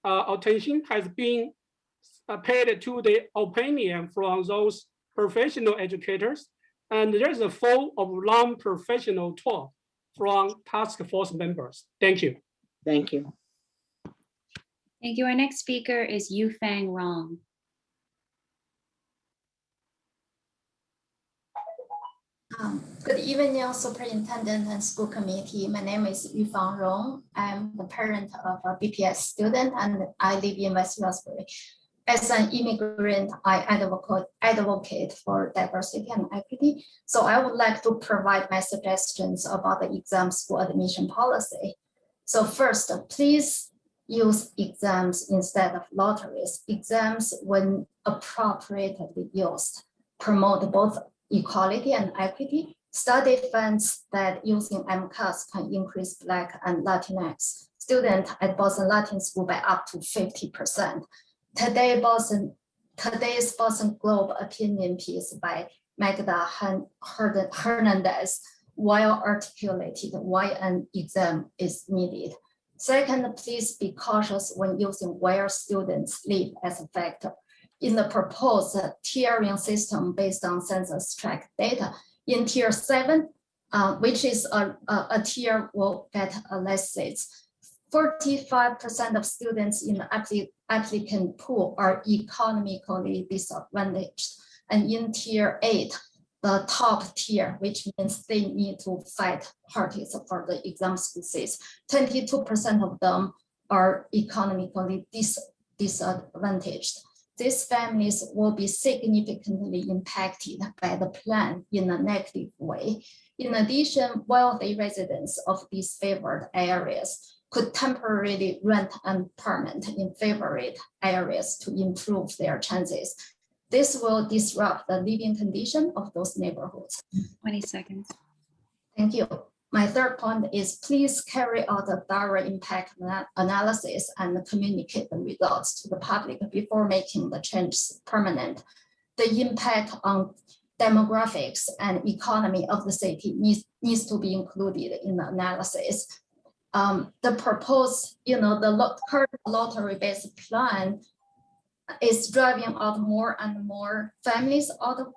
attention has been paid to the opinion from those professional educators, and there's a full of non-professional talk from task force members. Thank you. Thank you. Thank you. Our next speaker is Yufang Rong. Good evening, Superintendent and School Committee. My name is Yufang Rong. I'm the parent of a BPS student and I live in West Roxbury. As an immigrant, I advocate for diversity and equity. So I would like to provide my suggestions about the exam school admission policy. So first, please use exams instead of lotteries. Exams, when appropriately used, promote both equality and equity. Study finds that using MCAS can increase Black and Latinx students at Boston Latin School by up to 50%. Today's Boston Globe opinion piece by Magda Hernandez well articulated why an exam is needed. Second, please be cautious when using where students live as a factor. In the proposed tiering system based on census tract data, in tier 7, which is a tier will get less seats, 45% of students in the applicant pool are economically disadvantaged. And in tier 8, the top tier, which means they need to fight hardest for the exam school seats, 22% of them are economically disadvantaged. These families will be significantly impacted by the plan in a negative way. In addition, wealthy residents of these favored areas could temporarily rent an apartment in favored areas to improve their chances. This will disrupt the living condition of those neighborhoods. 20 seconds. Thank you. My third point is please carry out a thorough impact analysis and communicate the results to the public before making the changes permanent. The impact on demographics and economy of the city needs to be included in the analysis. The proposed, the current lottery-based plan is driving out more and more families out of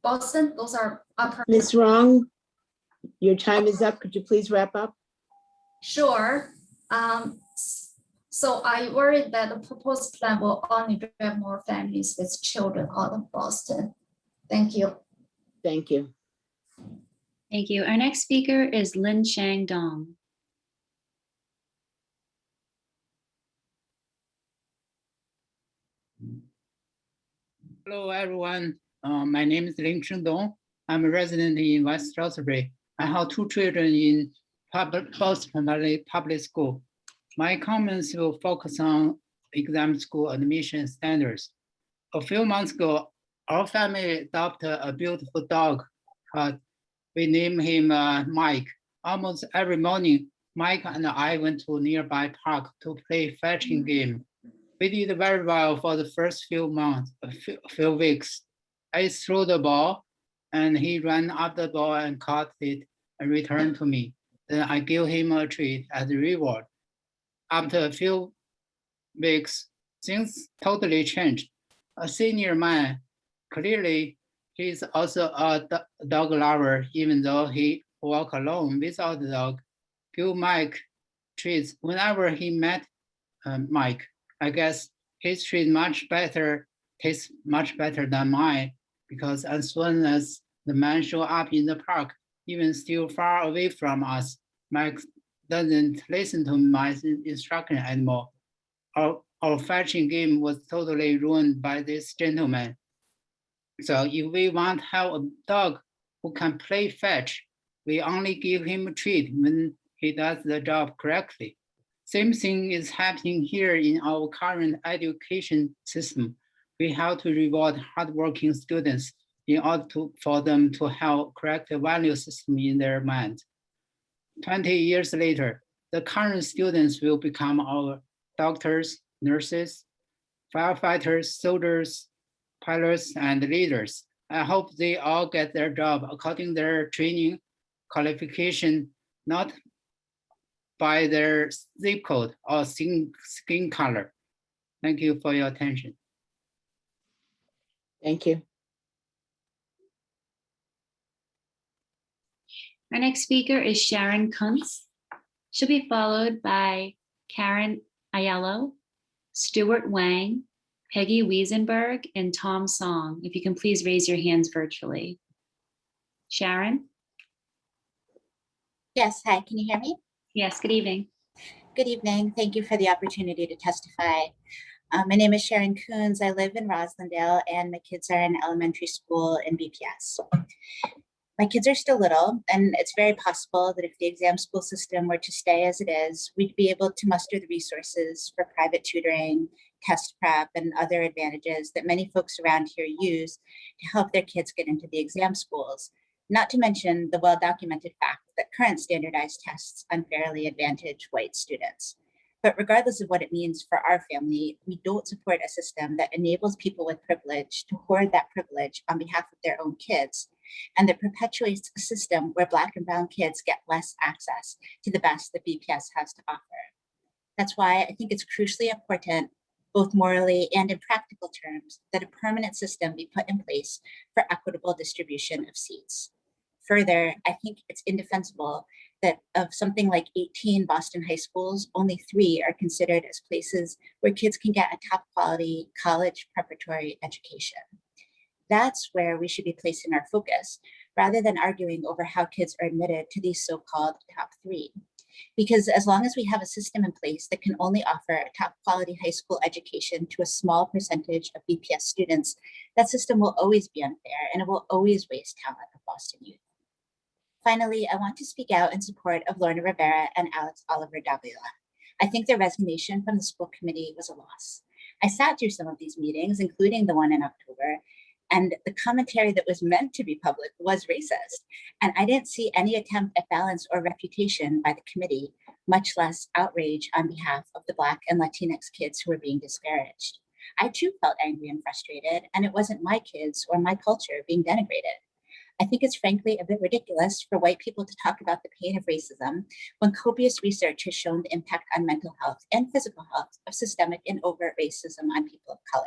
Boston. Those are upper. Ms. Rong, your time is up. Could you please wrap up? Sure. So I worry that the proposed plan will only drive more families with children out of Boston. Thank you. Thank you. Thank you. Our next speaker is Lin Chang Dong. Hello, everyone. My name is Lin Cheng Dong. I'm a resident in West Roxbury. I have two children in Boston Valley Public School. My comments will focus on exam school admission standards. A few months ago, our family adopted a beautiful dog. We named him Mike. Almost every morning, Mike and I went to a nearby park to play fetching game. We did very well for the first few months, few weeks. I threw the ball and he ran up the ball and caught it and returned to me. Then I gave him a treat as a reward. After a few weeks, things totally changed. A senior man, clearly he's also a dog lover, even though he walks alone without the dog. Give Mike treats whenever he met Mike. I guess his treat tastes much better than mine, because as soon as the man show up in the park, even still far away from us, Mike doesn't listen to my instruction anymore. Our fetching game was totally ruined by this gentleman. So if we want to have a dog who can play fetch, we only give him a treat when he does the job correctly. Same thing is happening here in our current education system. We have to reward hardworking students in order for them to have correct value system in their mind. 20 years later, the current students will become our doctors, nurses, firefighters, soldiers, pilots, and leaders. I hope they all get their job according to their training, qualification, not by their zip code or skin color. Thank you for your attention. Thank you. Our next speaker is Sharon Kuntz. She'll be followed by Karen Ayello, Stuart Wang, Peggy Wiesenberg, and Tom Song. If you can please raise your hands virtually. Sharon? Yes, hi, can you hear me? Yes, good evening. Good evening. Thank you for the opportunity to testify. My name is Sharon Coons. I live in Roslindale and my kids are in elementary school in BPS. My kids are still little, and it's very possible that if the exam school system were to stay as it is, we'd be able to muster the resources for private tutoring, test prep, and other advantages that many folks around here use to help their kids get into the exam schools. Not to mention the well-documented fact that current standardized tests unfairly advantage white students. But regardless of what it means for our family, we don't support a system that enables people with privilege to hoard that privilege on behalf of their own kids, and that perpetuates a system where Black and brown kids get less access to the best that BPS has to offer. That's why I think it's crucially important, both morally and in practical terms, that a permanent system be put in place for equitable distribution of seats. Further, I think it's indefensible that of something like 18 Boston high schools, only 3 are considered as places where kids can get a top quality college preparatory education. That's where we should be placing our focus, rather than arguing over how kids are admitted to these so-called top 3. Because as long as we have a system in place that can only offer a top quality high school education to a small percentage of BPS students, that system will always be unfair and it will always waste talent of Boston youth. Finally, I want to speak out in support of Lorna Rivera and Alex Oliver Davila. I think their resignation from the school committee was a loss. I sat through some of these meetings, including the one in October, and the commentary that was meant to be public was racist. And I didn't see any attempt at balance or refutation by the committee, much less outrage on behalf of the Black and Latinx kids who were being disparaged. I too felt angry and frustrated, and it wasn't my kids or my culture being denigrated. I think it's frankly a bit ridiculous for white people to talk about the pain of racism when copious research has shown the impact on mental health and physical health of systemic and overt racism on people of color.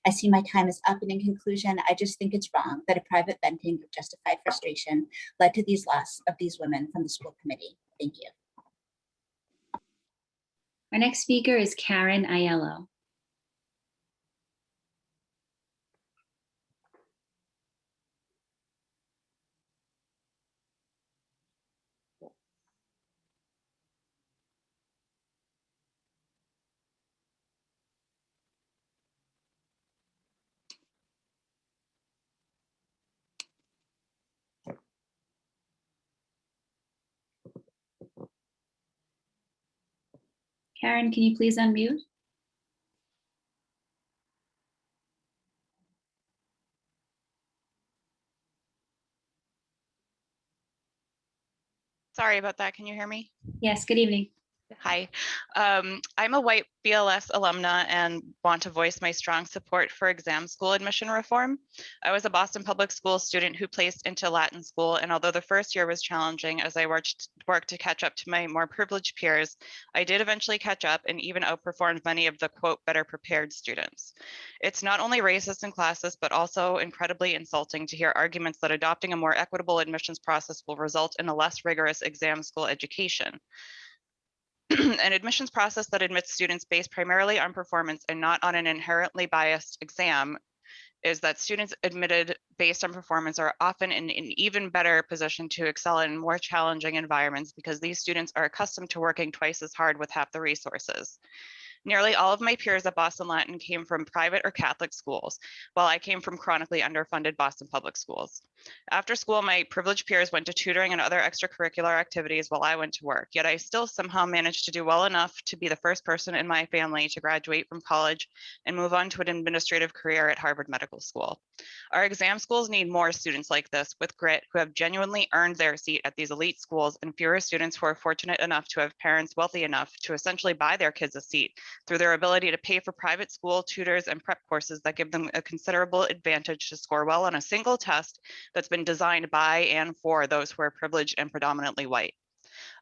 I see my time is up, and in conclusion, I just think it's wrong that a private venting of justified frustration led to these loss of these women from the school committee. Thank you. Our next speaker is Karen Aiello. Karen, can you please unmute? Sorry about that. Can you hear me? Yes, good evening. Hi, I'm a white BLS alumna and want to voice my strong support for exam school admission reform. I was a Boston Public School student who placed into Latin school, and although the first year was challenging as I worked to catch up to my more privileged peers, I did eventually catch up and even outperformed many of the quote better prepared students. It's not only racist in classes, but also incredibly insulting to hear arguments that adopting a more equitable admissions process will result in a less rigorous exam school education. An admissions process that admits students based primarily on performance and not on an inherently biased exam is that students admitted based on performance are often in an even better position to excel in more challenging environments because these students are accustomed to working twice as hard with half the resources. Nearly all of my peers at Boston Latin came from private or Catholic schools, while I came from chronically underfunded Boston Public Schools. After school, my privileged peers went to tutoring and other extracurricular activities while I went to work, yet I still somehow managed to do well enough to be the first person in my family to graduate from college and move on to an administrative career at Harvard Medical School. Our exam schools need more students like this with grit who have genuinely earned their seat at these elite schools, and fewer students who are fortunate enough to have parents wealthy enough to essentially buy their kids a seat through their ability to pay for private school tutors and prep courses that give them a considerable advantage to score well on a single test that's been designed by and for those who are privileged and predominantly white.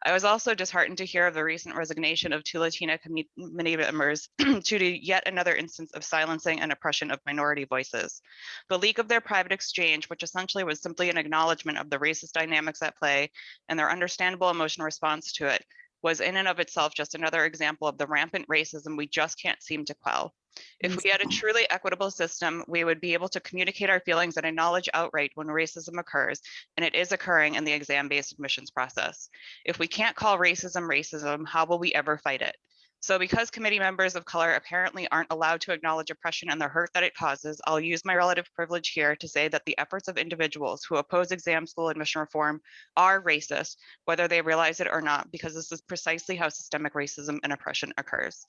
I was also disheartened to hear of the recent resignation of 2 Latina committee members due to yet another instance of silencing and oppression of minority voices. The leak of their private exchange, which essentially was simply an acknowledgement of the racist dynamics at play and their understandable emotional response to it, was in and of itself just another example of the rampant racism we just can't seem to quell. If we had a truly equitable system, we would be able to communicate our feelings and acknowledge outright when racism occurs, and it is occurring in the exam-based admissions process. If we can't call racism racism, how will we ever fight it? So because committee members of color apparently aren't allowed to acknowledge oppression and the hurt that it causes, I'll use my relative privilege here to say that the efforts of individuals who oppose exam school admission reform are racist, whether they realize it or not, because this is precisely how systemic racism and oppression occurs.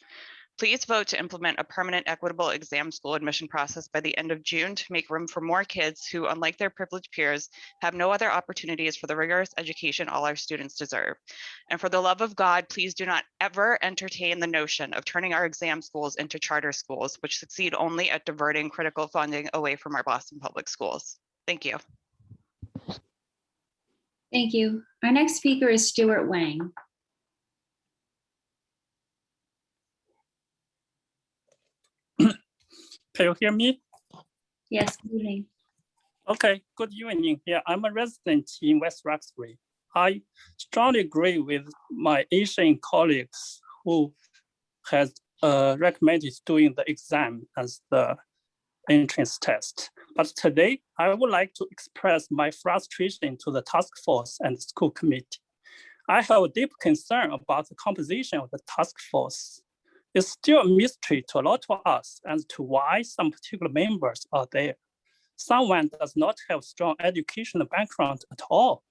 Please vote to implement a permanent equitable exam school admission process by the end of June to make room for more kids who, unlike their privileged peers, have no other opportunities for the rigorous education all our students deserve. And for the love of God, please do not ever entertain the notion of turning our exam schools into charter schools, which succeed only at diverting critical funding away from our Boston Public Schools. Thank you. Thank you. Our next speaker is Stuart Wang. Can you hear me? Yes, good evening. Okay, good evening. Yeah, I'm a resident in West Roxbury. I strongly agree with my Asian colleagues who has recommended doing the exam as the entrance test. But today, I would like to express my frustration to the task force and school committee. I have a deep concern about the composition of the task force. It's still a mystery to a lot of us as to why some particular members are there. Someone does not have strong educational background at all,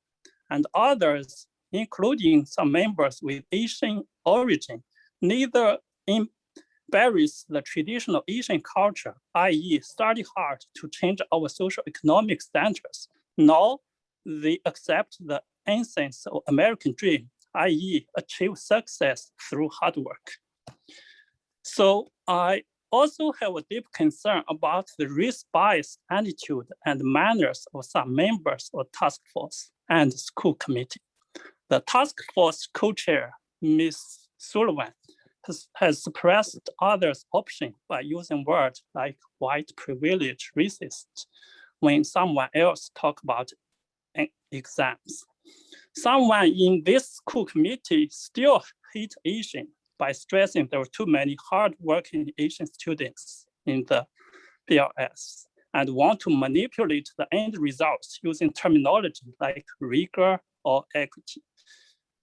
and others, including some members with Asian origin, neither embrace the traditional Asian culture, i.e. study hard to change our social economic standards, nor they accept the essence of American dream, i.e. achieve success through hard work. So I also have a deep concern about the race-biased attitude and manners of some members of task force and school committee. The task force co-chair, Ms. Sullivan, has suppressed others' option by using words like white privilege, racist, when someone else talk about exams. Someone in this school committee still hate Asian, by stressing there were too many hardworking Asian students in the BLS and want to manipulate the end results using terminology like rigor or equity.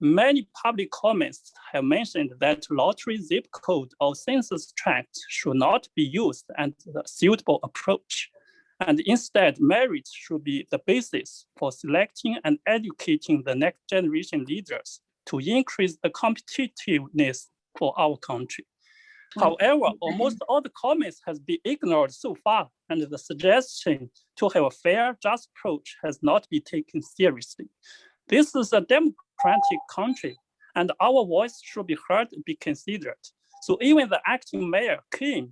Many public comments have mentioned that lottery zip code or census tract should not be used as a suitable approach, and instead merit should be the basis for selecting and educating the next generation leaders to increase the competitiveness for our country. However, almost all the comments has been ignored so far, and the suggestion to have a fair, just approach has not been taken seriously. This is a democratic country, and our voice should be heard and be considered. So even the acting mayor, Kim,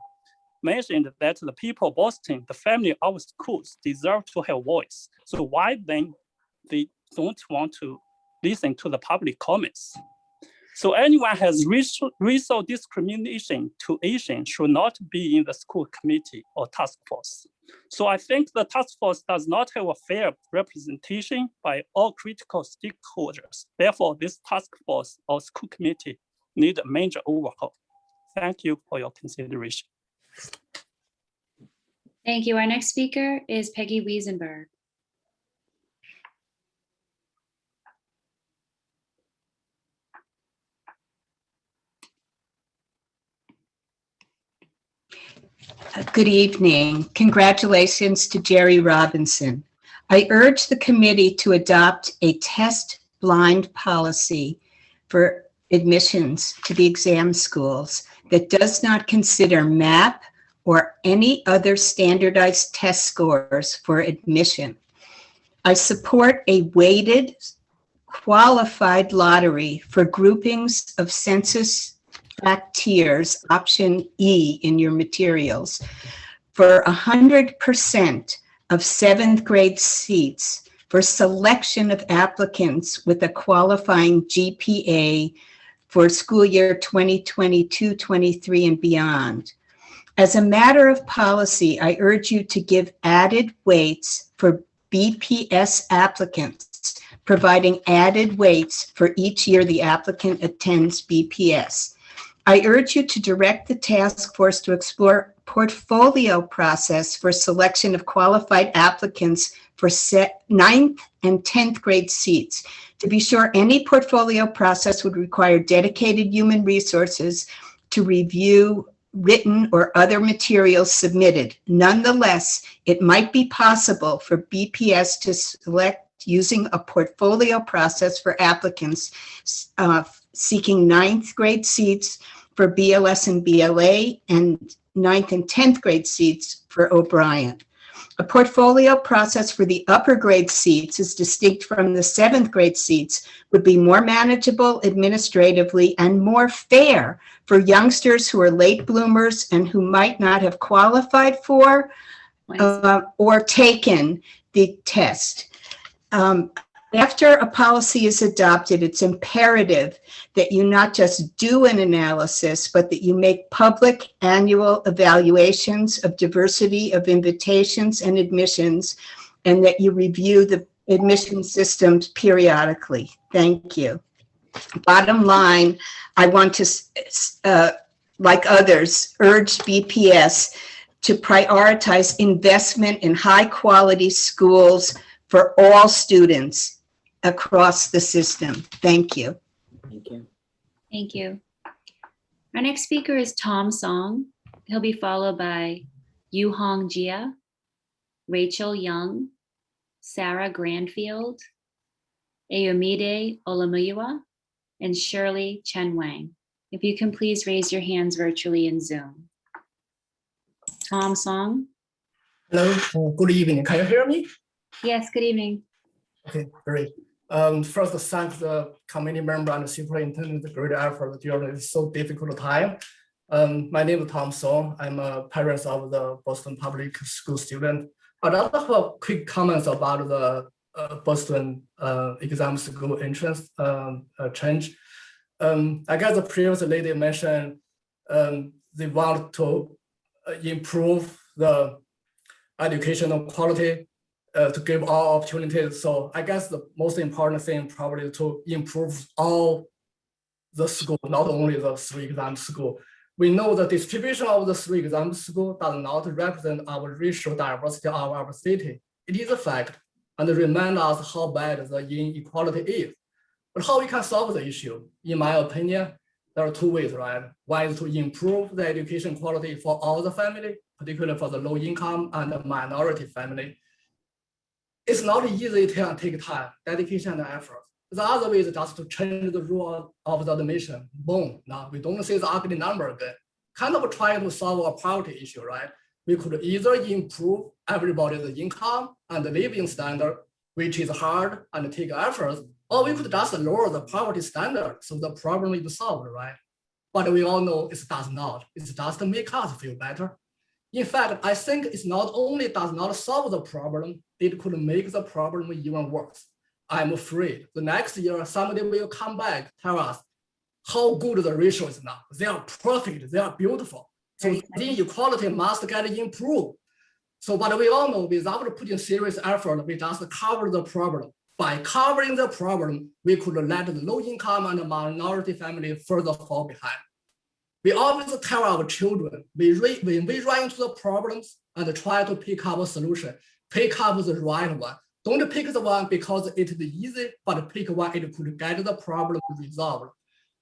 mentioned that the people of Boston, the family of our schools, deserve to have voice. So why then they don't want to listen to the public comments? So anyone has racial discrimination to Asian should not be in the school committee or task force. So I think the task force does not have a fair representation by all critical stakeholders. Therefore, this task force or school committee need a major overhaul. Thank you for your consideration. Thank you. Our next speaker is Peggy Wiesenberg. Good evening. Congratulations to Jerry Robinson. I urge the committee to adopt a test blind policy for admissions to the exam schools that does not consider MAP or any other standardized test scores for admission. I support a weighted, qualified lottery for groupings of census tract tiers, option E in your materials, for 100% of 7th grade seats for selection of applicants with a qualifying GPA for school year 2022-23 and beyond. As a matter of policy, I urge you to give added weights for BPS applicants, providing added weights for each year the applicant attends BPS. I urge you to direct the task force to explore portfolio process for selection of qualified applicants for 9th and 10th grade seats. To be sure, any portfolio process would require dedicated human resources to review written or other materials submitted. Nonetheless, it might be possible for BPS to select using a portfolio process for applicants seeking 9th grade seats for BLS and BLA and 9th and 10th grade seats for O'Brien. A portfolio process for the upper grade seats is distinct from the 7th grade seats, would be more manageable administratively and more fair for youngsters who are late bloomers and who might not have qualified for or taken the test. After a policy is adopted, it's imperative that you not just do an analysis, but that you make public annual evaluations of diversity of invitations and admissions, and that you review the admission systems periodically. Thank you. Bottom line, I want to, like others, urge BPS to prioritize investment in high quality schools for all students across the system. Thank you. Thank you. Thank you. Our next speaker is Tom Song. He'll be followed by Yu Hong Jia, Rachel Young, Sarah Granfield, Ayomide Olamuyiwa, and Shirley Chen Wang. If you can please raise your hands virtually in Zoom. Tom Song. Hello, good evening. Can you hear me? Yes, good evening. Okay, great. First, thank the committee member and the superintendent for the great effort during this so difficult time. My name is Tom Song. I'm a parent of the Boston Public School student. I'd like to have quick comments about the Boston exam school entrance change. I guess the previous lady mentioned they want to improve the educational quality to give all opportunities. So I guess the most important thing probably to improve all the school, not only the 3 exam school. We know the distribution of the 3 exam school does not represent our racial diversity of our city. It is a fact and remind us how bad the inequality is. But how we can solve the issue? In my opinion, there are 2 ways, right? One is to improve the education quality for all the family, particularly for the low income and the minority family. It's not easy to take time, dedication, and effort. The other way is just to change the rule of the admission. Boom. Now we don't see the ugly number again. Kind of trying to solve a poverty issue, right? We could either improve everybody's income and living standard, which is hard and take efforts, or we could just lower the poverty standard so the problem is solved, right? But we all know it does not. It's just to make us feel better. In fact, I think it's not only does not solve the problem, it could make the problem even worse. I'm afraid the next year somebody will come back, tell us how good the ratio is now. They are perfect, they are beautiful. So the inequality must get improved. So, but we all know without putting serious effort, we just cover the problem. By covering the problem, we could let the low income and minority family further fall behind. We always tell our children, when we run into the problems and try to pick up a solution, pick up the right one. Don't pick the one because it is easy, but pick one it could get the problem resolved.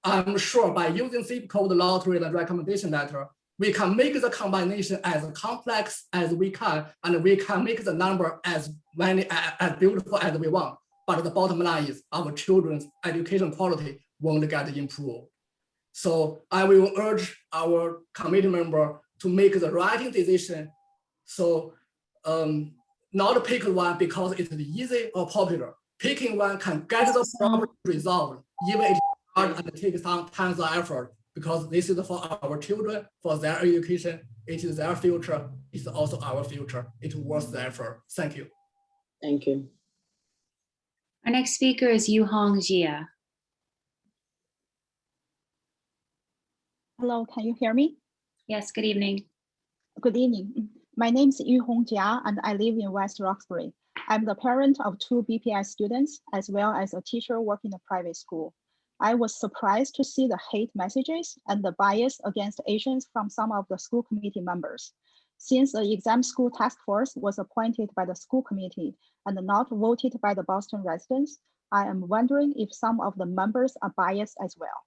I'm sure by using zip code lottery and recommendation letter, we can make the combination as complex as we can, and we can make the number as beautiful as we want. But the bottom line is our children's education quality won't get improved. So I will urge our committee member to make the right decision. So not pick one because it is easy or popular. Picking one can get the problem resolved, even if it's hard and takes some time and effort, because this is for our children, for their education. It is their future. It's also our future. It's worth the effort. Thank you. Thank you. Our next speaker is Yuhong Jia. Hello, can you hear me? Yes, good evening. Good evening. My name is Yuhong Jia, and I live in West Roxbury. I'm the parent of 2 BPS students, as well as a teacher working in a private school. I was surprised to see the hate messages and the bias against Asians from some of the school committee members. Since the exam school task force was appointed by the school committee and not voted by the Boston residents, I am wondering if some of the members are biased as well.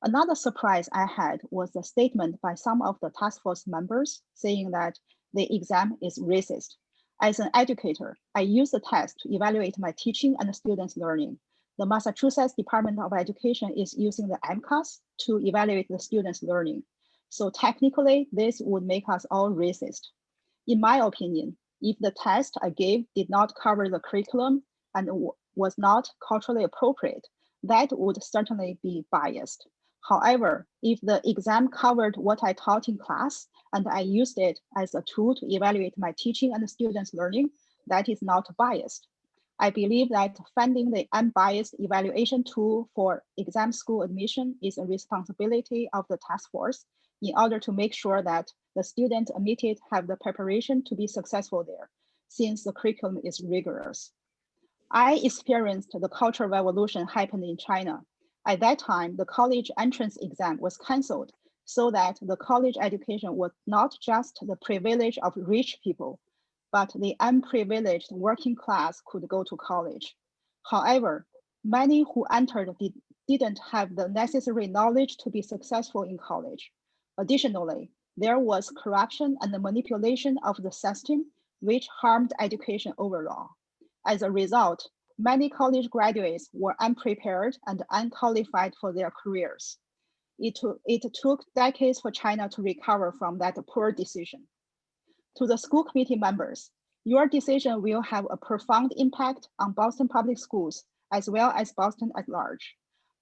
Another surprise I had was a statement by some of the task force members saying that the exam is racist. As an educator, I use the test to evaluate my teaching and students' learning. The Massachusetts Department of Education is using the MCAS to evaluate the students' learning. So technically, this would make us all racist. In my opinion, if the test I gave did not cover the curriculum and was not culturally appropriate, that would certainly be biased. However, if the exam covered what I taught in class and I used it as a tool to evaluate my teaching and students' learning, that is not biased. I believe that funding the unbiased evaluation tool for exam school admission is a responsibility of the task force in order to make sure that the students admitted have the preparation to be successful there, since the curriculum is rigorous. I experienced the Cultural Revolution happened in China. At that time, the college entrance exam was canceled so that the college education was not just the privilege of rich people, but the unprivileged working class could go to college. However, many who entered didn't have the necessary knowledge to be successful in college. Additionally, there was corruption and the manipulation of the system, which harmed education overall. As a result, many college graduates were unprepared and unqualified for their careers. It took decades for China to recover from that poor decision. To the school committee members, your decision will have a profound impact on Boston Public Schools, as well as Boston at large.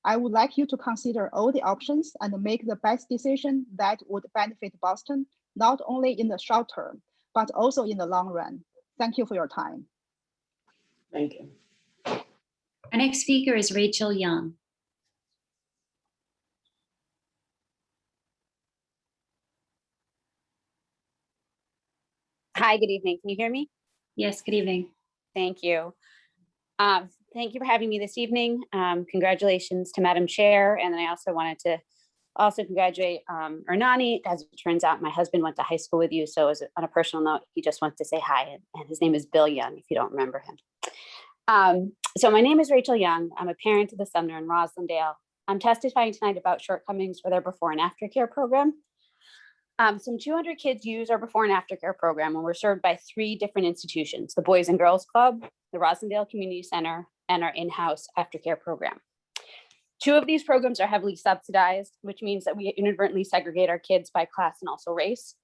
I would like you to consider all the options and make the best decision that would benefit Boston, not only in the short term, but also in the long run. Thank you for your time. Thank you. Our next speaker is Rachel Young. Hi, good evening. Can you hear me? Yes, good evening. Thank you. Thank you for having me this evening. Congratulations to Madam Chair. And then I also wanted to congratulate Ernani. As it turns out, my husband went to high school with you. So on a personal note, he just wants to say hi. And his name is Bill Young, if you don't remember him. So my name is Rachel Young. I'm a parent of the Sumner in Roslindale. I'm testifying tonight about shortcomings for their before and after care program. Some 200 kids use our before and after care program, and we're served by 3 different institutions: the Boys and Girls Club, the Roslindale Community Center, and our in-house aftercare program. 2 of these programs are heavily subsidized, which means that we inadvertently segregate our kids by class and also race.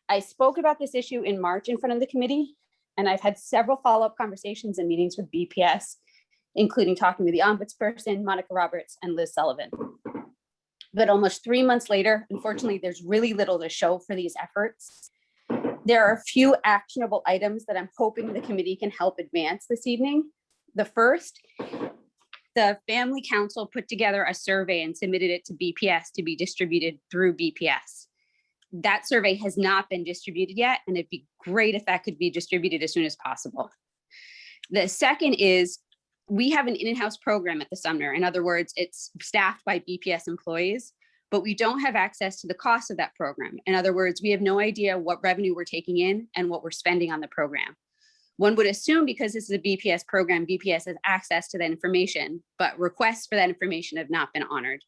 I spoke about this issue in March in front of the committee, and I've had several follow-up conversations and meetings with BPS, including talking with the ombudsperson, Monica Roberts, and Liz Sullivan. But almost 3 months later, unfortunately, there's really little to show for these efforts. There are a few actionable items that I'm hoping the committee can help advance this evening. The first, the Family Council put together a survey and submitted it to BPS to be distributed through BPS. That survey has not been distributed yet, and it'd be great if that could be distributed as soon as possible. The second is, we have an in-house program at the Sumner. In other words, it's staffed by BPS employees, but we don't have access to the cost of that program. In other words, we have no idea what revenue we're taking in and what we're spending on the program. One would assume because this is a BPS program, BPS has access to that information, but requests for that information have not been honored.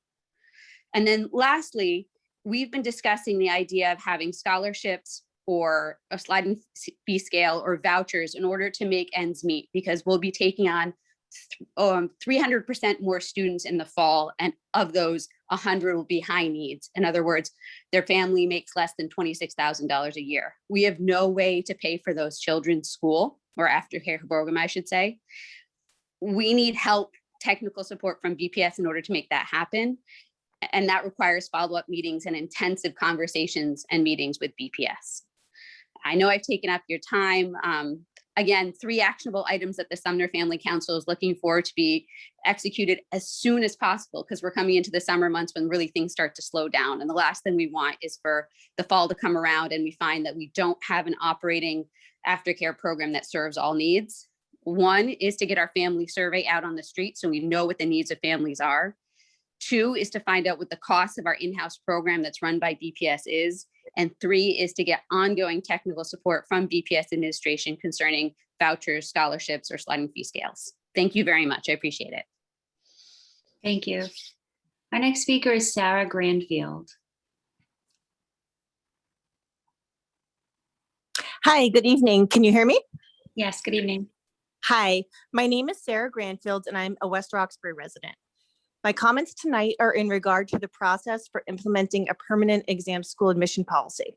And then lastly, we've been discussing the idea of having scholarships or a sliding fee scale or vouchers in order to make ends meet, because we'll be taking on 300% more students in the fall, and of those 100 will be high needs. In other words, their family makes less than $26,000 a year. We have no way to pay for those children's school or aftercare program, I should say. We need help, technical support from BPS in order to make that happen. And that requires follow-up meetings and intensive conversations and meetings with BPS. I know I've taken up your time. Again, 3 actionable items that the Sumner Family Council is looking for to be executed as soon as possible, because we're coming into the summer months when really things start to slow down. And the last thing we want is for the fall to come around and we find that we don't have an operating aftercare program that serves all needs. One is to get our family survey out on the street so we know what the needs of families are. 2 is to find out what the cost of our in-house program that's run by BPS is. And 3 is to get ongoing technical support from BPS administration concerning vouchers, scholarships, or sliding fee scales. Thank you very much. I appreciate it. Thank you. Our next speaker is Sarah Granfield. Hi, good evening. Can you hear me? Yes, good evening. Hi, my name is Sarah Granfield and I'm a West Roxbury resident. My comments tonight are in regard to the process for implementing a permanent exam school admission policy.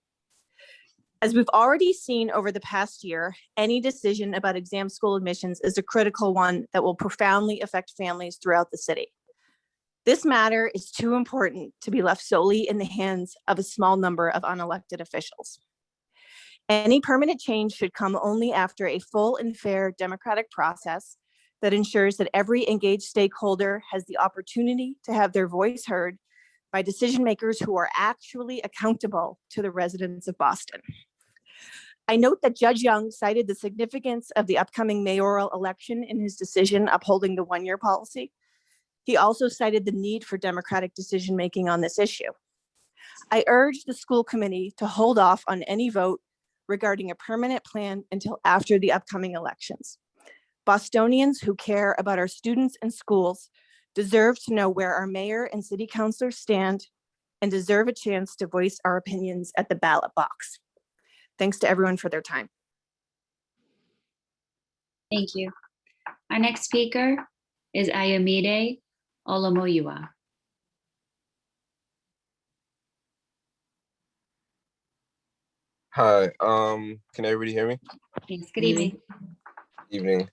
As we've already seen over the past year, any decision about exam school admissions is a critical one that will profoundly affect families throughout the city. This matter is too important to be left solely in the hands of a small number of unelected officials. Any permanent change should come only after a full and fair democratic process that ensures that every engaged stakeholder has the opportunity to have their voice heard by decision makers who are actually accountable to the residents of Boston. I note that Judge Young cited the significance of the upcoming mayoral election in his decision upholding the one-year policy. He also cited the need for democratic decision-making on this issue. I urge the school committee to hold off on any vote regarding a permanent plan until after the upcoming elections. Bostonians who care about our students and schools deserve to know where our mayor and city councilors stand and deserve a chance to voice our opinions at the ballot box. Thanks to everyone for their time. Thank you. Our next speaker is Ayomide Olomoyiwa. Hi, can everybody hear me? Yes, good evening. Evening.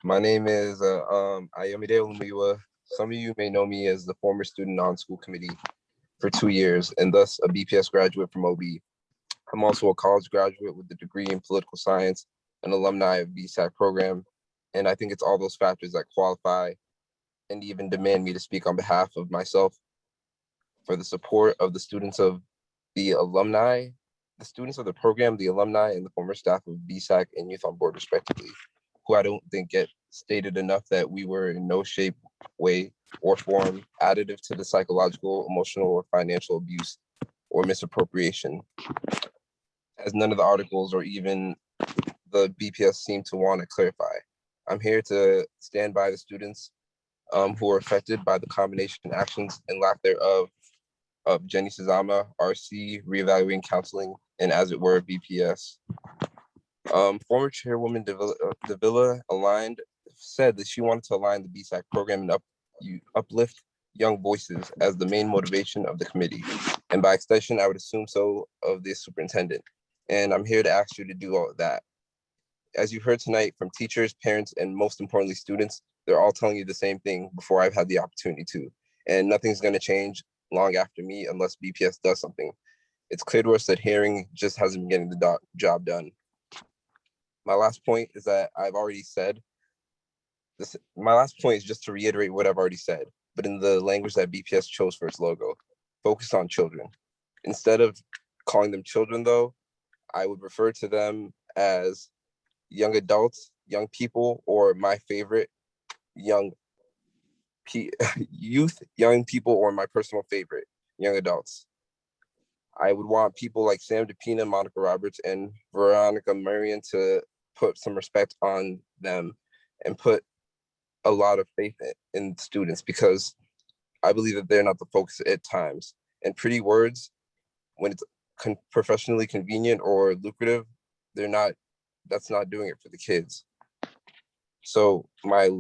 My name is Ayomide Olomuyiwa. Some of you may know me as the former student on school committee for 2 years and thus a BPS graduate from OB. I'm also a college graduate with a degree in political science, an alumni of BSAC program, and I think it's all those factors that qualify and even demand me to speak on behalf of myself for the support of the students of the students of the program, the alumni, and the former staff of BSAC and Youth on Board, respectively. who I don't think get stated enough, that we were in no shape, way, or form additive to the psychological, emotional, or financial abuse or misappropriation, as none of the articles or even the BPS seem to want to clarify. I'm here to stand by the students who are affected by the combination actions and lack thereof of Jenny Sazama, RC, reevaluating counseling, and as it were, BPS. Former Chairwoman Davila said that she wanted to align the BSAC program and uplift young voices as the main motivation of the committee. And by extension, I would assume so of the superintendent. And I'm here to ask you to do all of that. As you heard tonight from teachers, parents, and most importantly, students, they're all telling you the same thing before I've had the opportunity to. And nothing's going to change long after me unless BPS does something. It's clear to us that hearing just hasn't been getting the job done. My last point is that I've already said this. My last point is just to reiterate what I've already said, but in the language that BPS chose for its logo: focus on children. Instead of calling them children, though, I would refer to them as young adults, young people, or my favorite, youth, young people, or my personal favorite, young adults. I would want people like Sam DePina, Monica Roberts, and Veronica Marion to put some respect on them and put a lot of faith in students, because I believe that they're not the focus at times. And pretty words, when it's professionally convenient or lucrative, that's not doing it for the kids. So my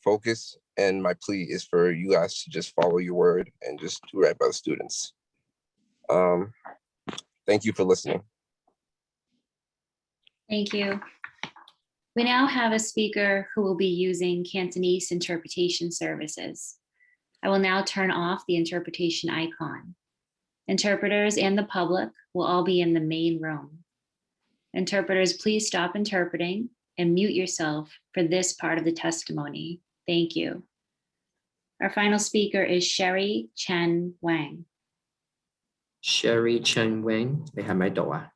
focus and my plea is for you guys to just follow your word and just do right by the students. Thank you for listening. Thank you. We now have a speaker who will be using Cantonese interpretation services. I will now turn off the interpretation icon. Interpreters and the public will all be in the main room. Interpreters, please stop interpreting and mute yourself for this part of the testimony. Thank you. Our final speaker is Sherry Chen Wang. Sherry Chen Wang, 你係咪喺度啊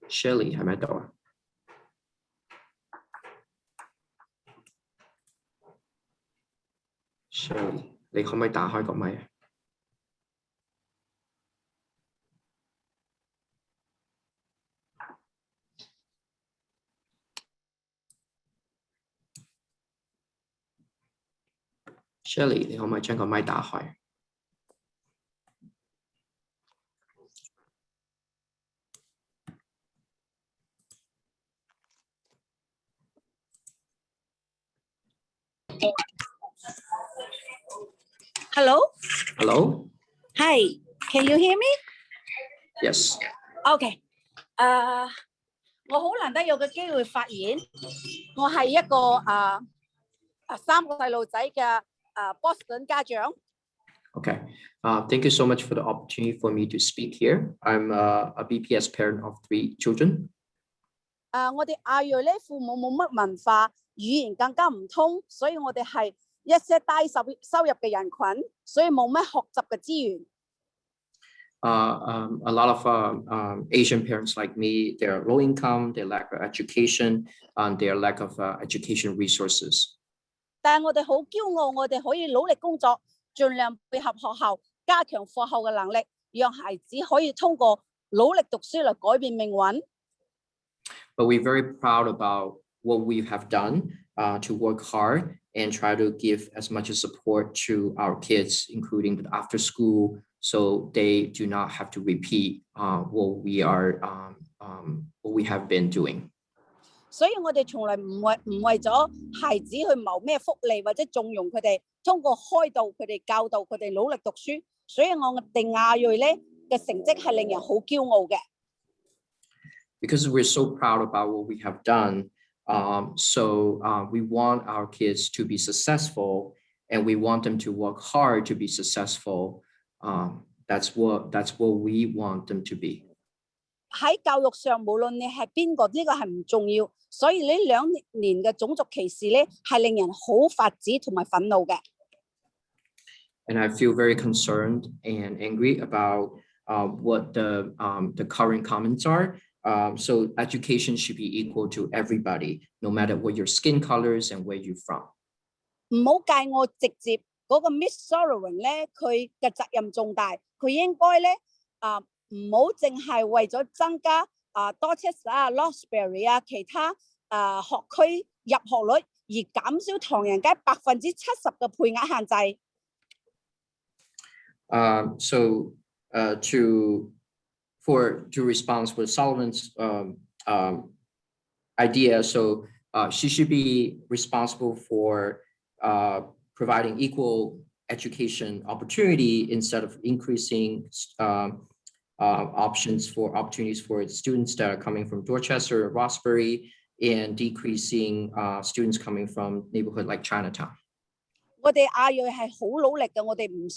？Shelly 係咪喺度啊 ？Shelly， 你可唔可以打開個咪啊 ？Shelly， 你可唔可以將個咪打開？ Hello? Hello? Hi, can you hear me? Yes. Okay. 我好難得有個機會發言。我係一個3個細路仔嘅Boston 家長。 Okay. Thank you so much for the opportunity for me to speak here. I'm a BPS parent of 3 children. 我哋亞裔咧，父母冇乜文化，語言更加唔通，所以我哋係一些低收入嘅人群，所以冇乜學習嘅資源。A lot of Asian parents like me, they're low income, they lack education, and they lack of education resources. 但係我哋好驕傲，我哋可以努力工作，盡量配合學校，加強課後嘅能力，讓孩子可以通過努力讀書嚟改變命運。But we're very proud about what we have done to work hard and try to give as much support to our kids, including the after school, so they do not have to repeat what we have been doing. 所以我哋從來唔為咗孩子去謀咩福利或者縱容佢哋，通過開導佢哋、教導佢哋努力讀書。所以我哋亞裔咧嘅成績係令人好驕傲嘅。Because we're so proud about what we have done, we want our kids to be successful, and we want them to work hard to be successful. That's what we want them to be. 喺教育上，無論你係邊個，呢個係唔重要。所以呢2年嘅種族歧視咧，係令人好發指同埋憤怒嘅。And I feel very concerned and angry about what the current comments are, So education should be equal to everybody, no matter what your skin colors and where you're from. 唔好介我直接嗰個 Miss Solomon 咧，佢嘅責任重大，佢應該咧唔好淨係為咗增加Dorchester 啊、Roxbury 啊其他學區入學率而減少唐人街70%嘅配額限制。So to respond with Solomon's idea, so she should be responsible for providing equal education opportunity instead of increasing opportunities for students that are coming from Dorchester or Roxbury and decreasing students coming from neighborhood like Chinatown. 我哋亞裔係好努力嘅，我哋唔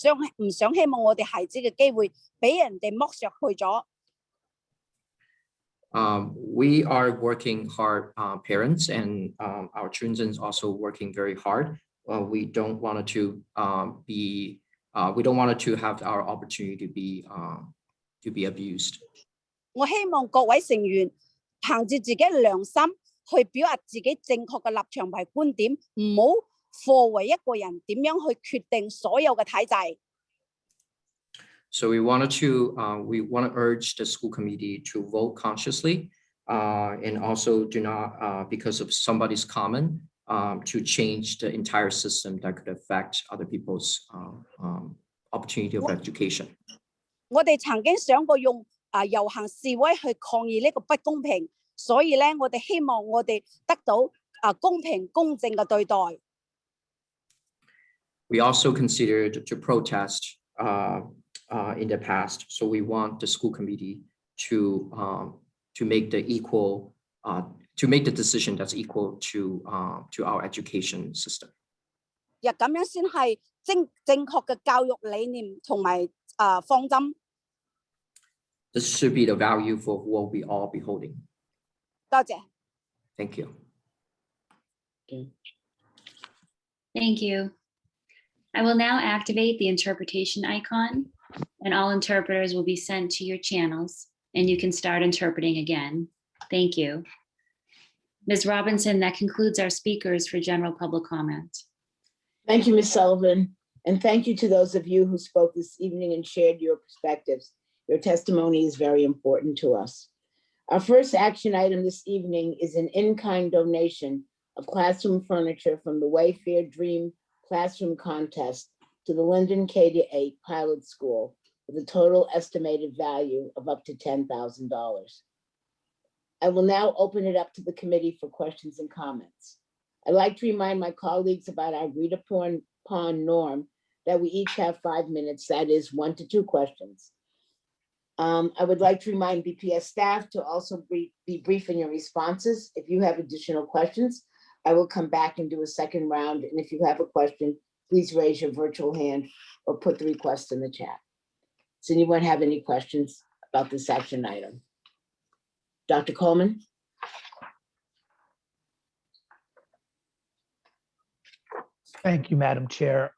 想希望我哋孩子嘅機會俾人哋剝削去咗。We are working hard, parents, and our children is also working very hard. We don't want to we don't want to have our opportunity to be abused. 我希望各位成員憑住自己良心去表達自己正確嘅立場同觀點，唔好貨為一個人點樣去決定所有嘅體制。So we want to urge the school committee to vote consciously, and also do not, because of somebody's comment, to change the entire system that could affect other people's opportunity of education. 我哋曾經想過用遊行示威去抗議呢個不公平，所以咧我哋希望我哋得到公平公正嘅對待。We also considered to protest in the past, so we want the school committee to make the decision that's equal to our education system. 咁樣先係正確嘅教育理念同埋方針。This should be the value for what we all be holding. 多謝。Thank you. Thank you. I will now activate the interpretation icon, and all interpreters will be sent to your channels, and you can start interpreting again. Thank you. Ms. Robinson, that concludes our speakers for general public comment. Thank you, Ms. Sullivan. And thank you to those of you who spoke this evening and shared your perspectives. Your testimony is very important to us. Our first action item this evening is an in-kind donation of classroom furniture from the Wayfair Dream Classroom Contest to the Linden K-8 Pilot School with a total estimated value of up to $10,000. I will now open it up to the committee for questions and comments. I'd like to remind my colleagues about our agreed upon norm that we each have 5 minutes, that is 1 to 2 questions. I would like to remind BPS staff to also be brief in your responses. If you have additional questions, I will come back and do a second round. And if you have a question, please raise your virtual hand or put the request in the chat. Does anyone have any questions about this action item? Dr. Coleman? Thank you, Madam Chair.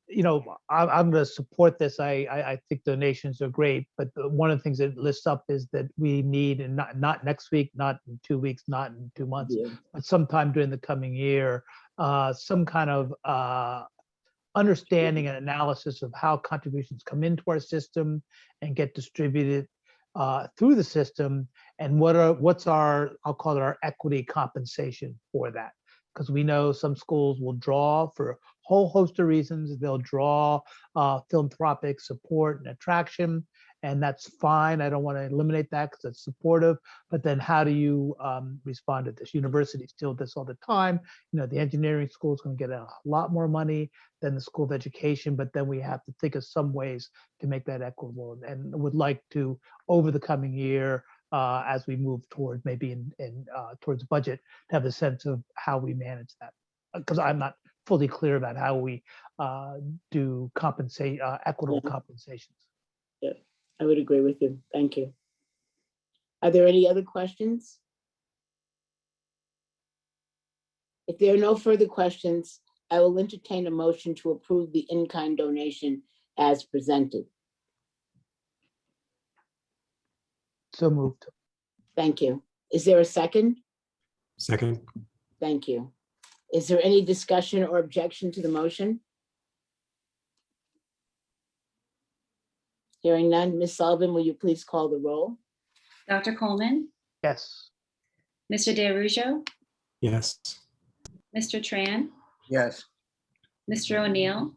You know, I'm going to support this. I think donations are great, but one of the things it lists up is that we need, and not next week, not in 2 weeks, not in 2 months, but sometime during the coming year, some kind of understanding and analysis of how contributions come into our system and get distributed through the system, and what's our, I'll call it our equity compensation for that. Because we know some schools will draw for a whole host of reasons. They'll draw philanthropic support and attraction, and that's fine. I don't want to eliminate that because it's supportive. But then how do you respond to this? Universities deal with this all the time. You know, the engineering school is going to get a lot more money than the School of Education, but then we have to think of some ways to make that equitable, and would like to, over the coming year, as we move towards maybe towards budget, to have a sense of how we manage that. Because I'm not fully clear about how we do compensate equitable compensations. Yeah, I would agree with you. Thank you. Are there any other questions? If there are no further questions, I will entertain a motion to approve the in-kind donation as presented. So moved. Thank you. Is there a second? Second. Thank you. Is there any discussion or objection to the motion? Hearing none, Ms. Sullivan, will you please call the roll? Dr. Coleman, Yes. Mr. DeRusso, Yes. Mr. Tran, Yes. Mr. O'Neill,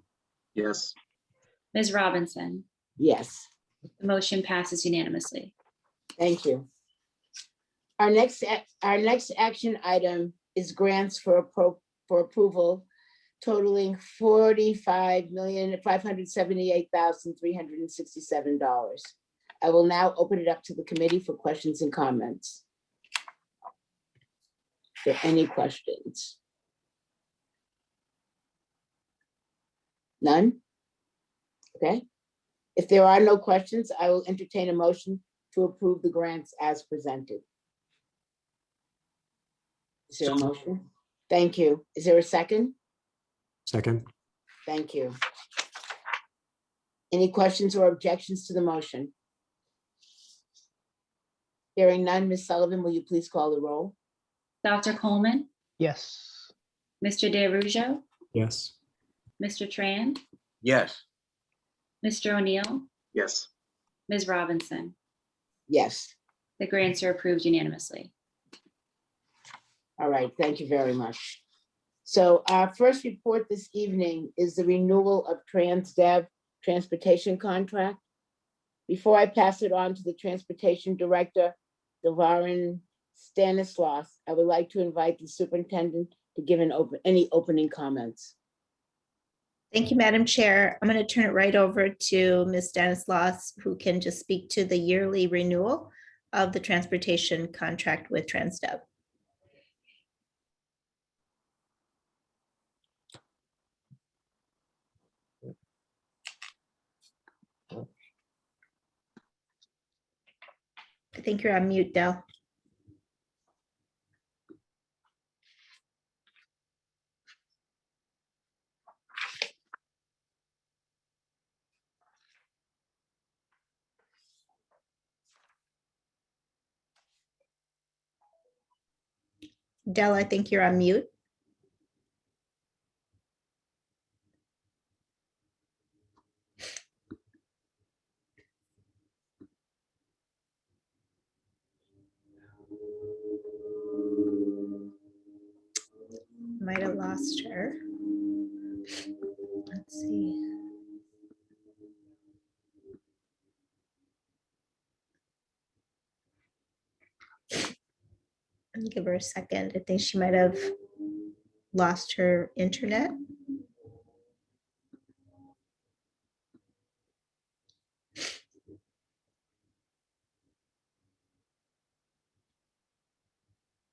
Yes. Ms. Robinson. Yes. The motion passes unanimously. Thank you. Our next action item is grants for approval totaling $45,578,367. I will now open it up to the committee for questions and comments. Are there any questions? None? Okay. If there are no questions, I will entertain a motion to approve the grants as presented. Is there a motion? Thank you. Is there a second? Second. Thank you. Any questions or objections to the motion? Hearing none, Ms. Sullivan, will you please call the roll? Dr. Coleman, Yes. Mr. DeRusso, Yes. Mr. Tran, Yes. Mr. O'Neill, Yes. Ms. Robinson. Yes. The grants are approved unanimously. All right, thank you very much. So our first report this evening is the renewal of TransDev transportation contract. Before I pass it on to the Transportation Director, Devarin Stanislaus, I would like to invite the superintendent to give any opening comments. Thank you, Madam Chair. I'm going to turn it right over to Ms. Stanislaus, who can just speak to the yearly renewal of the transportation contract with TransDev. I think you're on mute, Del. Del, I think you're on mute. Might have lost her. Let's see. Let me give her a second. I think she might have lost her internet.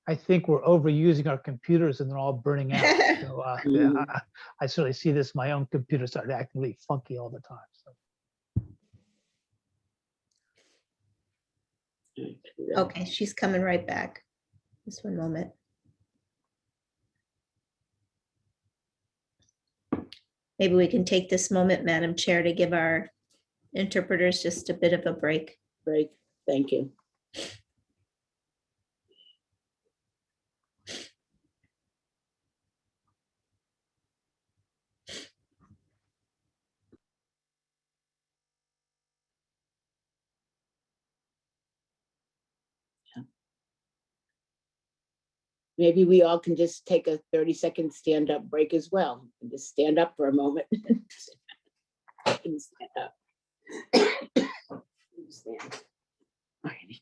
I think we're overusing our computers and they're all burning out. So yeah, I certainly see this. My own computer started acting really funky all the time. So. Okay, she's coming right back. Just one moment. Maybe we can take this moment, Madam Chair, to give our interpreters just a bit of a break. Thank you. Maybe we all can just take a 30-second stand-up break as well. And just stand up for a moment. Stand up. Stand. All right.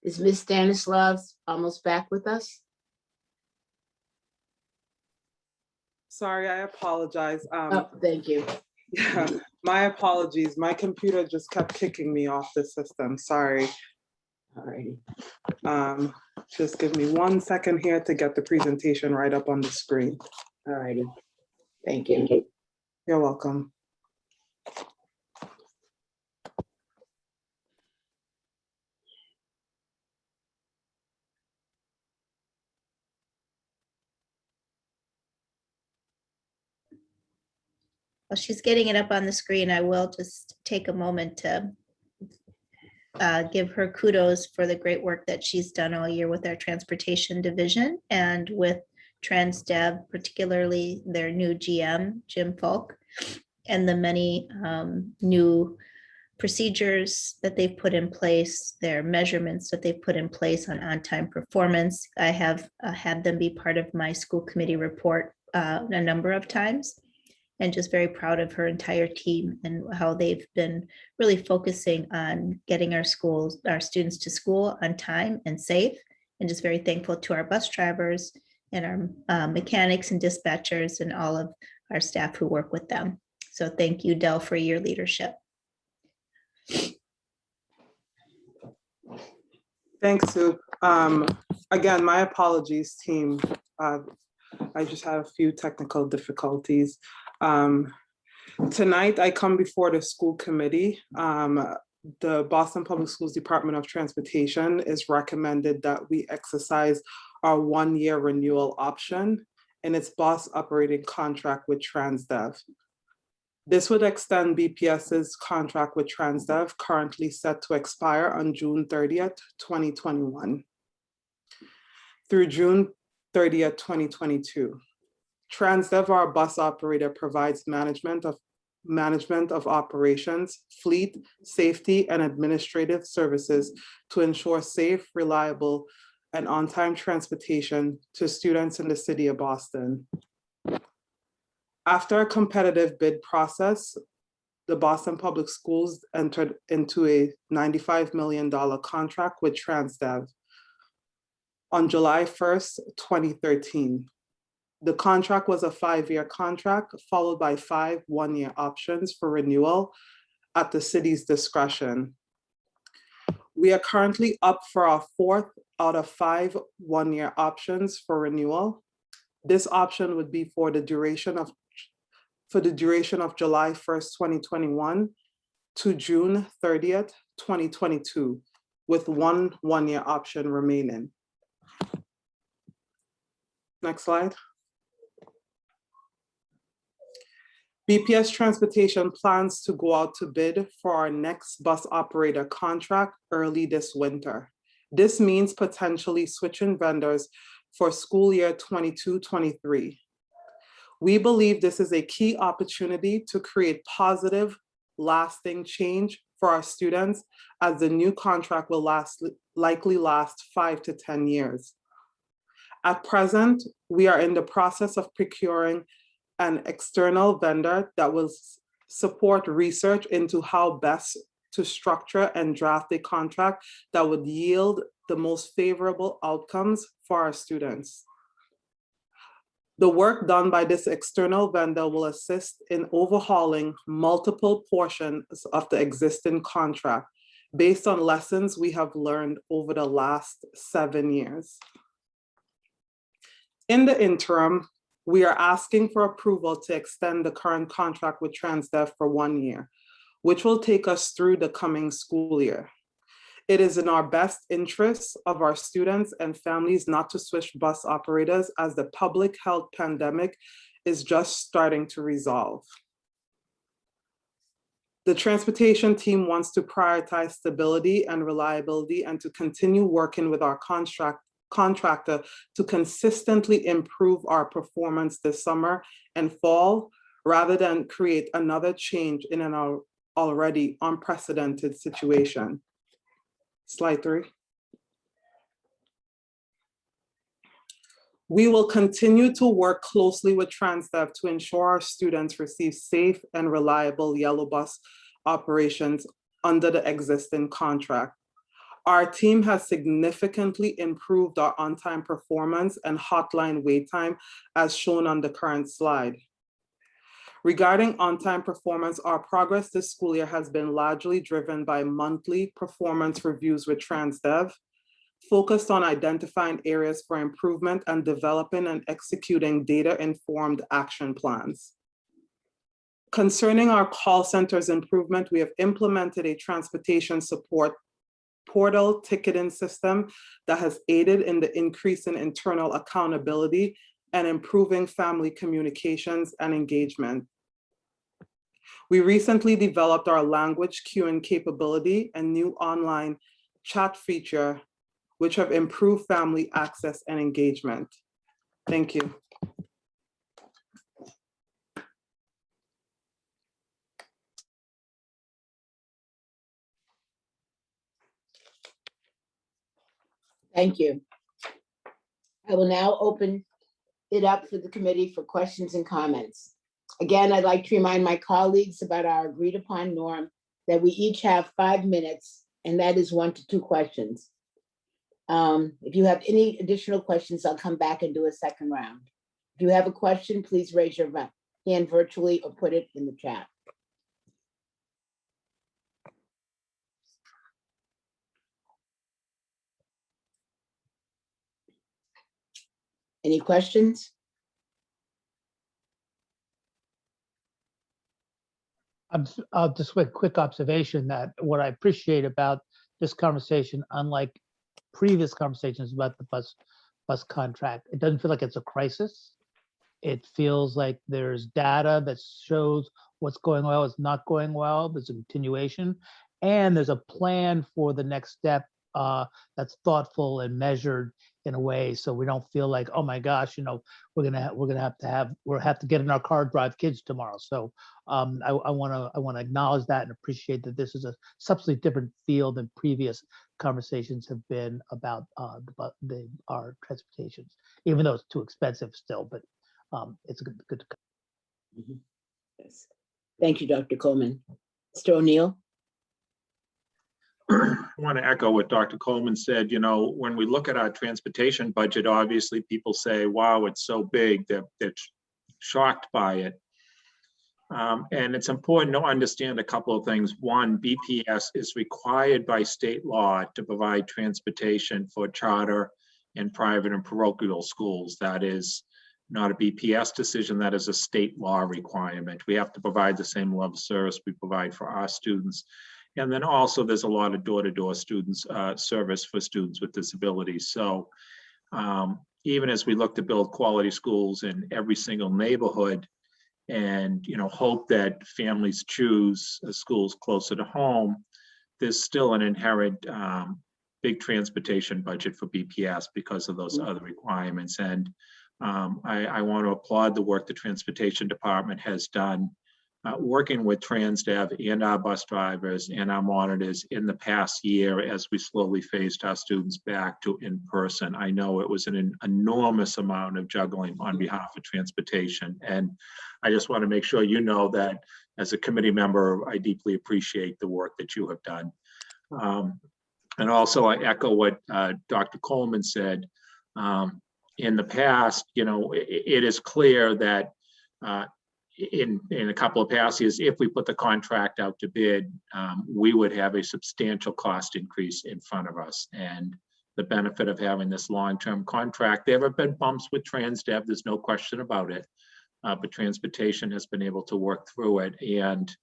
Is Ms. Stanislaus almost back with us? Sorry, I apologize. Oh, thank you. Yeah, my apologies. My computer just kept kicking me off the system. Sorry. Alrighty. Just give me 1 second here to get the presentation right up on the screen. Alrighty. Thank you. You're welcome. While she's getting it up on the screen, I will just take a moment to give her kudos for the great work that she's done all year with our transportation division and with TransDev, particularly their new GM, Jim Falk, and the many new procedures that they've put in place, their measurements that they've put in place on-time performance. I have had them be part of my school committee report a number of times, and just very proud of her entire team and how they've been really focusing on getting our students to school on time and safe, and just very thankful to our bus drivers and our mechanics and dispatchers and all of our staff who work with them. So thank you, Del, for your leadership. Thanks, Sue. Again, my apologies, team. I just had a few technical difficulties. Tonight, I come before the school committee. The Boston Public Schools Department of Transportation is recommended that we exercise our 1-year renewal option in its bus operating contract with TransDev. This would extend BPS's contract with TransDev, currently set to expire on June 30th, 2021, through June 30th, 2022. TransDev, our bus operator, provides management of operations, fleet, safety, and administrative services to ensure safe, reliable, and on-time transportation to students in the city of Boston. After a competitive bid process, the Boston Public Schools entered into a $95 million contract with TransDev on July 1st, 2013. The contract was a 5-year contract followed by 5 1-year options for renewal at the city's discretion. We are currently up for our 4th out of 5 1-year options for renewal. This option would be for the duration of July 1st, 2021 to June 30th, 2022, with 1 1-year option remaining. Next slide. BPS Transportation plans to go out to bid for our next bus operator contract early this winter. This means potentially switching vendors for school year 22-23. We believe this is a key opportunity to create positive, lasting change for our students, as the new contract will likely last 5 to 10 years. At present, we are in the process of procuring an external vendor that will support research into how best to structure and draft a contract that would yield the most favorable outcomes for our students. The work done by this external vendor will assist in overhauling multiple portions of the existing contract based on lessons we have learned over the last 7 years. In the interim, we are asking for approval to extend the current contract with TransDev for 1 year, which will take us through the coming school year. It is in our best interest of our students and families not to switch bus operators, as the public health pandemic is just starting to resolve. The transportation team wants to prioritize stability and reliability and to continue working with our contractor to consistently improve our performance this summer and fall, rather than create another change in an already unprecedented situation. Slide 3. We will continue to work closely with Transdev to ensure our students receive safe and reliable yellow bus operations under the existing contract. Our team has significantly improved our on-time performance and hotline wait time as shown on the current slide. Regarding on-time performance, our progress this school year has been largely driven by monthly performance reviews with Transdev, focused on identifying areas for improvement and developing and executing data-informed action plans. Concerning our call center's improvement, we have implemented a transportation support portal ticketing system that has aided in the increase in internal accountability and improving family communications and engagement. We recently developed our language queuing capability and new online chat feature, which have improved family access and engagement. Thank you. Thank you. I will now open it up for the committee for questions and comments. Again, I'd like to remind my colleagues about our agreed upon norm that we each have 5 minutes, and that is 1 to 2 questions. If you have any additional questions, I'll come back and do a second round. If you have a question, please raise your hand virtually or put it in the chat. Any questions? I'll just make a quick observation that what I appreciate about this conversation, unlike previous conversations about the bus contract, it doesn't feel like it's a crisis. It feels like there's data that shows what's going well, what's not going well. There's a continuation, and there's a plan for the next step that's thoughtful and measured in a way, so we don't feel like, oh my gosh, you know, we're gonna have to get in our car, drive kids tomorrow. So I want to acknowledge that and appreciate that this is a substantially different field than previous conversations have been about our transportations, even though it's too expensive still, but it's good. Yes. Thank you, Dr. Coleman. Mr. O'Neill. I want to echo what Dr. Coleman said. You know, when we look at our transportation budget, obviously people say, wow, it's so big, they're shocked by it. And it's important to understand a couple of things. One, BPS is required by state law to provide transportation for charter and private and parochial schools. That is not a BPS decision, that is a state law requirement. We have to provide the same level of service we provide for our students. And then also there's a lot of door-to-door students service for students with disabilities. So even as we look to build quality schools in every single neighborhood and, you know, hope that families choose schools closer to home, there's still an inherent big transportation budget for BPS because of those other requirements. And I want to applaud the work the transportation department has done working with Transdev and our bus drivers and our monitors in the past year as we slowly phased our students back to in-person. I know it was an enormous amount of juggling on behalf of transportation. And I just want to make sure you know that as a committee member, I deeply appreciate the work that you have done. And also I echo what Dr. Coleman said. In the past, you know, it is clear that in a couple of past years, if we put the contract out to bid, we would have a substantial cost increase in front of us. And the benefit of having this long-term contract, there have been bumps with Transdev, there's no question about it, but transportation has been able to work through it. And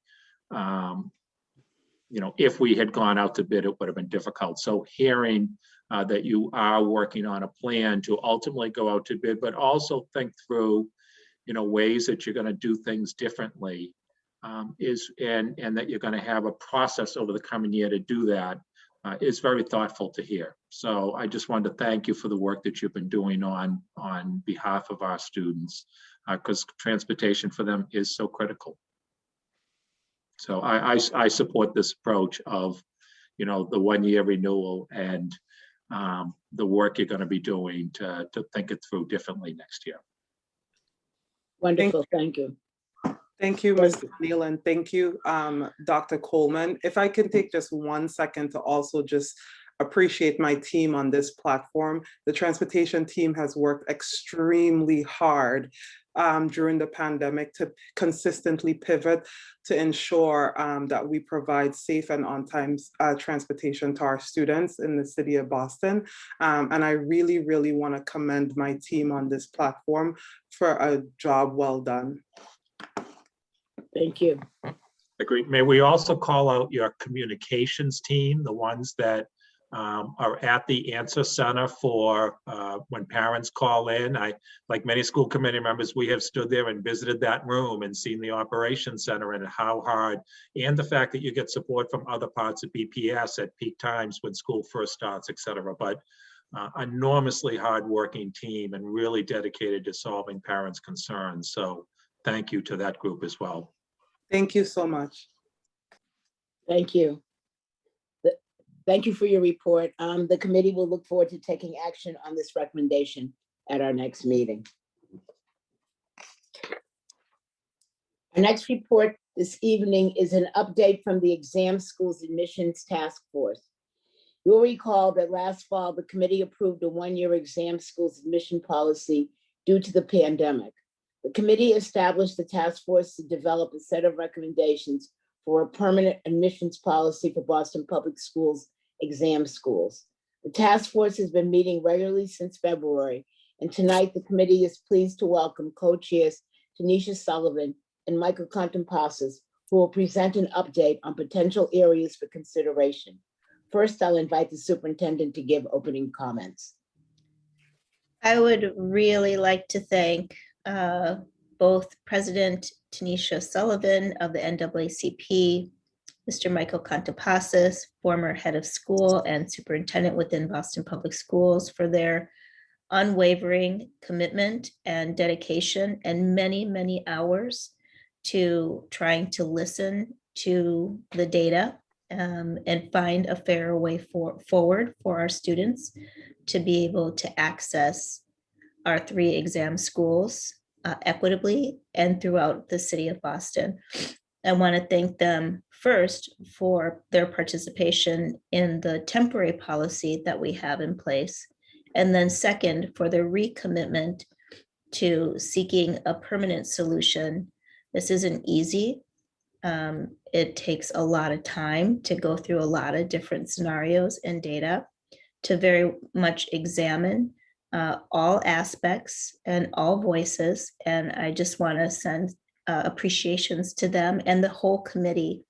you know, if we had gone out to bid, it would have been difficult. So hearing that you are working on a plan to ultimately go out to bid, but also think through, you know, ways that you're going to do things differently and that you're going to have a process over the coming year to do that is very thoughtful to hear. So I just wanted to thank you for the work that you've been doing on behalf of our students, because transportation for them is so critical. So I support this approach of, you know, the 1-year renewal and the work you're going to be doing to think it through differently next year. Wonderful, thank you. Thank you, Ms. Neal, and thank you, Dr. Coleman. If I can take just 1 second to also just appreciate my team on this platform. The transportation team has worked extremely hard during the pandemic to consistently pivot to ensure that we provide safe and on-time transportation to our students in the city of Boston. And I really, really want to commend my team on this platform for a job well done. Thank you. Agreed. May we also call out your communications team, the ones that are at the answer center for when parents call in. Like many school committee members, we have stood there and visited that room and seen the operations center and how hard, and the fact that you get support from other parts of BPS at peak times when school first starts, et cetera. But enormously hardworking team and really dedicated to solving parents' concerns. So thank you to that group as well. Thank you so much. Thank you. Thank you for your report. The committee will look forward to taking action on this recommendation at our next meeting. Our next report this evening is an update from the Exam Schools Admissions Task Force. You'll recall that last fall, the committee approved a one-year exam schools admission policy due to the pandemic. The committee established the task force to develop a set of recommendations for a permanent admissions policy for Boston Public Schools exam schools. The task force has been meeting regularly since February, and tonight the committee is pleased to welcome co-chairs Tanisha Sullivan and Michael Contompassis, who will present an update on potential areas for consideration. First, I'll invite the superintendent to give opening comments. I would really like to thank both President Tanisha Sullivan of the NAACP, Mr. Michael Contompassis, former head of school and superintendent within Boston Public Schools, for their unwavering commitment and dedication and many, many hours to trying to listen to the data and find a fairer way forward for our students to be able to access our 3 exam schools equitably and throughout the city of Boston. I want to thank them first for their participation in the temporary policy that we have in place, and then second, for their recommitment to seeking a permanent solution. This isn't easy. It takes a lot of time to go through a lot of different scenarios and data to very much examine all aspects and all voices. And I just want to send appreciations to them and the whole committee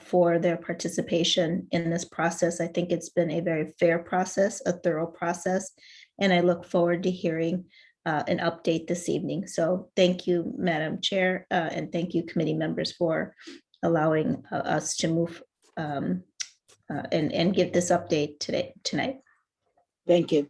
for their participation in this process. I think it's been a very fair process, a thorough process, and I look forward to hearing an update this evening. So thank you, Madam Chair, and thank you, committee members, for allowing us to move and give this update tonight. Thank you.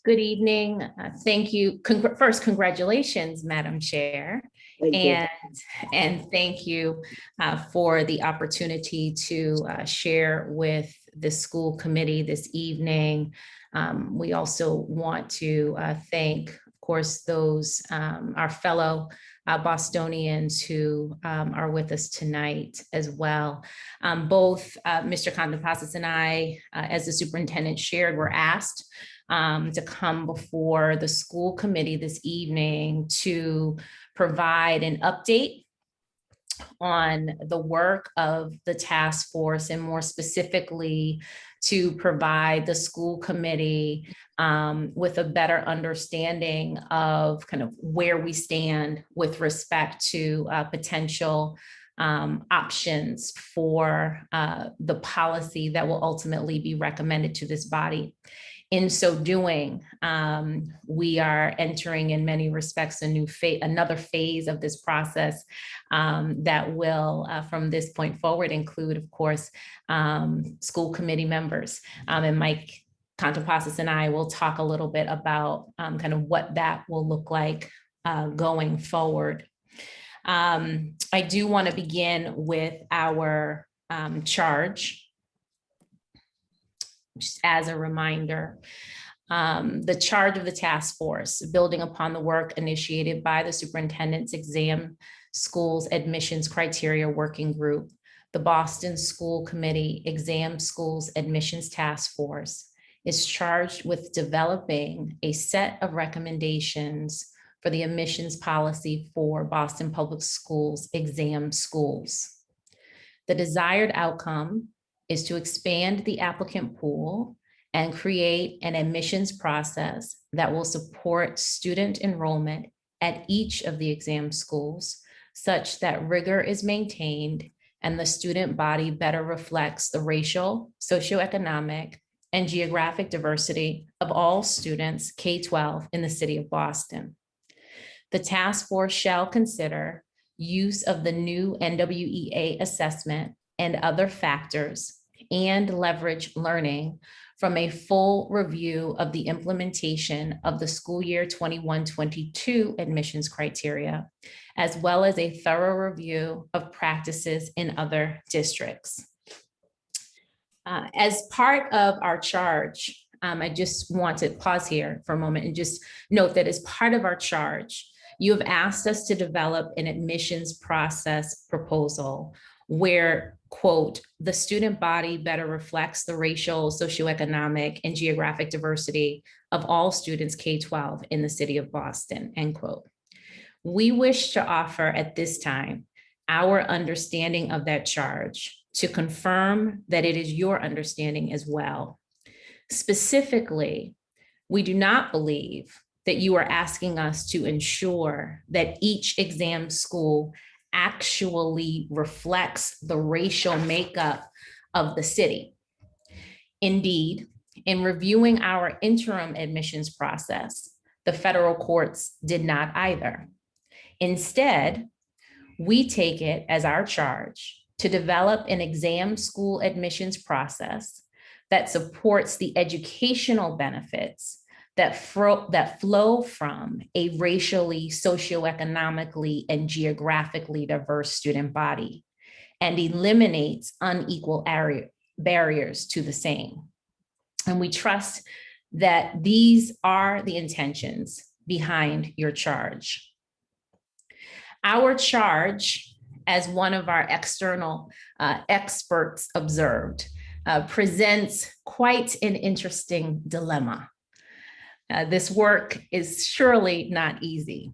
Good evening. Thank you. First, congratulations, Madam Chair. Thank you. And thank you for the opportunity to share with the school committee this evening. We also want to thank, of course, those our fellow Bostonians who are with us tonight as well. Both Mr. Contompassis and I, as the superintendent shared, were asked to come before the school committee this evening to provide an update on the work of the task force, and more specifically to provide the school committee with a better understanding of kind of where we stand with respect to potential options for the policy that will ultimately be recommended to this body. In so doing, we are entering in many respects another phase of this process that will, from this point forward, include, of course, school committee members. And Mike Contemplasis and I will talk a little bit about kind of what that will look like going forward. I do want to begin with our charge. Just as a reminder, the charge of the task force, building upon the work initiated by the Superintendent's Exam Schools Admissions Criteria Working Group, the Boston School Committee Exam Schools Admissions Task Force is charged with developing a set of recommendations for the admissions policy for Boston Public Schools exam schools. The desired outcome is to expand the applicant pool and create an admissions process that will support student enrollment at each of the exam schools, such that rigor is maintained and the student body better reflects the racial, socioeconomic, and geographic diversity of all students K-12 in the city of Boston. The task force shall consider use of the new NWEA assessment and other factors and leverage learning from a full review of the implementation of the school year 21-22 admissions criteria, as well as a thorough review of practices in other districts. As part of our charge, I just want to pause here for a moment and just note that as part of our charge, you have asked us to develop an admissions process proposal where, quote, the student body better reflects the racial, socioeconomic, and geographic diversity of all students K-12 in the city of Boston, end quote. We wish to offer at this time our understanding of that charge to confirm that it is your understanding as well. Specifically, we do not believe that you are asking us to ensure that each exam school actually reflects the racial makeup of the city. Indeed, in reviewing our interim admissions process, the federal courts did not either. Instead, we take it as our charge to develop an exam school admissions process that supports the educational benefits that flow from a racially, socioeconomically, and geographically diverse student body and eliminates unequal barriers to the same. And we trust that these are the intentions behind your charge. Our charge, as one of our external experts observed, presents quite an interesting dilemma. This work is surely not easy.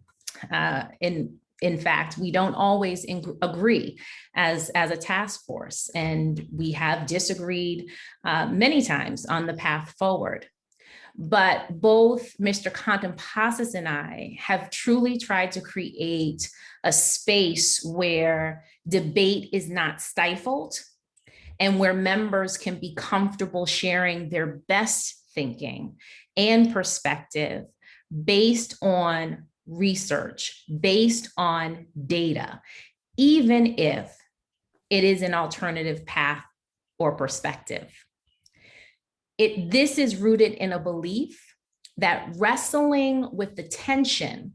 In fact, we don't always agree as a task force, and we have disagreed many times on the path forward. But both Mr. Contemplasis and I have truly tried to create a space where debate is not stifled and where members can be comfortable sharing their best thinking and perspective based on research, based on data, even if it is an alternative path or perspective. This is rooted in a belief that wrestling with the tension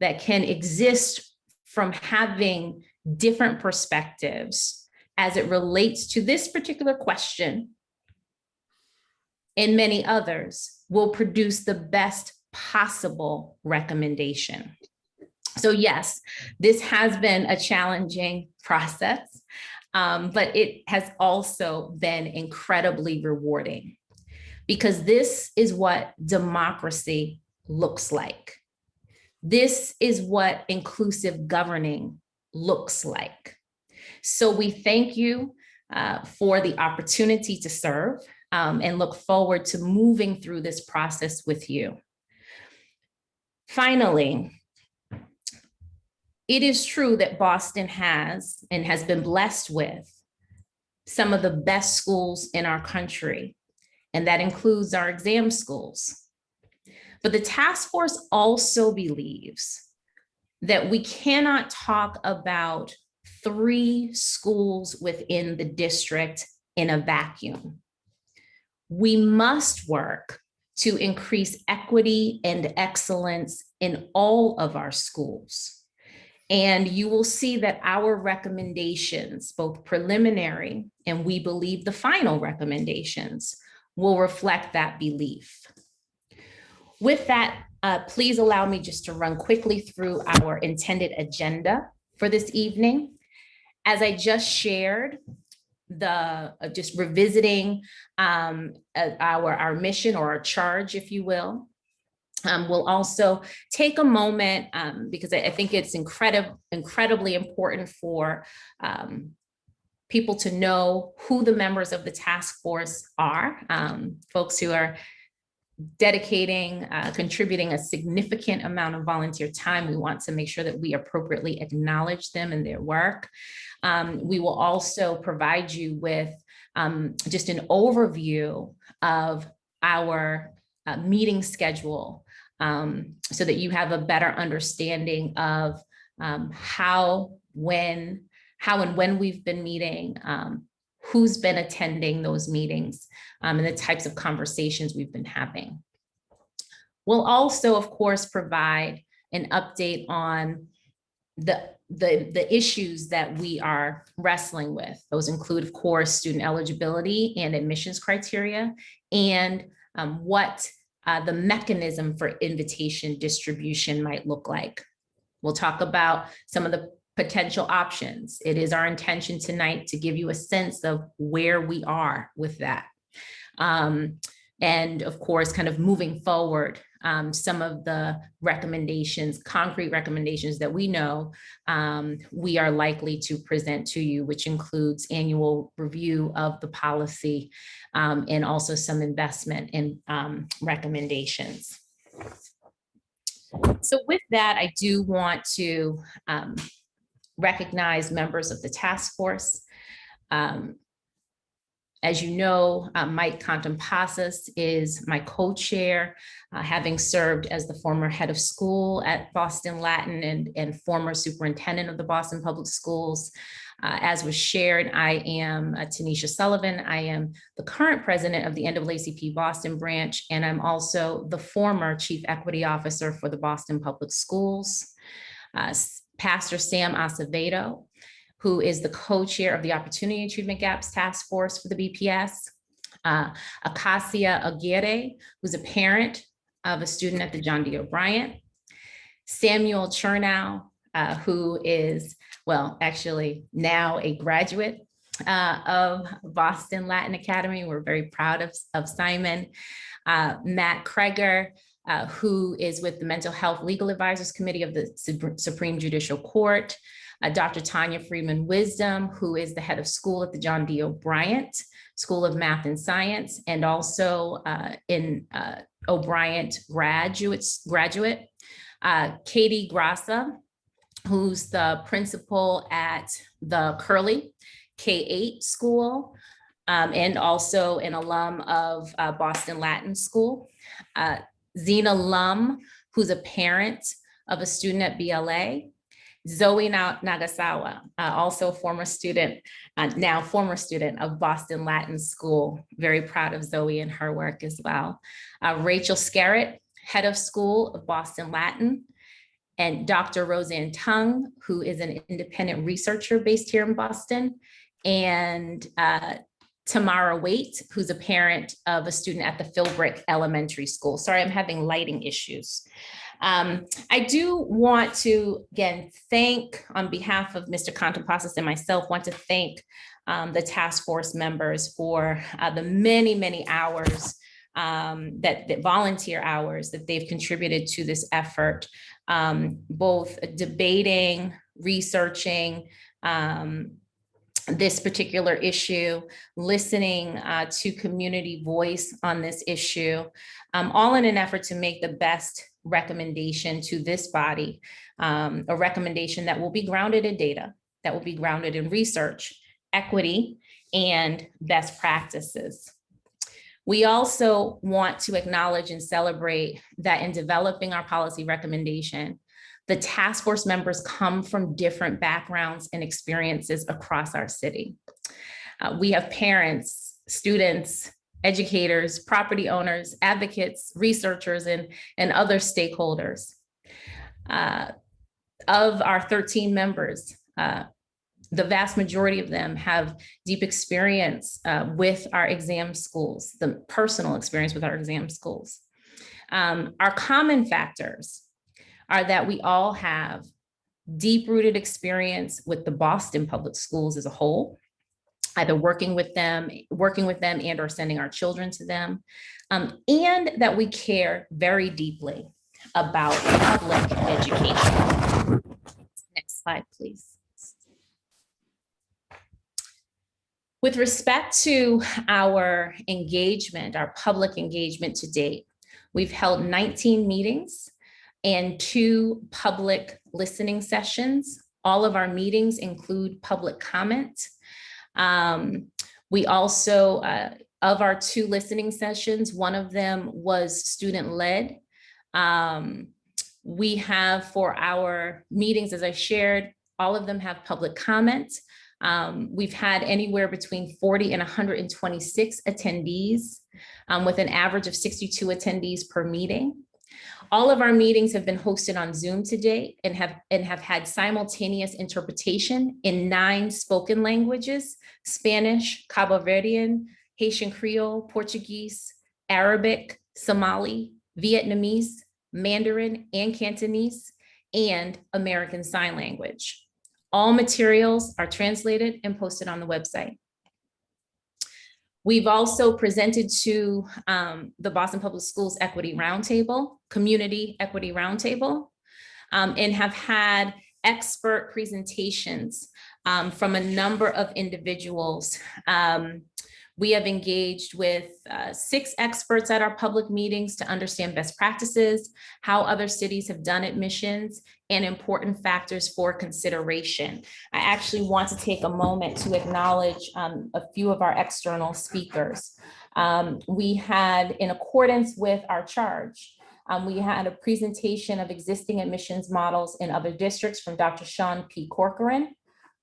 that can exist from having different perspectives as it relates to this particular question and many others will produce the best possible recommendation. So yes, this has been a challenging process, but it has also been incredibly rewarding because this is what democracy looks like. This is what inclusive governing looks like. So we thank you for the opportunity to serve and look forward to moving through this process with you. Finally, it is true that Boston has and has been blessed with some of the best schools in our country, and that includes our exam schools. But the task force also believes that we cannot talk about 3 schools within the district in a vacuum. We must work to increase equity and excellence in all of our schools. And you will see that our recommendations, both preliminary and we believe the final recommendations, will reflect that belief. With that, please allow me just to run quickly through our intended agenda for this evening. As I just shared, just revisiting our mission or our charge, if you will. We'll also take a moment because I think it's incredibly important for people to know who the members of the task force are, folks who are dedicating, contributing a significant amount of volunteer time. We want to make sure that we appropriately acknowledge them and their work. We will also provide you with just an overview of our meeting schedule so that you have a better understanding of how and when we've been meeting, who's been attending those meetings, and the types of conversations we've been having. We'll also, of course, provide an update on the issues that we are wrestling with. Those include, of course, student eligibility and admissions criteria, and what the mechanism for invitation distribution might look like. We'll talk about some of the potential options. It is our intention tonight to give you a sense of where we are with that. And of course, kind of moving forward, some of the recommendations, concrete recommendations that we know we are likely to present to you, which includes annual review of the policy and also some investment in recommendations. So with that, I do want to recognize members of the task force. As you know, Mike Contompasas is my co-chair, having served as the former head of school at Boston Latin and former superintendent of the Boston Public Schools. As was shared, I am Tanisha Sullivan. I am the current president of the NAACP Boston branch, and I'm also the former chief equity officer for the Boston Public Schools. Pastor Sam Acevedo, who is the co-chair of the Opportunity Achievement Gaps Task Force for the BPS. Acacia Aguirre, who's a parent of a student at the John D. O'Brien. Samuel Chernow, who is, well, actually now a graduate of Boston Latin Academy. We're very proud of Simon. Matt Kreger, who is with the Mental Health Legal Advisors Committee of the Supreme Judicial Court. Dr. Tanya Freeman Wisdom, who is the head of school at the John D. O'Brien School of Math and Science, and also in O'Brien graduate. Katie Grassa, who's the principal at the Curley K-8 school, and also an alum of Boston Latin School. Zena Lum, who's a parent of a student at BLA. Zoe Nagasawa, also a former student, now former student of Boston Latin School. Very proud of Zoe and her work as well. Rachel Scarrett, head of school of Boston Latin, and Dr. Roseanne Tung, who is an independent researcher based here in Boston, and Tamara Waite, who's a parent of a student at the Philbrick Elementary School. Sorry, I'm having lighting issues. I do want to, again, thank, on behalf of Mr. Contompasas and myself, want to thank the task force members for the many, many hours, that volunteer hours that they've contributed to this effort, both debating, researching, this particular issue, listening to community voice on this issue, all in an effort to make the best recommendation to this body, a recommendation that will be grounded in data, that will be grounded in research, equity, and best practices. We also want to acknowledge and celebrate that in developing our policy recommendation, the task force members come from different backgrounds and experiences across our city. We have parents, students, educators, property owners, advocates, researchers, and other stakeholders. Of our 13 members, the vast majority of them have deep experience with our exam schools, the personal experience with our exam schools. Our common factors are that we all have deep-rooted experience with the Boston Public Schools as a whole, either working with them and or sending our children to them, and that we care very deeply about public education. Next slide, please. With respect to our engagement, our public engagement to date, we've held 19 meetings and 2 public listening sessions. All of our meetings include public comment. We also, of our 2 listening sessions, one of them was student-led. We have, for our meetings, as I shared, all of them have public comment. We've had anywhere between 40 and 126 attendees, with an average of 62 attendees per meeting. All of our meetings have been hosted on Zoom to date and have had simultaneous interpretation in 9 spoken languages: Spanish, Cabo Verdean, Haitian Creole, Portuguese, Arabic, Somali, Vietnamese, Mandarin, and Cantonese, and American Sign Language. All materials are translated and posted on the website. We've also presented to the Boston Public Schools Equity Roundtable, Community Equity Roundtable, and have had expert presentations from a number of individuals. We have engaged with 6 experts at our public meetings to understand best practices, how other cities have done admissions, and important factors for consideration. I actually want to take a moment to acknowledge a few of our external speakers. We had, in accordance with our charge, we had a presentation of existing admissions models in other districts from Dr. Sean P. Corcoran,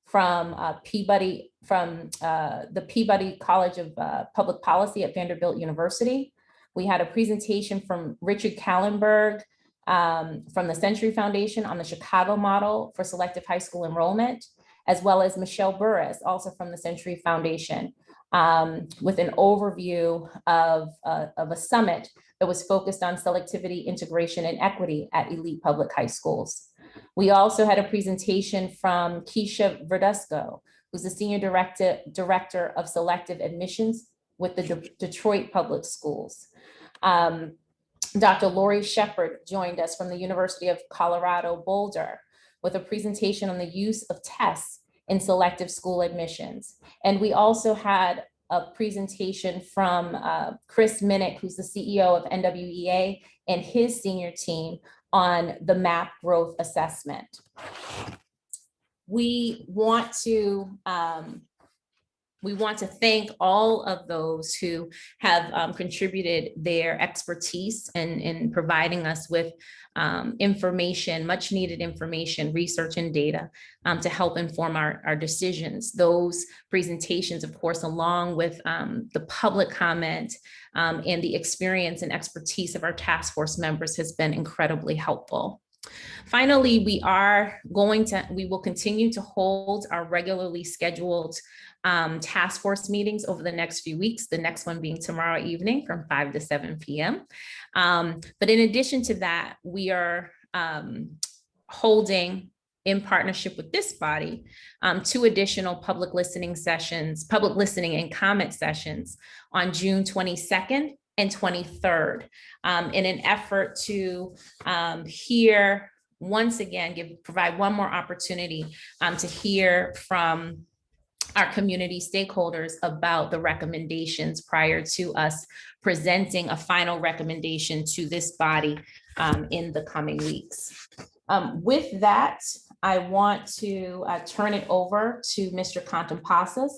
from Peabody, from the Peabody College of Public Policy at Vanderbilt University. We had a presentation from Richard Kallenberg from the Century Foundation on the Chicago model for selective high school enrollment, as well as Michelle Burris, also from the Century Foundation, with an overview of a summit that was focused on selectivity, integration, and equity at elite public high schools. We also had a presentation from Keisha Verdusco, who's the Senior Director of Selective Admissions with the Detroit Public Schools. Dr. Lori Shepard joined us from the University of Colorado Boulder with a presentation on the use of tests in selective school admissions. And we also had a presentation from Chris Minnick, who's the CEO of NWEA, and his senior team on the MAP growth assessment. We want to thank all of those who have contributed their expertise in providing us with information, much needed information, research, and data to help inform our decisions. Those presentations, of course, along with the public comment and the experience and expertise of our task force members, has been incredibly helpful. Finally, we will continue to hold our regularly scheduled task force meetings over the next few weeks, the next one being tomorrow evening from 5 to 7 p.m. But in addition to that, we are holding, in partnership with this body, 2 additional public listening and comment sessions on June 22nd and 23rd, in an effort to hear, once again, provide one more opportunity to hear from our community stakeholders about the recommendations prior to us presenting a final recommendation to this body in the coming weeks. With that, I want to turn it over to Mr. Contompasas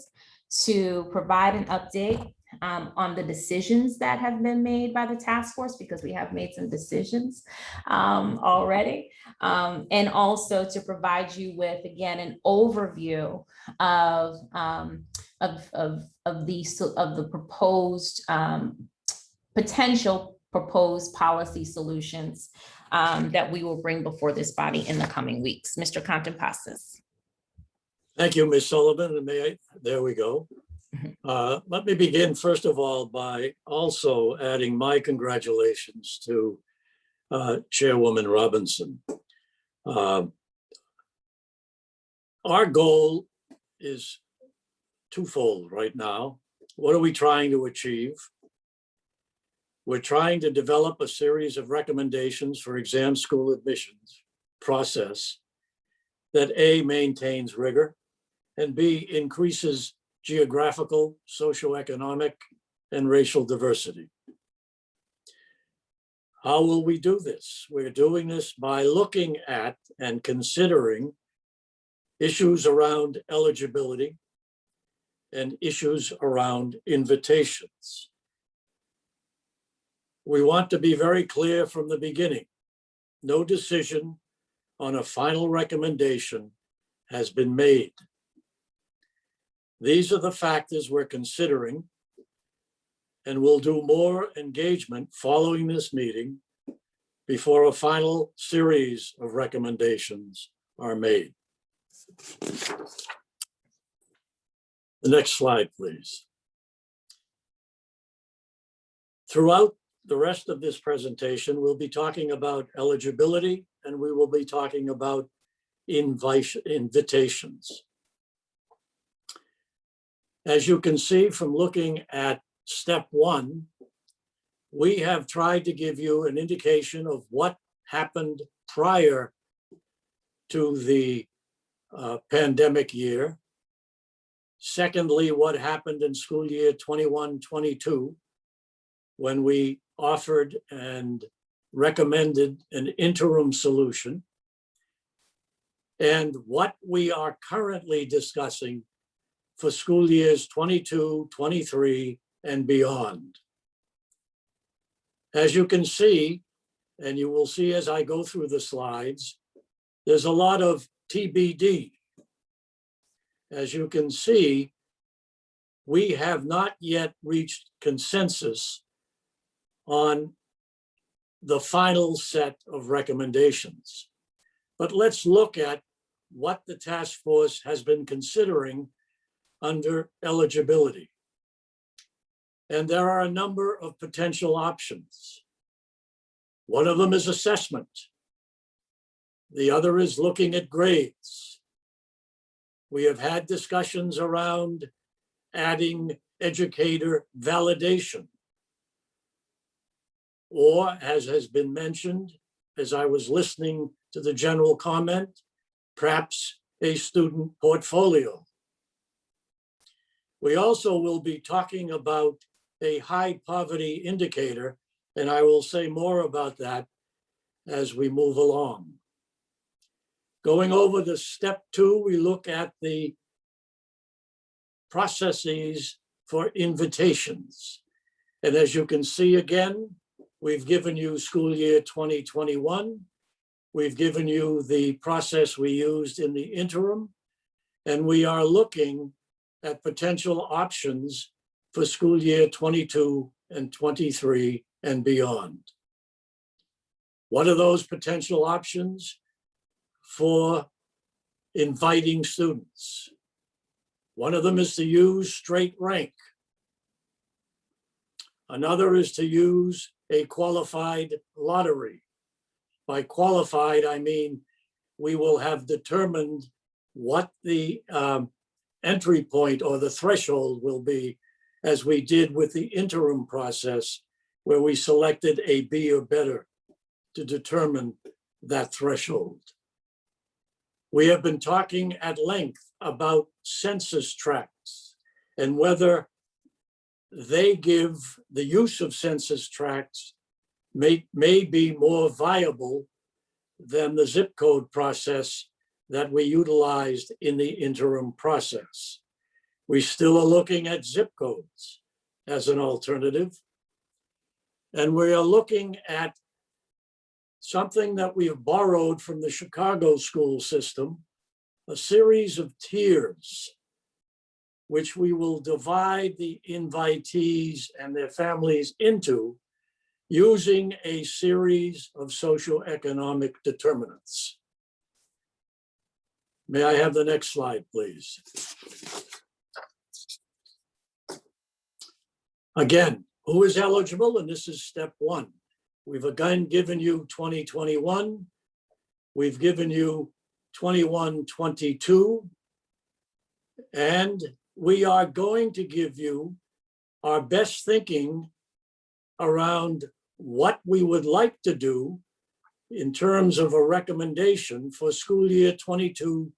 to provide an update on the decisions that have been made by the task force, because we have made some decisions already, and also to provide you with, again, an overview of the proposed potential proposed policy solutions that we will bring before this body in the coming weeks. Mr. Contenpasas. Thank you, Ms. Sullivan. And there we go. Let me begin, first of all, by also adding my congratulations to Chairwoman Robinson. Our goal is twofold right now. What are we trying to achieve? We're trying to develop a series of recommendations for exam school admissions process that A, maintains rigor, and B, increases geographical, socioeconomic, and racial diversity. How will we do this? We're doing this by looking at and considering issues around eligibility and issues around invitations. We want to be very clear from the beginning. No decision on a final recommendation has been made. These are the factors we're considering, and we'll do more engagement following this meeting before a final series of recommendations are made. The next slide, please. Throughout the rest of this presentation, we'll be talking about eligibility, and we will be talking about invitations. As you can see from looking at step one, we have tried to give you an indication of what happened prior to the pandemic year. Secondly, what happened in school year 21-22 when we offered and recommended an interim solution, and what we are currently discussing for school years 22, 23, and beyond. As you can see, and you will see as I go through the slides, there's a lot of TBD. As you can see, we have not yet reached consensus on the final set of recommendations. But let's look at what the task force has been considering under eligibility. And there are a number of potential options. One of them is assessment. The other is looking at grades. We have had discussions around adding educator validation. Or, as has been mentioned, as I was listening to the general comment, perhaps a student portfolio. We also will be talking about a high poverty indicator, and I will say more about that as we move along. Going over to step two, we look at the processes for invitations. And as you can see again, we've given you school year 2021. We've given you the process we used in the interim, and we are looking at potential options for school year 22 and 23 and beyond. What are those potential options for inviting students? One of them is to use straight rank. Another is to use a qualified lottery. By qualified, I mean we will have determined what the entry point or the threshold will be, as we did with the interim process, where we selected a B or better to determine that threshold. We have been talking at length about census tracts and whether they give the use of census tracts may be more viable than the zip code process that we utilized in the interim process. We still are looking at zip codes as an alternative. And we are looking at something that we have borrowed from the Chicago school system, a series of tiers which we will divide the invitees and their families into using a series of socioeconomic determinants. May I have the next slide, please? Again, who is eligible? And this is step one. We've again given you 2021. We've given you 21-22. And we are going to give you our best thinking around what we would like to do in terms of a recommendation for school year 22-23.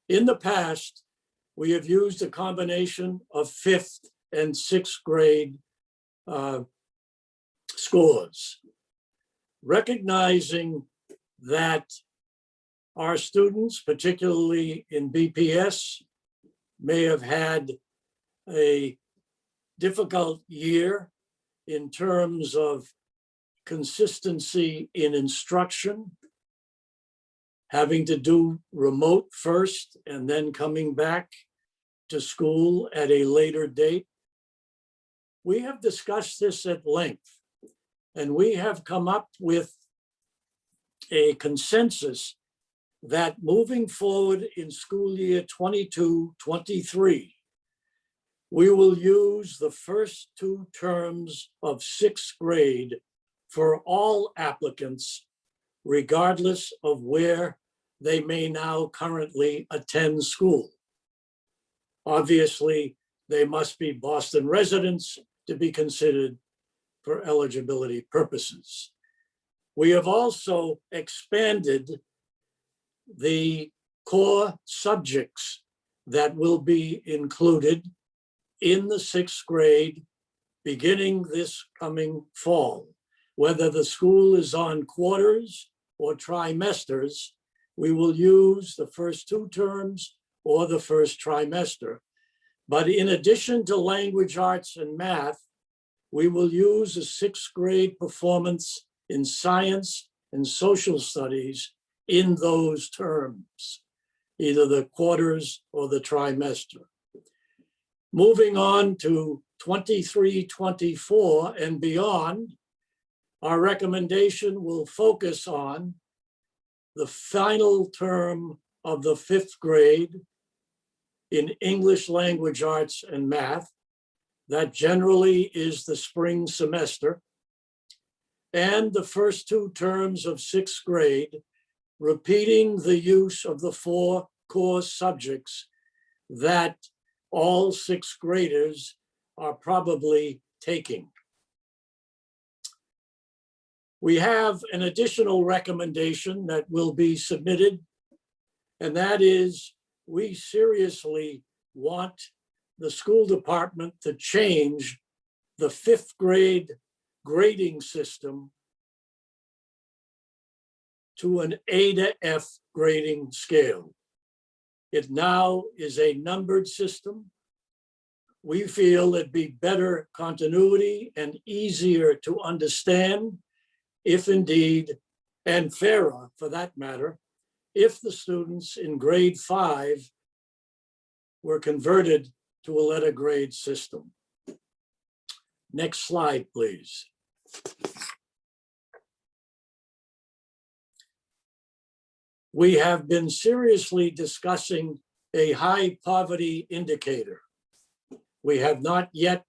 In the past, we have used a combination of 5th and 6th grade scores, recognizing that our students, particularly in BPS, may have had a difficult year in terms of consistency in instruction, having to do remote first and then coming back to school at a later date. We have discussed this at length, and we have come up with a consensus that moving forward in school year 22-23, we will use the first 2 terms of 6th grade for all applicants, regardless of where they may now currently attend school. Obviously, they must be Boston residents to be considered for eligibility purposes. We have also expanded the core subjects that will be included in the 6th grade beginning this coming fall. Whether the school is on quarters or trimesters, we will use the first 2 terms or the first trimester. But in addition to language arts and math, we will use a 6th grade performance in science and social studies in those terms, either the quarters or the trimester. Moving on to 23-24 and beyond, our recommendation will focus on the final term of the 5th grade in English, language arts, and math. That generally is the spring semester. And the first 2 terms of 6th grade, repeating the use of the 4 core subjects that all 6th graders are probably taking. We have an additional recommendation that will be submitted, and that is we seriously want the school department to change the 5th grade grading system to an A to F grading scale. It now is a numbered system. We feel it'd be better continuity and easier to understand if indeed, and fairer for that matter, if the students in grade 5 were converted to a letter grade system. Next slide, please. We have been seriously discussing a high poverty indicator. We have not yet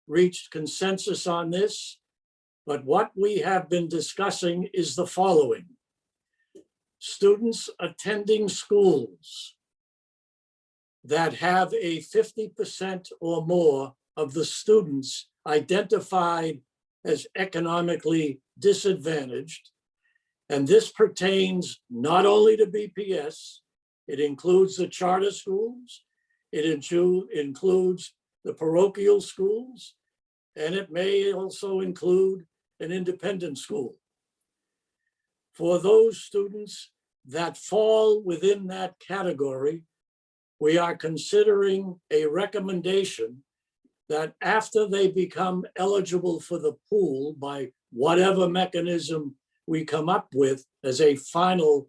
reached consensus on this, but what we have been discussing is the following. Students attending schools that have a 50% or more of the students identified as economically disadvantaged. And this pertains not only to BPS, it includes the charter schools, it includes the parochial schools, and it may also include an independent school. For those students that fall within that category, we are considering a recommendation that after they become eligible for the pool by whatever mechanism we come up with as a final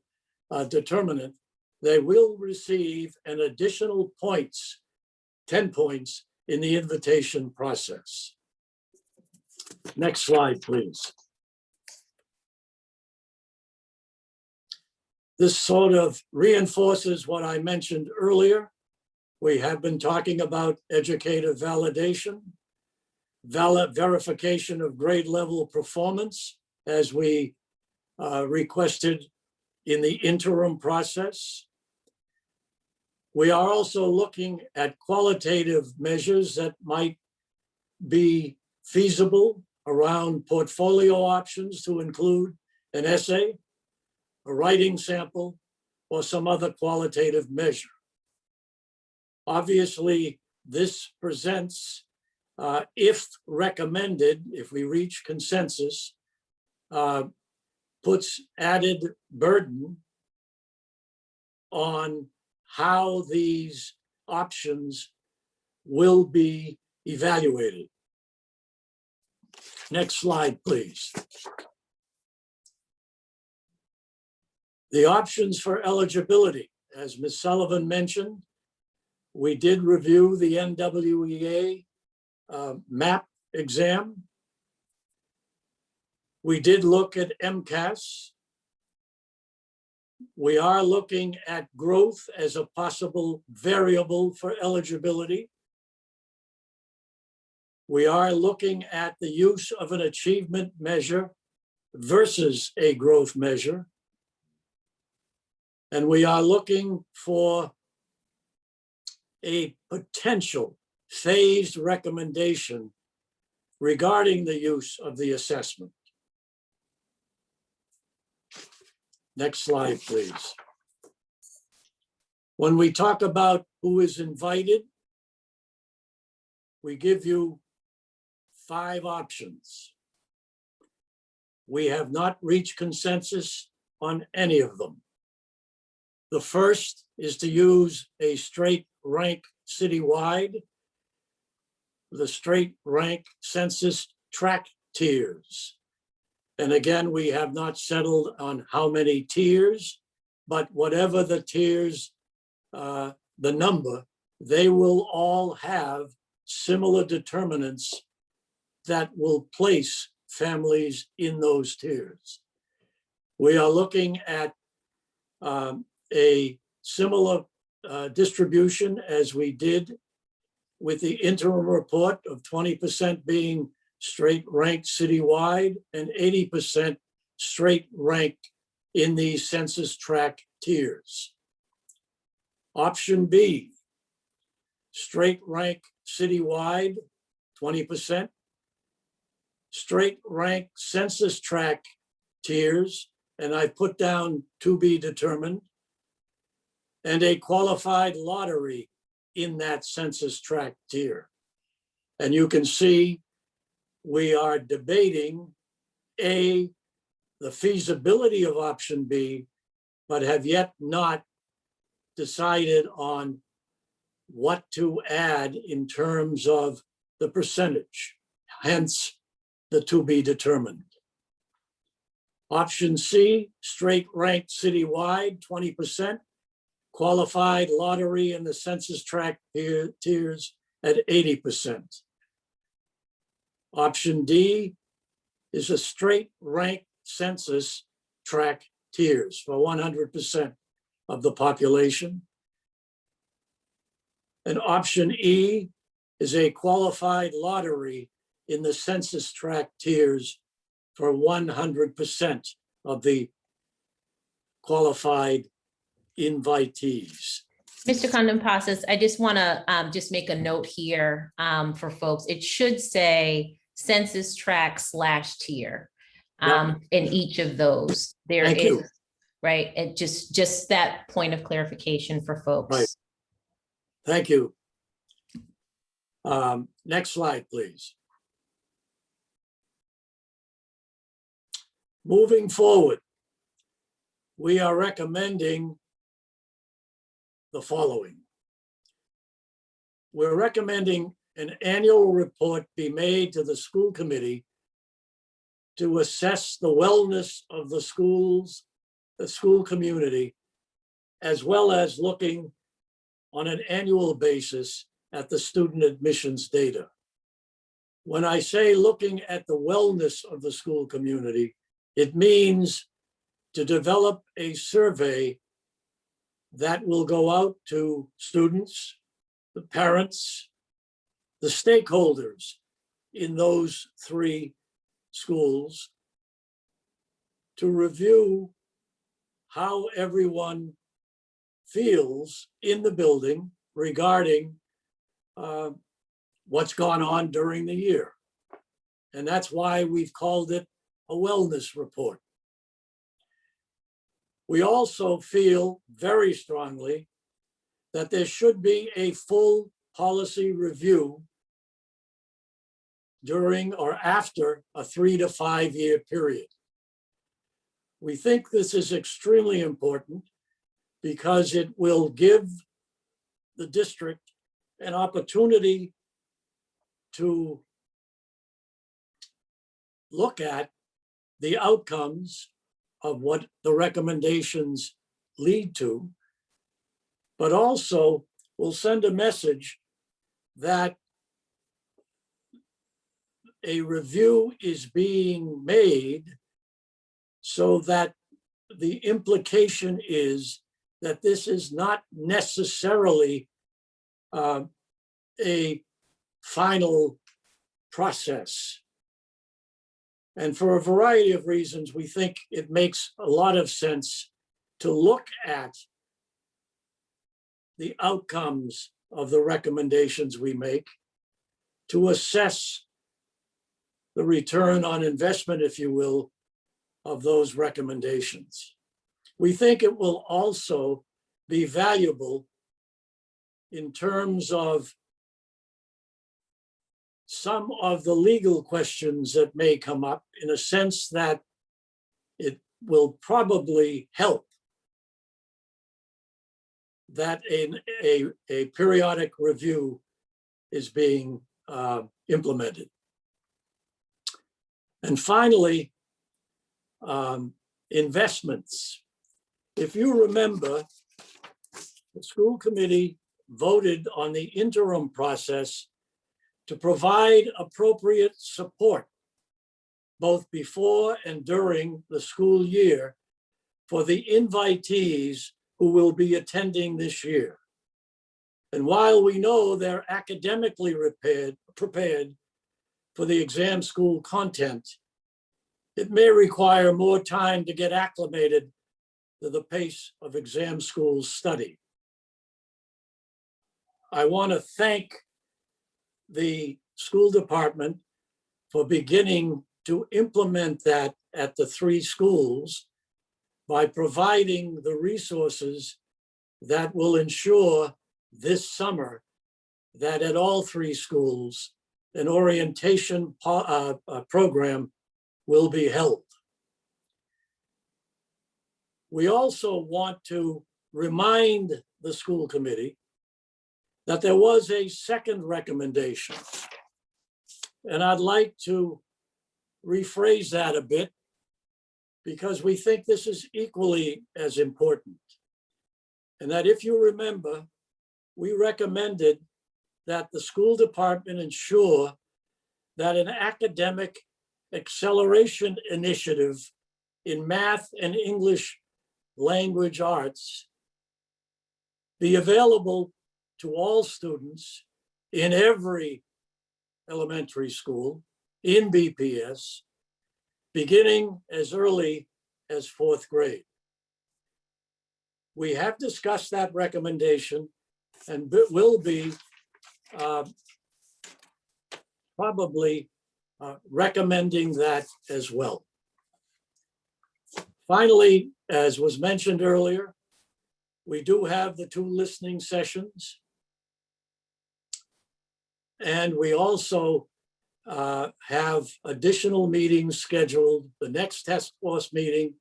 determinant, they will receive an additional points, 10 points in the invitation process. Next slide, please. This sort of reinforces what I mentioned earlier. We have been talking about educator validation, verification of grade level performance as we requested in the interim process. We are also looking at qualitative measures that might be feasible around portfolio options to include an essay, a writing sample, or some other qualitative measure. Obviously, this presents, if recommended, if we reach consensus, puts added burden on how these options will be evaluated. Next slide, please. The options for eligibility, as Ms. Sullivan mentioned, we did review the NWEA MAP exam. We did look at MCAS. We are looking at growth as a possible variable for eligibility. We are looking at the use of an achievement measure versus a growth measure. And we are looking for a potential phased recommendation regarding the use of the assessment. Next slide, please. When we talk about who is invited, we give you 5 options. We have not reached consensus on any of them. The first is to use a straight rank citywide, the straight rank census tract tiers. And again, we have not settled on how many tiers, but whatever the tiers, the number, they will all have similar determinants that will place families in those tiers. We are looking at a similar distribution as we did with the interim report of 20% being straight ranked citywide and 80% straight ranked in the census tract tiers. Option B, straight rank citywide, 20%, straight rank census tract tiers, and I put down to be determined, and a qualified lottery in that census tract tier. And you can see we are debating the feasibility of option B, but have yet not decided on what to add in terms of the percentage, hence the to be determined. Option C, straight ranked citywide, 20%, qualified lottery in the census tract tiers at 80%. Option D is a straight rank census tract tiers for 100% of the population. And option E is a qualified lottery in the census tract tiers for 100% of the qualified invitees. Mr. Condon-Passos, I just want to just make a note here for folks. It should say census tract / tier in each of those. There Thank is, you. right? And just that point of clarification for folks. Right. Thank you. Next slide, please. Moving forward, we are recommending the following. We're recommending an annual report be made to the school committee to assess the wellness of the schools, the school community, as well as looking on an annual basis at the student admissions data. When I say looking at the wellness of the school community, it means to develop a survey that will go out to students, the parents, the stakeholders in those 3 schools to review how everyone feels in the building regarding what's gone on during the year. And that's why we've called it a wellness report. We also feel very strongly that there should be a full policy review during or after a 3 to 5 year period. We think this is extremely important because it will give the district an opportunity to look at the outcomes of what the recommendations lead to, but also will send a message that a review is being made so that the implication is that this is not necessarily a final process. And for a variety of reasons, we think it makes a lot of sense to look at the outcomes of the recommendations we make, to assess the return on investment, if you will, of those recommendations. We think it will also be valuable in terms of some of the legal questions that may come up, in a sense that it will probably help that a periodic review is being implemented. And finally, investments. If you remember, the school committee voted on the interim process to provide appropriate support both before and during the school year for the invitees who will be attending this year. And while we know they're academically prepared for the exam school content, it may require more time to get acclimated to the pace of exam school study. I want to thank the school department for beginning to implement that at the 3 schools by providing the resources that will ensure this summer that at all 3 schools, an orientation program will be held. We also want to remind the school committee that there was a second recommendation. And I'd like to rephrase that a bit because we think this is equally as important. And that if you remember, we recommended that the school department ensure that an academic acceleration initiative in math and English language arts be available to all students in every elementary school in BPS, beginning as early as 4th grade. We have discussed that recommendation and will be probably recommending that as well. Finally, as was mentioned earlier, we do have the 2 listening sessions. And we also have additional meetings scheduled. The next task force meeting,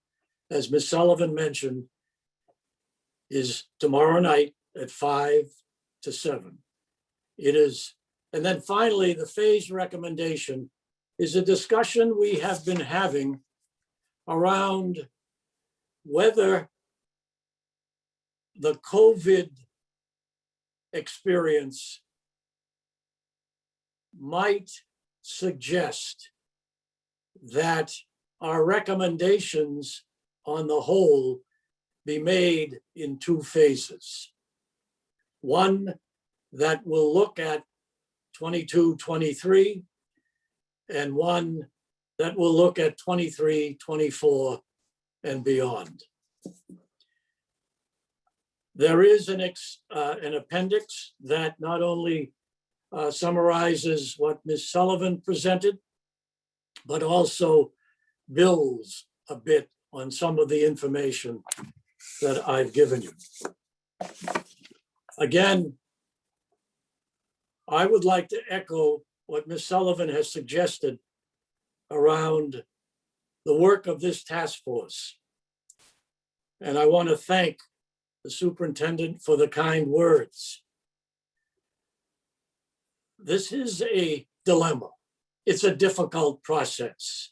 as Ms. Sullivan mentioned, is tomorrow night at 5 to 7. It is, and then finally, the phase recommendation is a discussion we have been having around whether the COVID experience might suggest that our recommendations on the whole be made in two phases. One that will look at 22-23, and one that will look at 23-24 and beyond. There is an appendix that not only summarizes what Ms. Sullivan presented, but also builds a bit on some of the information that I've given you. Again, I would like to echo what Ms. Sullivan has suggested around the work of this task force. And I want to thank the superintendent for the kind words. This is a dilemma. It's a difficult process,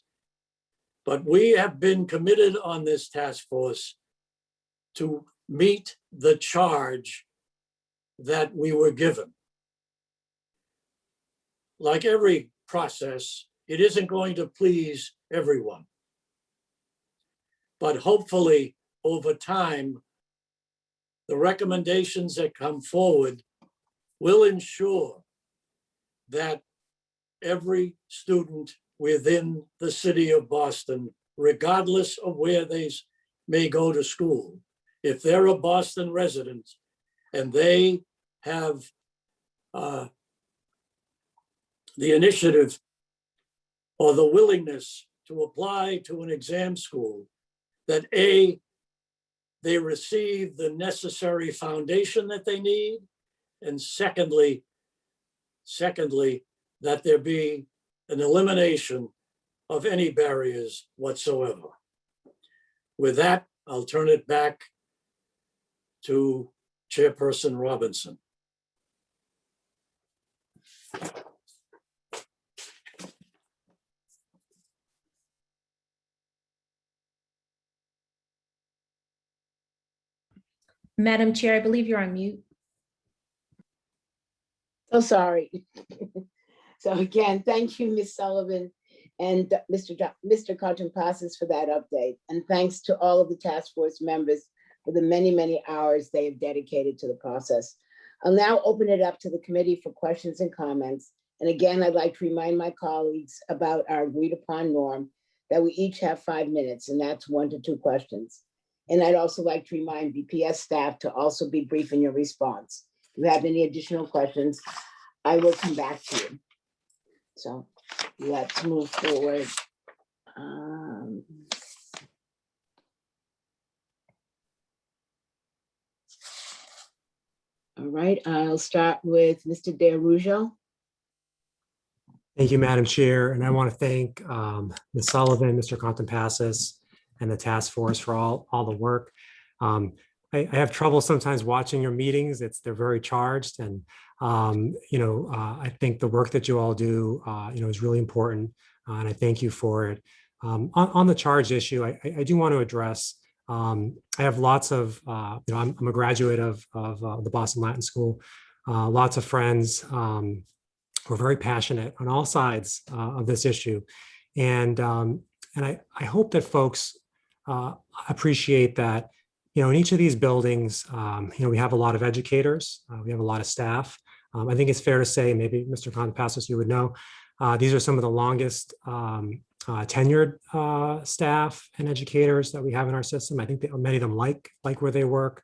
but we have been committed on this task force to meet the charge that we were given. Like every process, it isn't going to please everyone. But hopefully, over time, the recommendations that come forward will ensure that every student within the city of Boston, regardless of where they may go to school, if they're a Boston resident and they have the initiative or the willingness to apply to an exam school, that A, they receive the necessary foundation that they need, and secondly, that there be an elimination of any barriers whatsoever. With that, I'll turn it back to Chairperson Robinson. Madam Chair, I believe you're on mute. So sorry. So again, thank you, Ms. Sullivan and Mr. Content-Passes for that update. And thanks to all of the task force members for the many, many hours they have dedicated to the process. I'll now open it up to the committee for questions and comments. And again, I'd like to remind my colleagues about our agreed upon norm that we each have 5 minutes, and that's 1 to 2 questions. And I'd also like to remind BPS staff to also be brief in your response. If you have any additional questions, I will come back to you. So let's move forward. All right, I'll start with Mr. DeRujo. Thank you, Madam Chair. And I want to thank Ms. Sullivan, Mr. Content-Passes, and the task force for all the work. I have trouble sometimes watching your meetings. They're very charged, and I think the work that you all do, is really important, and I thank you for it. On the charge issue, I do want to address. I have lots of, I'm a graduate of the Boston Latin School. Lots of friends who are very passionate on all sides of this issue, and I hope that folks appreciate that. In each of these buildings, we have a lot of educators, we have a lot of staff. I think it's fair to say, maybe Mr. Content-Passes, you would know, these are some of the longest tenured staff and educators that we have in our system. I think that many of them like where they work.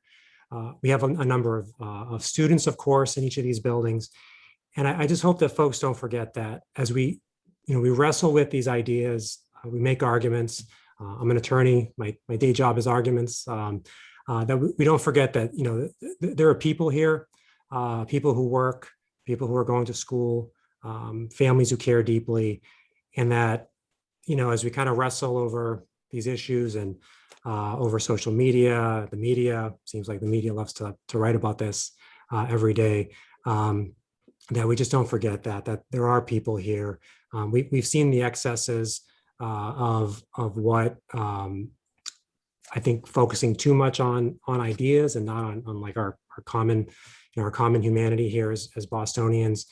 We have a number of students, of course, in each of these buildings. And I just hope that folks don't forget that as we wrestle with these ideas, we make arguments. I'm an attorney. My day job is arguments. That we don't forget that there are people here, people who work, people who are going to school, families who care deeply, and that as we kind of wrestle over these issues and over social media, the media seems like the media loves to write about this every day. That we just don't forget that there are people here. We've seen the excesses of what I think focusing too much on ideas and not on like our common, our common humanity here as Bostonians,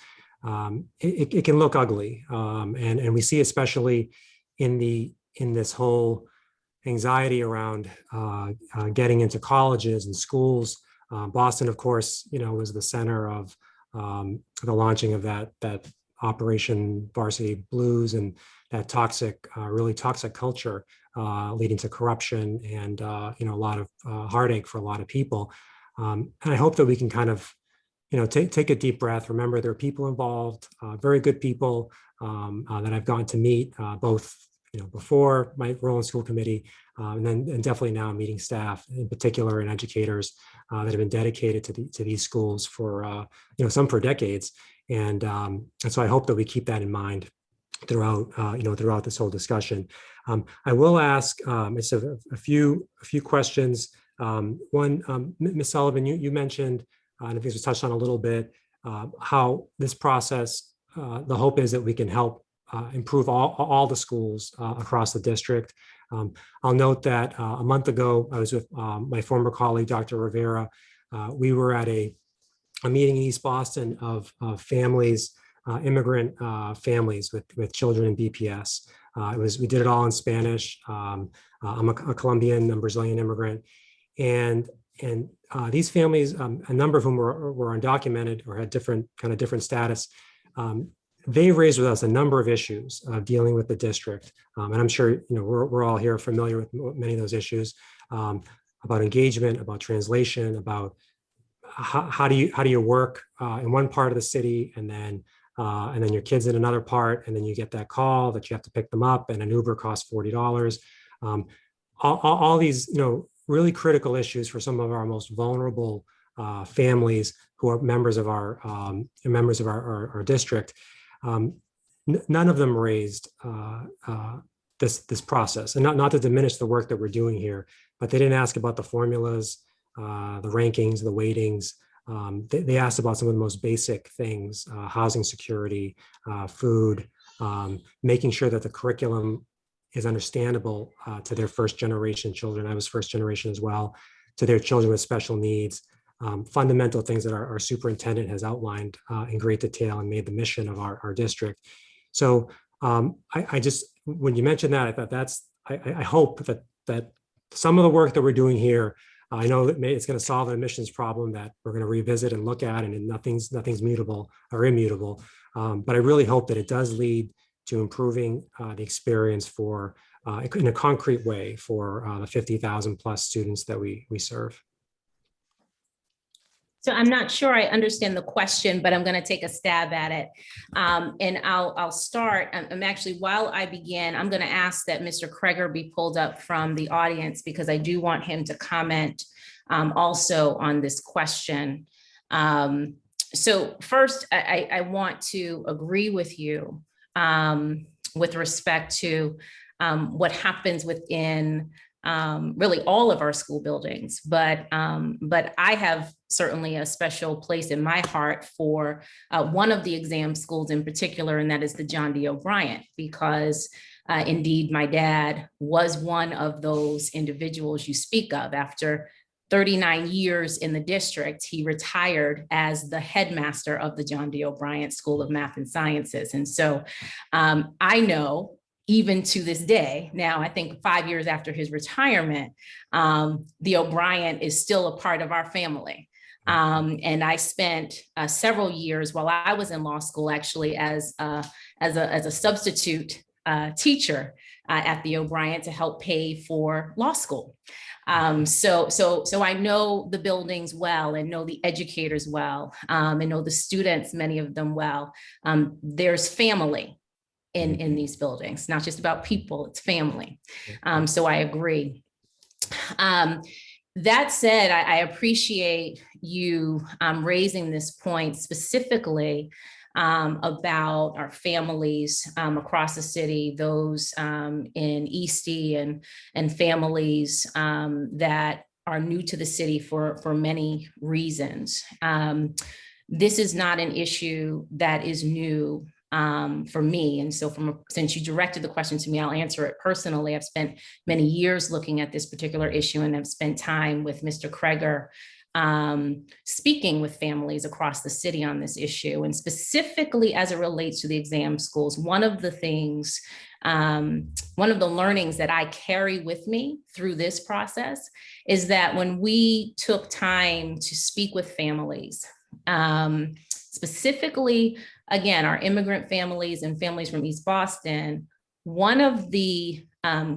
it can look ugly. And we see especially in this whole anxiety around getting into colleges and schools. Boston, of course, was the center of the launching of that Operation Varsity Blues and that toxic, really toxic culture leading to corruption and a lot of heartache for a lot of people. And I hope that we can kind of take a deep breath. Remember, there are people involved, very good people that I've gotten to meet both before my role in school committee, and definitely now meeting staff in particular and educators that have been dedicated to these schools for some for decades. And so I hope that we keep that in mind throughout throughout this whole discussion. I will ask it's a few questions. One, Ms. Sullivan, you mentioned, and I think this was touched on a little bit, how this process, the hope is that we can help improve all the schools across the district. I'll note that a month ago, I was with my former colleague, Dr. Rivera. We were at a meeting in East Boston of families, immigrant families with children in BPS. We did it all in Spanish. I'm a Colombian and Brazilian immigrant. And these families, a number of whom were undocumented or had different status, they raised with us a number of issues of dealing with the district. And I'm sure we're all here familiar with many of those issues, about engagement, about translation, about how do you work in one part of the city and then your kids in another part, and then you get that call that you have to pick them up and an Uber costs $40. All these really critical issues for some of our most vulnerable families who are members of our district. None of them raised this process, and not to diminish the work that we're doing here, but they didn't ask about the formulas, the rankings, the weightings. They asked about some of the most basic things: housing security, food, making sure that the curriculum is understandable to their first generation children. I was first generation as well, to their children with special needs. Fundamental things that our superintendent has outlined in great detail and made the mission of our district. So I just, when you mentioned that, I thought I hope that some of the work that we're doing here, I know that it's going to solve an admissions problem that we're going to revisit and look at, and nothing's mutable or immutable. But I really hope that it does lead to improving the experience for in a concrete way for the 50,000 plus students that we serve. So I'm not sure I understand the question, but I'm going to take a stab at it. And I'll start. I'm actually, while I begin, I'm going to ask that Mr. Kreger be pulled up from the audience, because I do want him to comment also on this question. So first, I want to agree with you with respect to what happens within really all of our school buildings, but I have certainly a special place in my heart for one of the exam schools in particular, and that is the John D. O'Brien, because indeed my dad was one of those individuals you speak of. After 39 years in the district, he retired as the headmaster of the John D. O'Brien School of Math and Sciences. And so I know, even to this day, now I think 5 years after his retirement, the O'Brien is still a part of our family. And I spent several years while I was in law school, actually as a substitute teacher at the O'Brien to help pay for law school. So I know the buildings well and know the educators well, and know the students, many of them well. There's family in these buildings, not just about people, it's family. So I agree. That said, I appreciate you raising this point specifically about our families across the city, those in Eastie and families that are new to the city for many reasons. This is not an issue that is new for me. And so since you directed the question to me, I'll answer it personally. I've spent many years looking at this particular issue, and I've spent time with Mr. Kreger speaking with families across the city on this issue. And specifically as it relates to the exam schools, one of the learnings that I carry with me through this process is that when we took time to speak with families, specifically, again, our immigrant families and families from East Boston, one of the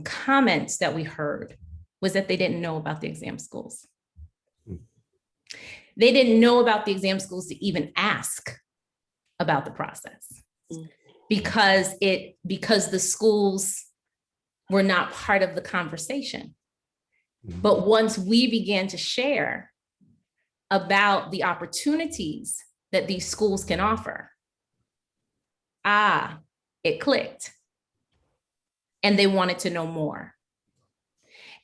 comments that we heard was that they didn't know about the exam schools. They didn't know about the exam schools to even ask about the process because the schools were not part of the conversation. But once we began to share about the opportunities that these schools can offer, it clicked. And they wanted to know more.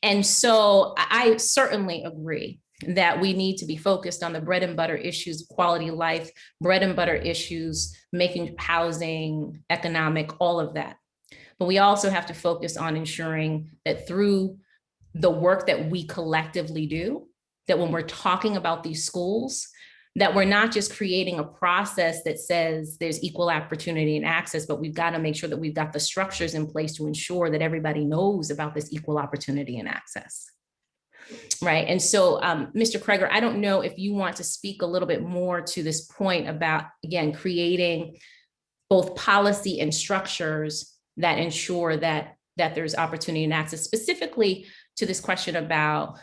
And so I certainly agree that we need to be focused on the bread and butter issues of quality of life, bread and butter issues, making housing, economic, all of that. But we also have to focus on ensuring that through the work that we collectively do, that when we're talking about these schools, that we're not just creating a process that says there's equal opportunity and access, but we've got to make sure that we've got the structures in place to ensure that everybody knows about this equal opportunity and access. Right. And so, Mr. Kreger, I don't know if you want to speak a little bit more to this point about, again, creating both policy and structures that ensure that there's opportunity and access, specifically to this question about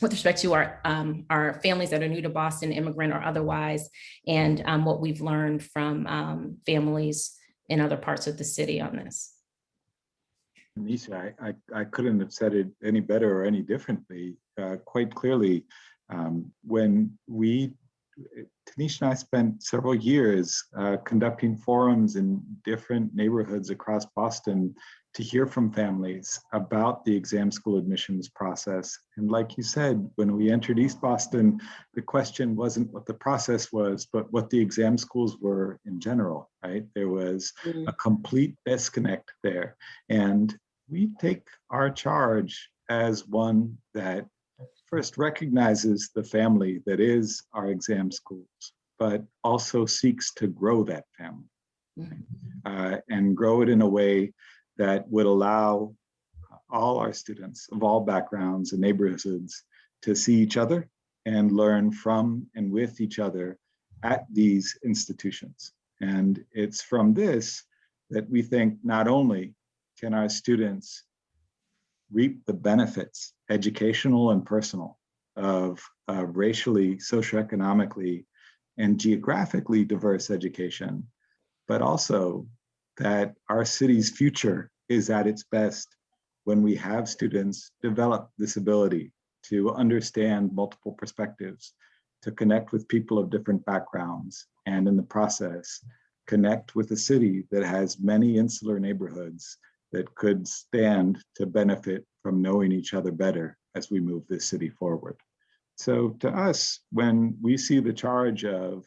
with respect to our families that are new to Boston, immigrant or otherwise, and what we've learned from families in other parts of the city on this. Nisha, I couldn't have said it any better or any differently. Quite clearly, when Tanisha and I spent several years conducting forums in different neighborhoods across Boston to hear from families about the exam school admissions process. And like you said, when we entered East Boston, the question wasn't what the process was, but what the exam schools were in general, right? There was a complete disconnect there. And we take our charge as one that first recognizes the family that is our exam schools, but also seeks to grow that family and grow it in a way that would allow all our students of all backgrounds and neighborhoods to see each other and learn from and with each other at these institutions. And it's from this that we think not only can our students reap the benefits, educational and personal, of racially, socioeconomically, and geographically diverse education, but also that our city's future is at its best when we have students develop this ability to understand multiple perspectives, to connect with people of different backgrounds, and in the process, connect with a city that has many insular neighborhoods that could stand to benefit from knowing each other better as we move this city forward. So to us, when we see the charge of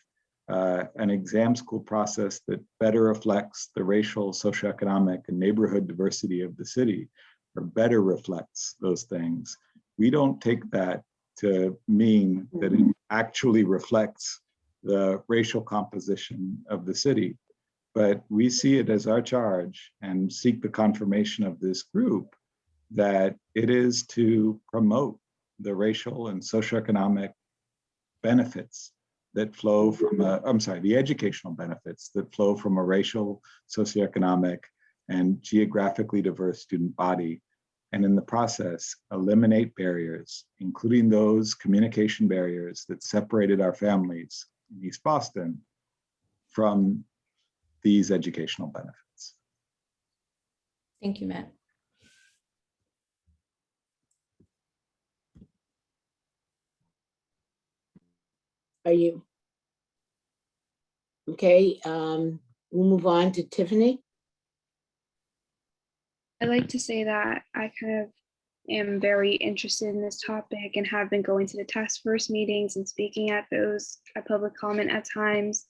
an exam school process that better reflects the racial, socioeconomic, and neighborhood diversity of the city, or better reflects those things, we don't take that to mean that it actually reflects the racial composition of the city, but we see it as our charge and seek the confirmation of this group that it is to promote the racial and socioeconomic benefits that flow from, the educational benefits that flow from a racial, socioeconomic, and geographically diverse student body. And in the process, eliminate barriers, including those communication barriers that separated our families in East Boston from these educational benefits. Thank you, Matt. Are you? Okay, we'll move on to Tiffany. I'd like to say that I kind of am very interested in this topic and have been going to the task force meetings and speaking at those at public comment at times.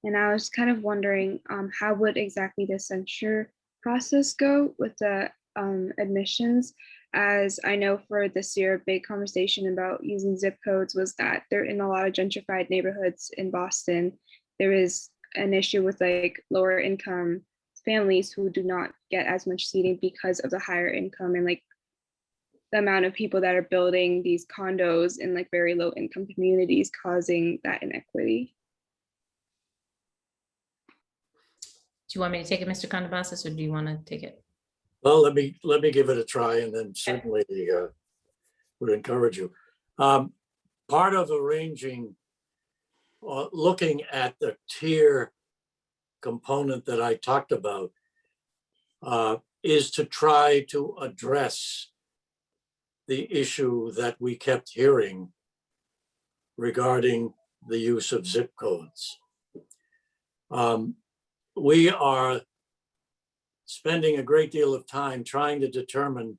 And I was kind of wondering how would exactly the censure process go with the admissions? As I know for this year, a big conversation about using zip codes was that they're in a lot of gentrified neighborhoods in Boston. There is an issue with like lower income families who do not get as much seating because of the higher income and like the amount of people that are building these condos in like very low income communities, causing that inequity. Do you want me to take it, Mr. Kondabasis, or do you want to take it? Well, let me give it a try, and then certainly would encourage you. Part of arranging, looking at the tier component that I talked about, is to try to address the issue that we kept hearing regarding the use of zip codes. We are spending a great deal of time trying to determine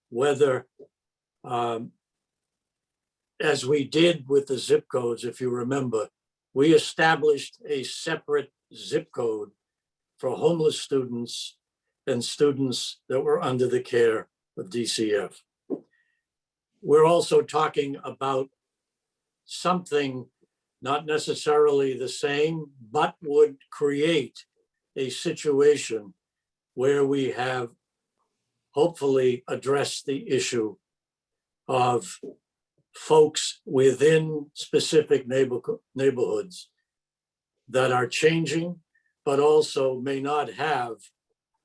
whether, as we did with the zip codes, if you remember, we established a separate zip code for homeless students and students that were under the care of DCF. We're also talking about something not necessarily the same, but would create a situation where we have hopefully addressed the issue of folks within specific neighborhoods that are changing, but also may not have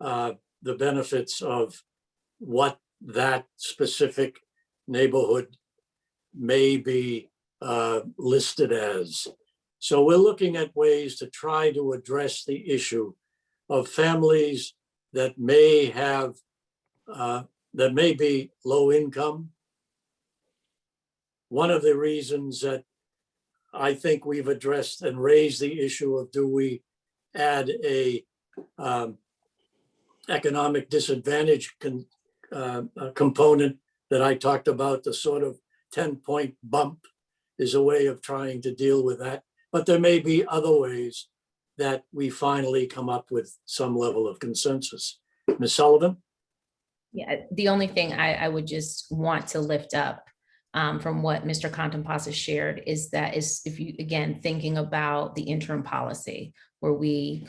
the benefits of what that specific neighborhood may be listed as. So we're looking at ways to try to address the issue of families that may have, that may be low income. One of the reasons that I think we've addressed and raised the issue of, do we add a economic disadvantage component that I talked about, the sort of 10-point bump is a way of trying to deal with that. But there may be other ways that we finally come up with some level of consensus. Ms. Sullivan? Yeah, the only thing I would just want to lift up from what Mr. Kondabassis shared is that if you, again, thinking about the interim policy where we,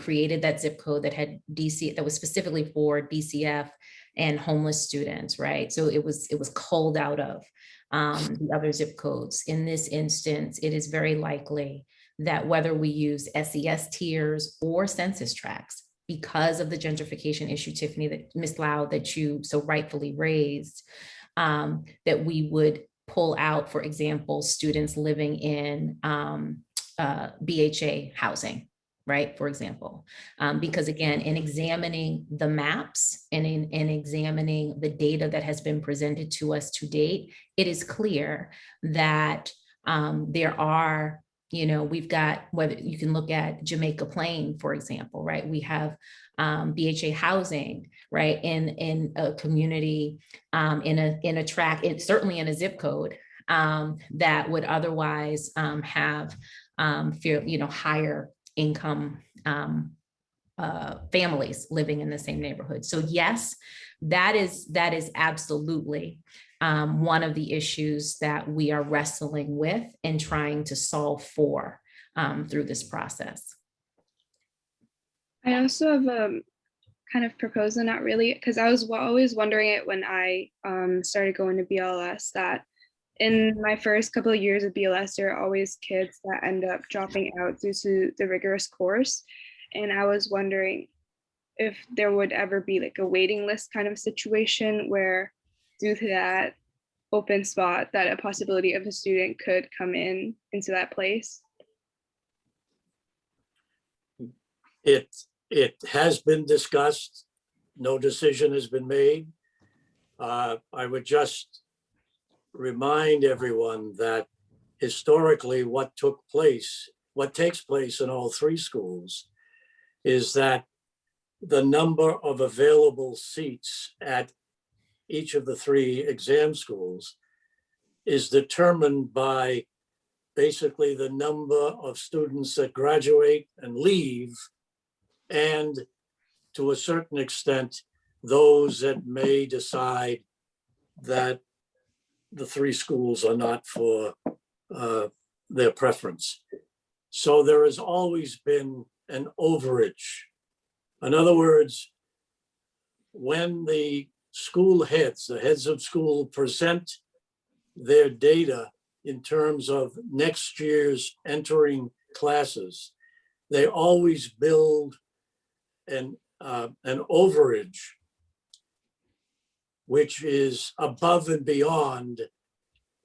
created that zip code that had DC, that was specifically for DCF and homeless students, right? So it was culled out of the other zip codes. In this instance, it is very likely that whether we use SES tiers or census tracts, because of the gentrification issue, Tiffany, that Ms. Lau, that you so rightfully raised, that we would pull out, for example, students living in BHA housing, right, for example, because again, in examining the maps and in examining the data that has been presented to us to date, it is clear that there are, we've got, whether you can look at Jamaica Plain, for example, right? We have BHA housing, right, in a community, in a tract, certainly in a zip code that would otherwise have higher income families living in the same neighborhood. So yes, that is absolutely one of the issues that we are wrestling with and trying to solve for through this process. I also have a kind of proposal, not really, because I was always wondering it when I started going to BLS, that in my first couple of years of BLS, there are always kids that end up dropping out due to the rigorous course. And I was wondering if there would ever be like a waiting list kind of situation where, due to that open spot, that a possibility of a student could come into that place. It has been discussed. No decision has been made. I would just remind everyone that historically what takes place in all three schools is that the number of available seats at each of the three exam schools is determined by basically the number of students that graduate and leave, and to a certain extent, those that may decide that the three schools are not for their preference. So there has always been an overage. In other words, when the school heads, the heads of school present their data in terms of next year's entering classes, they always build an overage, which is above and beyond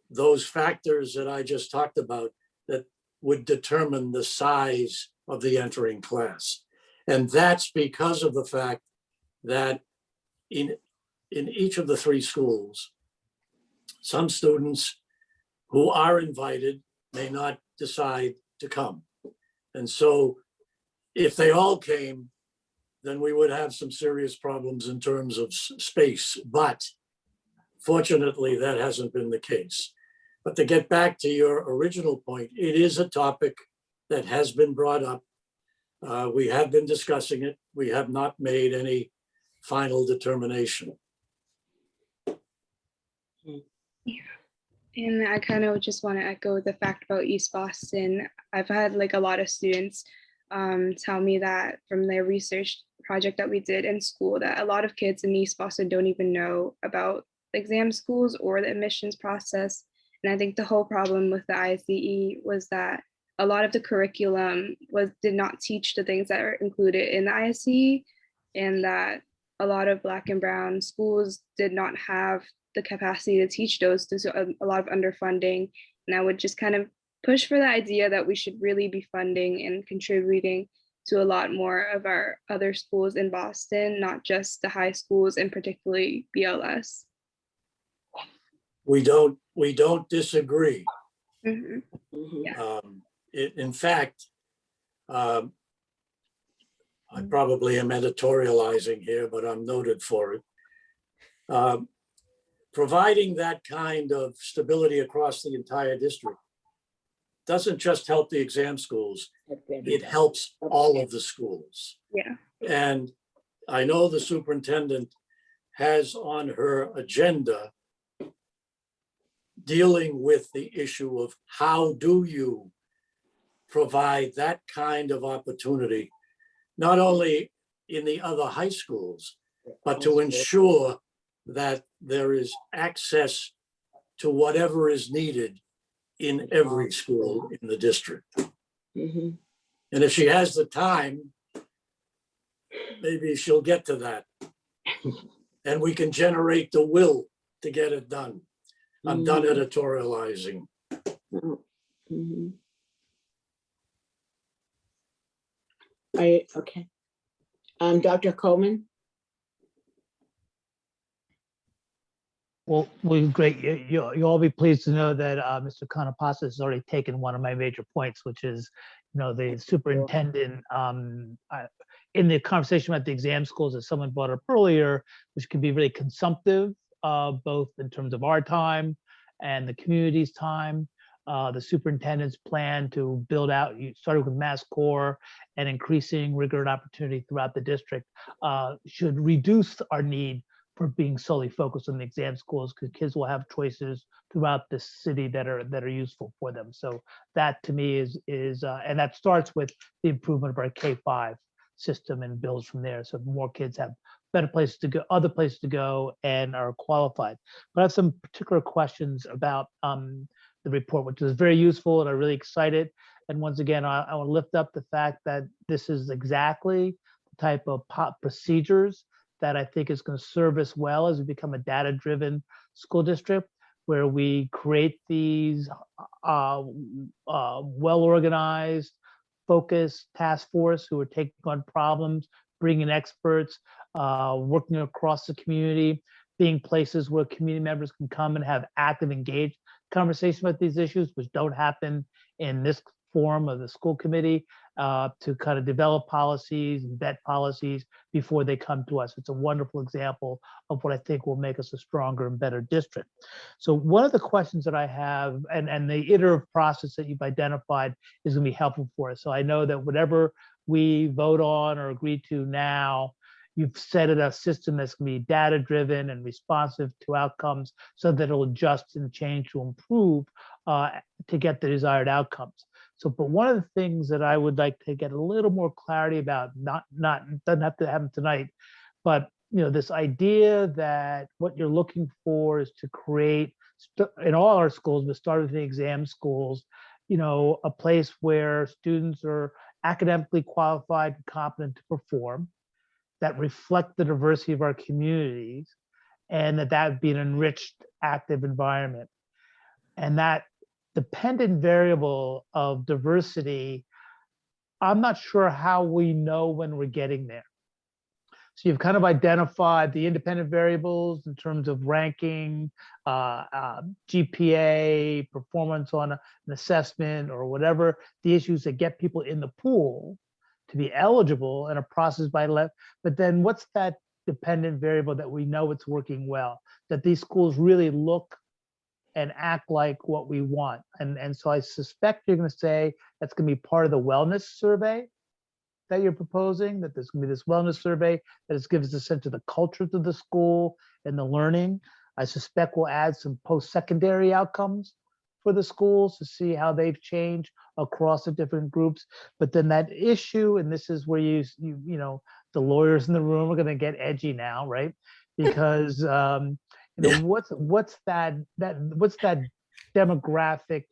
those factors that I just talked about that would determine the size of the entering class. And that's because of the fact that in each of the three schools, some students who are invited may not decide to come. And so if they all came, then we would have some serious problems in terms of space. But fortunately, that hasn't been the case. But to get back to your original point, it is a topic that has been brought up. We have been discussing it. We have not made any final determination. And I kind of just want to echo the fact about East Boston. I've had like a lot of students tell me that from their research project that we did in school, that a lot of kids in East Boston don't even know about exam schools or the admissions process. And I think the whole problem with the ICE was that a lot of the curriculum did not teach the things that are included in the ICE, and that a lot of Black and Brown schools did not have the capacity to teach those due to a lot of underfunding. And I would just kind of push for the idea that we should really be funding and contributing to a lot more of our other schools in Boston, not just the high schools and particularly BLS. We don't disagree. Mm-hmm. Yeah. In fact, I probably am editorializing here, but I'm noted for it. Providing that kind of stability across the entire district doesn't just help the exam schools, it helps all of the schools. Yeah. And I know the superintendent has on her agenda dealing with the issue of how do you provide that kind of opportunity, not only in the other high schools, but to ensure that there is access to whatever is needed in every school in the district. Mm-hmm. And if she has the time, maybe she'll get to that. And we can generate the will to get it done. I'm done editorializing. Mm-hmm. Okay. Dr. Coleman? Well, great. You'll all be pleased to know that Mr. Kanapasis has already taken one of my major points, which is, the superintendent in the conversation about the exam schools that someone brought up earlier, which can be really consumptive, both in terms of our time and the community's time. The superintendent's plan to build out, starting with Mass Core and increasing rigor and opportunity throughout the district, should reduce our need for being solely focused on the exam schools, because kids will have choices throughout the city that are useful for them. So that to me is and that starts with the improvement of our K-5 system and builds from there. So more kids have better places to go, other places to go, and are qualified. But I have some particular questions about the report, which is very useful, and I'm really excited. And once again, I want to lift up the fact that this is exactly the type of procedures that I think is going to serve us well as we become a data-driven school district, where we create these well-organized, focused task force who are taking on problems, bringing experts, working across the community, being places where community members can come and have active, engaged conversation about these issues, which don't happen in this forum of the school committee. to kind of develop policies and vet policies before they come to us. It's a wonderful example of what I think will make us a stronger and better district. So one of the questions that I have, and the iterative process that you've identified is going to be helpful for us. So I know that whatever we vote on or agree to now, you've set it a system that's going to be data driven and responsive to outcomes so that it'll adjust and change to improve to get the desired outcomes. So, but one of the things that I would like to get a little more clarity about, doesn't have to happen tonight, but this idea that what you're looking for is to create in all our schools, but starting with the exam schools, a place where students are academically qualified and competent to perform, that reflect the diversity of our communities, and that would be an enriched, active environment. And that dependent variable of diversity, I'm not sure how we know when we're getting there. So you've kind of identified the independent variables in terms of ranking, GPA, performance on an assessment, or whatever the issues that get people in the pool to be eligible in a process by left. But then what's that dependent variable that we know it's working well, that these schools really look and act like what we want? And so I suspect you're going to say that's going to be part of the wellness survey that you're proposing, that there's going to be this wellness survey that gives us a sense of the culture of the school and the learning. I suspect we'll add some post-secondary outcomes for the schools to see how they've changed across the different groups. But then that issue, and this is where the lawyers in the room are going to get edgy now, right? Because what's that demographic,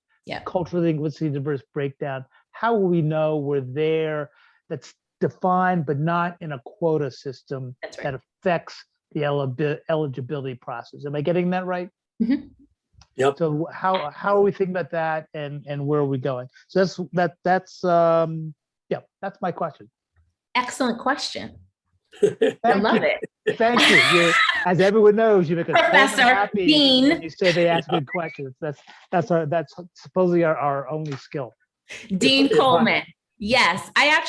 culturally linguistically diverse breakdown? How will we know we're there? That's defined, but not in a quota system that affects the eligibility process. Am I getting that right? Mm-hmm. Yep. So how are we thinking about that, and where are we going? So that's my question. Excellent question. I love it. Thank you. As everyone knows, you make a Professor happy Dean. when you say they ask good questions. That's supposedly our only skill. Dean Coleman. Yes, I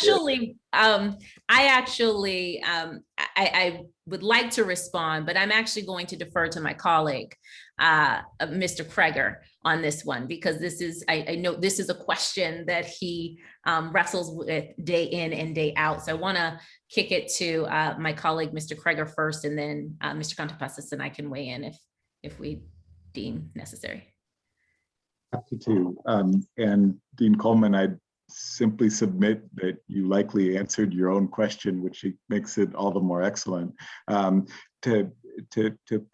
would like to respond, but I'm actually going to defer to my colleague, Mr. Kreger, on this one, because I know this is a question that he wrestles with day in and day out. So I want to kick it to my colleague, Mr. Kreger, first, and then Mr. Contrepassas and I can weigh in if we deem necessary. Happy to. And Dean Coleman, I'd simply submit that you likely answered your own question, which makes it all the more excellent. To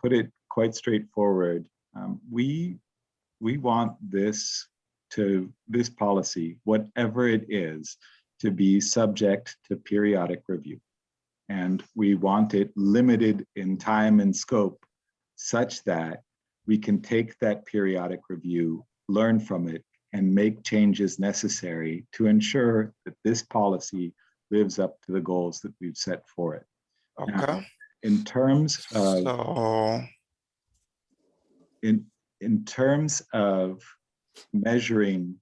put it quite straightforward, we want this policy, whatever it is, to be subject to periodic review. And we want it limited in time and scope such that we can take that periodic review, learn from it, and make changes necessary to ensure that this policy lives up to the goals that we've set for it. Okay. Now, in terms of measuring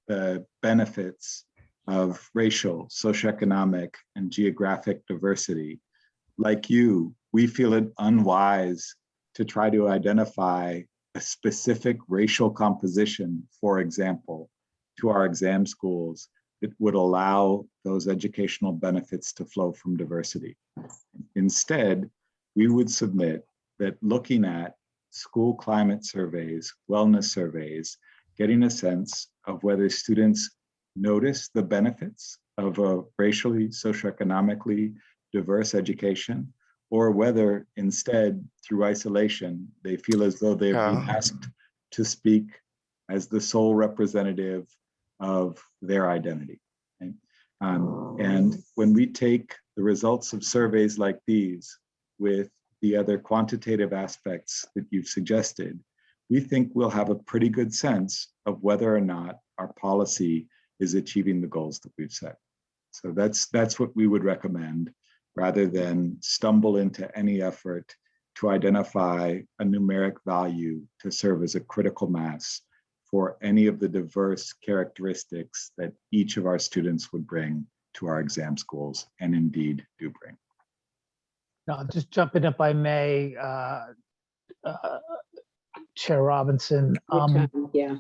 the benefits of racial, socioeconomic, and geographic diversity, like you, we feel it unwise to try to identify a specific racial composition, for example, to our exam schools that would allow those educational benefits to flow from diversity. Instead, we would submit that looking at school climate surveys, wellness surveys, getting a sense of whether students notice the benefits of a racially, socioeconomically diverse education, or whether instead, through isolation, they feel as though they've been asked to speak as the sole representative of their identity. Okay? And when we take the results of surveys like these with the other quantitative aspects that you've suggested, we think we'll have a pretty good sense of whether or not our policy is achieving the goals that we've set. So that's what we would recommend, rather than stumble into any effort to identify a numeric value to serve as a critical mass for any of the diverse characteristics that each of our students would bring to our exam schools, and indeed do bring. Now, just jumping if I may, Chair Robinson. Yeah.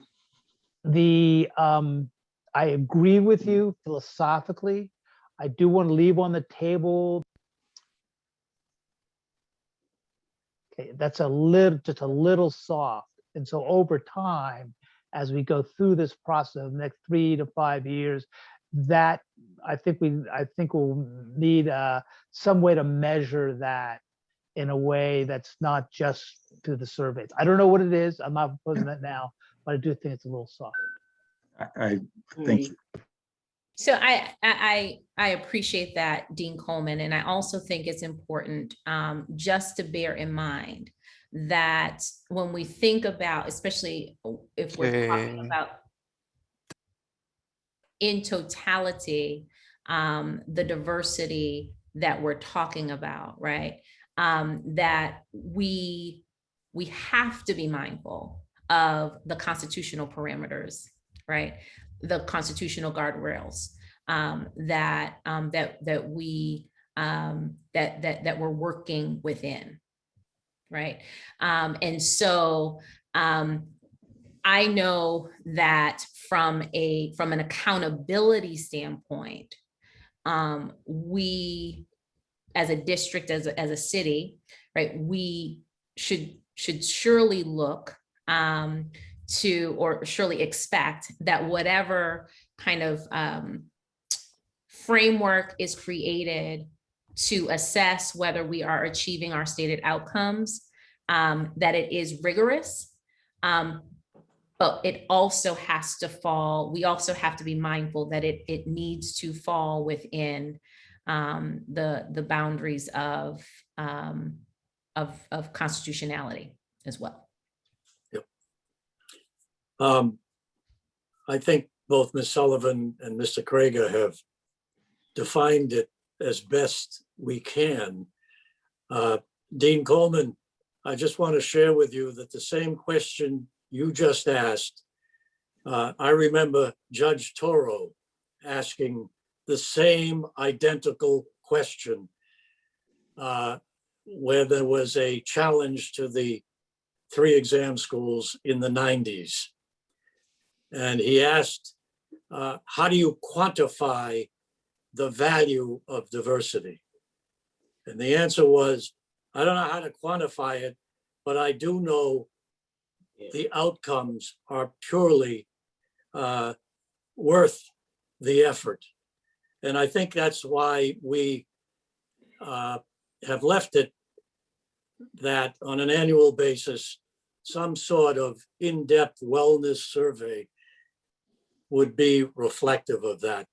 I agree with you philosophically. I do want to leave on the table. Okay, that's just a little soft. And so over time, as we go through this process of the next 3 to 5 years, that I think we'll need some way to measure that in a way that's not just through the surveys. I don't know what it is. I'm not proposing that now, but I do think it's a little soft. I thank you. So I appreciate that, Dean Coleman, and I also think it's important just to bear in mind that when we think about, especially if we're talking about in totality, the diversity that we're talking about, right? That we have to be mindful of the constitutional parameters, right? The constitutional guardrails that we're working within, right? And so I know that from an accountability standpoint, we as a district, as a city, right, we should surely look to, or surely expect that whatever kind of framework is created to assess whether we are achieving our stated outcomes, that it is rigorous, but it also has to fall, we also have to be mindful that it needs to fall within the boundaries of constitutionality as well. I think both Ms. Sullivan and Mr. Krieger have defined it as best we can. Dean Coleman, I just want to share with you that the same question you just asked, I remember Judge Toro asking the same identical question where there was a challenge to the 3 exam schools in the 90s. And he asked, how do you quantify the value of diversity? And the answer was, I don't know how to quantify it, but I do know the outcomes are purely worth the effort. And I think that's why we have left it that on an annual basis, some sort of in-depth wellness survey would be reflective of that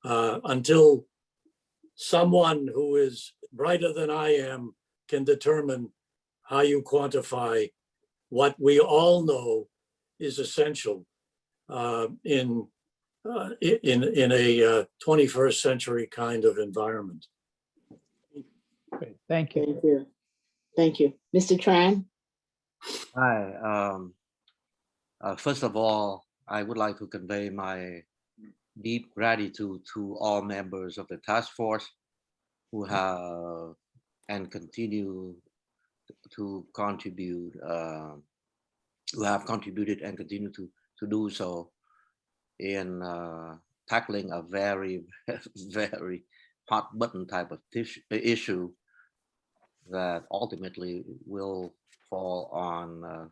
until someone who is brighter than I am can determine how you quantify what we all know is essential in a 21st century kind of environment. Great. Thank you. Thank you. Thank you. Mr. Tran? Hi. First of all, I would like to convey my deep gratitude to all members of the task force who have and continue to contribute, who have contributed and continue to do so in tackling a very, very hot button type of issue that ultimately will fall on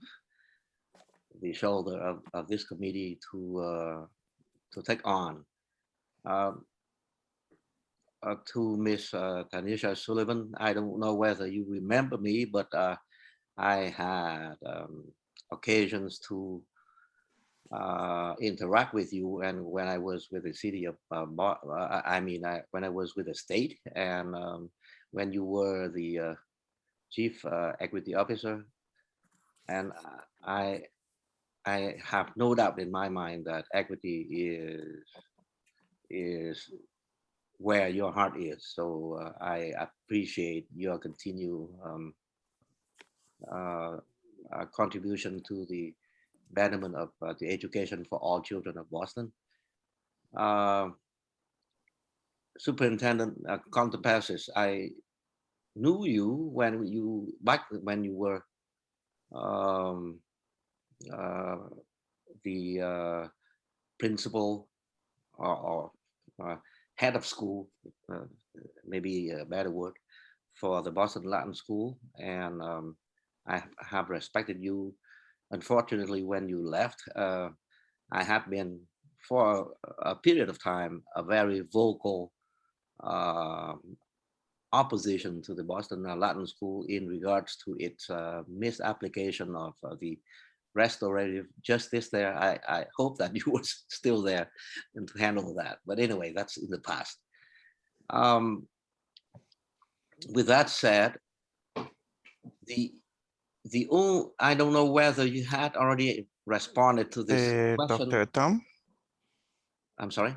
the shoulder of this committee to take on. To Ms. Tanisha Sullivan, I don't know whether you remember me, but I had occasions to interact with you, and when I was with the city of, when I was with the state, and when you were the chief equity officer, and I have no doubt in my mind that equity is where your heart is. So I appreciate your continued contribution to the betterment of the education for all children of Boston. Superintendent Contrepasis, I knew you back when you were the principal or head of school, maybe a better word, for the Boston Latin School, and I have respected you. Unfortunately, when you left, I have been for a period of time a very vocal opposition to the Boston Latin School in regards to its misapplication of the restorative justice there. I hope that you were still there and to handle that. But anyway, that's in the past. With that said, I don't know whether you had already responded to this question. Dr. Tom? I'm sorry.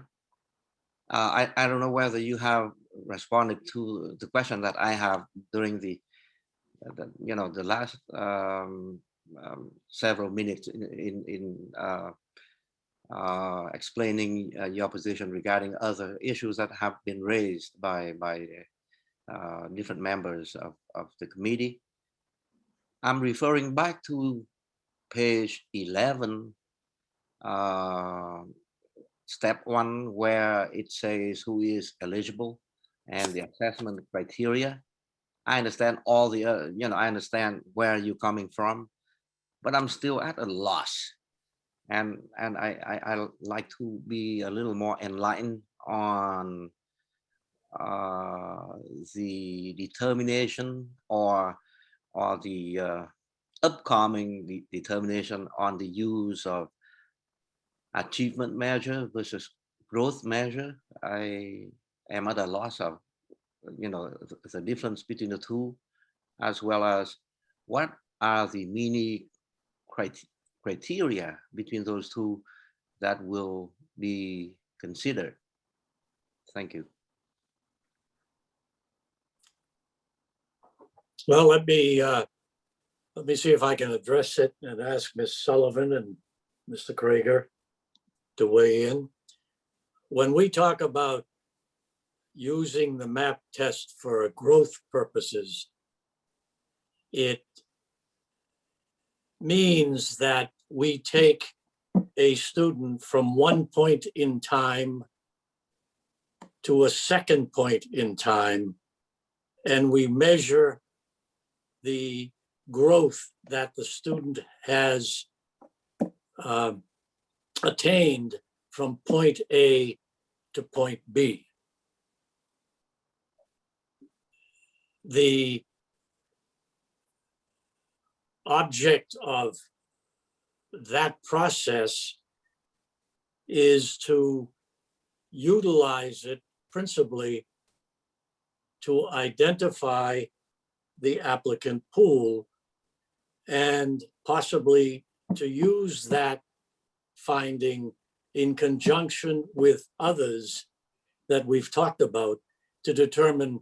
I don't know whether you have responded to the question that I have during the last several minutes in explaining your position regarding other issues that have been raised by different members of the committee. I'm referring back to page 11, step 1, where it says who is eligible and the assessment criteria. I understand all the, I understand where you're coming from, but I'm still at a loss. And I like to be a little more enlightened on the determination or the upcoming determination on the use of achievement measure versus growth measure. I am at a loss of, the difference between the two, as well as what are the mini criteria between those two that will be considered. Thank you. Well, let me see if I can address it and ask Ms. Sullivan and Mr. Krieger to weigh in. When we talk about using the MAP test for growth purposes, it means that we take a student from one point in time to a second point in time, and we measure the growth that the student has attained from point A to point B. The object of that process is to utilize it principally to identify the applicant pool and possibly to use that finding in conjunction with others that we've talked about to determine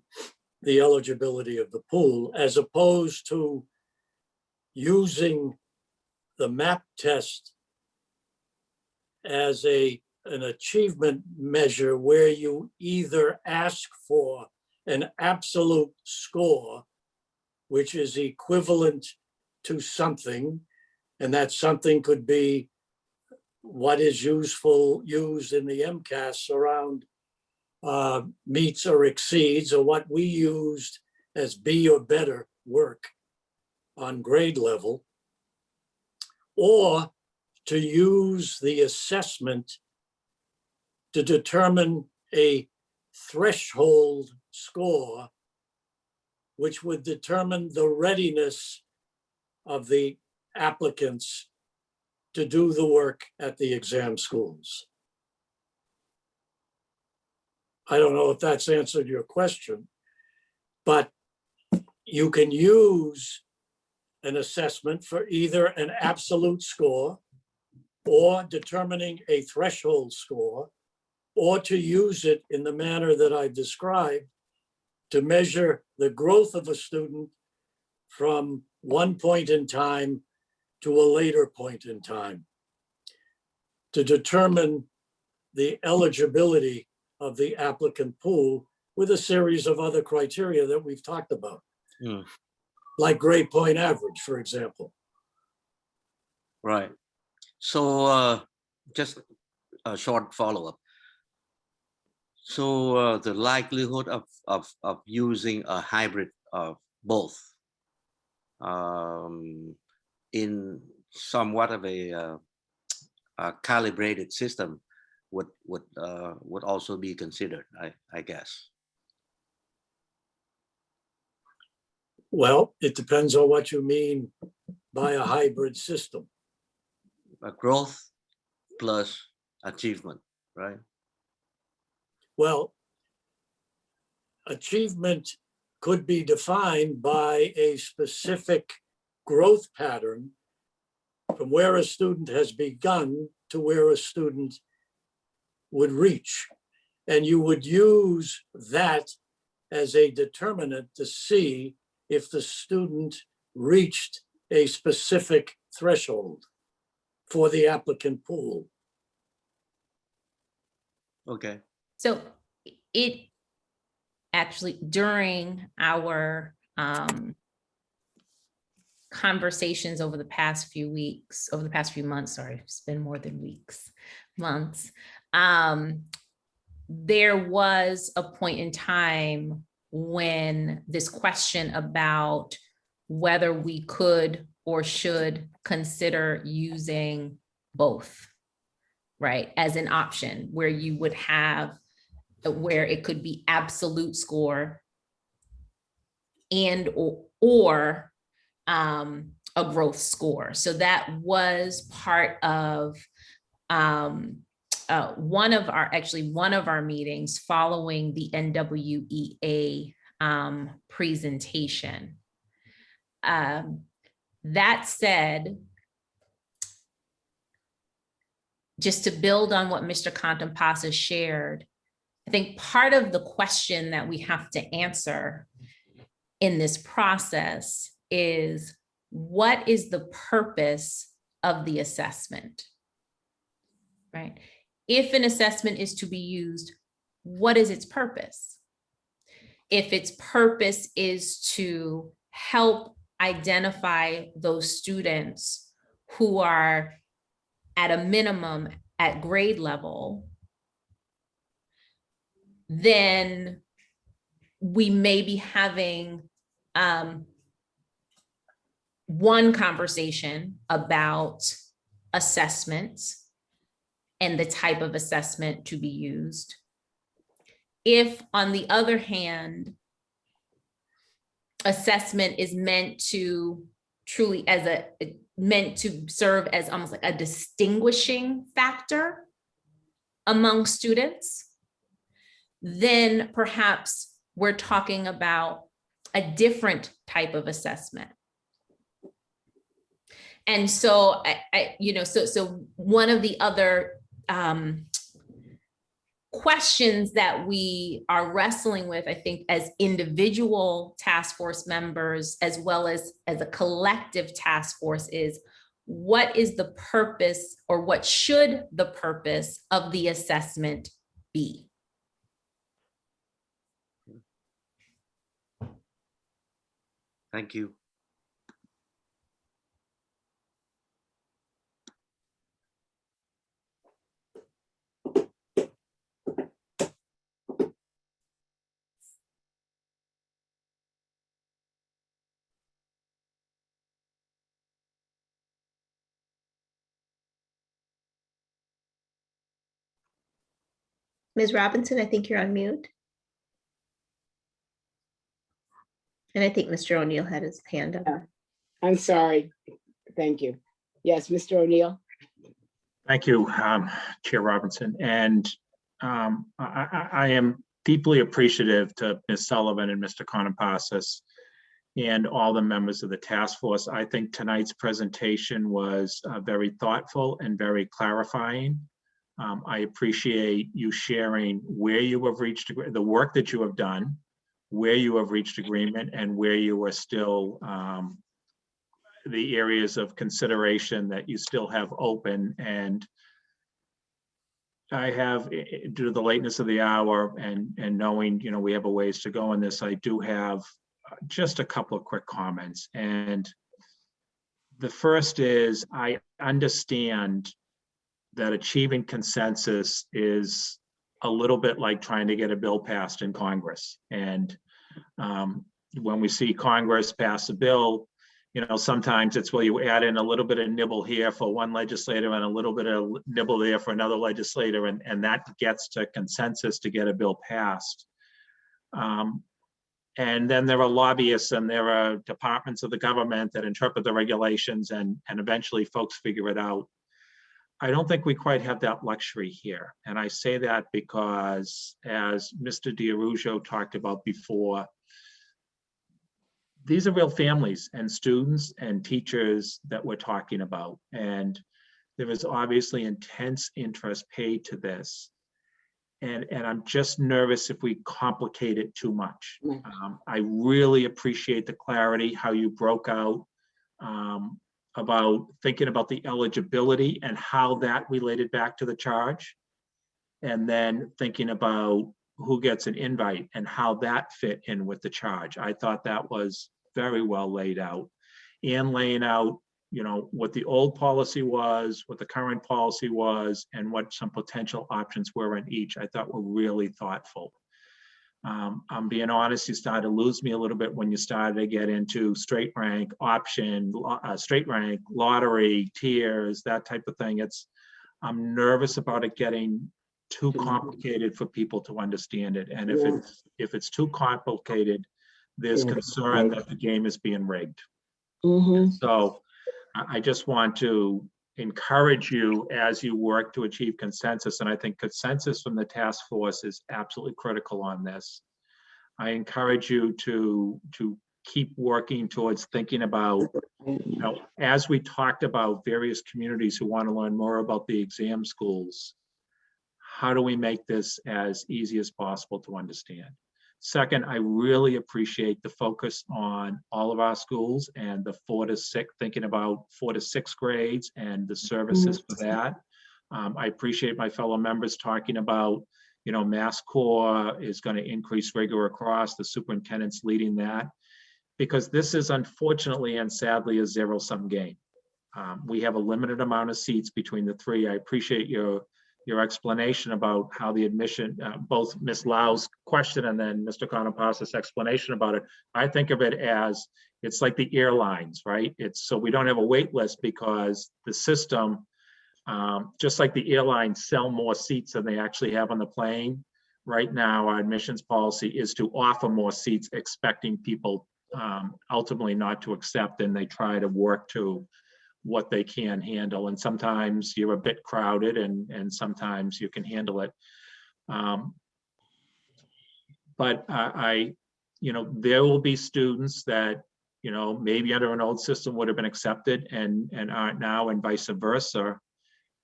the eligibility of the pool, as opposed to using the MAP test as an achievement measure where you either ask for an absolute score, which is equivalent to something, and that something could be what is used in the MCAS around meets or exceeds, or what we used as B or better work on grade level, or to use the assessment to determine a threshold score, which would determine the readiness of the applicants to do the work at the exam schools. I don't know if that's answered your question, but you can use an assessment for either an absolute score or determining a threshold score, or to use it in the manner that I described to measure the growth of a student from one point in time to a later point in time to determine the eligibility of the applicant pool with a series of other criteria that we've talked about, like grade point average, for example. Right. So just a short follow-up. So the likelihood of using a hybrid of both in somewhat of a calibrated system would also be considered, I guess. Well, it depends on what you mean by a hybrid system. A growth plus achievement, right? Well, achievement could be defined by a specific growth pattern from where a student has begun to where a student would reach. And you would use that as a determinant to see if the student reached a specific threshold for the applicant pool. Okay. So it actually, during our conversations over the past few weeks, over the past few months, sorry, it's been more than weeks, months, there was a point in time when this question about whether we could or should consider using both, right, as an option, where you would have, where it could be absolute score and or a growth score. So that was part of one of our meetings following the NWEA presentation. That said, just to build on what Mr. Kantampasa shared, I think part of the question that we have to answer in this process is, what is the purpose of the assessment, right? If an assessment is to be used, what is its purpose? If its purpose is to help identify those students who are at a minimum at grade level, then we may be having one conversation about assessments and the type of assessment to be used. If, on the other hand, assessment is meant to truly meant to serve as almost like a distinguishing factor among students, then perhaps we're talking about a different type of assessment. And so, so one of the other questions that we are wrestling with, I think, as individual task force members, as well as a collective task force, is what is the purpose, or what should the purpose of the assessment be? Thank you. Ms. Robinson, I think you're on mute. And I think Mr. O'Neill had his hand up. I'm sorry. Thank you. Yes, Mr. O'Neill. Thank you, Chair Robinson. And I am deeply appreciative to Ms. Sullivan and Mr. Kantampasas and all the members of the task force. I think tonight's presentation was very thoughtful and very clarifying. I appreciate you sharing where you have reached, the work that you have done, where you have reached agreement, and where you are still the areas of consideration that you still have open. And I have, due to the lateness of the hour and knowing, you know, we have a ways to go in this, I do have just a couple of quick comments. And the first is, I understand that achieving consensus is a little bit like trying to get a bill passed in Congress. And when we see Congress pass a bill, you know, sometimes it's, well, you add in a little bit of nibble here for one legislator and a little bit of nibble there for another legislator, and that gets to consensus to get a bill passed. And then there are lobbyists and there are departments of the government that interpret the regulations, and eventually folks figure it out. I don't think we quite have that luxury here. And I say that because, as Mr. D'Araujo talked about before, these are real families and students and teachers that we're talking about. And there is obviously intense interest paid to this. And I'm just nervous if we complicate it too much. I really appreciate the clarity, how you broke out about thinking about the eligibility and how that related back to the charge. And then thinking about who gets an invite and how that fit in with the charge. I thought that was very well laid out, and laying out, you know, what the old policy was, what the current policy was, and what some potential options were in each. I thought were really thoughtful. I'm being honest, you started to lose me a little bit when you started to get into straight rank, option, straight rank, lottery, tiers, that type of thing. I'm nervous about it getting too complicated for people to understand it. And if it's too complicated, there's concern that the game is being rigged. So I just want to encourage you as you work to achieve consensus. And I think consensus from the task force is absolutely critical on this. I encourage you to keep working towards thinking about, you know, as we talked about various communities who want to learn more about the exam schools, how do we make this as easy as possible to understand? Second, I really appreciate the focus on all of our schools and the 4 to 6, thinking about 4 to 6 grades and the services for that. I appreciate my fellow members talking about, you know, Mass Core is going to increase rigor across, the superintendent's leading that, because this is unfortunately and sadly a zero-sum game. We have a limited amount of seats between the three. I appreciate your explanation about how the admission, both Ms. Lau's question and then Mr. Conopas's explanation about it. I think of it as, it's like the airlines, right? It's so we don't have a wait list because the system, just like the airlines sell more seats than they actually have on the plane. Right now, our admissions policy is to offer more seats, expecting people ultimately not to accept, and they try to work to what they can handle. And sometimes you're a bit crowded and sometimes you can handle it. But you know, there will be students that, you know, maybe under an old system would have been accepted and aren't now, and vice versa.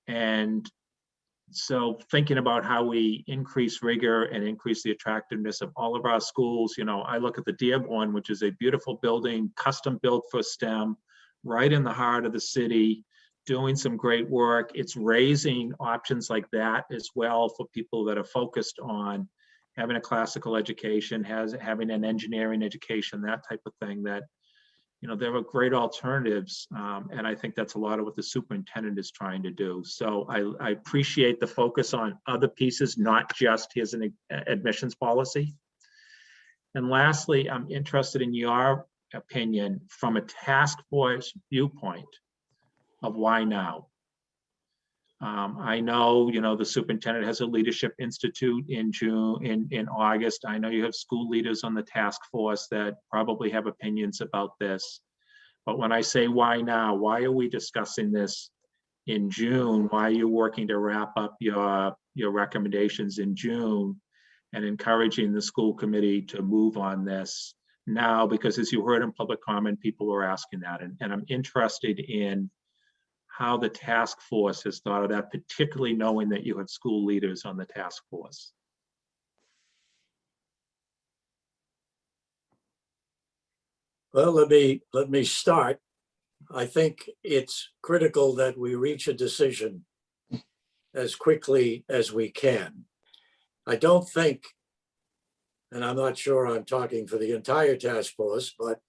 And so thinking about how we increase rigor and increase the attractiveness of all of our schools, you know, I look at the Dearborn, which is a beautiful building, custom built for STEM, right in the heart of the city, doing some great work. It's raising options like that as well for people that are focused on having a classical education, having an engineering education, that type of thing, that, you know, there are great alternatives. And I think that's a lot of what the superintendent is trying to do. So I appreciate the focus on other pieces, not just here's an admissions policy. And lastly, I'm interested in your opinion from a task force viewpoint of why now. I know, you know, the superintendent has a leadership institute in August. I know you have school leaders on the task force that probably have opinions about this. But when I say why now, why are we discussing this in June? Why are you working to wrap up your recommendations in June and encouraging the school committee to move on this now? Because as you heard in public comment, people were asking that, and I'm interested in how the task force has thought of that, particularly knowing that you have school leaders on the task force. Well, let me start. I think it's critical that we reach a decision as quickly as we can. I don't think, and I'm not sure I'm talking for the entire task force, but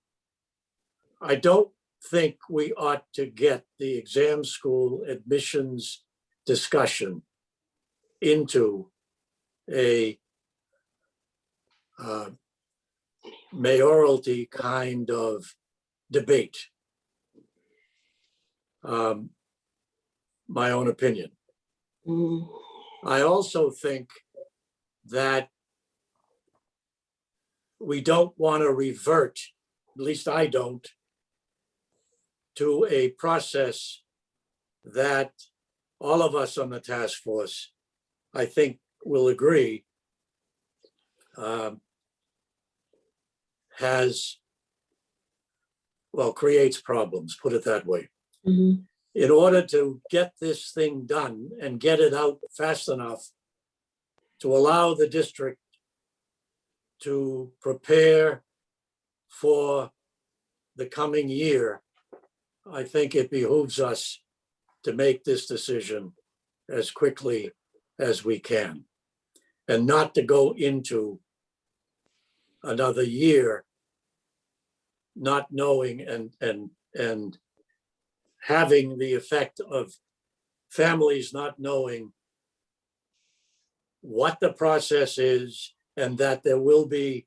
I don't think we ought to get the exam school admissions discussion into a mayoralty kind of debate. My own opinion. I also think that we don't want to revert, at least I don't, to a process that all of us on the task force, I think, will agree creates problems, put it that way. In order to get this thing done and get it out fast enough to allow the district to prepare for the coming year, I think it behooves us to make this decision as quickly as we can and not to go into another year not knowing and having the effect of families not knowing what the process is and that there will be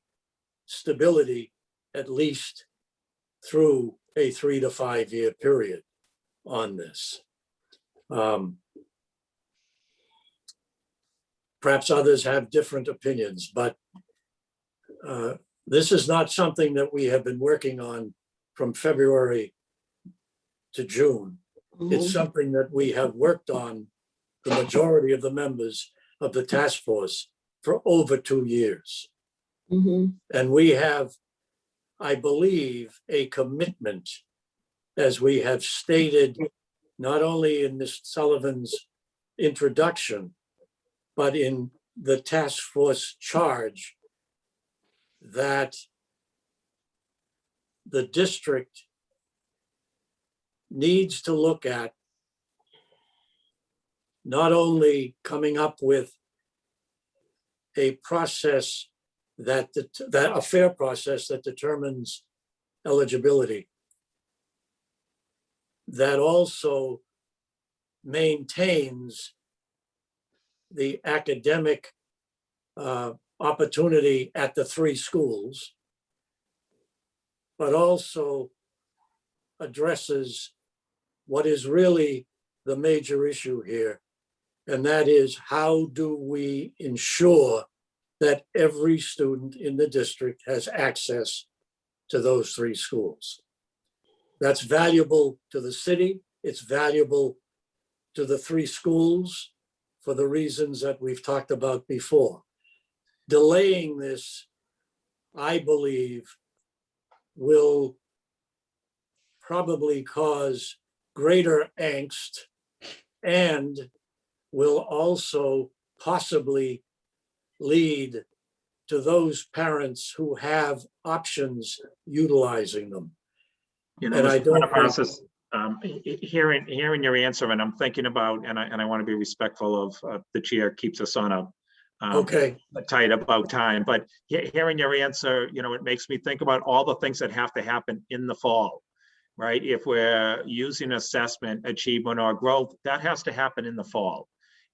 stability at least through a 3 to 5 year period on this. Perhaps others have different opinions, but this is not something that we have been working on from February to June. It's something that we have worked on, the majority of the members of the task force, for over 2 years. And we have, I believe, a commitment, as we have stated, not only in Ms. Sullivan's introduction, but in the task force charge, that the district needs to look at not only coming up with a process that a fair process that determines eligibility, that also maintains the academic opportunity at the 3 schools, but also addresses what is really the major issue here, and that is, how do we ensure that every student in the district has access to those 3 schools? That's valuable to the city. It's valuable to the 3 schools for the reasons that we've talked about before. Delaying this, I believe, will probably cause greater angst and will also possibly lead to those parents who have options utilizing them. You know, And I don't process, hearing your answer, and I'm thinking about, and I want to be respectful of the chair keeps us on a tight about time, but hearing your answer, you know, it makes me think about all the things that have to happen in the fall, right? If we're using assessment, achievement, or growth, that has to happen in the fall.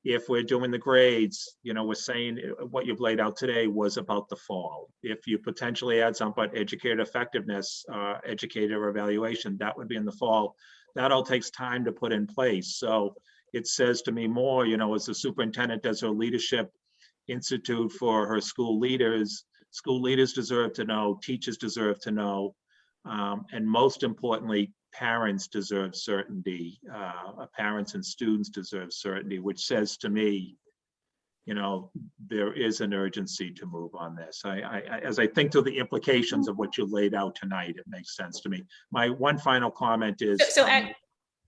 If we're doing the grades, you know, we're saying what you've laid out today was about the fall. If you potentially add something about educator effectiveness, educator evaluation, that would be in the fall. That all takes time to put in place. So it says to me more, you know, as the superintendent does her leadership institute for her school leaders deserve to know, teachers deserve to know, and most importantly, parents deserve certainty. Parents and students deserve certainty, which says to me, you know, there is an urgency to move on this. As I think through the implications of what you laid out tonight, it makes sense to me. My one final comment is.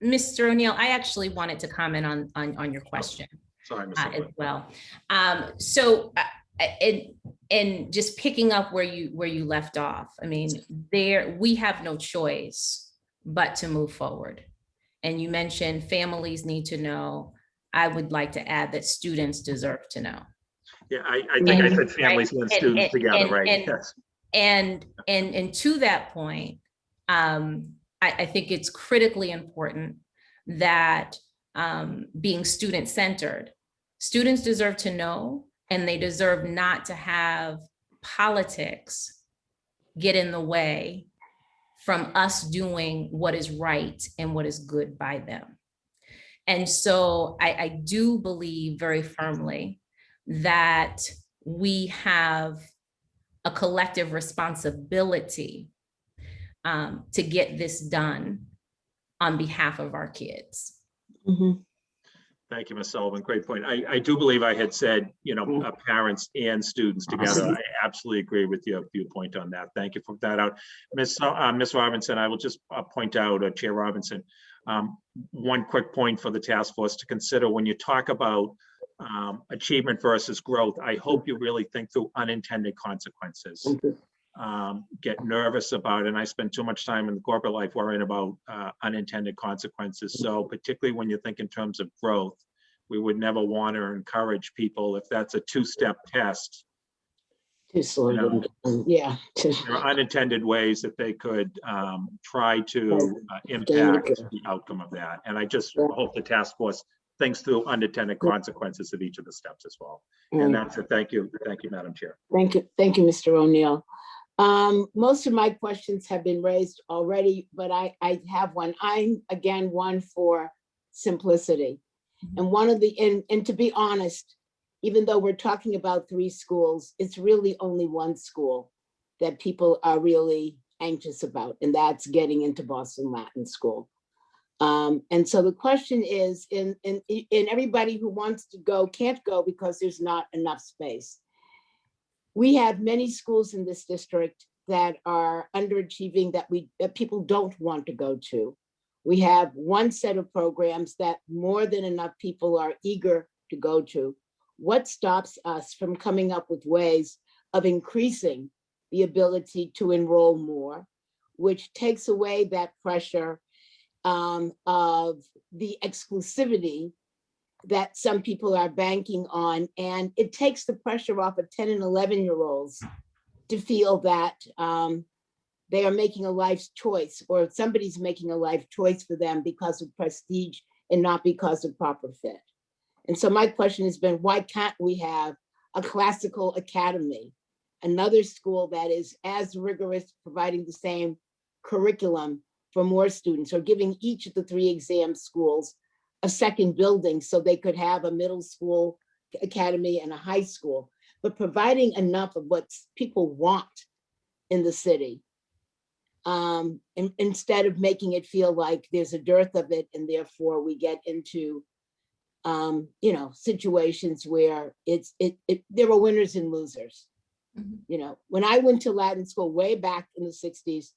Mr. O'Neill, I actually wanted to comment on your question. Sorry, as well. And just picking up where you left off, I mean, we have no choice but to move forward. And you mentioned families need to know. I would like to add that students deserve to know. Yeah, I think I said families and students together, and- right? and- Yes. And to that point, I think it's critically important that being student-centered, students deserve to know, and they deserve not to have politics get in the way from us doing what is right and what is good by them. And so I do believe very firmly that we have a collective responsibility to get this done on behalf of our kids. Thank you, Ms. Sullivan. Great point. I do believe I had said, parents and students together. I absolutely agree with your viewpoint on that. Thank you for that out. Ms. Robinson, I will just point out, Chair Robinson, one quick point for the task force to consider when you talk about achievement versus growth. I hope you really think through unintended consequences. Get nervous about it. And I spend too much time in the corporate life worrying about unintended consequences. So particularly when you think in terms of growth, we would never want to encourage people, if that's a two-step test, there are unintended ways that they could try to impact the outcome of that. And I just hope the task force thinks through unintended consequences of each of the steps as well. And that's it. Thank you, Madam Chair. Thank you, Mr. O'Neill. Most of my questions have been raised already, but I have one. I'm again one for simplicity. And one of the, and to be honest, even though we're talking about 3 schools, it's really only one school that people are really anxious about, and that's getting into Boston Latin School. And so the question is, in everybody who wants to go can't go because there's not enough space. We have many schools in this district that are underachieving that people don't want to go to. We have one set of programs that more than enough people are eager to go to. What stops us from coming up with ways of increasing the ability to enroll more, which takes away that pressure of the exclusivity that some people are banking on, and it takes the pressure off of 10 and 11-year-olds to feel that they are making a life choice, or somebody's making a life choice for them because of prestige and not because of proper fit. And so my question has been, why can't we have a classical academy, another school that is as rigorous, providing the same curriculum for more students, or giving each of the 3 exam schools a second building so they could have a middle school academy and a high school, but providing enough of what people want in the city, instead of making it feel like there's a dearth of it, and therefore we get into situations where there are winners and losers. When I went to Latin school way back in the 60s,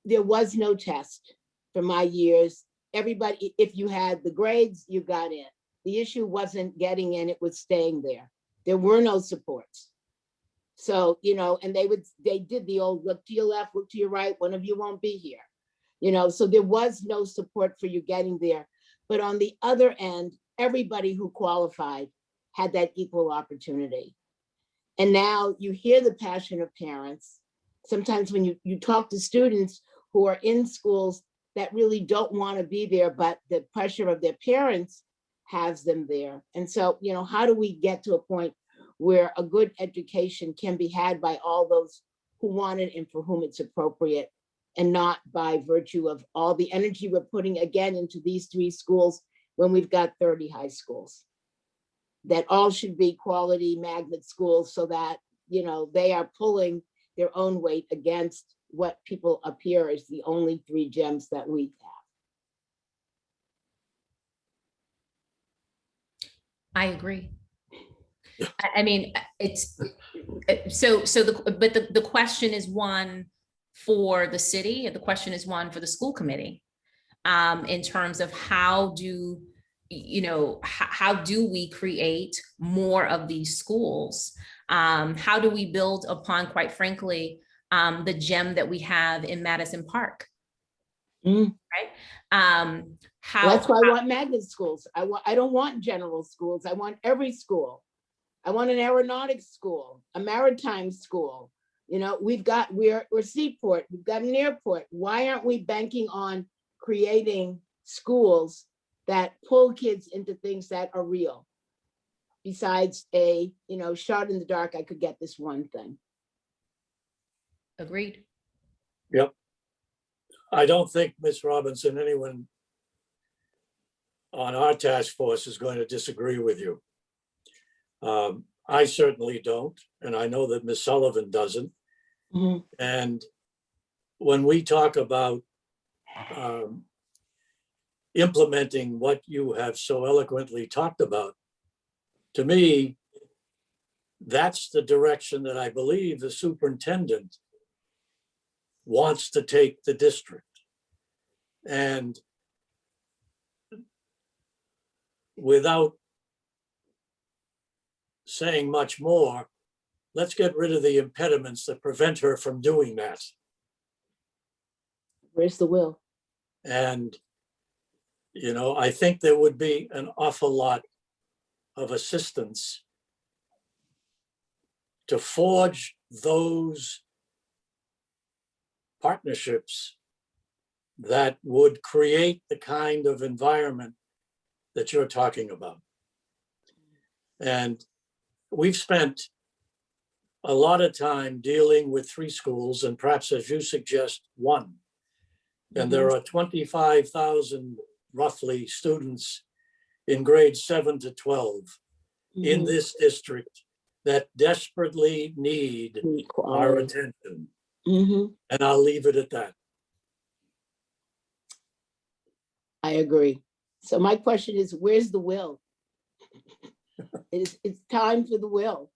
there was no test for my years. Everybody, if you had the grades, you got in. The issue wasn't getting in, it was staying there. There were no supports. So, and they did the old look to your left, look to your right, one of you won't be here. So there was no support for you getting there. But on the other end, everybody who qualified had that equal opportunity. And now you hear the passion of parents. Sometimes when you talk to students who are in schools that really don't want to be there, but the pressure of their parents has them there. And so, how do we get to a point where a good education can be had by all those who want it and for whom it's appropriate, and not by virtue of all the energy we're putting again into these 3 schools when we've got 30 high schools that all should be quality magnet schools, so that, they are pulling their own weight against what people appear as the only 3 gems that we have. I agree. I mean, it's the question is one for the city, and the question is one for the school committee, in terms of how do we create more of these schools? How do we build upon, quite frankly, the gem that we have in Madison Park? Mm. right? Well, that's why I want magnet schools. I don't want general schools. I want every school. I want an aeronautics school, a maritime school. You know, we're seaport, we've got an airport. Why aren't we banking on creating schools that pull kids into things that are real? Besides a, shot in the dark, I could get this one thing. Agreed. Yep. I don't think, Ms. Robinson, anyone on our task force is going to disagree with you. I certainly don't, and I know that Ms. Sullivan doesn't. Mhm. And when we talk about implementing what you have so eloquently talked about, to me, that's the direction that I believe the superintendent wants to take the district. And without saying much more, let's get rid of the impediments that prevent her from doing that. Where's the will? And, I think there would be an awful lot of assistance to forge those partnerships that would create the kind of environment that you're talking about. And we've spent a lot of time dealing with 3 schools, and perhaps, as you suggest, 1. And there are 25,000 roughly students in grades 7 to 12 in this district that desperately need our attention. And I'll leave it at that. I agree. So my question is, where's the will? It's time for the will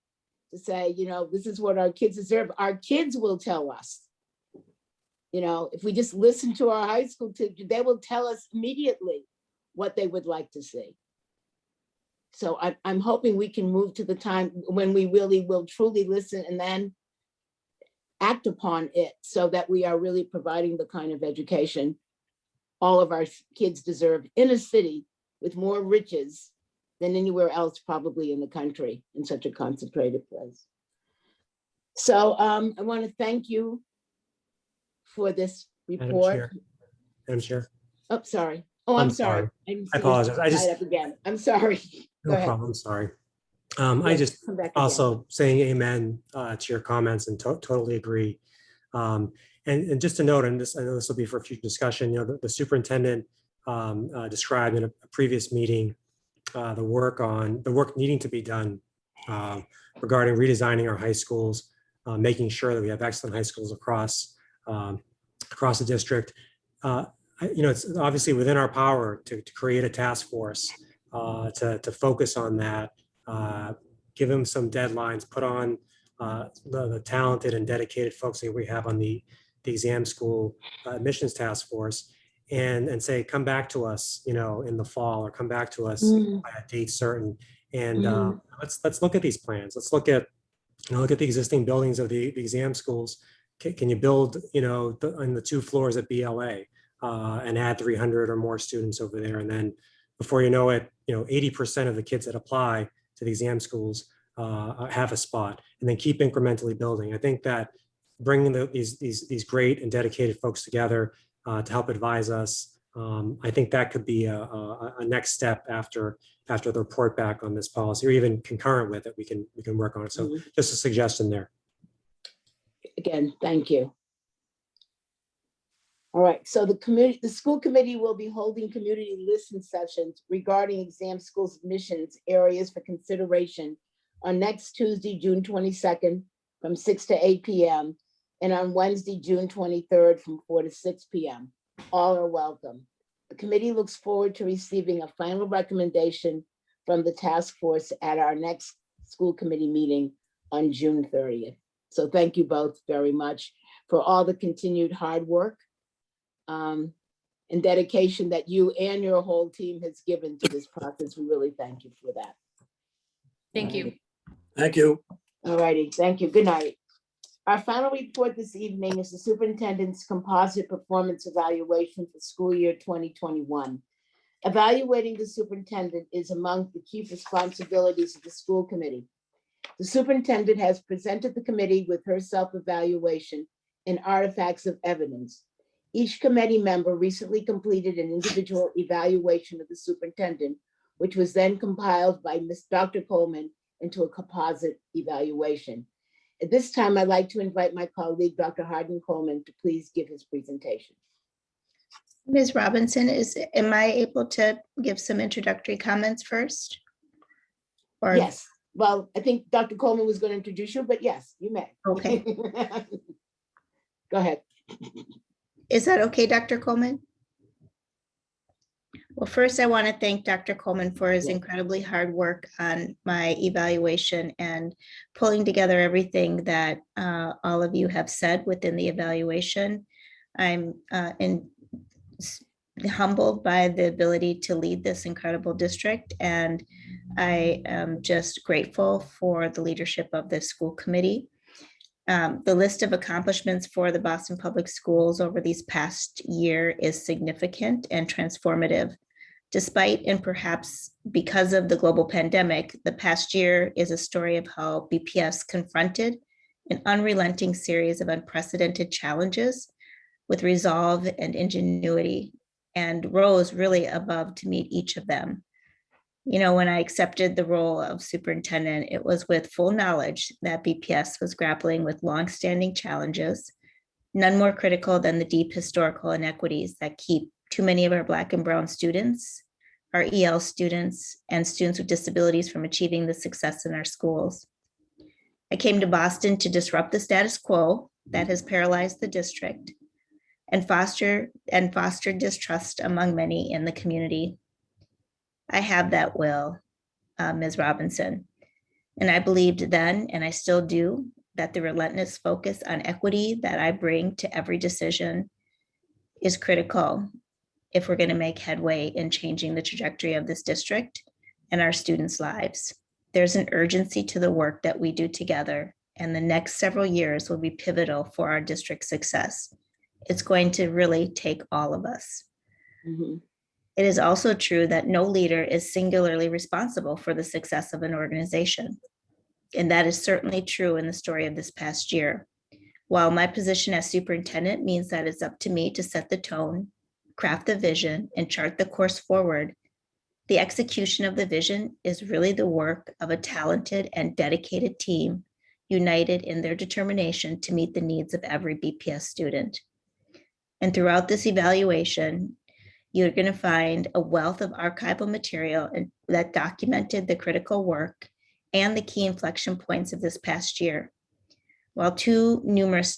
to say, this is what our kids deserve. Our kids will tell us. If we just listen to our high school teacher, they will tell us immediately what they would like to see. So I'm hoping we can move to the time when we really will truly listen and then act upon it, so that we are really providing the kind of education all of our kids deserve in a city with more riches than anywhere else probably in the country, in such a concentrated place. So I want to thank you for this report. Madam Chair. Oh, sorry. Oh, I'm sorry. I apologize. Up again. I'm sorry. No problem. Sorry. I just come back also saying amen to your comments and totally agree. And just to note, and I know this will be for future discussion, the superintendent described in a previous meeting the work needing to be done regarding redesigning our high schools, making sure that we have excellent high schools across the district. It's obviously within our power to create a task force to focus on that, give them some deadlines, put on the talented and dedicated folks that we have on the exam school admissions task force, and say, come back to us, in the fall, or come back to us by a date certain. And let's look at these plans. Let's look at the existing buildings of the exam schools. Can you build, on the 2 floors at BLA and add 300 or more students over there? And then before you know it, 80% of the kids that apply to the exam schools have a spot, and then keep incrementally building. I think that bringing these great and dedicated folks together to help advise us, I think that could be a next step after the report back on this policy, or even concurrent with it, we can work on it. So just a suggestion there. Again, thank you. All right, so the school committee will be holding community listen sessions regarding exam schools admissions areas for consideration on next Tuesday, June 22nd, from 6 to 8 p.m. and on Wednesday, June 23rd, from 4 to 6 p.m. All are welcome. The committee looks forward to receiving a final recommendation from the task force at our next school committee meeting on June 30th. So thank you both very much for all the continued hard work and dedication that you and your whole team has given to this process. We really thank you for that. Thank you. Thank you. All righty, thank you. Good night. Our final report this evening is the superintendent's composite performance evaluation for school year 2021. Evaluating the superintendent is among the chief responsibilities of the school committee. The superintendent has presented the committee with her self-evaluation and artifacts of evidence. Each committee member recently completed an individual evaluation of the superintendent, which was then compiled by Dr. Coleman into a composite evaluation. At this time, I'd like to invite my colleague, Dr. Hardin Coleman, to please give his presentation. Ms. Robinson, am I able to give some introductory comments first? Or Yes, well, I think Dr. Coleman was going to introduce you, but yes, you may. Okay. Go ahead. Is that okay, Dr. Coleman? Well, first, I want to thank Dr. Coleman for his incredibly hard work on my evaluation and pulling together everything that all of you have said within the evaluation. I'm humbled by the ability to lead this incredible district, and I am just grateful for the leadership of the school committee. The list of accomplishments for the Boston Public Schools over these past year is significant and transformative. Despite and perhaps because of the global pandemic, the past year is a story of how BPS confronted an unrelenting series of unprecedented challenges with resolve and ingenuity, and rose really above to meet each of them. You know, when I accepted the role of superintendent, it was with full knowledge that BPS was grappling with longstanding challenges, none more critical than the deep historical inequities that keep too many of our Black and Brown students, our EL students, and students with disabilities from achieving the success in our schools. I came to Boston to disrupt the status quo that has paralyzed the district and foster distrust among many in the community. I have that will, Ms. Robinson. And I believed then, and I still do, that the relentless focus on equity that I bring to every decision is critical if we're going to make headway in changing the trajectory of this district and our students' lives. There's an urgency to the work that we do together, and the next several years will be pivotal for our district's success. It's going to really take all of us. Mm-hmm. It is also true that no leader is singularly responsible for the success of an organization. And that is certainly true in the story of this past year. While my position as superintendent means that it's up to me to set the tone, craft the vision, and chart the course forward, the execution of the vision is really the work of a talented and dedicated team united in their determination to meet the needs of every BPS student. And throughout this evaluation, you're going to find a wealth of archival material that documented the critical work and the key inflection points of this past year. While too numerous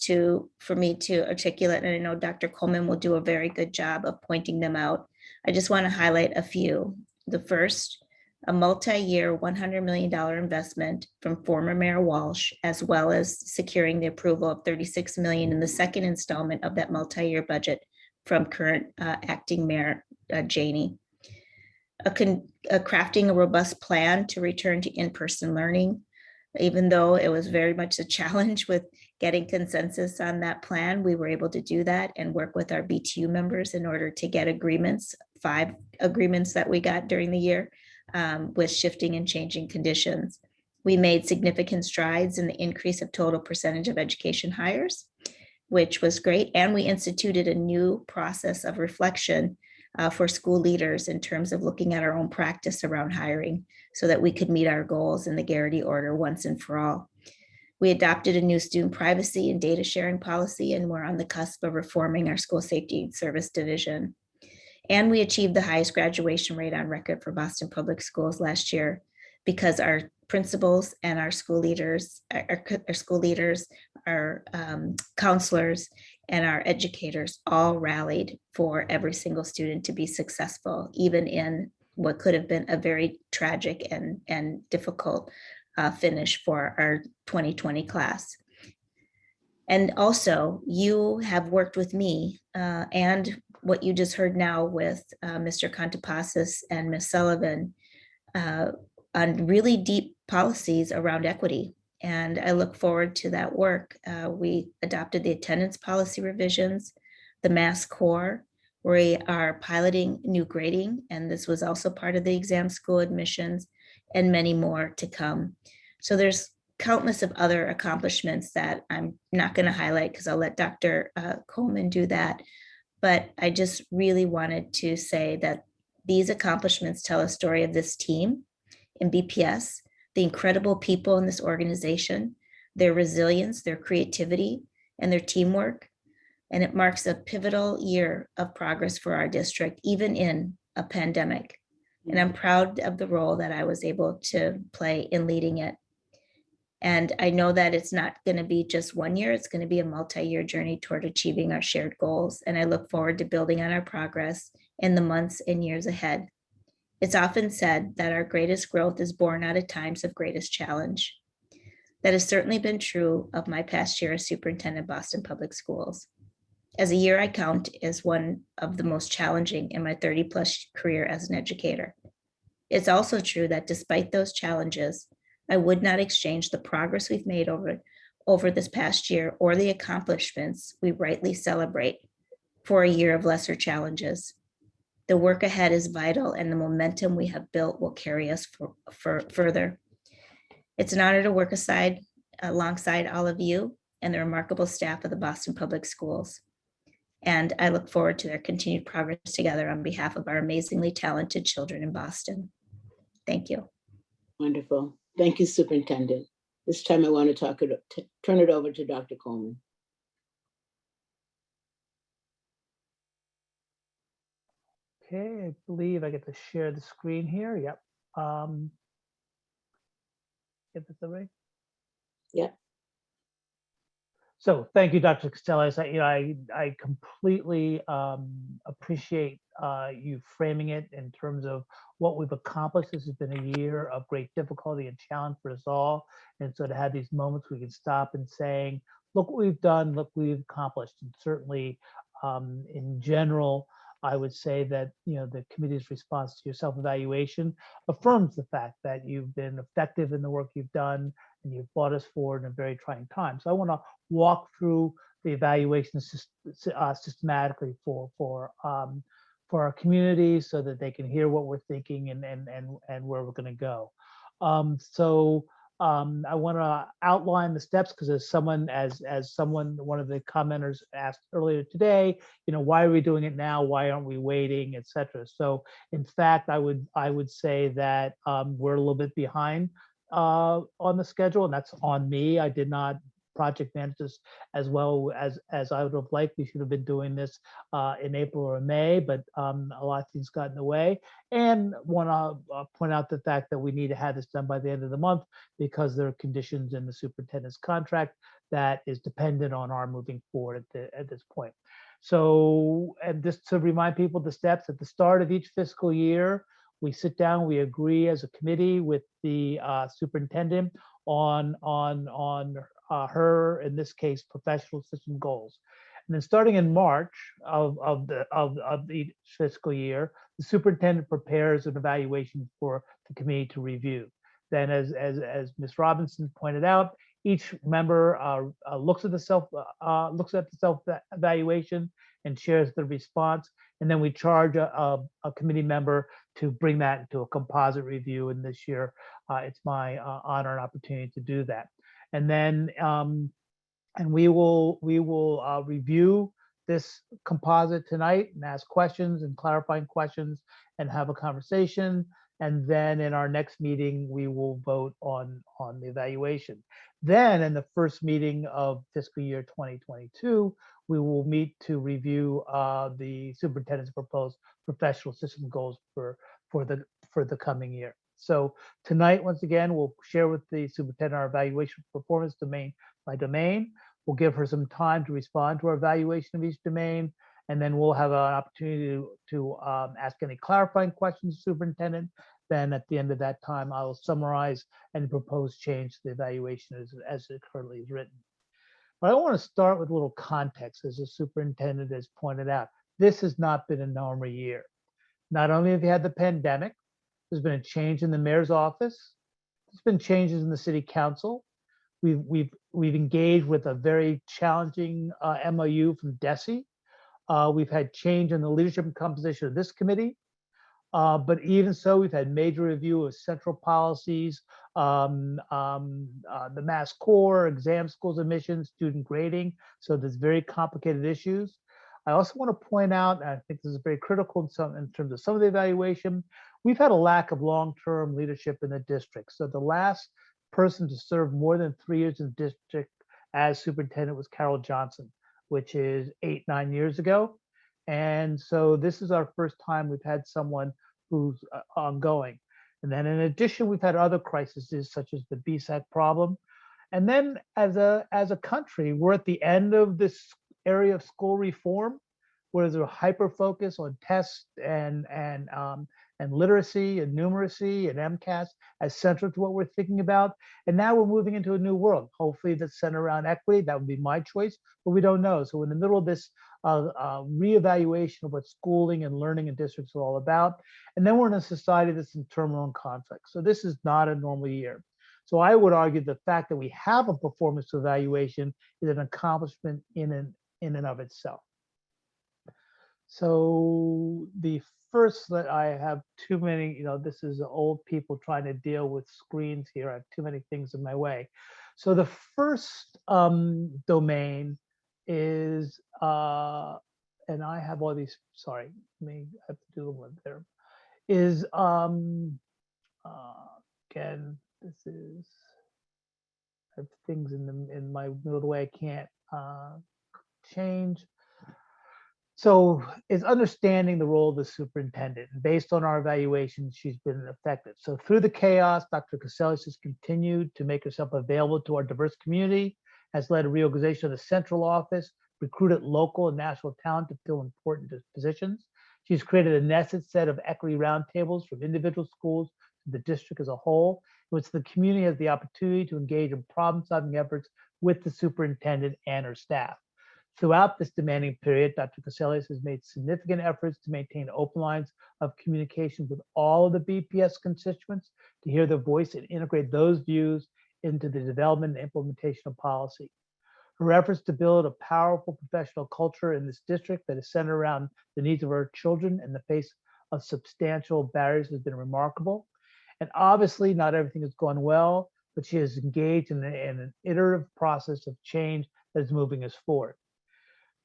for me to articulate, and I know Dr. Coleman will do a very good job of pointing them out, I just want to highlight a few. The first, a multi-year $100 million investment from former Mayor Walsh, as well as securing the approval of $36 million in the second installment of that multi-year budget from current acting Mayor Janey. Crafting a robust plan to return to in-person learning. Even though it was very much a challenge with getting consensus on that plan, we were able to do that and work with our BTU members in order to get agreements, 5 agreements that we got during the year with shifting and changing conditions. We made significant strides in the increase of total percentage of education hires, which was great. And we instituted a new process of reflection for school leaders in terms of looking at our own practice around hiring so that we could meet our goals in the Garrity order once and for all. We adopted a new student privacy and data sharing policy, and we're on the cusp of reforming our school safety service division. And we achieved the highest graduation rate on record for Boston Public Schools last year because our principals and our school leaders, our counselors, and our educators all rallied for every single student to be successful, even in what could have been a very tragic and difficult finish for our 2020 class. And also, you have worked with me and what you just heard now with Mr. Contopasis and Ms. Sullivan on really deep policies around equity and I look forward to that work. We adopted the attendance policy revisions, the mass core. We are piloting new grading, and this was also part of the exam school admissions, and many more to come. So there's countless of other accomplishments that I'm not going to highlight because I'll let Dr. Coleman do that. But I just really wanted to say that these accomplishments tell a story of this team in BPS, the incredible people in this organization, their resilience, their creativity, and their teamwork. And it marks a pivotal year of progress for our district, even in a pandemic. And I'm proud of the role that I was able to play in leading it. And I know that it's not going to be just 1 year, it's going to be a multi-year journey toward achieving our shared goals. And I look forward to building on our progress in the months and years ahead. It's often said that our greatest growth is born out of times of greatest challenge. That has certainly been true of my past year as superintendent of Boston Public Schools. As a year I count as one of the most challenging in my 30+ career as an educator. It's also true that despite those challenges, I would not exchange the progress we've made over this past year or the accomplishments we rightly celebrate for a year of lesser challenges. The work ahead is vital, and the momentum we have built will carry us further. It's an honor to work alongside all of you and the remarkable staff of the Boston Public Schools. And I look forward to their continued progress together on behalf of our amazingly talented children in Boston. Thank you. Wonderful. Thank you, Superintendent. This time I want to turn it over to Dr. Coleman. Okay, I believe I get to share the screen here. Yep. Get this away. Yep. So thank you, Dr. Costello. I completely appreciate you framing it in terms of what we've accomplished. This has been a year of great difficulty and challenge for us all. And so to have these moments we can stop and saying, look what we've done, look what we've accomplished. And certainly in general, I would say that the committee's response to your self-evaluation affirms the fact that you've been effective in the work you've done and you've brought us forward in a very trying time. So I want to walk through the evaluation systematically for our community so that they can hear what we're thinking and where we're going to go. I want to outline the steps because as someone, one of the commenters asked earlier today, why are we doing it now? Why aren't we waiting, et cetera? So in fact, I would say that we're a little bit behind on the schedule, and that's on me. I did not project manage this as well as I would have liked. We should have been doing this in April or May, but a lot of things got in the way. And want to point out the fact that we need to have this done by the end of the month because there are conditions in the superintendent's contract that is dependent on our moving forward at this point. So, and just to remind people the steps at the start of each fiscal year, we sit down, we agree as a committee with the superintendent on her, in this case, professional system goals. And then starting in March of the fiscal year, the superintendent prepares an evaluation for the committee to review. Then as Ms. Robinson pointed out, each member looks at the self-evaluation and shares the response. And then we charge a committee member to bring that into a composite review. And this year, it's my honor and opportunity to do that. And then we will review this composite tonight and ask questions and clarifying questions and have a conversation. And then in our next meeting, we will vote on the evaluation. Then in the first meeting of fiscal year 2022, we will meet to review the superintendent's proposed professional system goals for the coming year. So tonight, once again, we'll share with the superintendent our evaluation performance domain by domain. We'll give her some time to respond to our evaluation of each domain, and then we'll have an opportunity to ask any clarifying questions to the superintendent. Then at the end of that time, I will summarize and propose change to the evaluation as it currently is written. But I want to start with a little context, as the superintendent has pointed out. This has not been a normal year. Not only have you had the pandemic, there's been a change in the mayor's office. There's been changes in the city council. We've engaged with a very challenging MOU from DESE. We've had change in the leadership and composition of this committee. But even so, we've had major review of central policies, the Mass Core, exam schools admissions, student grading. So there's very complicated issues. I also want to point out, and I think this is very critical in terms of some of the evaluation, we've had a lack of long-term leadership in the district. So the last person to serve more than 3 years in the district as superintendent was Carol Johnson, which is 8-9 years ago. And so this is our first time we've had someone who's ongoing. And then in addition, we've had other crises such as the BSAC problem. And then as a country, we're at the end of this area of school reform, where there's a hyper focus on tests and literacy and numeracy and MCAS as central to what we're thinking about. And now we're moving into a new world, hopefully that's centered around equity. That would be my choice, but we don't know. So we're in the middle of this reevaluation of what schooling and learning in districts are all about. And then we're in a society that's in turmoil and conflict. So this is not a normal year. So I would argue the fact that we have a performance evaluation is an accomplishment in and of itself. So the first, that I have too many, this is old people trying to deal with screens here. I have too many things in my way. So the first domain is, and I have all these, sorry, I have to do one there, is, again, this is, I have things in my middle way I can't change. So is understanding the role of the superintendent. And based on our evaluation, she's been effective. So through the chaos, Dr. Casellas has continued to make herself available to our diverse community, has led a reorganization of the central office, recruited local and national talent to fill important positions. She's created a nested set of equity roundtables from individual schools to the district as a whole, in which the community has the opportunity to engage in problem-solving efforts with the superintendent and her staff. Throughout this demanding period, Dr. Casellas has made significant efforts to maintain open lines of communication with all of the BPS constituents to hear their voice and integrate those views into the development and implementation of policy. Her efforts to build a powerful professional culture in this district that is centered around the needs of our children in the face of substantial barriers has been remarkable. And obviously not everything has gone well, but she has engaged in an iterative process of change that is moving us forward.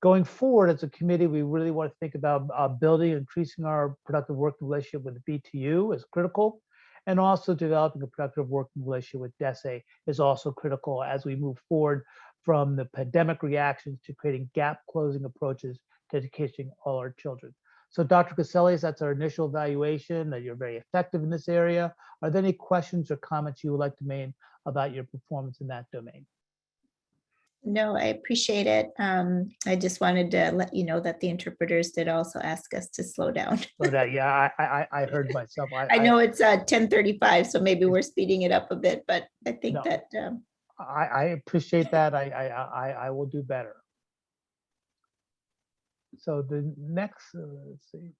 Going forward as a committee, we really want to think about building and increasing our productive working relationship with the BTU is critical, and also developing a productive working relationship with DESE is also critical as we move forward from the pandemic reactions to creating gap closing approaches to educating all our children. So Dr. Casellas, that's our initial evaluation that you're very effective in this area. Are there any questions or comments you would like to make about your performance in that domain? No, I appreciate it. I just wanted to let you know that the interpreters did also ask us to slow down. So that, yeah, I heard myself. I know it's 10:35, so maybe we're speeding it up a bit, but I think No. that I appreciate that. I will do better. So the next, let's see.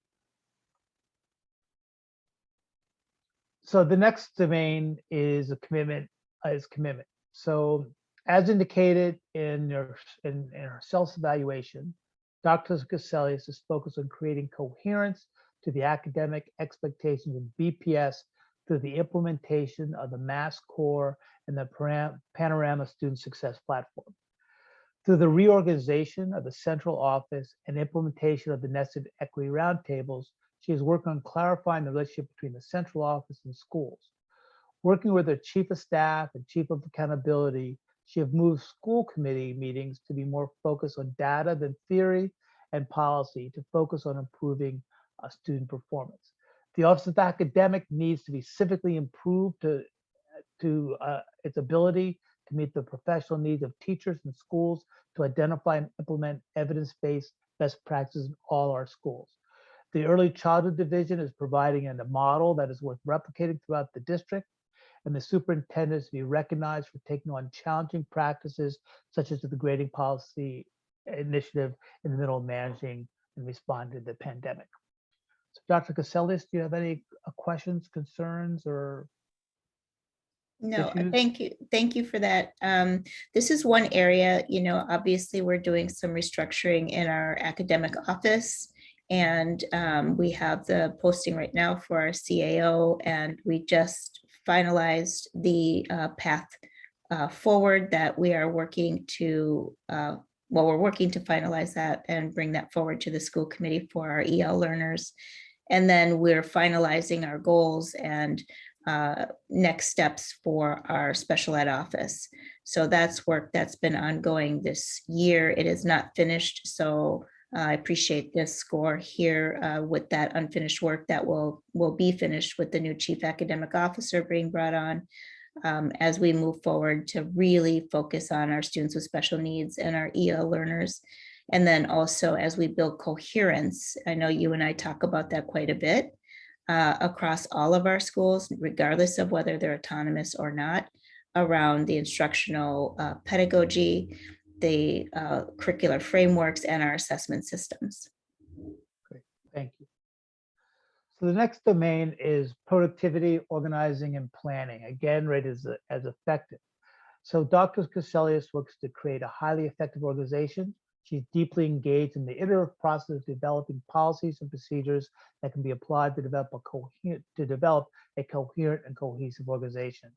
So the next domain is a commitment. So as indicated in our self-evaluation, Dr. Casellas is focused on creating coherence to the academic expectations of BPS through the implementation of the Mass Core and the Panorama Student Success Platform. Through the reorganization of the central office and implementation of the nested equity roundtables, she is working on clarifying the relationship between the central office and schools. Working with her chief of staff and chief of accountability, she has moved school committee meetings to be more focused on data than theory and policy to focus on improving student performance. The Office of Academic needs to be civically improved to its ability to meet the professional needs of teachers and schools to identify and implement evidence-based best practices in all our schools. The Early Childhood Division is providing a model that is worth replicating throughout the district, and the superintendent is to be recognized for taking on challenging practices such as the grading policy initiative in the middle of managing and responding to the pandemic. So Dr. Casellas, do you have any questions, concerns, or? No, issues? thank you. Thank you for that. This is one area, you know, obviously we're doing some restructuring in our academic office. And we have the posting right now for our CAO, and we just finalized the path forward that we are working to, well, we're working to finalize that and bring that forward to the school committee for our EL learners. And then we're finalizing our goals and next steps for our special ed office. So that's work that's been ongoing this year. It is not finished. So I appreciate this score here with that unfinished work that will be finished with the new chief academic officer being brought on as we move forward to really focus on our students with special needs and our EL learners. And then also as we build coherence, I know you and I talk about that quite a bit, across all of our schools, regardless of whether they're autonomous or not, around the instructional pedagogy, the curricular frameworks, and our assessment systems. Great, thank you. So the next domain is productivity, organizing, and planning. Again, rated as effective. So Dr. Cassellius works to create a highly effective organization. She's deeply engaged in the iterative process of developing policies and procedures that can be applied to develop a coherent and cohesive organization.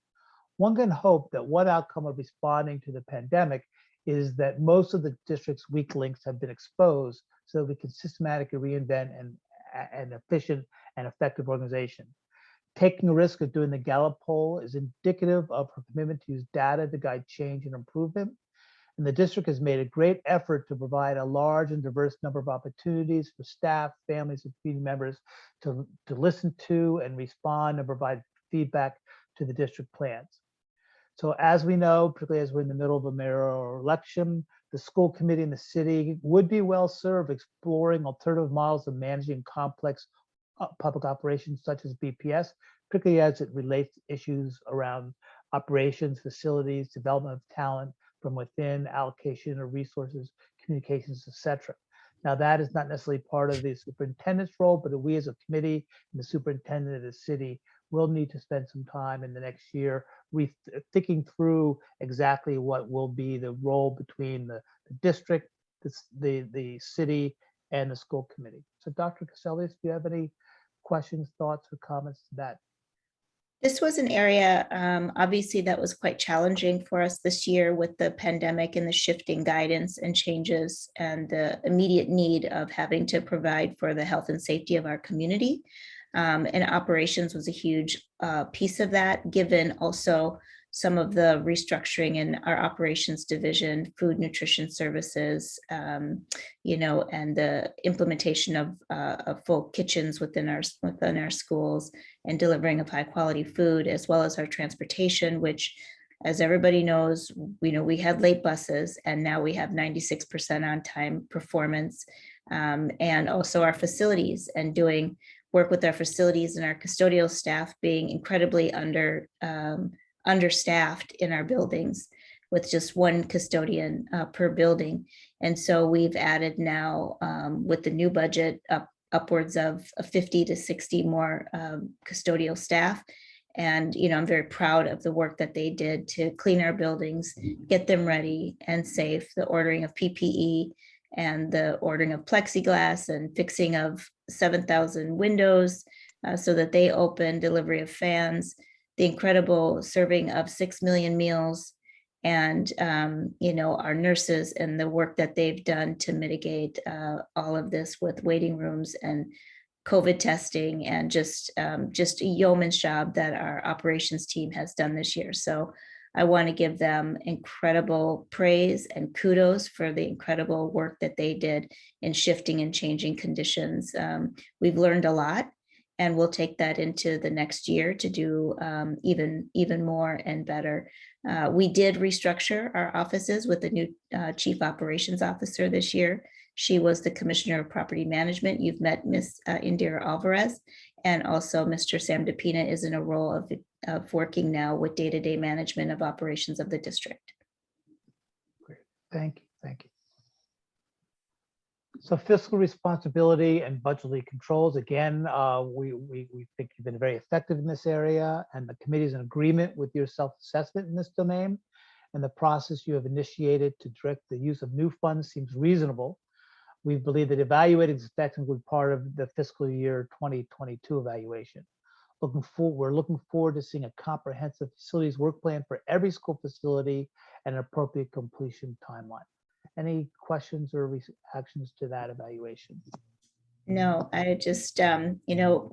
One can hope that one outcome of responding to the pandemic is that most of the district's weak links have been exposed so that we can systematically reinvent an efficient and effective organization. Taking a risk of doing the Gallup poll is indicative of her commitment to use data to guide change and improvement. And the district has made a great effort to provide a large and diverse number of opportunities for staff, families, and community members to listen to and respond and provide feedback to the district plans. So as we know, particularly as we're in the middle of a mayoral election, the school committee in the city would be well served exploring alternative models of managing complex public operations such as BPS, particularly as it relates to issues around operations, facilities, development of talent from within, allocation of resources, communications, etc. Now that is not necessarily part of the superintendent's role, but we as a committee and the superintendent of the city will need to spend some time in the next year thinking through exactly what will be the role between the district, the city, and the school committee. So Dr. Cassellius, do you have any questions, thoughts, or comments to that? This was an area, obviously, that was quite challenging for us this year with the pandemic and the shifting guidance and changes and the immediate need of having to provide for the health and safety of our community. And operations was a huge piece of that, given also some of the restructuring in our operations division, food nutrition services, you know, and the implementation of full kitchens within our schools and delivering of high quality food, as well as our transportation, which, as everybody knows, we had late buses and now we have 96% on time performance, and also our facilities and doing work with our facilities and our custodial staff being incredibly understaffed in our buildings with just one custodian per building. And so we've added now with the new budget upwards of 50 to 60 more custodial staff. And, you know, I'm very proud of the work that they did to clean our buildings, get them ready and safe, the ordering of PPE and the ordering of plexiglass and fixing of 7,000 windows so that they open, delivery of fans, the incredible serving of 6 million meals, and you know, our nurses and the work that they've done to mitigate all of this with waiting rooms and COVID testing, and just a yeoman's job that our operations team has done this year. So I want to give them incredible praise and kudos for the incredible work that they did in shifting and changing conditions. We've learned a lot, and we'll take that into the next year to do even more and better. We did restructure our offices with the new Chief Operations Officer this year. She was the Commissioner of Property Management. You've met Ms. Indira Alvarez, and also Mr. Sam DePina is in a role of working now with day-to-day management of operations of the district. Great, thank you, thank you. So fiscal responsibility and budgetary controls, again, we think you've been very effective in this area, and the committee is in agreement with your self-assessment in this domain. And the process you have initiated to direct the use of new funds seems reasonable. We believe that evaluating its effects will be part of the fiscal year 2022 evaluation. We're looking forward to seeing a comprehensive facilities work plan for every school facility and an appropriate completion timeline. Any questions or reactions to that evaluation? No, I just,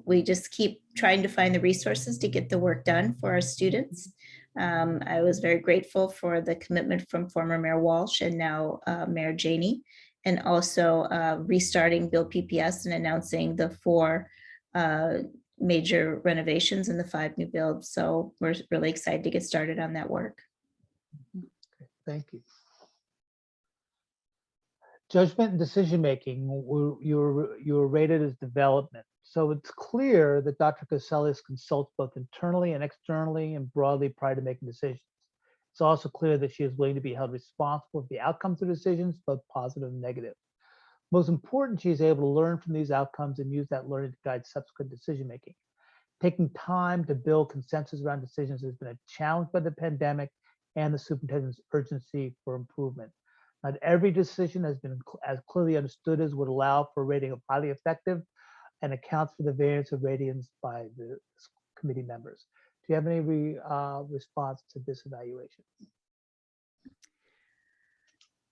we just keep trying to find the resources to get the work done for our students. I was very grateful for the commitment from former Mayor Walsh and now Mayor Janey, and also restarting Build PPS and announcing the 4 major renovations and the 5 new builds. So we're really excited to get started on that work. Okay, thank you. Judgment and decision-making, you were rated as development. So it's clear that Dr. Cassellius consults both internally and externally and broadly prior to making decisions. It's also clear that she is willing to be held responsible for the outcomes of decisions, both positive and negative. Most important, she is able to learn from these outcomes and use that learning to guide subsequent decision-making. Taking time to build consensus around decisions has been a challenge by the pandemic and the superintendent's urgency for improvement. Not every decision has been as clearly understood as would allow for a rating of highly effective and accounts for the variance of ratings by the committee members. Do you have any response to this evaluation?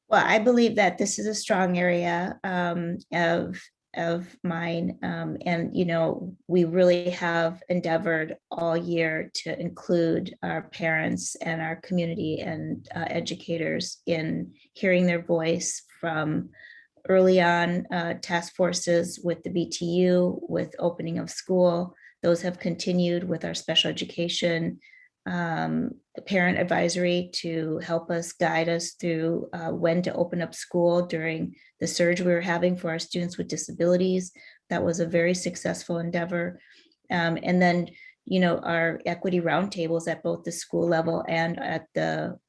Well, I believe that this is a strong area of mine. And, we really have endeavored all year to include our parents and our community and educators in hearing their voice from early on task forces with the BTU, with opening of school. Those have continued with our special education parent advisory to help us guide us through when to open up school during the surge we were having for our students with disabilities. That was a very successful endeavor. And then, our equity roundtables at both the school level and at the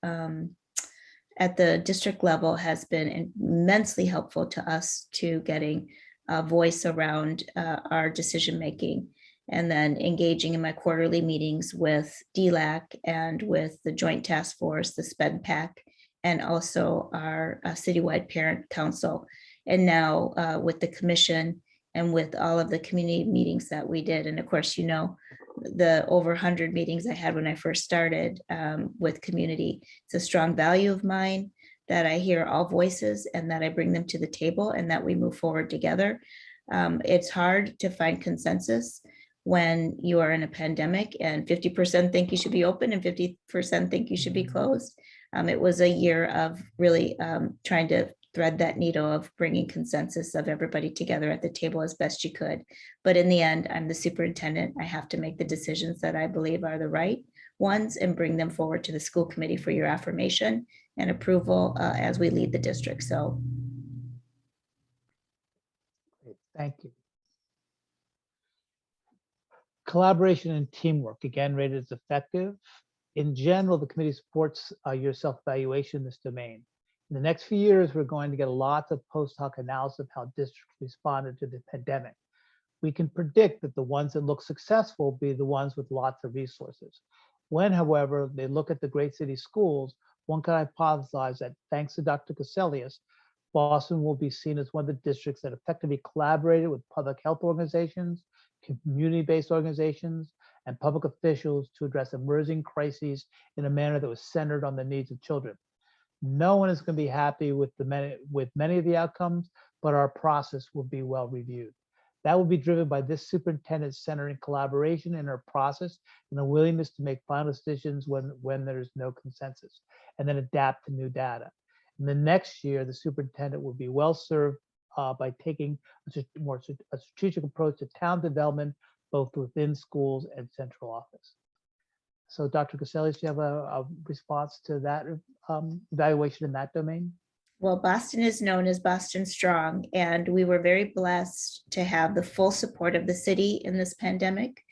district level has been immensely helpful to us to getting a voice around our decision-making. And then engaging in my quarterly meetings with DLAC and with the Joint Task Force, the SPED PAC, and also our citywide parent council. And now with the commission and with all of the community meetings that we did. And of course, the over 100 meetings I had when I first started with community. It's a strong value of mine that I hear all voices and that I bring them to the table and that we move forward together. It's hard to find consensus when you are in a pandemic and 50% think you should be open and 50% think you should be closed. It was a year of really trying to thread that needle of bringing consensus of everybody together at the table as best you could. But in the end, I'm the superintendent. I have to make the decisions that I believe are the right ones and bring them forward to the school committee for your affirmation and approval as we lead the district. So. Great, thank you. Collaboration and teamwork, again, rated as effective. In general, the committee supports your self-evaluation in this domain. In the next few years, we're going to get lots of post hoc analysis of how districts responded to the pandemic. We can predict that the ones that look successful will be the ones with lots of resources. When, however, they look at the great city schools, one can hypothesize that thanks to Dr. Cassellius, Boston will be seen as one of the districts that effectively collaborated with public health organizations, community-based organizations, and public officials to address emerging crises in a manner that was centered on the needs of children. No one is going to be happy with many of the outcomes, but our process will be well reviewed. That will be driven by this superintendent centering collaboration in her process and a willingness to make final decisions when there's no consensus, and then adapt to new data. In the next year, the superintendent will be well served by taking a strategic approach to town development, both within schools and central office. So Dr. Cassellius, do you have a response to that evaluation in that domain? Well, Boston is known as Boston Strong, and we were very blessed to have the full support of the city in this pandemic.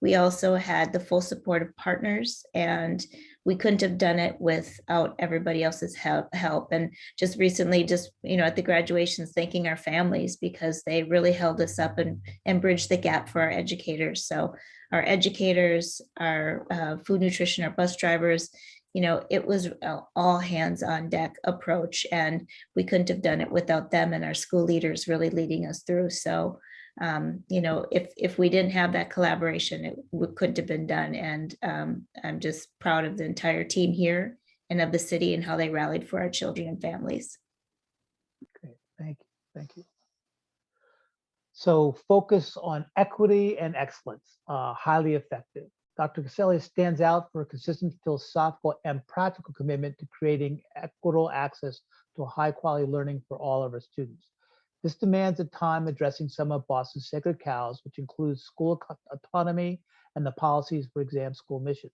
We also had the full support of partners, and we couldn't have done it without everybody else's help. And just recently, at the graduations, thanking our families, because they really held us up and bridged the gap for our educators. So our educators, our food nutrition, our bus drivers, it was all hands on deck approach, and we couldn't have done it without them and our school leaders really leading us through. So if we didn't have that collaboration, it couldn't have been done. And I'm just proud of the entire team here and of the city and how they rallied for our children and families. Okay, thank you. So focus on equity and excellence, highly effective. Dr. Caselli stands out for a consistent philosophical and practical commitment to creating equitable access to high quality learning for all of our students. This demands a time addressing some of Boston's sacred cows, which includes school autonomy and the policies for exam school missions.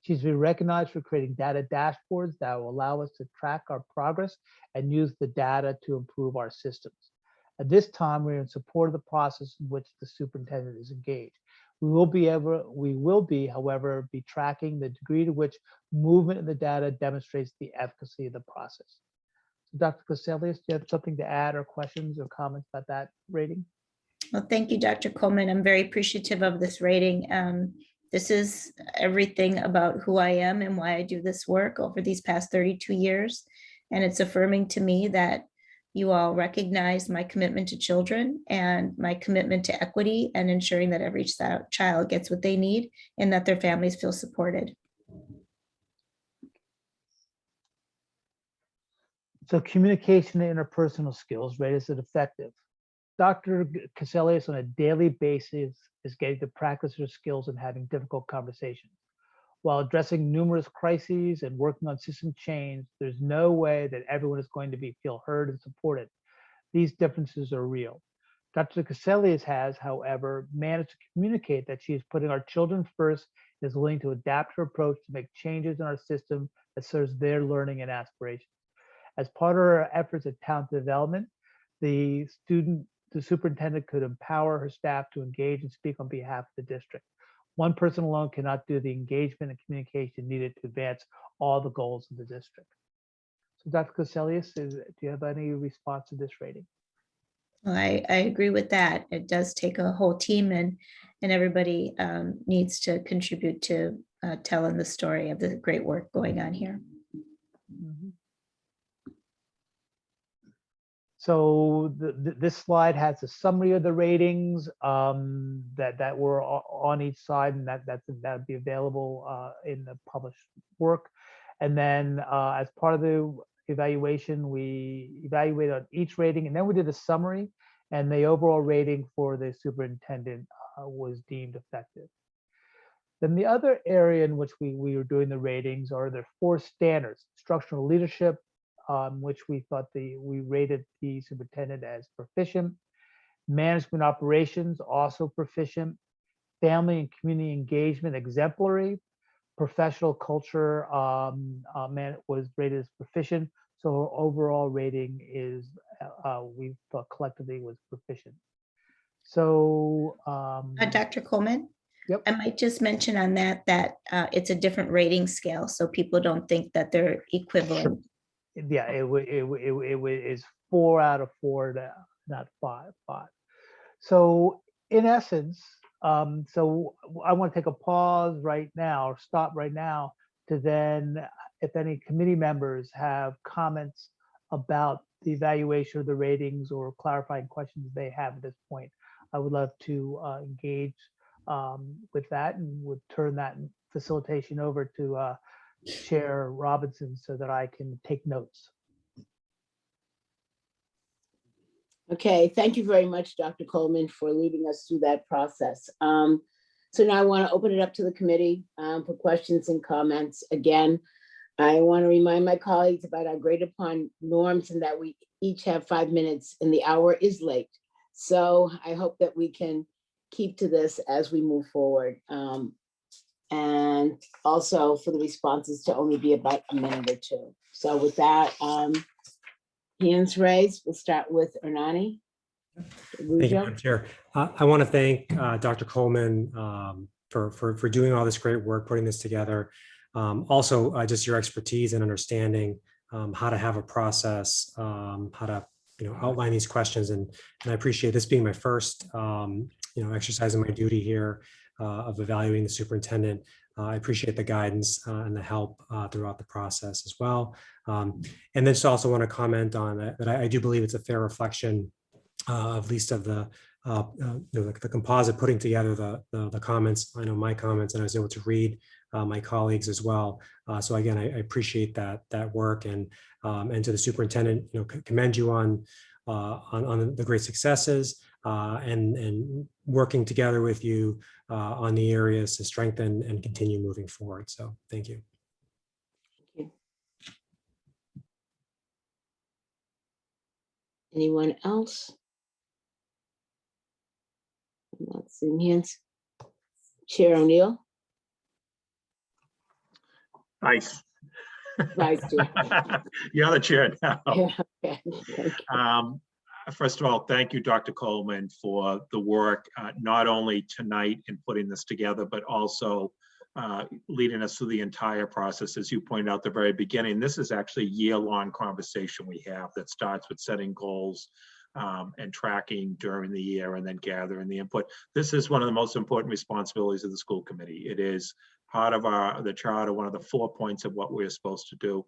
She's been recognized for creating data dashboards that will allow us to track our progress and use the data to improve our systems. At this time, we're in support of the process in which the superintendent is engaged. We will be, however, tracking the degree to which movement in the data demonstrates the efficacy of the process. So Dr. Caselli, do you have something to add or questions or comments about that rating? Well, thank you, Dr. Coleman. I'm very appreciative of this rating. This is everything about who I am and why I do this work over these past 32 years. And it's affirming to me that you all recognize my commitment to children and my commitment to equity and ensuring that every child gets what they need and that their families feel supported. So communication and interpersonal skills, right? Is it effective? Dr. Caselli on a daily basis is getting to practice her skills and having difficult conversations. While addressing numerous crises and working on system change, there's no way that everyone is going to feel heard and supported. These differences are real. Dr. Caselli has, however, managed to communicate that she is putting our children first and is willing to adapt her approach to make changes in our system that serves their learning and aspirations. As part of our efforts at talent development, the superintendent could empower her staff to engage and speak on behalf of the district. One person alone cannot do the engagement and communication needed to advance all the goals of the district. So Dr. Caselli, do you have any response to this rating? Well, I agree with that. It does take a whole team, and everybody needs to contribute to telling the story of the great work going on here. Mm-hmm. So this slide has a summary of the ratings that were on each side, and that'd be available in the published work. And then as part of the evaluation, we evaluated on each rating, and then we did a summary, and the overall rating for the superintendent was deemed effective. Then the other area in which we were doing the ratings are the 4 standards: instructional leadership, which we rated the superintendent as proficient; management operations, also proficient; family and community engagement, exemplary; professional culture was rated as proficient. So our overall rating is, we thought collectively was proficient. So Dr. Coleman? Yep. I might just mention on that it's a different rating scale, so people don't think that they're equivalent. Sure. Yeah, it is 4 out of 4, not 5. So in essence, so I want to take a pause right now, or stop right now, to then, if any committee members have comments about the evaluation of the ratings or clarifying questions they have at this point, I would love to engage with that, and would turn that facilitation over to Chair Robinson so that I can take notes. Okay, thank you very much, Dr. Coleman, for leading us through that process. So now I want to open it up to the committee for questions and comments. Again, I want to remind my colleagues about our agreed upon norms and that we each have 5 minutes and the hour is late. So I hope that we can keep to this as we move forward. And also for the responses to only be about a minute or 2. So with that, hands raised, we'll start with Ernani. Thank you, Madam Chair. I want to thank Dr. Coleman for doing all this great work, putting this together. Also, just your expertise and understanding how to have a process, how to outline these questions, and I appreciate this being my first exercising my duty here of evaluating the superintendent. I appreciate the guidance and the help throughout the process as well. And then just also want to comment on that I do believe it's a fair reflection of least of the composite putting together the comments. I know my comments, and I was able to read my colleagues as well. So again, I appreciate that work, and to the superintendent, commend you on the great successes and working together with you on the areas to strengthen and continue moving forward. So thank you. Anyone else? I'm not seeing hands. Chair O'Neill. Nice. Vice Chair. You're the chair now. Yeah, okay. Thank you. First of all, thank you, Dr. Coleman, for the work, not only tonight in putting this together, but also leading us through the entire process. As you pointed out at the very beginning, this is actually a year-long conversation we have that starts with setting goals and tracking during the year, and then gathering the input. This is one of the most important responsibilities of the school committee. It is part of the charter, one of the 4 points of what we're supposed to do.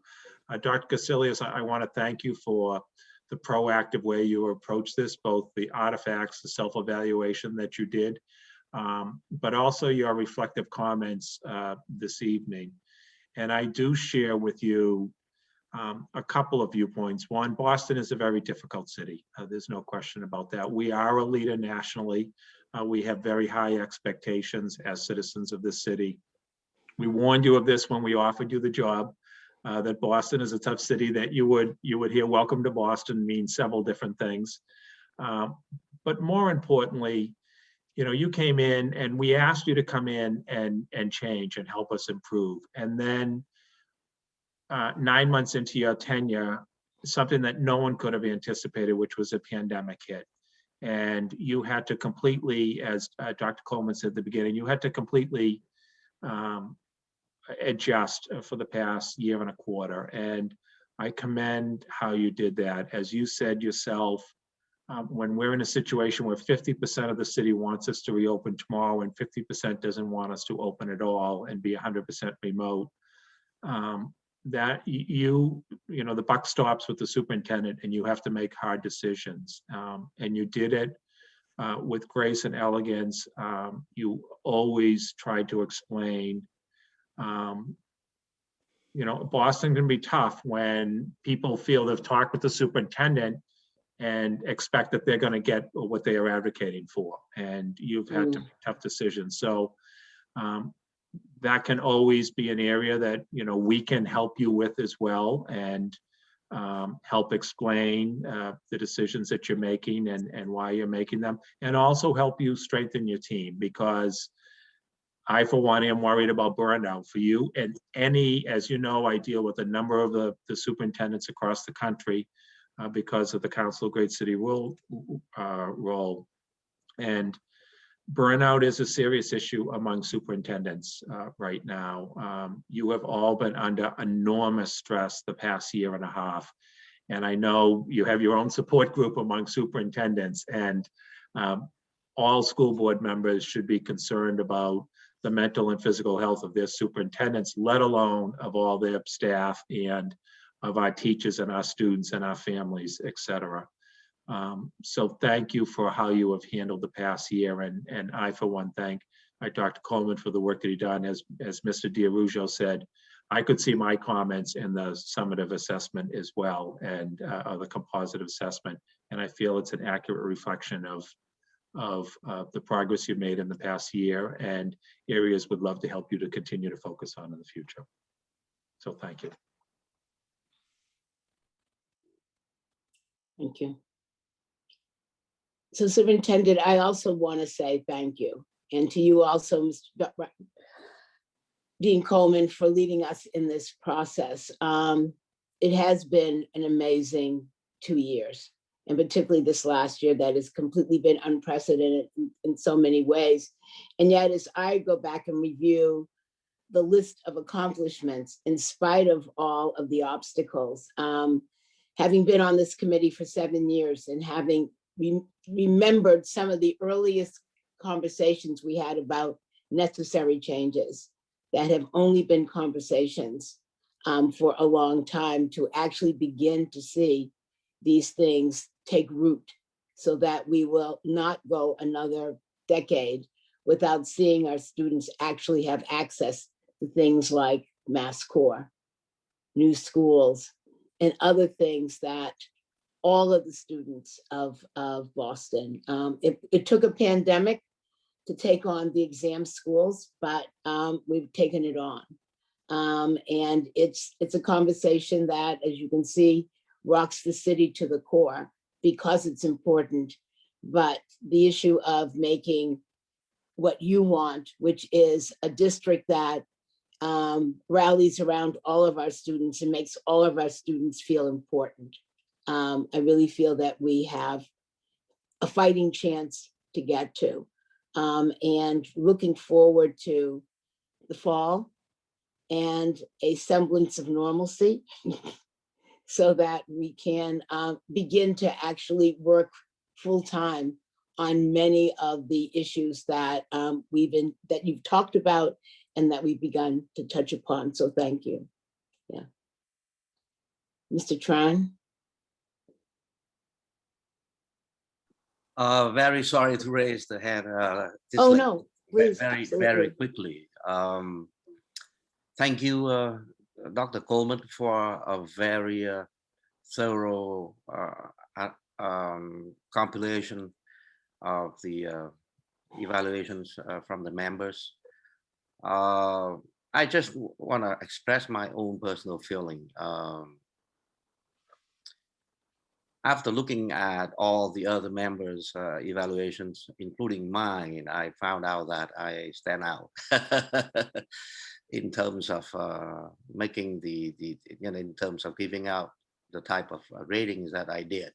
Dr. Casilius, I want to thank you for the proactive way you approach this, both the artifacts, the self-evaluation that you did, but also your reflective comments this evening. And I do share with you a couple of viewpoints. One, Boston is a very difficult city. There's no question about that. We are a leader nationally. We have very high expectations as citizens of this city. We warned you of this when we offered you the job, that Boston is a tough city, that you would hear welcome to Boston mean several different things. But more importantly, you came in and we asked you to come in and change and help us improve. And then 9 months into your tenure, something that no one could have anticipated, which was a pandemic hit. And you had to completely, as Dr. Coleman said at the beginning, you had to completely adjust for the past year and a quarter. And I commend how you did that. As you said yourself, when we're in a situation where 50% of the city wants us to reopen tomorrow and 50% doesn't want us to open at all and be 100% remote, that the buck stops with the superintendent, and you have to make hard decisions. And you did it with grace and elegance. You always tried to explain, Boston can be tough when people feel they've talked with the superintendent and expect that they're going to get what they are advocating for. And you've had to make tough decisions. So that can always be an area that, we can help you with as well, and help explain the decisions that you're making and why you're making them, and also help you strengthen your team, because I, for one, am worried about burnout for you. And as you know, I deal with a number of the superintendents across the country because of the Council of Great City role. And burnout is a serious issue among superintendents right now. You have all been under enormous stress the past year and a half. And I know you have your own support group among superintendents, and all school board members should be concerned about the mental and physical health of their superintendents, let alone of all their staff and of our teachers and our students and our families, et cetera. So thank you for how you have handled the past year. And I, for one, thank Dr. Coleman for the work that he done. As Mr. D'Arugio said, I could see my comments in the summative assessment as well, and the composite assessment. And I feel it's an accurate reflection of the progress you've made in the past year, and areas would love to help you to continue to focus on in the future. So thank you. Thank you. So Superintendent, I also want to say thank you. And to you also, Mr. Dean Coleman, for leading us in this process. It has been an amazing 2 years. and particularly this last year that has completely been unprecedented in so many ways. And yet, as I go back and review the list of accomplishments, in spite of all of the obstacles, having been on this committee for 7 years and having remembered some of the earliest conversations we had about necessary changes that have only been conversations for a long time, to actually begin to see these things take root so that we will not go another decade without seeing our students actually have access to things like MassCore, new schools, and other things that all of the students of Boston. It took a pandemic to take on the exam schools, but we've taken it on. And it's a conversation that, as you can see, rocks the city to the core because it's important. But the issue of making what you want, which is a district that rallies around all of our students and makes all of our students feel important. I really feel that we have a fighting chance to get to, and looking forward to the fall and a semblance of normalcy so that we can begin to actually work full-time on many of the issues that that you've talked about and that we've begun to touch upon. So thank you. Yeah. Mr. Tran. Very sorry to raise the hand. Oh, no, please. Very Absolutely. quickly. Thank you, Dr. Coleman, for a very thorough compilation of the evaluations from the members. I just want to express my own personal feeling. After looking at all the other members' evaluations, including mine, I found out that I stand out in terms of making in terms of giving out the type of ratings that I did.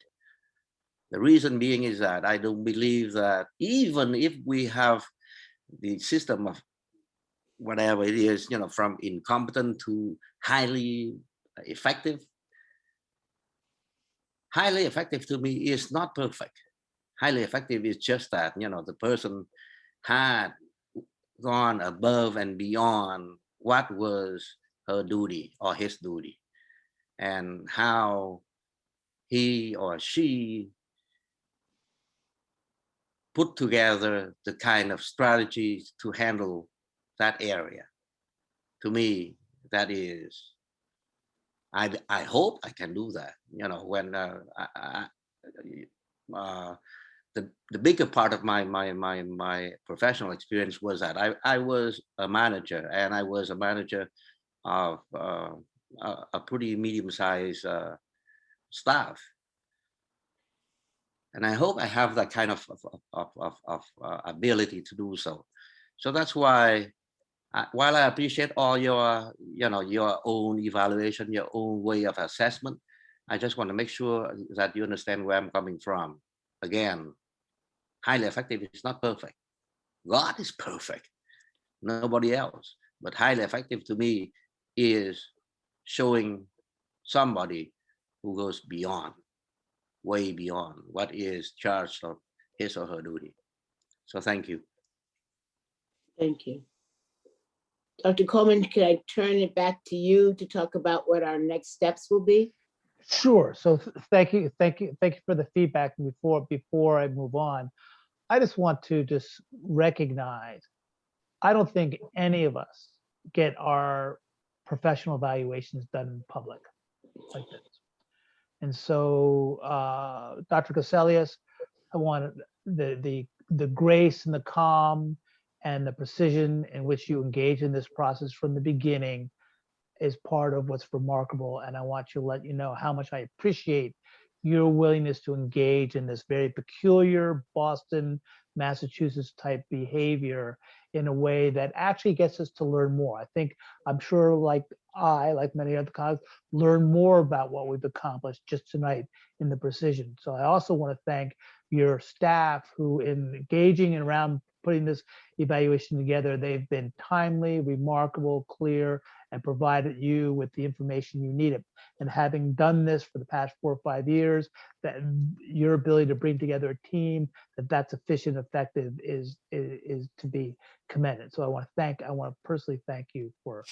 The reason being is that I don't believe that even if we have the system of whatever it is, from incompetent to highly effective to me is not perfect. Highly effective is just that, the person had gone above and beyond what was her duty or his duty, and how he or she put together the kind of strategies to handle that area. To me, that is, I hope I can do that. When the bigger part of my professional experience was that I was a manager, and I was a manager of a pretty medium-sized staff, and I hope I have that kind of ability to do so. So that's why, while I appreciate all your your own evaluation, your own way of assessment, I just want to make sure that you understand where I'm coming from. Again, highly effective is not perfect. God is perfect, nobody else. But highly effective to me is showing somebody who goes beyond, way beyond what is charged of his or her duty. So thank you. Thank you. Dr. Coleman, can I turn it back to you to talk about what our next steps will be? Sure. So thank you for the feedback. Before I move on, I just want to recognize, I don't think any of us get our professional evaluations done in public like this. And so, Dr. Cassellius, I want the grace and the calm and the precision in which you engage in this process from the beginning is part of what's remarkable. And I want to let you know how much I appreciate your willingness to engage in this very peculiar Boston, Massachusetts type behavior in a way that actually gets us to learn more. I'm sure like many other colleagues, learn more about what we've accomplished just tonight in the precision. So I also want to thank your staff who, in engaging and around putting this evaluation together, they've been timely, remarkable, clear, and provided you with the information you needed. And having done this for the past 4 or 5 years, that your ability to bring together a team that's efficient, effective is to be commended. So I want to personally thank you for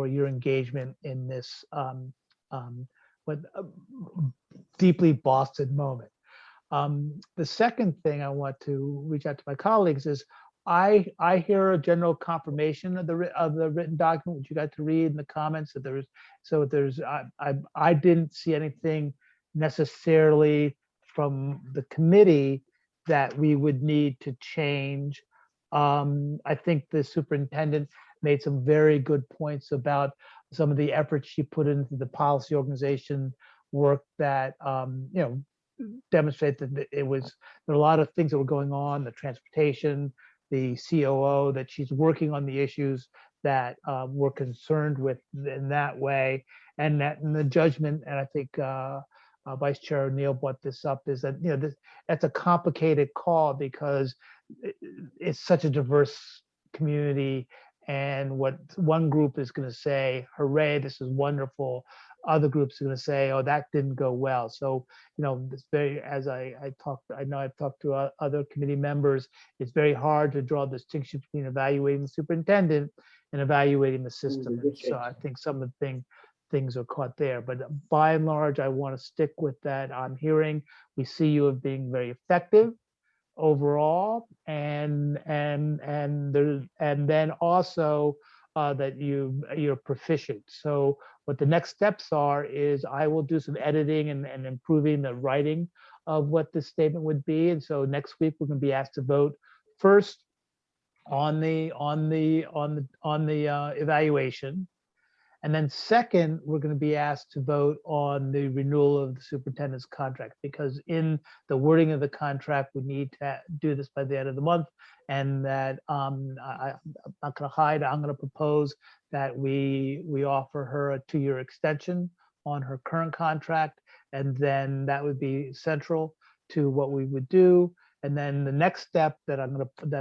your engagement in this deeply Boston moment. The second thing I want to reach out to my colleagues is I hear a general confirmation of the written document, which you got to read in the comments, that I didn't see anything necessarily from the committee that we would need to change. I think the superintendent made some very good points about some of the efforts she put into the policy organization work that demonstrate that there are a lot of things that were going on, the transportation, the COO, that she's working on the issues that we're concerned with in that way, and that in the judgment, and I think Vice Chair O'Neill brought this up, is that that's a complicated call because it's such a diverse community, and what one group is going to say, hooray, this is wonderful. Other groups are going to say, oh, that didn't go well. So, it's very, as I know I've talked to other committee members, it's very hard to draw a distinction between evaluating the superintendent and evaluating the system. And so I think some of the things are caught there. But by and large, I want to stick with that. I'm hearing we see you as being very effective overall, and then also that you're proficient. So what the next steps are is I will do some editing and improving the writing of what this statement would be. And so next week we're going to be asked to vote first on the evaluation, and then second we're going to be asked to vote on the renewal of the superintendent's contract, because in the wording of the contract we need to do this by the end of the month. And that I'm not going to hide, I'm going to propose that we offer her a 2-year extension on her current contract, and then that would be central to what we would do. And then the next step that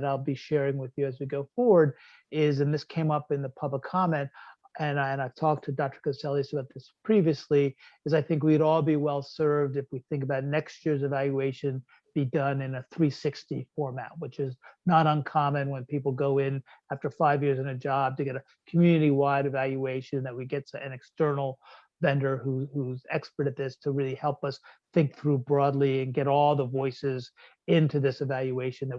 I'll be sharing with you as we go forward is, and this came up in the public comment, and I've talked to Dr. Cassellius about this previously, is I think we'd all be well served if we think about next year's evaluation be done in a 360 format, which is not uncommon when people go in after 5 years in a job to get a community-wide evaluation, that we get an external vendor who's expert at this to really help us think through broadly and get all the voices into this evaluation that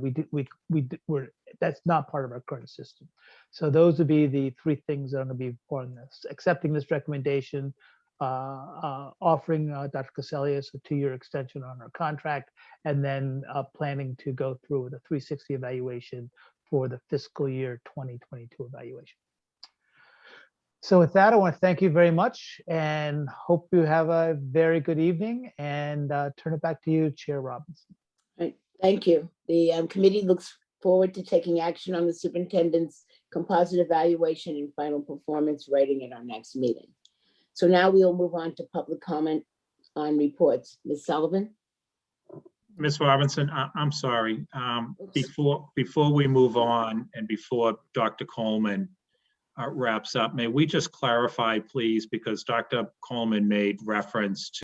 that's not part of our current system. So those would be the 3 things that are going to be important: accepting this recommendation, offering Dr. Cassellius a 2-year extension on her contract, and then planning to go through with a 360 evaluation for the fiscal year 2022 evaluation. So with that, I want to thank you very much and hope you have a very good evening, and turn it back to you, Chair Robinson. Right. Thank you. The committee looks forward to taking action on the superintendent's composite evaluation and final performance rating at our next meeting. So now we'll move on to public comment on reports. Ms. Sullivan? Ms. Robinson, I'm sorry. Before we move on and before Dr. Coleman wraps up, may we just clarify, please, because Dr. Coleman made reference to